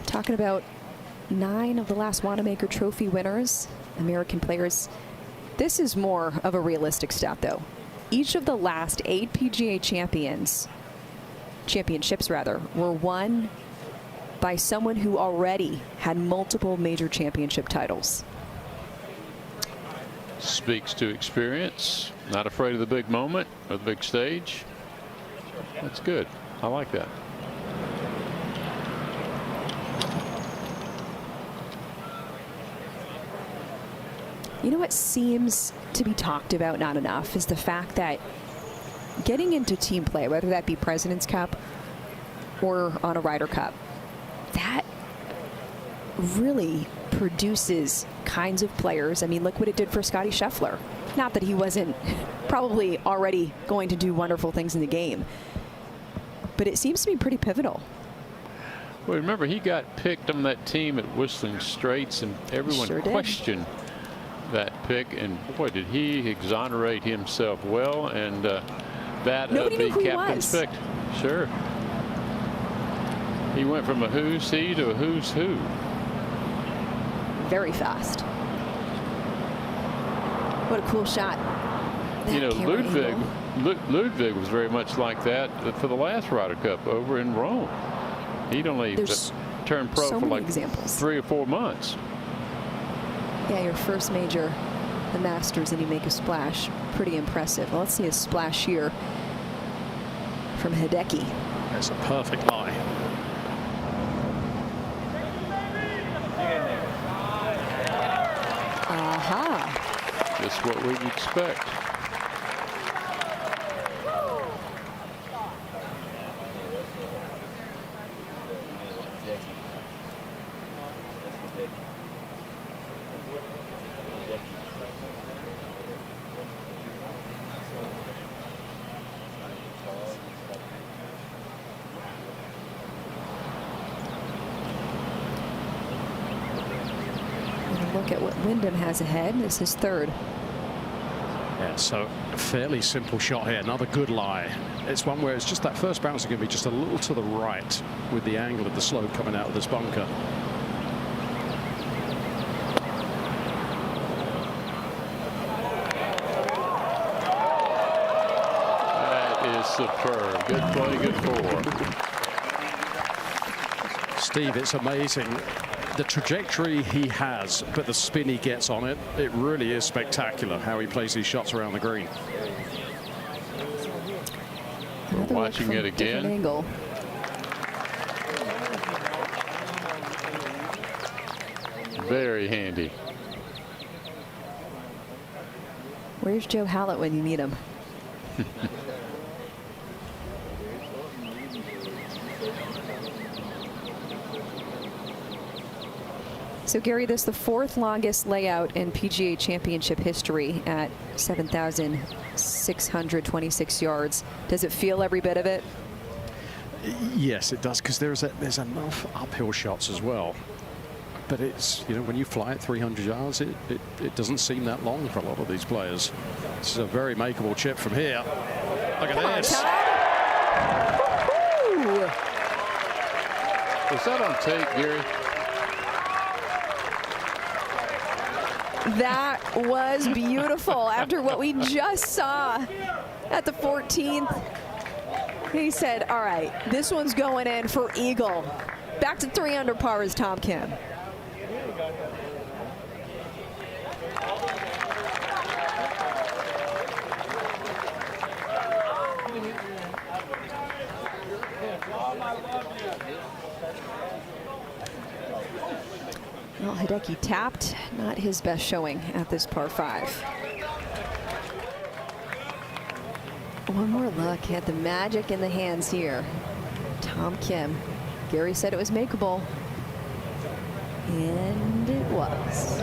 Speaker 6: Talking about 9 of the last Wanamaker Trophy winners, American players. This is more of a realistic stat, though. Each of the last 8 PGA championships were won by someone who already had multiple major championship titles.
Speaker 10: Speaks to experience, not afraid of the big moment or the big stage. That's good. I like that.
Speaker 6: You know what seems to be talked about not enough is the fact that getting into team play, whether that be President's Cup or on a Ryder Cup, that really produces kinds of players. I mean, look what it did for Scottie Scheffler. Not that he wasn't probably already going to do wonderful things in the game, but it seems to be pretty pivotal.
Speaker 10: Well, remember, he got picked on that team at Whistling Straits, and everyone questioned that pick, and boy, did he exonerate himself well, and that of the captain's pick. Sure. He went from a who's he to a who's who.
Speaker 6: Very fast. What a cool shot.
Speaker 10: You know, Ludwig was very much like that for the last Ryder Cup over in Rome. He'd only turned pro for like 3 or 4 months.
Speaker 6: Yeah, your first major, the Masters, and you make a splash. Pretty impressive. Well, let's see a splash here from Hideki.
Speaker 7: That's a perfect lie.
Speaker 6: Aha.
Speaker 10: Just what we'd expect.
Speaker 6: Look at what Wyndham has ahead. This is 3rd.
Speaker 7: Yeah, so a fairly simple shot here. Another good lie. It's one where it's just that first bounce is going to be just a little to the right with the angle of the slope coming out of this bunker.
Speaker 10: That is superb. Good play, good form.
Speaker 7: Steve, it's amazing. The trajectory he has, but the spin he gets on it, it really is spectacular how he plays these shots around the green.
Speaker 10: We're watching it again.
Speaker 6: Angle.
Speaker 10: Very handy.
Speaker 6: Where's Joe Hallett when you need him? So Gary, this is the 4th longest layout in PGA Championship history at 7,626 yards. Does it feel every bit of it?
Speaker 7: Yes, it does, because there's enough uphill shots as well. But it's, you know, when you fly at 300 yards, it doesn't seem that long for a lot of these players. This is a very makeable chip from here. Look at this.
Speaker 10: Was that on tape, Gary?
Speaker 6: That was beautiful. After what we just saw at the 14th, he said, all right, this one's going in for eagle. Back to 3 under par is Tom Kim. Well, Hideki tapped, not his best showing at this par 5. One more look at the magic in the hands here. Tom Kim. Gary said it was makeable, and it was.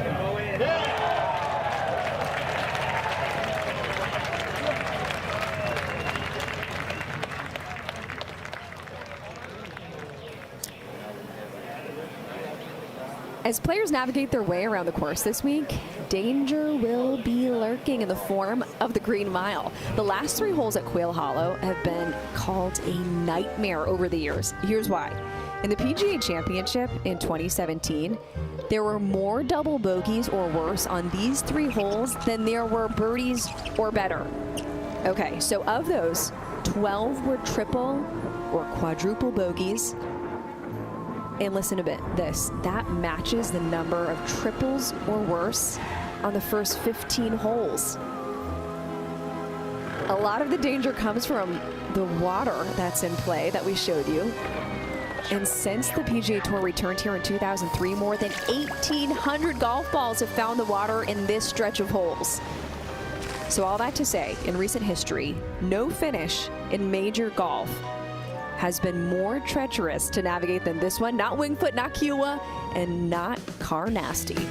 Speaker 6: As players navigate their way around the course this week, danger will be lurking in the form of the Green Mile. The last 3 holes at Quail Hollow have been called a nightmare over the years. Here's why. In the PGA Championship in 2017, there were more double bogeys or worse on these 3 holes than there were birdies or better. Okay, so of those, 12 were triple or quadruple bogeys. And listen to this, that matches the number of triples or worse on the first 15 holes. A lot of the danger comes from the water that's in play that we showed you. And since the PGA Tour returned here in 2003, more than 1,800 golf balls have found the water in this stretch of holes. So all that to say, in recent history, no finish in major golf has been more treacherous to navigate than this one. Not Winged Foot, not Kiowa, and not Car Nasty.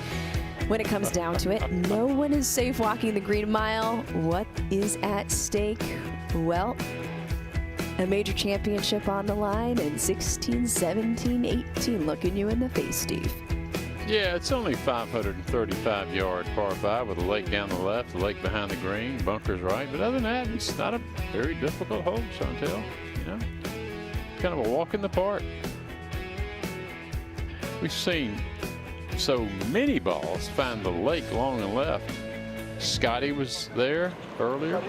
Speaker 6: When it comes down to it, no one is safe walking the Green Mile. What is at stake? Well, a major championship on the line in 16, 17, 18. Looking you in the face, Steve.
Speaker 10: Yeah, it's only 535-yard par 5 with a lake down the left, a lake behind the green, bunkers right. But other than that, it's not a very difficult hole, Chantel. You know, kind of a walk in the park. We've seen so many balls find the lake long and left. Scotty was there earlier,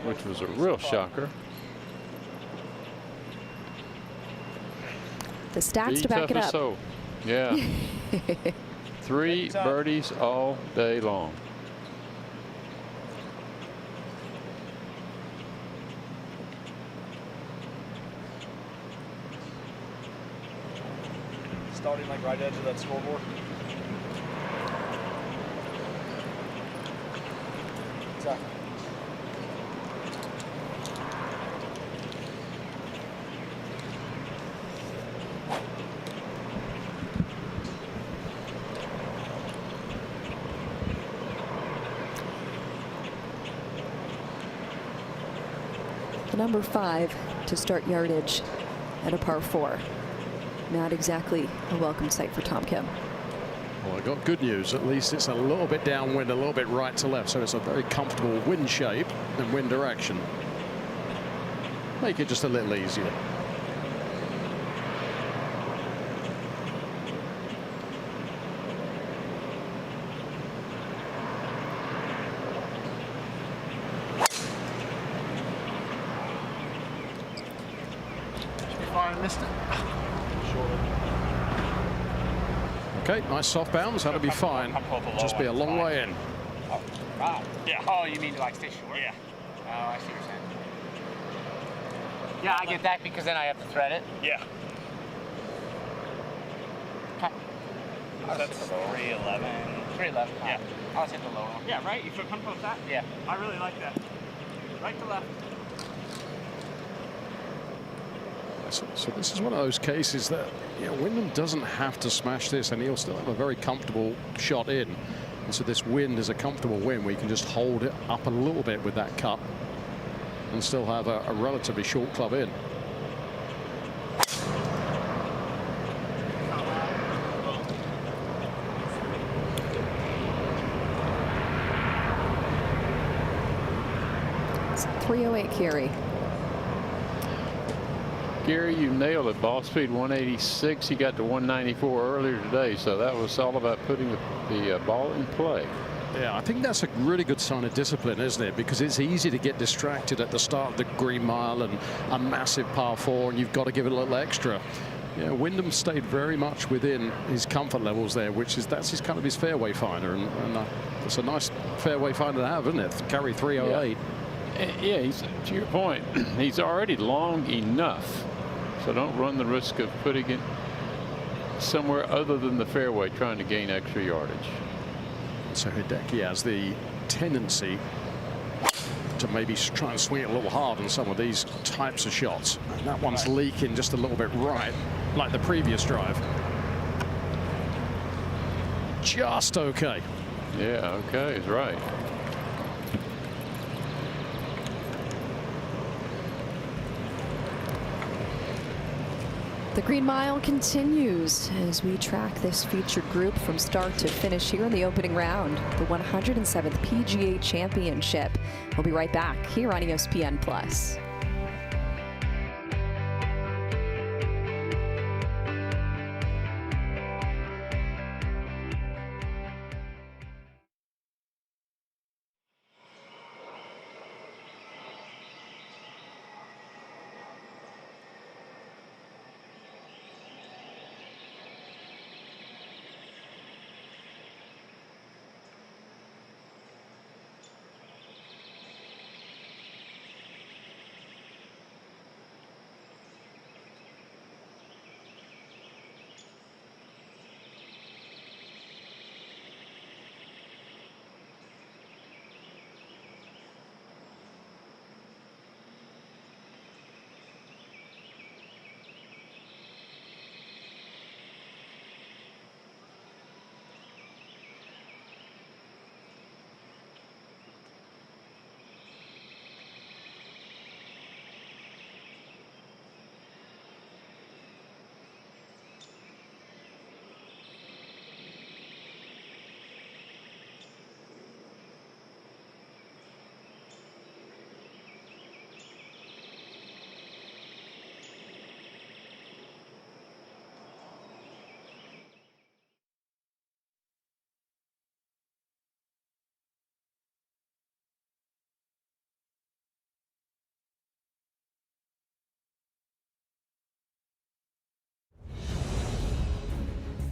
Speaker 10: which was a real shocker.
Speaker 6: The stats to back it up.
Speaker 10: So, yeah. 3 birdies all day long.
Speaker 4: Starting like right edge of that scoreboard. Exactly.
Speaker 6: The number 5 to start yardage at a par 4. Not exactly a welcome sight for Tom Kim.
Speaker 7: Well, I got good news. At least it's a little bit downwind, a little bit right to left, so it's a very comfortable wind shape and wind direction. Make it just a little easier.
Speaker 18: I missed it.
Speaker 7: Okay, nice soft bounce. That'll be fine. Just be a long way in.
Speaker 18: Yeah. Oh, you mean like stay short? Yeah. Oh, I see what you're saying. Yeah, I get that because then I have to thread it. Yeah. Okay. That's 311. 311. Yeah. I'll just hit the lower one. Yeah, right? You feel comfortable with that? Yeah. I really like that. Right to left.
Speaker 7: So this is one of those cases that, you know, Wyndham doesn't have to smash this, and he'll still have a very comfortable shot in. And so this wind is a comfortable win where you can just hold it up a little bit with that cut and still have a relatively short club in.
Speaker 6: It's 308 carry.
Speaker 10: Gary, you nailed it. Ball speed 186. He got to 194 earlier today, so that was all about putting the ball in play.
Speaker 7: Yeah, I think that's a really good sign of discipline, isn't it? Because it's easy to get distracted at the start of the Green Mile and a massive par 4, and you've got to give it a little extra. Yeah, Wyndham stayed very much within his comfort levels there, that's his kind of his fairway finder, and it's a nice fairway finder to have, isn't it? Carry 308.
Speaker 10: Yeah, to your point, he's already long enough. So don't run the risk of putting it somewhere other than the fairway trying to gain extra yardage.
Speaker 7: So Hideki has the tendency to maybe try and swing it a little hard on some of these types of shots. And that one's leaking just a little bit right, like the previous drive. Just okay.
Speaker 10: Yeah, okay is right.
Speaker 6: The Green Mile continues as we track this featured group from start to finish here in the opening round, the 107th PGA Championship. We'll be right back here on ESPN+.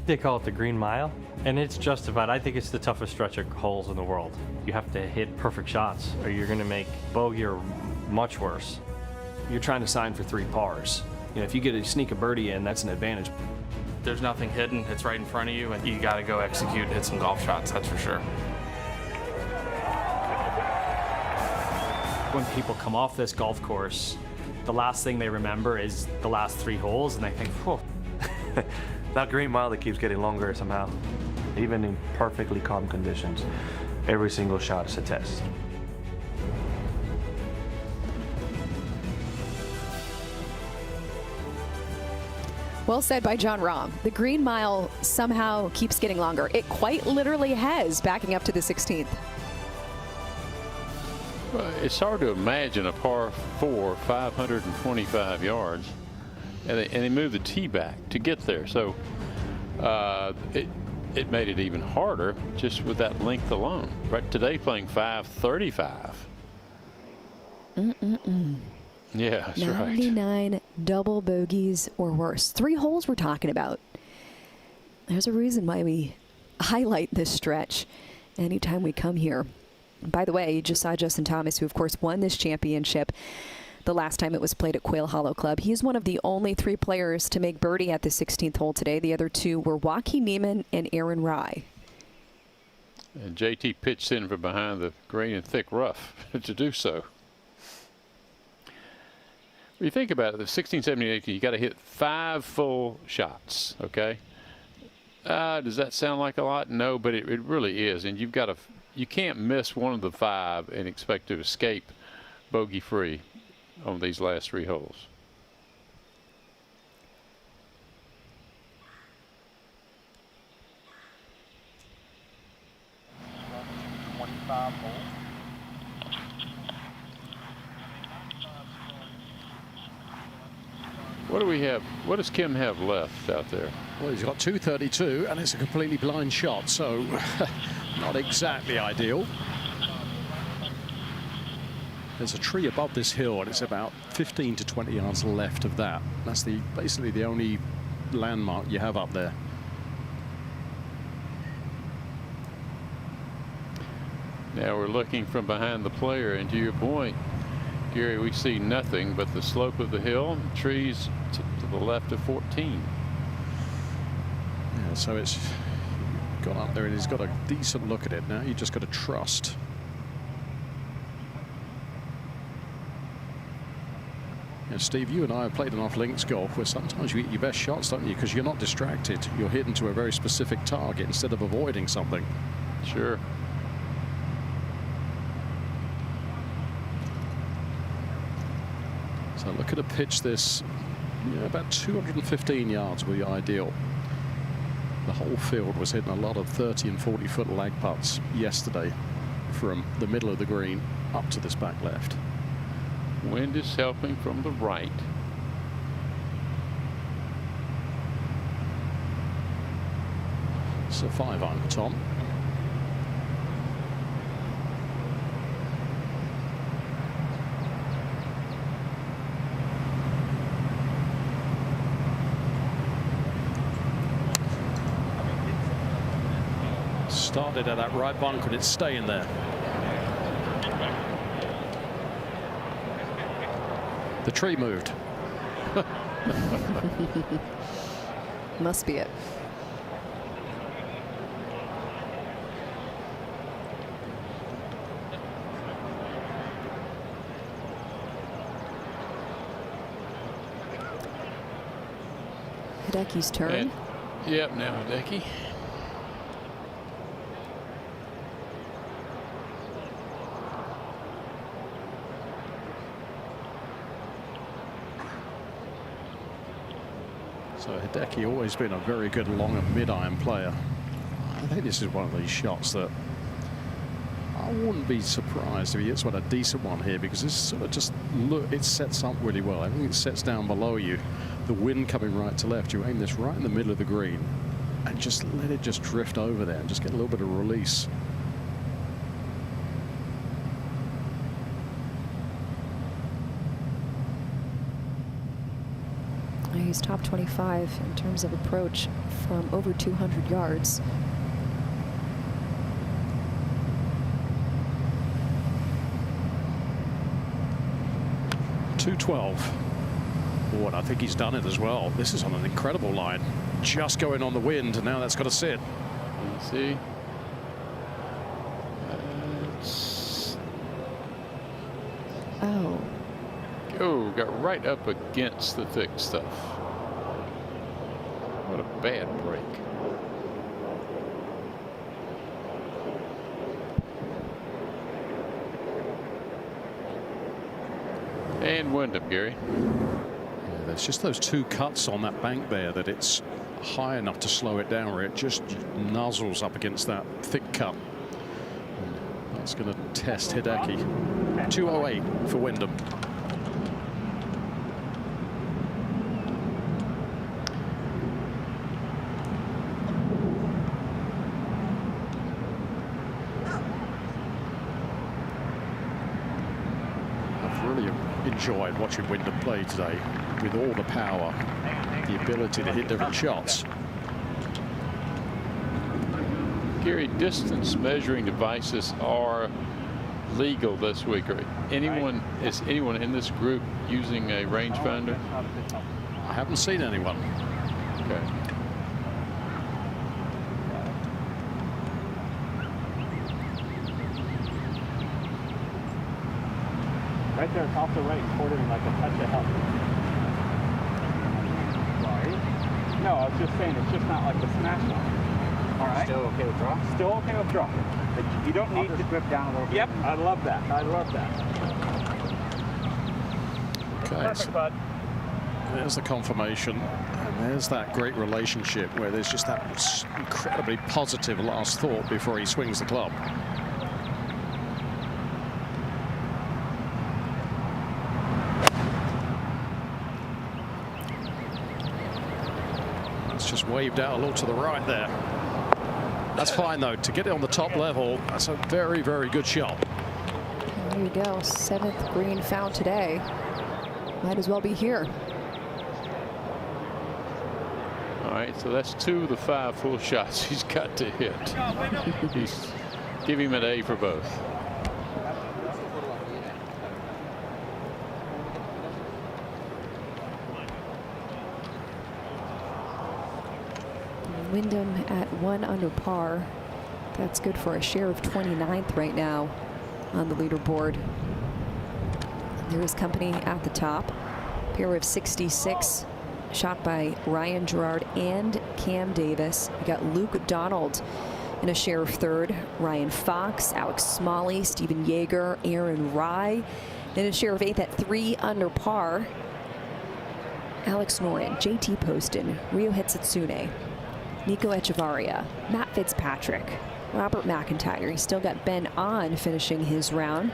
Speaker 12: They call it the Green Mile, and it's justified. I think it's the toughest stretch of holes in the world. You have to hit perfect shots, or you're going to make bogey or much worse.
Speaker 14: You're trying to sign for 3 pars. You know, if you get to sneak a birdie in, that's an advantage.
Speaker 24: There's nothing hidden. It's right in front of you, and you got to go execute and hit some golf shots, that's for sure.
Speaker 14: When people come off this golf course, the last thing they remember is the last 3 holes, and they think, whoa.
Speaker 15: That Green Mile that keeps getting longer somehow, even in perfectly calm conditions. Every single shot is a test.
Speaker 6: Well said by John Rahm. The Green Mile somehow keeps getting longer. It quite literally has, backing up to the 16th.
Speaker 10: Well, it's hard to imagine a par 4, 525 yards. And they moved the tee back to get there, so it made it even harder just with that length alone. Right today, playing 535. Yeah, that's
Speaker 6: 99 double bogeys or worse. 3 holes we're talking about. There's a reason why we highlight this stretch anytime we come here. By the way, you just saw Justin Thomas, who of course won this championship the last time it was played at Quail Hollow Club. He's one of the only 3 players to make birdie at the 16th hole today. The other 2 were Joaquin Niemann and Aaron Rai.
Speaker 10: And JT pitched in from behind the green and thick rough to do so. You think about it, the 16, 17, 18, you got to hit 5 full shots, okay? Does that sound like a lot? No, but it really is. And you can't miss one of the 5 and expect to escape bogey-free on these last 3 holes. What do we have? What does Kim have left out there?
Speaker 7: Well, he's got 232, and it's a completely blind shot, so not exactly ideal. There's a tree above this hill, and it's about 15 to 20 yards left of that. That's basically the only landmark you have up there.
Speaker 10: Now we're looking from behind the player, and to your point, Gary, we see nothing but the slope of the hill, and trees to the left of 14.
Speaker 7: Yeah, so it's gone up there, and he's got a decent look at it. Now you just got to trust. Yeah, Steve, you and I have played enough links golf where sometimes you get your best shots, don't you? Because you're not distracted. You're hitting to a very specific target instead of avoiding something.
Speaker 10: Sure.
Speaker 7: So look at a pitch this, about 215 yards would be ideal. The whole field was hitting a lot of 30 and 40 foot lag putts yesterday from the middle of the green up to this back left.
Speaker 10: Wind is helping from the right.
Speaker 7: So 5-iron, Tom. Started at that right bunker, and it's staying there. The tree moved.
Speaker 6: Must be it. Hideki's turn.
Speaker 10: Yep, now Hideki.
Speaker 7: So Hideki always been a very good long and mid-iron player. I think this is one of these shots that I wouldn't be surprised if he hits a decent one here, because this sort of just look, it sets up really well. Everything sets down below you. The wind coming right to left. You aim this right in the middle of the green and just let it just drift over there and just get a little bit of release.
Speaker 6: He's top 25 in terms of approach from over 200 yards.
Speaker 7: .212. Oh, and I think he's done it as well. This is on an incredible line. Just going on the wind, and now that's got to sit.
Speaker 10: Let's see. Oh, got right up against the thick stuff. What a bad break. And Wyndham, Gary.
Speaker 7: Yeah, there's just those 2 cuts on that bank there that it's high enough to slow it down, where it just nuzzles up against that thick cut. And that's going to test Hideki. 208 for Wyndham. Enjoyed watching Wyndham play today, with all the power, the ability to hit different shots.
Speaker 10: Gary, distance measuring devices are legal this week. Is anyone in this group using a rangefinder?
Speaker 7: I haven't seen anyone.
Speaker 10: Okay.
Speaker 18: Right there, it's also right quartering like a touch of help. Right? No, I was just saying, it's just not like the smash one. All right. Still okay with draw? Still okay with draw. But you don't need to grip down a little bit. Yep, I love that. I love that.
Speaker 7: Okay,
Speaker 18: Perfect, bud.
Speaker 7: There's the confirmation, and there's that great relationship where there's just that incredibly positive last thought before he swings the club. It's just waved out a little to the right there. That's fine though. To get it on the top level, that's a very, very good shot.
Speaker 6: There you go. 7th green found today. Might as well be here.
Speaker 10: All right, so that's 2 of the 5 full shots he's got to hit. Give him an A for both.
Speaker 6: Wyndham at 1 under par. That's good for a share of 29th right now on the leaderboard. There is company at the top. Pair of 66 shot by Ryan Gerard and Cam Davis. We got Luke Donald in a share of 3rd. Ryan Fox, Alex Smalley, Stephen Yeager, Aaron Rye in a share of 8th at 3 under par. Alex Noren, JT Poston, Ryo Hitsutsune, Nico Echevarria, Matt Fitzpatrick, Robert McIntyre. He's still got Ben On finishing his round.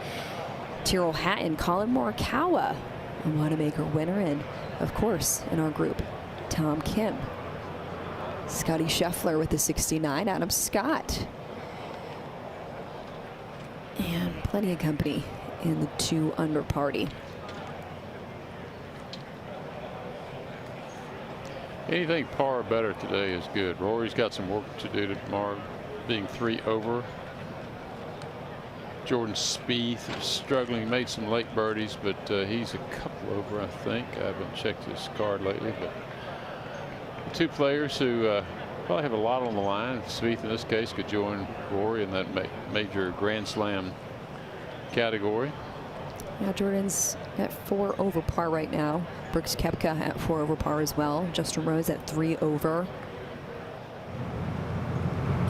Speaker 6: Tyrrell Hatton, Colin Morikawa, a Wanamaker winner, and of course in our group, Tom Kim. Scotty Scheffler with the 69, Adam Scott. And plenty of company in the 2 under party.
Speaker 10: Anything par or better today is good. Rory's got some work to do tomorrow, being 3 over. Jordan Spieth is struggling, made some late birdies, but he's a couple over, I think. I haven't checked his card lately, but 2 players who probably have a lot on the line. Spieth, in this case, could join Rory in that major Grand Slam category.
Speaker 6: Yeah, Jordan's at 4 over par right now. Brooks Koepka at 4 over par as well. Justin Rose at 3 over.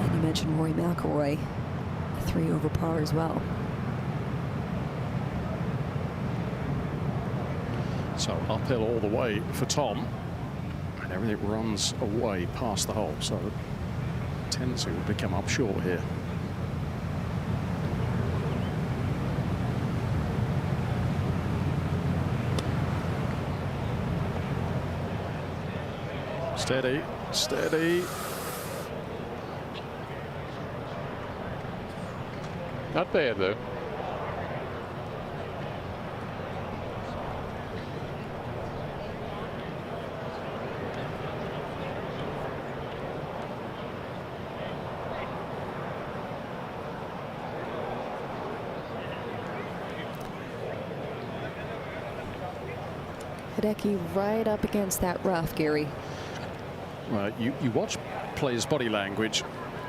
Speaker 6: And you mentioned Rory McIlroy, 3 over par as well.
Speaker 7: So uphill all the way for Tom, and everything runs away past the hole, so the tendency will become up short here. Steady, steady.
Speaker 10: Not bad though.
Speaker 6: Hideki right up against that rough, Gary.
Speaker 7: You watch players' body language,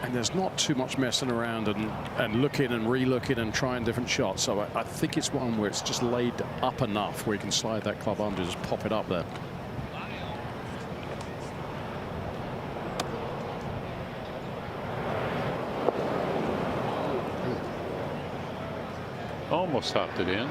Speaker 7: and there's not too much messing around and looking and re-looking and trying different shots. So I think it's one where it's just laid up enough where you can slide that club under, just pop it up there.
Speaker 10: Almost hopped it in.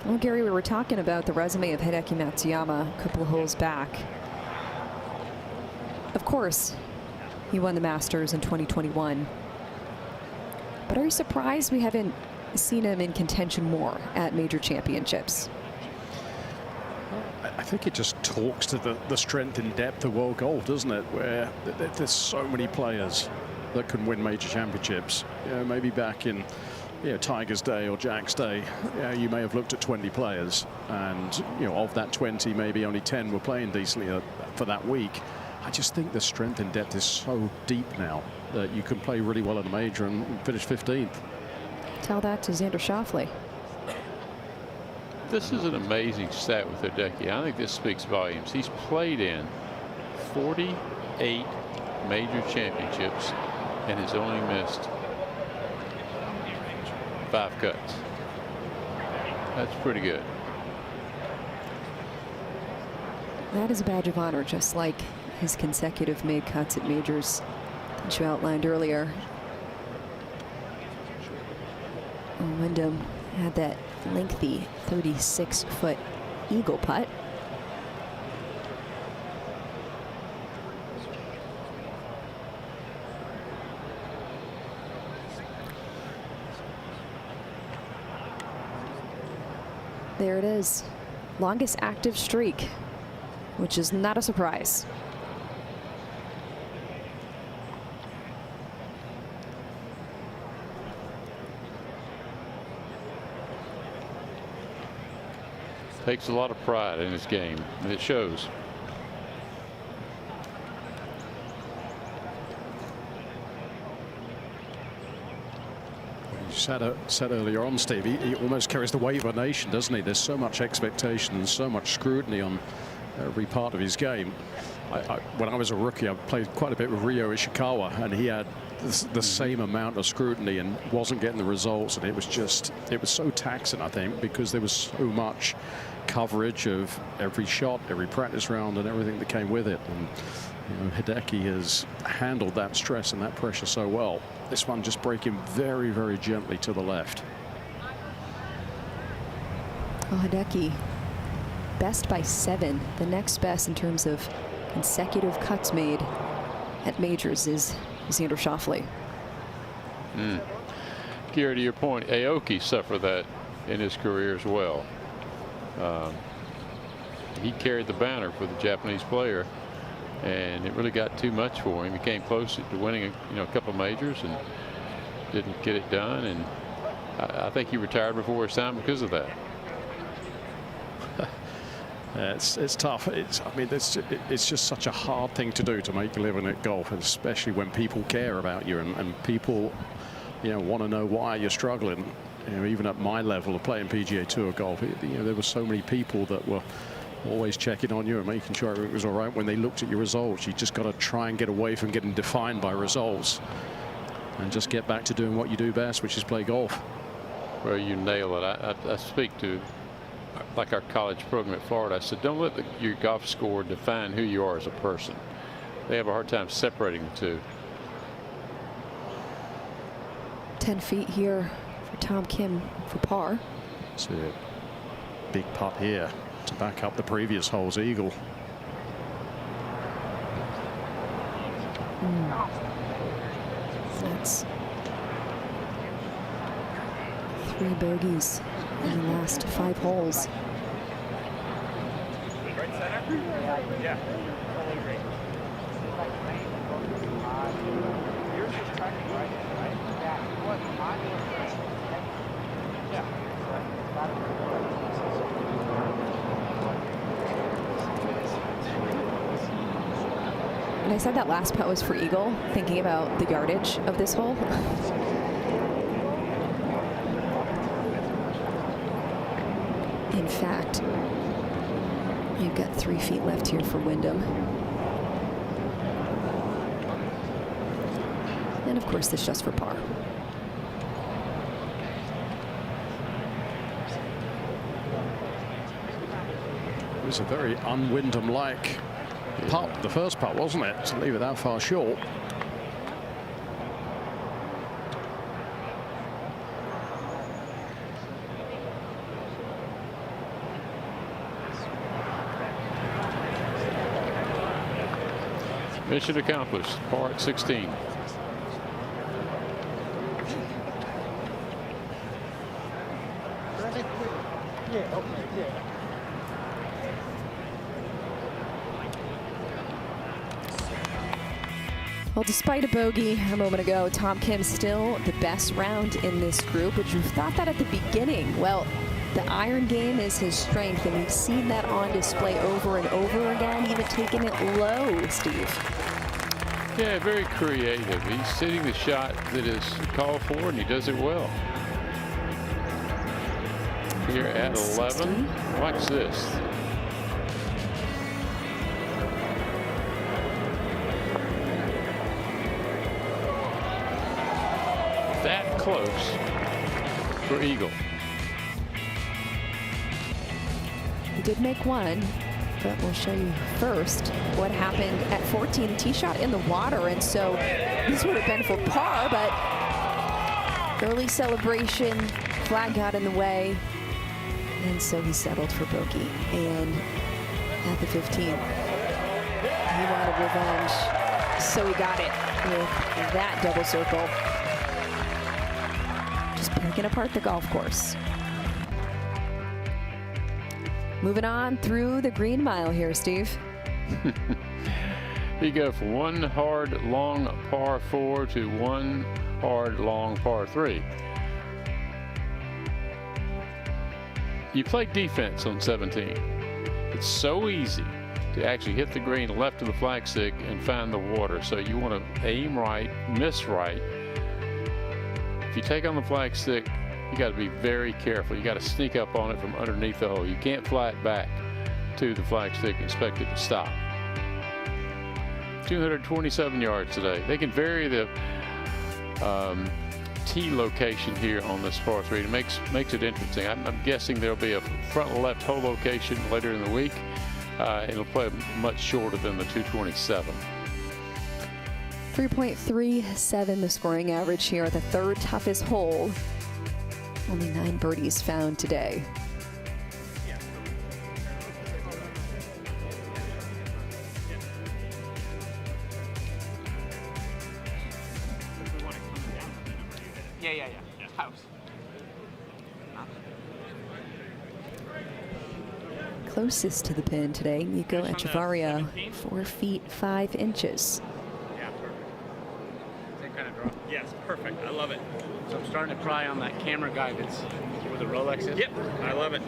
Speaker 6: Well, Gary, we were talking about the resume of Hideki Matsuyama a couple of holes back. Of course, he won the Masters in 2021. But are you surprised we haven't seen him in contention more at major championships?
Speaker 7: I think it just talks to the strength and depth of world golf, doesn't it? Where there's so many players that can win major championships. You know, maybe back in Tiger's Day or Jack's Day, you may have looked at 20 players, and of that 20, maybe only 10 were playing decently for that week. I just think the strength in depth is so deep now that you can play really well at a major and finish 15th.
Speaker 6: Tell that to Xander Schauffele.
Speaker 10: This is an amazing stat with Hideki. I think this speaks volumes. He's played in 48 major championships and has only missed 5 cuts. That's pretty good.
Speaker 6: That is a badge of honor, just like his consecutive made cuts at majors that you outlined earlier. Wyndham had that lengthy 36-foot eagle putt. There it is. Longest active streak, which is not a surprise.
Speaker 10: Takes a lot of pride in his game, and it shows.
Speaker 7: You said earlier on, Steve, he almost carries the weight of a nation, doesn't he? There's so much expectation and so much scrutiny on every part of his game. When I was a rookie, I played quite a bit with Ryo Ishikawa, and he had the same amount of scrutiny and wasn't getting the results, and it was so taxing, I think, because there was so much coverage of every shot, every practice round, and everything that came with it. And Hideki has handled that stress and that pressure so well. This one just breaking very, very gently to the left.
Speaker 6: Well, Hideki, best by 7. The next best in terms of consecutive cuts made at majors is Xander Schauffele.
Speaker 10: Gary, to your point, Aoki suffered that in his career as well. He carried the banner for the Japanese player, and it really got too much for him. He came close to winning a couple of majors and didn't get it done, and I think he retired before his time because of that.
Speaker 7: It's tough. It's just such a hard thing to do, to make a living at golf, especially when people care about you and people want to know why you're struggling. Even at my level of playing PGA Tour golf, there were so many people that were always checking on you and making sure everything was all right when they looked at your results. You just got to try and get away from getting defined by results and just get back to doing what you do best, which is play golf.
Speaker 10: Well, you nail it. I speak to, like, our college program at Florida. I said, don't let your golf score define who you are as a person. They have a hard time separating the two.
Speaker 6: 10 feet here for Tom Kim for par.
Speaker 7: It's a big putt here to back up the previous hole's eagle.
Speaker 6: That's 3 bogeys in the last 5 holes.
Speaker 18: Yeah.
Speaker 6: And I said that last putt was for eagle, thinking about the yardage of this hole. In fact, you've got 3 feet left here for Wyndham. And of course, this just for par.
Speaker 7: It was a very un-Wyndham-like putt, the first putt, wasn't it, to leave it that far short.
Speaker 10: Mission accomplished. Par at 16.
Speaker 6: Well, despite a bogey a moment ago, Tom Kim still the best round in this group, which we thought that at the beginning. Well, the iron game is his strength, and we've seen that on display over and over again, even taking it low, Steve.
Speaker 10: Yeah, very creative. He's hitting the shot that is called for, and he does it well. Here at 11, watch this. That close for eagle.
Speaker 6: He did make one, but we'll show you first what happened at 14. Tee shot in the water, and so this would have been for par, but early celebration, flag got in the way, and so he settled for bogey. And at the 15th, he wanted revenge, so he got it with that double circle. Just picking apart the golf course. Moving on through the green mile here, Steve.
Speaker 10: You go from one hard, long par 4 to one hard, long par 3. You play defense on 17. It's so easy to actually hit the green left of the flagstick and find the water. So you want to aim right, miss right. If you take on the flagstick, you got to be very careful. You got to sneak up on it from underneath the hole. You can't fly it back to the flagstick and expect it to stop. 227 yards today. They can vary the tee location here on this par 3. It makes it interesting. I'm guessing there'll be a front left hole location later in the week. It'll play much shorter than the 227.
Speaker 6: 3.37 the scoring average here at the third toughest hole. Only 9 birdies found today.
Speaker 13: Yeah. House.
Speaker 6: Closest to the pin today, Nico Echevarria, 4 feet 5 inches.
Speaker 18: Yeah, perfect. Same kind of draw. Yes, perfect. I love it. So I'm starting to pry on that camera guy that's where the Rolex is. Yep, I love it.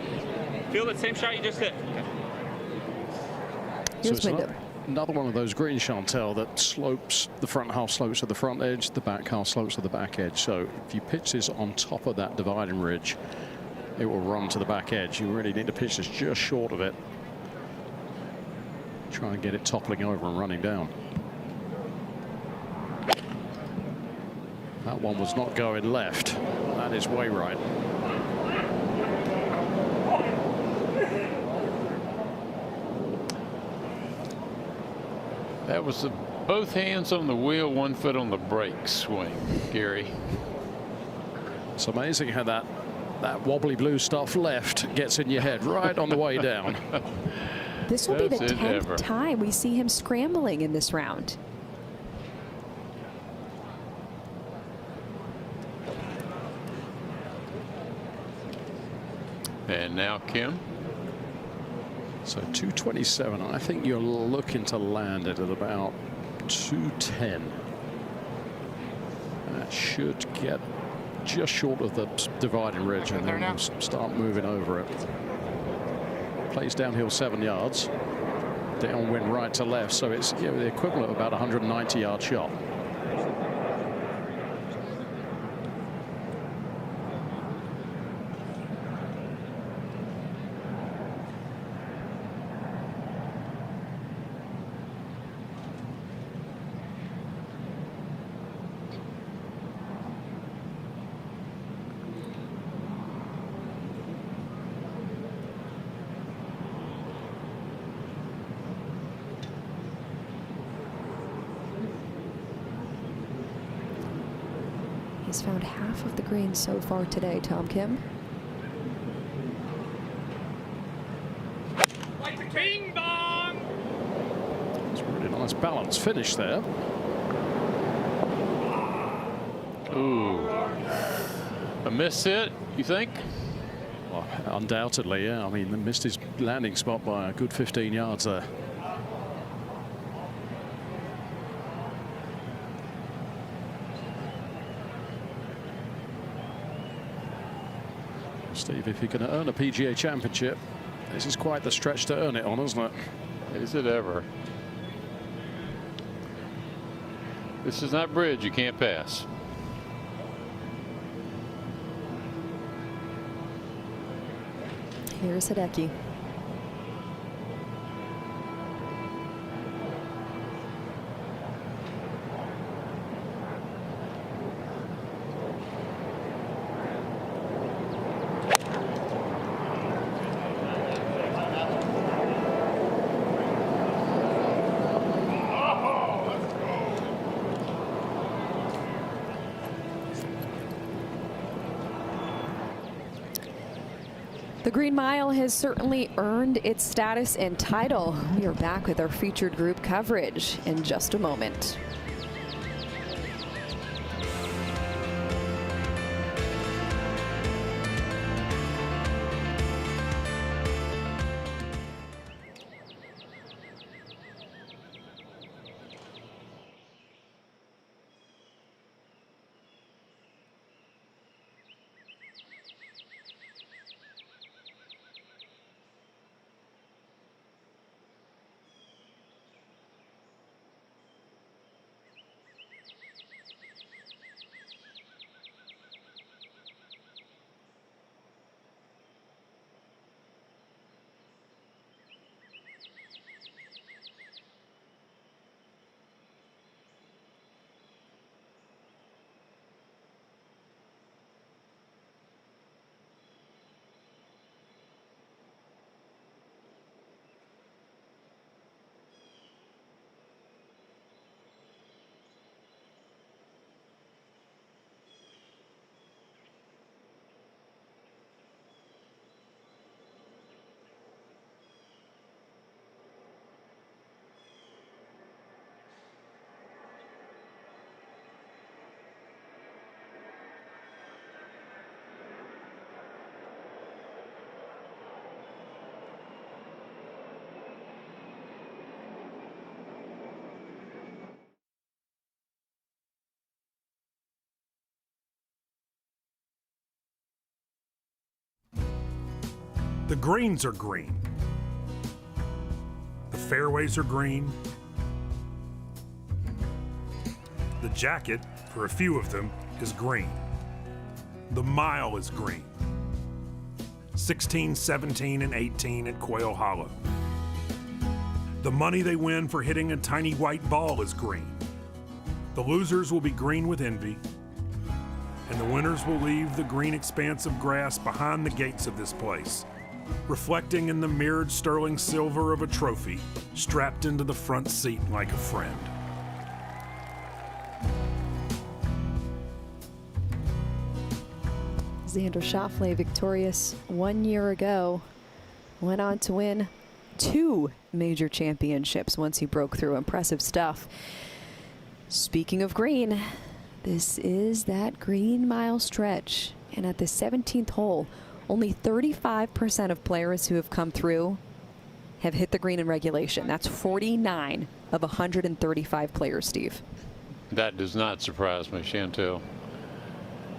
Speaker 18: Feel that same shot you just hit.
Speaker 6: Here's Wyndham.
Speaker 7: Another one of those greens, Chantel, that slopes, the front half slopes to the front edge, the back half slopes to the back edge. So if you pitch this on top of that dividing ridge, it will run to the back edge. You really need to pitch this just short of it. Try and get it toppling over and running down. That one was not going left. That is way right.
Speaker 10: That was both hands on the wheel, 1 foot on the brake swing, Gary.
Speaker 7: It's amazing how that wobbly blue stuff left gets in your head right on the way down.
Speaker 6: This will be the 10th time we see him scrambling in this round.
Speaker 10: And now Kim.
Speaker 7: So 227. I think you're looking to land it at about 210. That should get just short of the dividing ridge, and then we'll start moving over it. Plays downhill 7 yards. Downwind right to left, so it's the equivalent of about a 190-yard shot.
Speaker 6: He's found half of the green so far today, Tom Kim.
Speaker 18: Bing bong!
Speaker 7: It's a really nice balance finish there.
Speaker 10: Ooh. A miss hit, you think?
Speaker 7: Well, undoubtedly, yeah. I mean, they missed his landing spot by a good 15 yards there. Steve, if you're going to earn a PGA Championship, this is quite the stretch to earn it on, isn't it?
Speaker 10: Is it ever? This is not bridge you can't pass.
Speaker 6: Here's Hideki. The Green Mile has certainly earned its status and title. We are back with our featured group coverage in just a moment.
Speaker 8: The greens are green. The fairways are green. The jacket, for a few of them, is green. The mile is green. 16, 17, and 18 at Quail Hollow. The money they win for hitting a tiny white ball is green. The losers will be green with envy, and the winners will leave the green expanse of grass behind the gates of this place, reflecting in the mirrored sterling silver of a trophy strapped into the front seat like a friend.
Speaker 6: Xander Schauffele, victorious 1 year ago, went on to win 2 major championships once he broke through. Impressive stuff. Speaking of green, this is that Green Mile stretch, and at the 17th hole, only 35% of players who have come through have hit the green in regulation. That's 49 of 135 players, Steve.
Speaker 10: That does not surprise me, Chantel.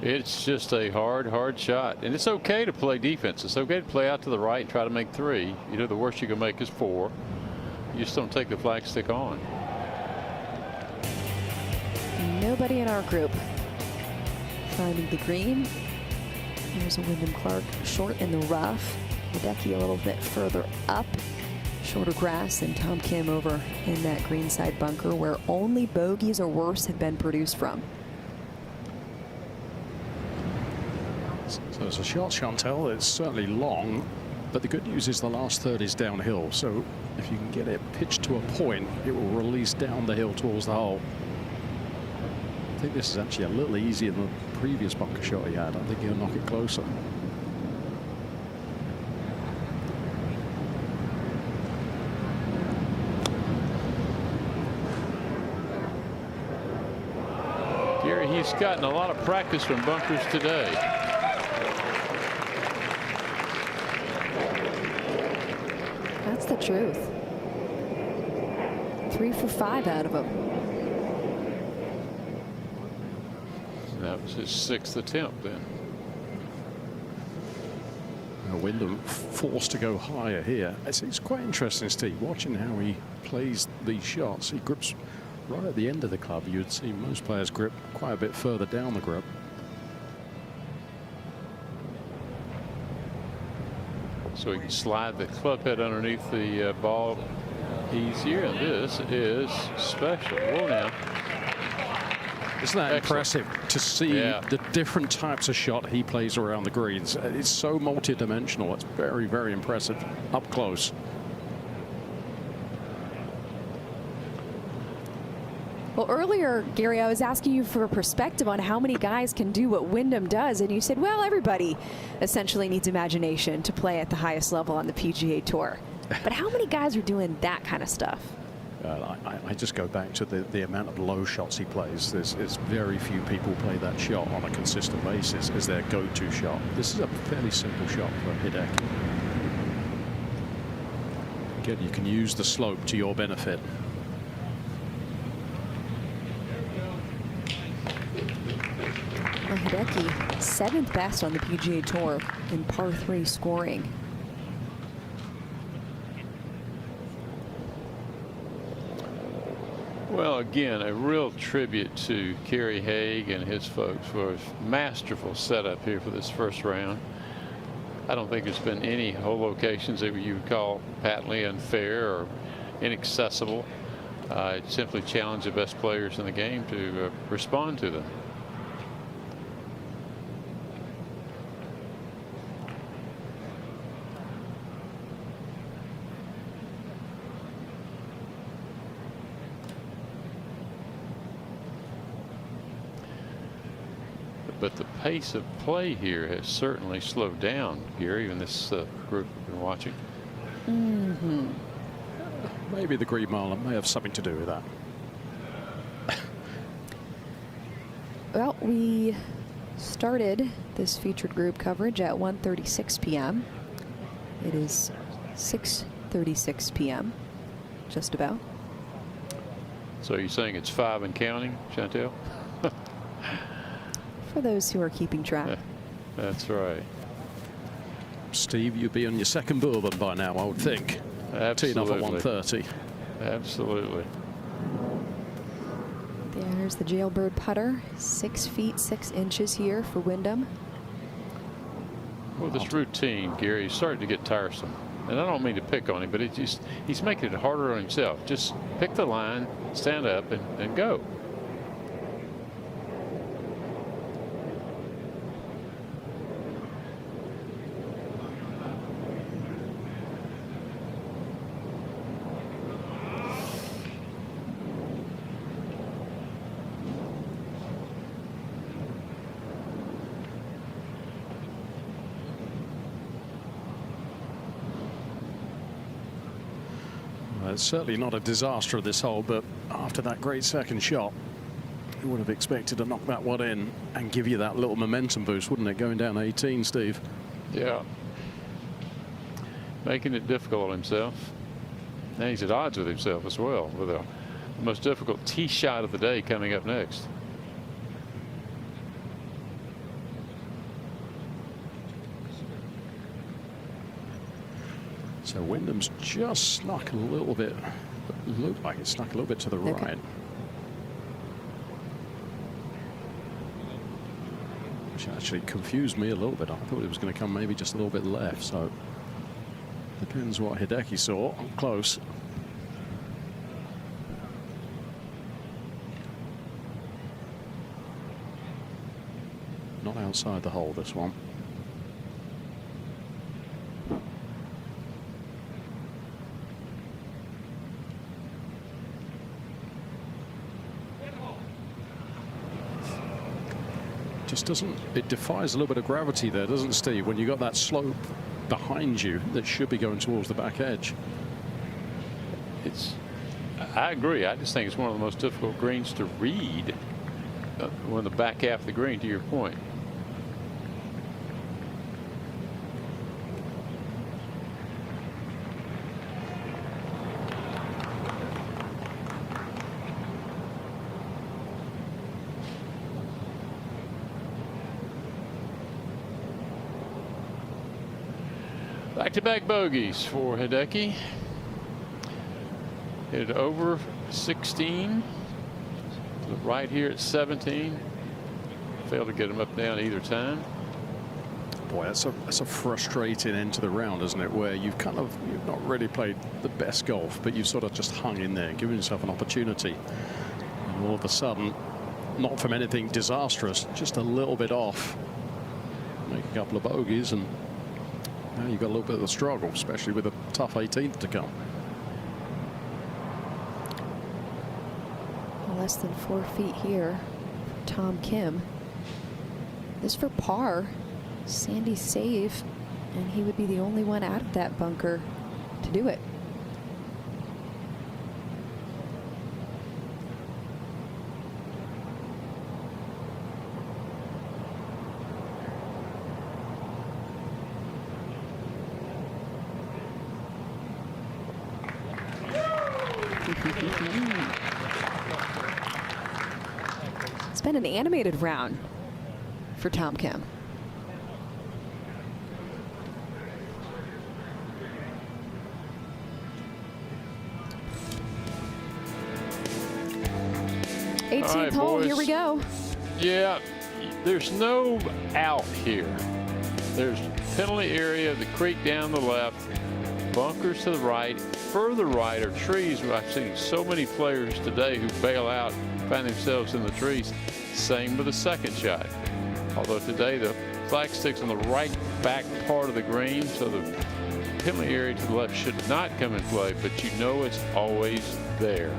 Speaker 10: It's just a hard shot. And it's okay to play defense. It's okay to play out to the right and try to make 3. You know, the worst you can make is 4. You just don't take the flagstick on.
Speaker 6: Nobody in our group finding the green. Here's a Wyndham Clark short in the rough. Hideki a little bit further up. Shorter grass, and Tom Kim over in that greenside bunker where only bogeys or worse have been produced from.
Speaker 7: So it's a shot, Chantel. It's certainly long, but the good news is the last third is downhill. So if you can get it pitched to a point, it will release down the hill towards the hole. I think this is actually a little easier than the previous bunker shot he had. I think he'll knock it closer.
Speaker 10: Gary, he's gotten a lot of practice from bunkers today.
Speaker 6: That's the truth. 3 for 5 out of him.
Speaker 10: That was his 6th attempt then.
Speaker 7: Wyndham forced to go higher here. It's quite interesting, Steve, watching how he plays these shots. He grips right at the end of the club. You'd see most players grip quite a bit further down the grip.
Speaker 10: So he can slide the club head underneath the ball easier, and this is special. Whoa, now.
Speaker 7: Isn't that
Speaker 10: Excellent.
Speaker 7: impressive to see the different types of shot he plays around the greens? It's so multi-dimensional. It's very, very impressive up close.
Speaker 6: Well, earlier, Gary, I was asking you for a perspective on how many guys can do what Wyndham does, and you said, well, everybody essentially needs imagination to play at the highest level on the PGA Tour. But how many guys are doing that kind of stuff?
Speaker 7: I just go back to the amount of low shots he plays. There's very few people play that shot on a consistent basis as their go-to shot. This is a fairly simple shot for Hideki. Again, you can use the slope to your benefit.
Speaker 6: Well, Hideki, 7th best on the PGA Tour in par 3 scoring.
Speaker 10: Well, again, a real tribute to Kerry Haig and his folks for his masterful setup here for this first round. I don't think there's been any hole locations that you would call patently unfair or inaccessible. It simply challenged the best players in the game to respond to them. But the pace of play here has certainly slowed down, Gary, in this group we've been watching.
Speaker 6: Mm-hmm.
Speaker 7: Maybe the green mile may have something to do with that.
Speaker 6: Well, we started this featured group coverage at 1:36 p.m. It is 6:36 p.m. just about.
Speaker 10: So you're saying it's 5 and counting, Chantel?
Speaker 6: For those who are keeping track.
Speaker 10: That's right.
Speaker 7: Steve, you'd be on your second bourbon by now, I would think. Teeing off at 1:30.
Speaker 10: Absolutely.
Speaker 6: There's the jailbird putter, 6 feet 6 inches here for Wyndham.
Speaker 10: Well, this routine, Gary, is starting to get tiresome. And I don't mean to pick on him, but he's making it harder on himself. Just pick the line, stand up, and go.
Speaker 7: It's certainly not a disaster of this hole, but after that great second shot, you would have expected to knock that one in and give you that little momentum boost, wouldn't it, going down 18, Steve?
Speaker 10: Yeah. Making it difficult on himself. And he's at odds with himself as well, with the most difficult tee shot of the day coming up next.
Speaker 7: So Wyndham's just snuck a little bit, looked like it snuck a little bit to the right. Which actually confused me a little bit. I thought it was going to come maybe just a little bit left, so depends what Hideki saw up close. Not outside the hole, this one. Just doesn't, it defies a little bit of gravity there, doesn't it, Steve, when you got that slope behind you that should be going towards the back edge.
Speaker 10: I agree. I just think it's one of the most difficult greens to read on the back half of the green, to your point. Back-to-back bogeys for Hideki. Hit it over 16. To the right here at 17. Failed to get him up down either time.
Speaker 7: Boy, that's a frustrating end to the round, isn't it? Where you've not really played the best golf, but you've sort of just hung in there, given yourself an opportunity. And all of a sudden, not from anything disastrous, just a little bit off. Make a couple of bogeys, and now you've got a little bit of a struggle, especially with a tough 18th to come.
Speaker 6: Less than 4 feet here for Tom Kim. This for par. Sandy save, and he would be the only one out of that bunker to do it. It's been an animated round for Tom Kim.
Speaker 10: All right,
Speaker 6: 18th hole,
Speaker 10: boys.
Speaker 6: here we go.
Speaker 10: Yeah, there's no out here. There's penalty area, the creek down the left, bunkers to the right. Further right are trees. I've seen so many players today who bail out, find themselves in the trees. Same with the second shot. Although today the flag sticks on the right back part of the green, so the penalty area to the left should not come in play, but you know it's always there.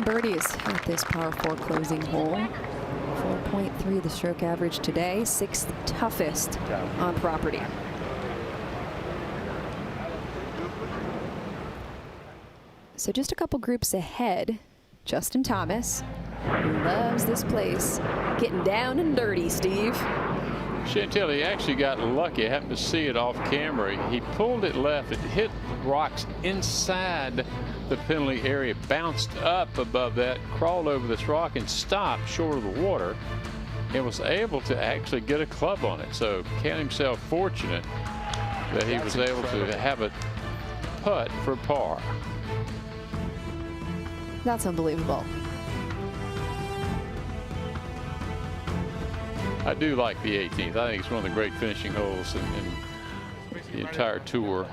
Speaker 6: Birdies at this par 4 closing hole. 4.3 the stroke average today, 6th toughest on property. So just a couple groups ahead. Justin Thomas, who loves this place, getting down and dirty, Steve.
Speaker 10: Chantel, he actually got lucky. I happened to see it off camera. He pulled it left. It hit rocks inside the penalty area, bounced up above that, crawled over this rock and stopped short of the water, and was able to actually get a club on it. So count himself fortunate that he was able to have a putt for par.
Speaker 6: That's unbelievable.
Speaker 10: I do like the 18th. I think it's one of the great finishing holes in the entire tour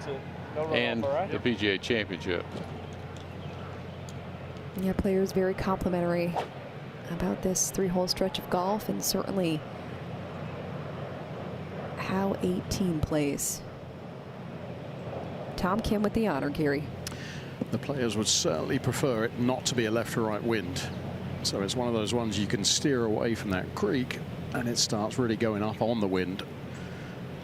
Speaker 10: and the PGA Championship.
Speaker 6: Yeah, players very complimentary about this 3-hole stretch of golf, and certainly how 18 plays. Tom Kim with the honor, Gary.
Speaker 7: The players would certainly prefer it not to be a left or right wind. So it's one of those ones you can steer away from that creek and it starts really going up on the wind.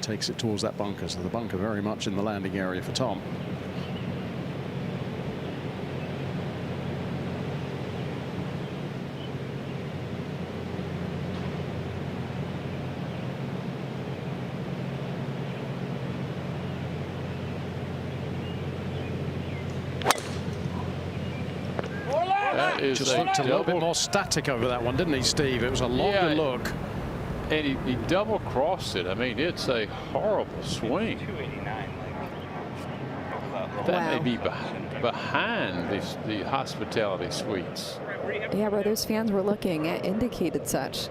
Speaker 7: Takes it towards that bunker. So the bunker very much in the landing area for Tom. Just looked a little bit more static over that one, didn't he, Steve? It was a longer look.
Speaker 10: And he double crossed it. I mean, it's a horrible swing. That may be behind the hospitality suites.
Speaker 6: Yeah, where those fans were looking, it indicated such.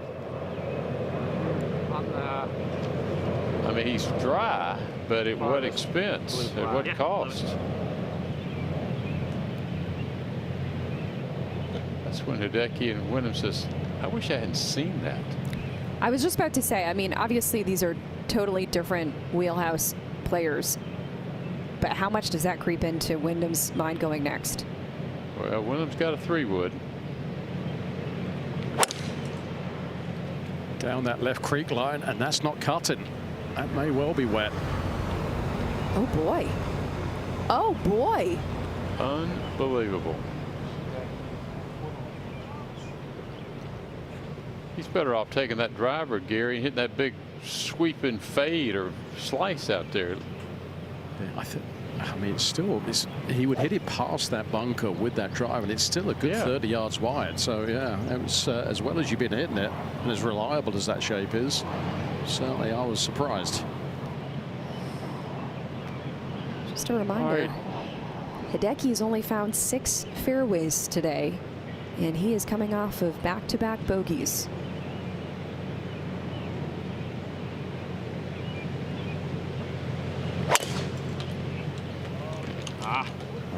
Speaker 10: I mean, he's dry, but at what expense? At what cost? That's when Hideki and Wyndham says, I wish I hadn't seen that.
Speaker 6: I was just about to say, I mean, obviously these are totally different wheelhouse players, but how much does that creep into Wyndham's mind going next?
Speaker 10: Well, Wyndham's got a 3-wood.
Speaker 7: Down that left creek line, and that's not cutting. That may well be wet.
Speaker 6: Oh boy. Oh boy.
Speaker 10: Unbelievable. He's better off taking that driver, Gary, and hitting that big sweeping fade or slice out there.
Speaker 7: I mean, he would hit it past that bunker with that drive, and it's still a good 30 yards wide. So, yeah, it was, as well as you've been hitting it, and as reliable as that shape is, certainly I was surprised.
Speaker 6: Just a reminder, Hideki's only found 6 fairways today, and he is coming off of back-to-back bogeys.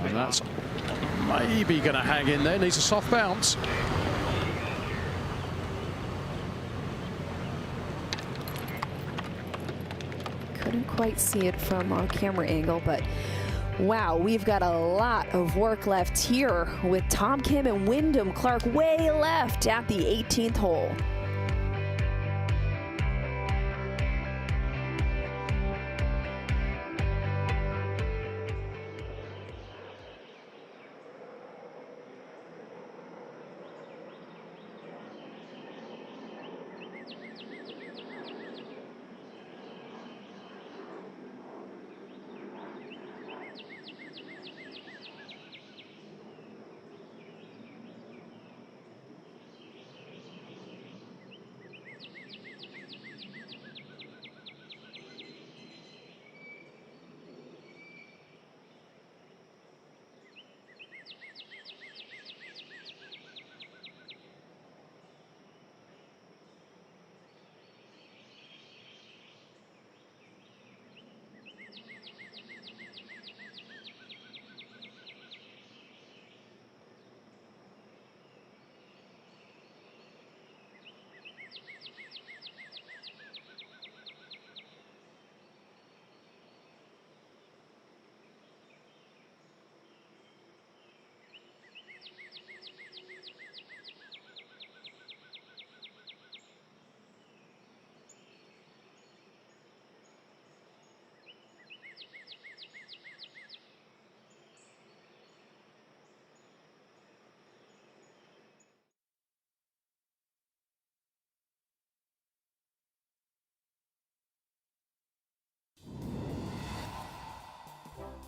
Speaker 7: And that's maybe going to hang in there. Needs a soft bounce.
Speaker 6: Couldn't quite see it from our camera angle, but wow, we've got a lot of work left here with Tom Kim and Wyndham Clark way left at the 18th hole.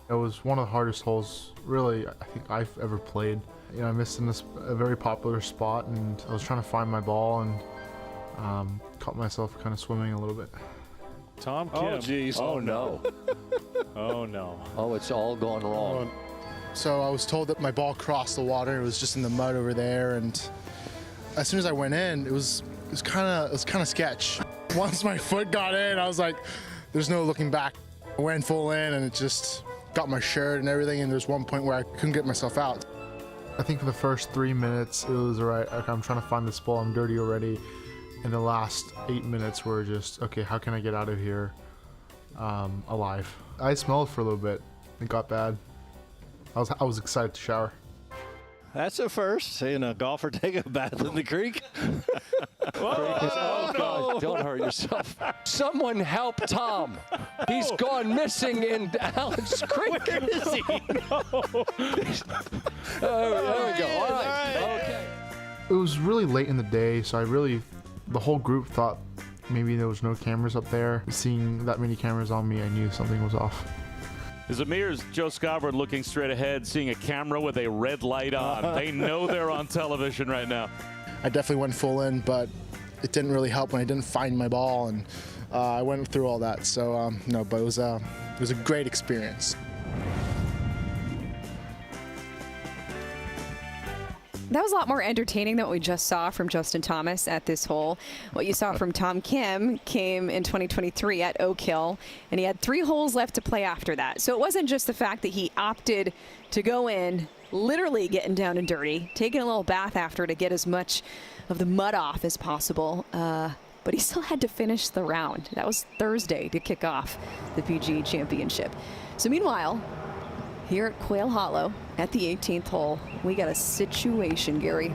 Speaker 22: It was one of the hardest holes, really, I think I've ever played. You know, I missed in a very popular spot, and I was trying to find my ball and caught myself kind of swimming a little bit.
Speaker 1: Tom Kim.
Speaker 2: Oh, geez.
Speaker 1: Oh, no. Oh, no.
Speaker 2: Oh, it's all gone wrong.
Speaker 16: So I was told that my ball crossed the water. It was just in the mud over there, and as soon as I went in, it was kind of sketch. Once my foot got in, I was like, there's no looking back. I went full in, and it just got my shirt and everything, and there's one point where I couldn't get myself out.
Speaker 22: I think for the first 3 minutes, it was all right. Like, I'm trying to find this ball. I'm dirty already. And the last 8 minutes were just, okay, how can I get out of here alive? I smelled for a little bit. It got bad. I was excited to shower.
Speaker 2: That's a first, seeing a golfer take a bath in the creek.
Speaker 1: Oh,
Speaker 2: God, don't hurt yourself.
Speaker 1: Someone help Tom. He's gone missing in Alex Creek.
Speaker 2: Where is he?
Speaker 1: Oh, there we go. All right. Okay.
Speaker 22: It was really late in the day, so the whole group thought maybe there was no cameras up there. Seeing that many cameras on me, I knew something was off.
Speaker 1: As Amir's Joe Scarborough looking straight ahead, seeing a camera with a red light on. They know they're on television right now.
Speaker 16: I definitely went full in, but it didn't really help when I didn't find my ball, and I went through all that. So no, but it was a great experience.
Speaker 6: That was a lot more entertaining than what we just saw from Justin Thomas at this hole. What you saw from Tom Kim came in 2023 at Oak Hill, and he had 3 holes left to play after that. So it wasn't just the fact that he opted to go in, literally getting down and dirty, taking a little bath after to get as much of the mud off as possible, but he still had to finish the round. That was Thursday to kick off the PGA Championship. So meanwhile, here at Quail Hollow at the 18th hole, we got a situation, Gary.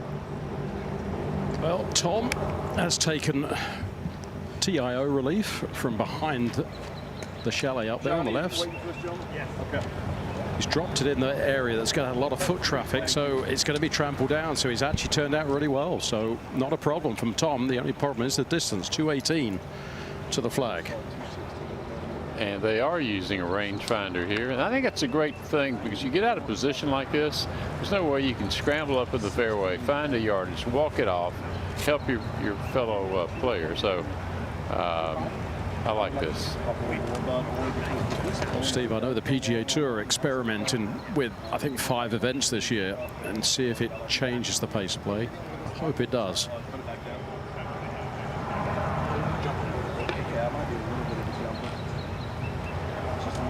Speaker 7: Well, Tom has taken TIO relief from behind the chalet up there on the left. He's dropped it in the area that's got a lot of foot traffic, so it's going to be trampled down. So he's actually turned out really well. So not a problem from Tom. The only problem is the distance, 218 to the flag.
Speaker 10: And they are using a rangefinder here. And I think that's a great thing because you get out of position like this, there's no way you can scramble up in the fairway, find a yardage, walk it off, help your fellow player. So I like this.
Speaker 7: Well, Steve, I know the PGA Tour are experimenting with, I think, 5 events this year and see if it changes the pace of play. I hope it does.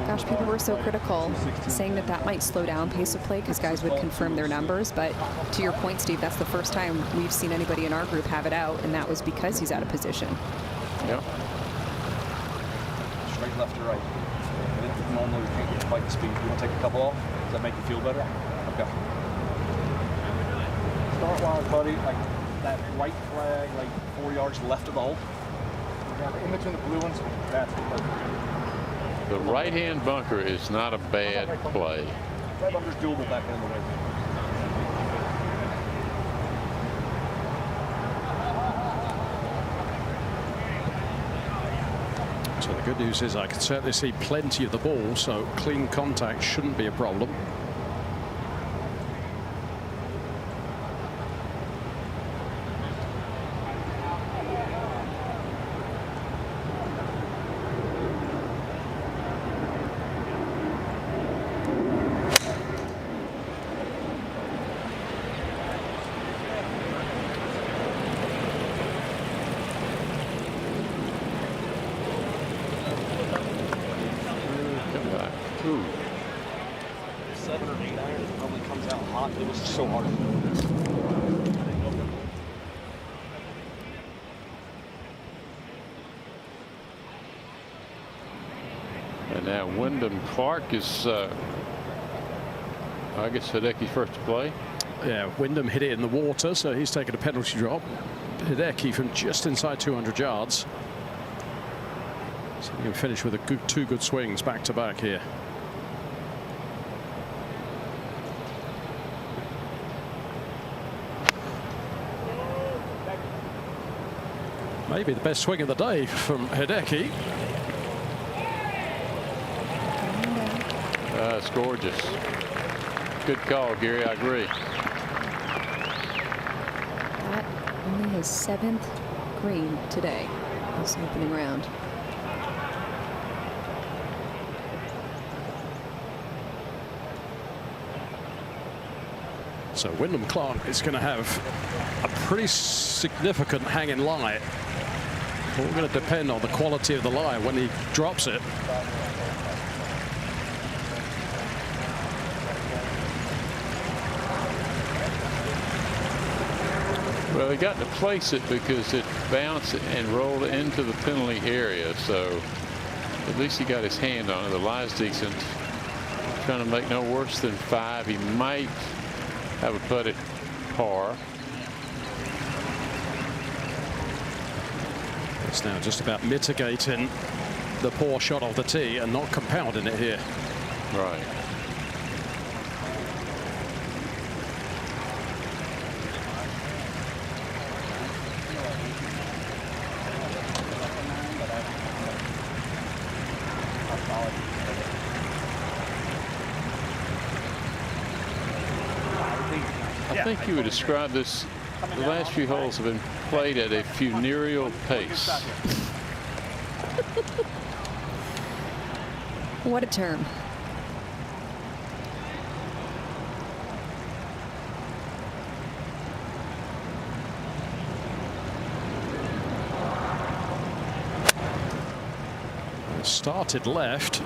Speaker 6: Gosh, people were so critical, saying that that might slow down pace of play because guys would confirm their numbers. But to your point, Steve, that's the first time we've seen anybody in our group have it out, and that was because he's out of position.
Speaker 10: Yep.
Speaker 4: Straight left to right. Normally we can't get quite the speed. You want to take a couple off? Does that make you feel better? Okay. Start wise, buddy. Like that white flag, like 4 yards left of the hole. In between the blue ones, that's perfect.
Speaker 10: The right-hand bunker is not a bad play.
Speaker 4: That bunker's doable back in the way.
Speaker 7: So the good news is I can certainly see plenty of the ball, so clean contact shouldn't be a problem.
Speaker 10: And now Wyndham Clark is, I guess, Hideki's first to play.
Speaker 7: Yeah, Wyndham hit it in the water, so he's taken a penalty drop. Hideki from just inside 200 yards. So he can finish with a two good swings back to back here. Maybe the best swing of the day from Hideki.
Speaker 10: It's gorgeous. Good call, Gary. I agree.
Speaker 6: That only his 7th green today, this opening round.
Speaker 7: So Wyndham Clark is going to have a pretty significant hanging lie. All going to depend on the quality of the lie when he drops it.
Speaker 10: Well, he got to place it because it bounced and rolled into the penalty area. So at least he got his hand on it. The lie's decent. Trying to make no worse than 5. He might have a putt at par.
Speaker 7: It's now just about mitigating the poor shot off the tee and not compounding it here.
Speaker 10: Right. I think you would describe this, the last few holes have been played at a funereal pace.
Speaker 6: What a term.
Speaker 7: Started left.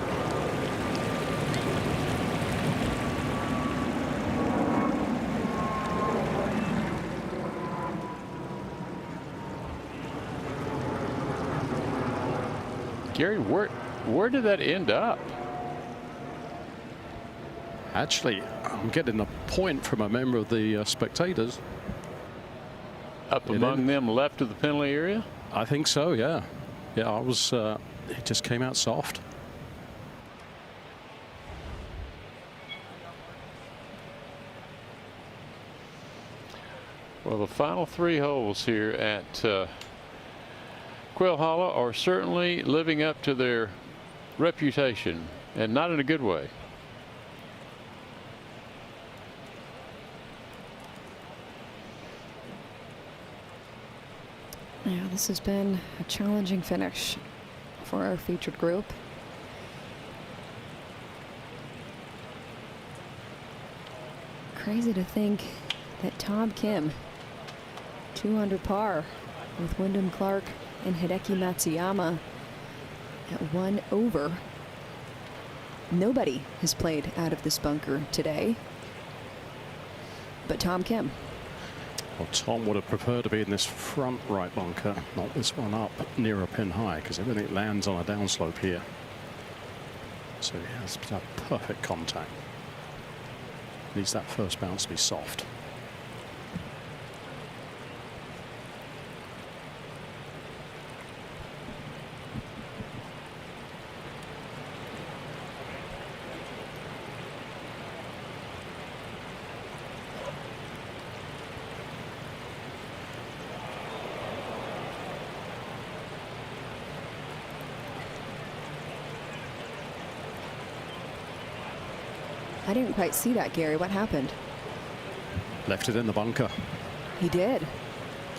Speaker 10: Gary, where did that end up?
Speaker 7: Actually, I'm getting a point from a member of the spectators.
Speaker 10: Up among them left of the penalty area?
Speaker 7: I think so, yeah. Yeah, I was, it just came out soft.
Speaker 10: Well, the final 3 holes here at Quail Hollow are certainly living up to their reputation, and not in a good way.
Speaker 6: Yeah, this has been a challenging finish for our featured group. Crazy to think that Tom Kim, 2 under par with Wyndham Clark and Hideki Matsuyama at 1 over. Nobody has played out of this bunker today but Tom Kim.
Speaker 7: Well, Tom would have preferred to be in this front right bunker, not this one up near a pin high, because everything lands on a downslope here. So he has a perfect contact. Needs that first bounce to be soft.
Speaker 6: I didn't quite see that, Gary. What happened?
Speaker 7: Left it in the bunker.
Speaker 6: He did.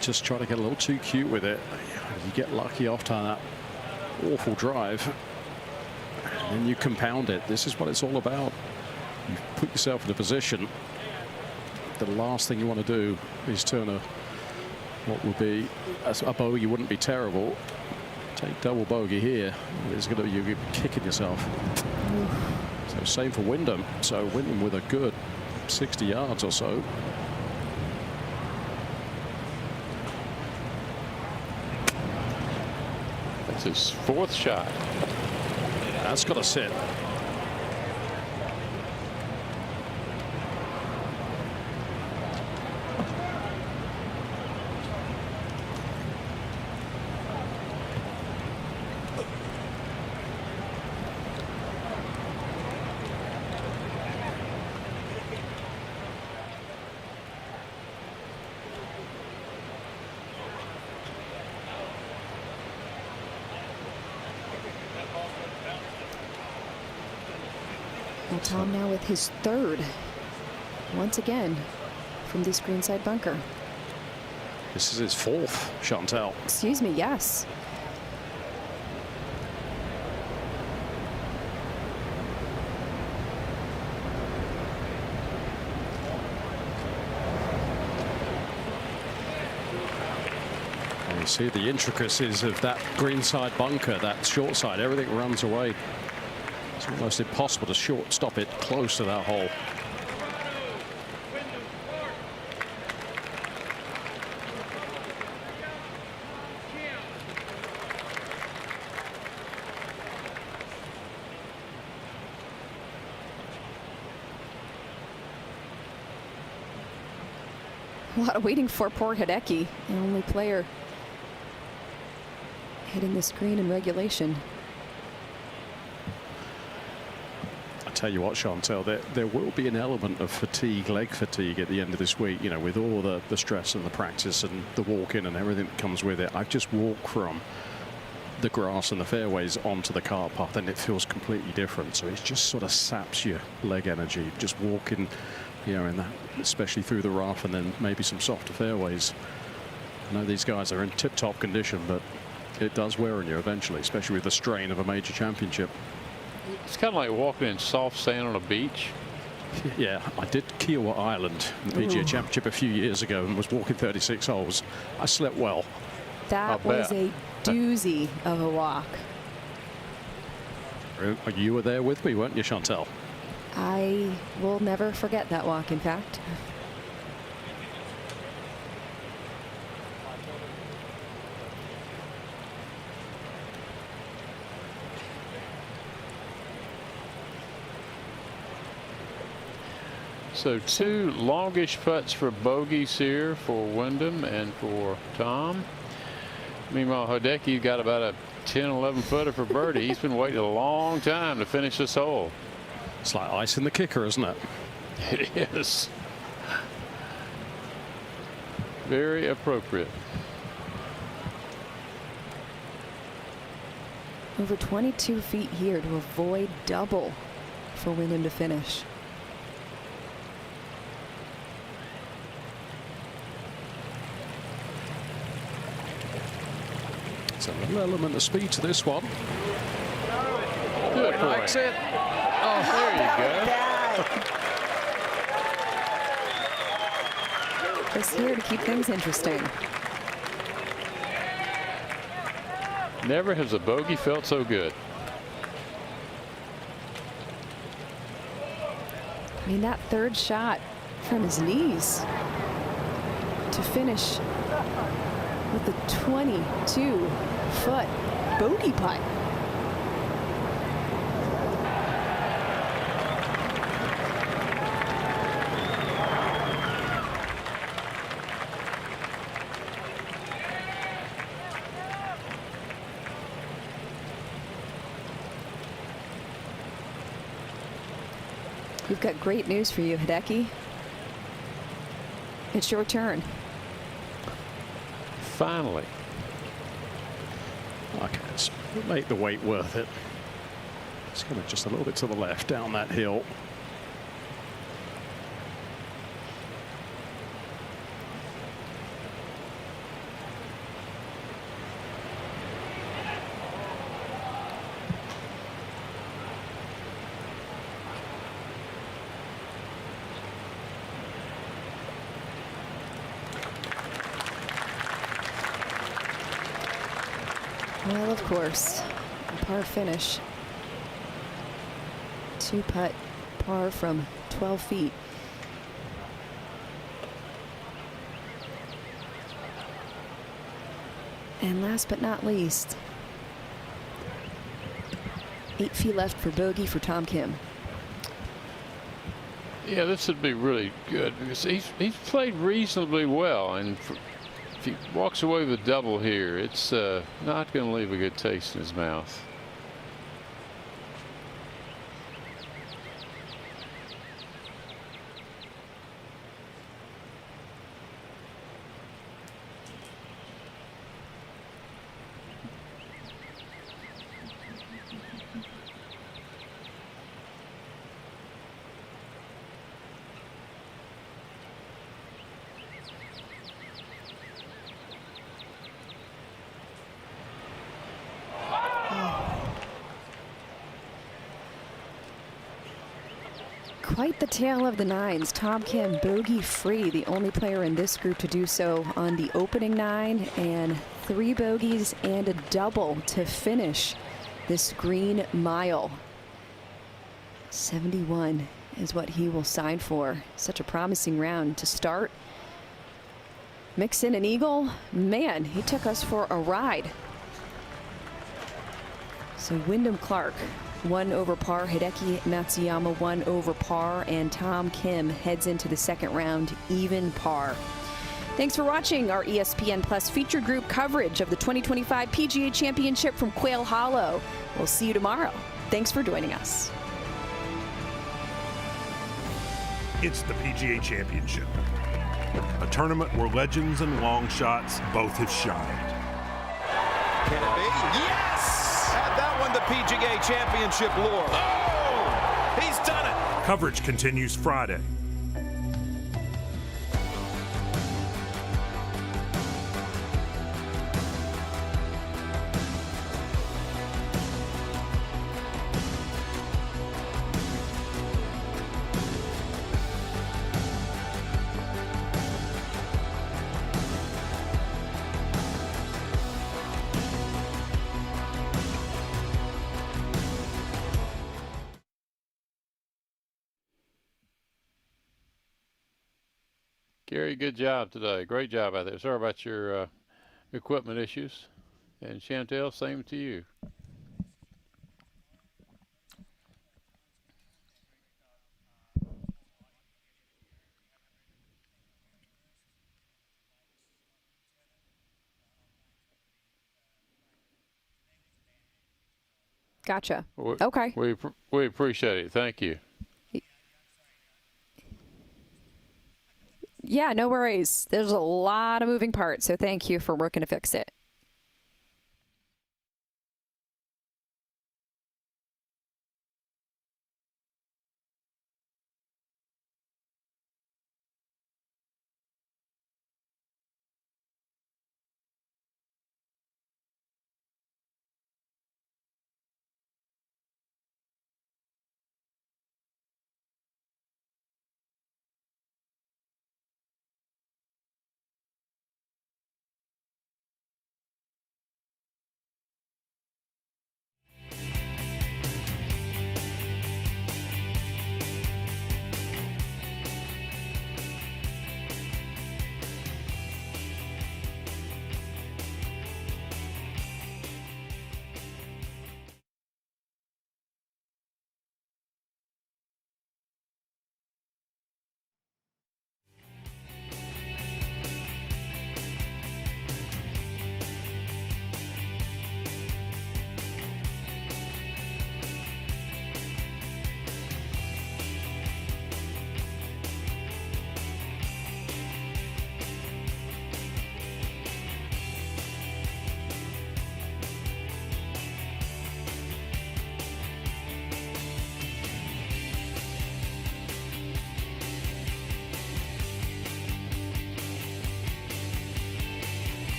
Speaker 7: Just try to get a little too cute with it. You get lucky after that awful drive, and then you compound it. This is what it's all about. You put yourself in a position. The last thing you want to do is turn a what would be a bogey. Wouldn't be terrible. Take double bogey here. It's going to you're kicking yourself. So same for Wyndham. So Wyndham with a good 60 yards or so.
Speaker 10: That's his 4th shot.
Speaker 7: That's got to sit.
Speaker 6: Tom now with his 3rd, once again, from this greenside bunker.
Speaker 7: This is his 4th, Chantel.
Speaker 6: Excuse me, yes.
Speaker 7: And you see the intricacies of that greenside bunker, that short side, everything runs away. It's almost impossible to stop it close to that hole.
Speaker 6: A lot of waiting for poor Hideki, the only player hitting the screen in regulation.
Speaker 7: Tell you what, Chantel, there will be an element of fatigue, leg fatigue at the end of this week, you know, with all the stress and the practice and the walk in and everything that comes with it. I've just walked from the grass and the fairways onto the car path and it feels completely different. So it just sort of saps your leg energy, just walking, you know, in that, especially through the rough and then maybe some softer fairways. I know these guys are in tip-top condition, but it does wear on you eventually, especially with the strain of a major championship.
Speaker 10: It's kind of like walking in soft sand on a beach.
Speaker 7: Yeah, I did Kiowa Island in the PGA Championship a few years ago and was walking 36 holes. I slept well.
Speaker 6: That was a doozy of a walk.
Speaker 7: You were there with me, weren't you, Chantel?
Speaker 6: I will never forget that walk, in fact.
Speaker 10: So 2 longish putts for bogeys here for Wyndham and for Tom. Meanwhile, Hideki got about a 10, 11 footer for birdie. He's been waiting a long time to finish this hole.
Speaker 7: It's like ice in the kicker, isn't it?
Speaker 10: It is. Very appropriate.
Speaker 6: Over 22 feet here to avoid double for Wyndham to finish.
Speaker 7: It's a little element of speed to this one.
Speaker 10: Good boy.
Speaker 7: Likes it.
Speaker 10: Oh, there you go.
Speaker 6: Just here to keep things interesting.
Speaker 10: Never has a bogey felt so good.
Speaker 6: I mean, that third shot from his knees to finish with the 22-foot bogey putt. We've got great news for you, Hideki. It's your turn.
Speaker 10: Finally.
Speaker 7: Okay, let's make the weight worth it. It's coming just a little bit to the left down that hill.
Speaker 6: Well, of course, a par finish. 2-putt par from 12 feet. And last but not least, 8 feet left for bogey for Tom Kim.
Speaker 10: Yeah, this would be really good because he's played reasonably well, and if he walks away with a double here, it's not going to leave a good taste in his mouth.
Speaker 6: Quite the tale of the nines. Tom Kim bogey free, the only player in this group to do so on the opening 9, and 3 bogeys and a double to finish this green mile. 71 is what he will sign for. Such a promising round to start. Mix in an eagle. Man, he took us for a ride. So Wyndham Clark, 1 over par. Hideki Matsuyama, 1 over par. And Tom Kim heads into the second round, even par. Thanks for watching our ESPN Plus feature group coverage of the 2025 PGA Championship from Quail Hollow. We'll see you tomorrow. Thanks for joining us.
Speaker 8: It's the PGA Championship, a tournament where legends and long shots both have shined.
Speaker 3: Can it be? Yes! Add that one to PGA Championship lore. Oh! He's done it!
Speaker 8: Coverage continues Friday.
Speaker 10: Gary, good job today. Great job out there. Sorry about your equipment issues. And Chantel, same to you.
Speaker 6: Gotcha. Okay.
Speaker 10: We appreciate it. Thank you.
Speaker 6: Yeah, no worries. There's a lot of moving parts, so thank you for working to fix it.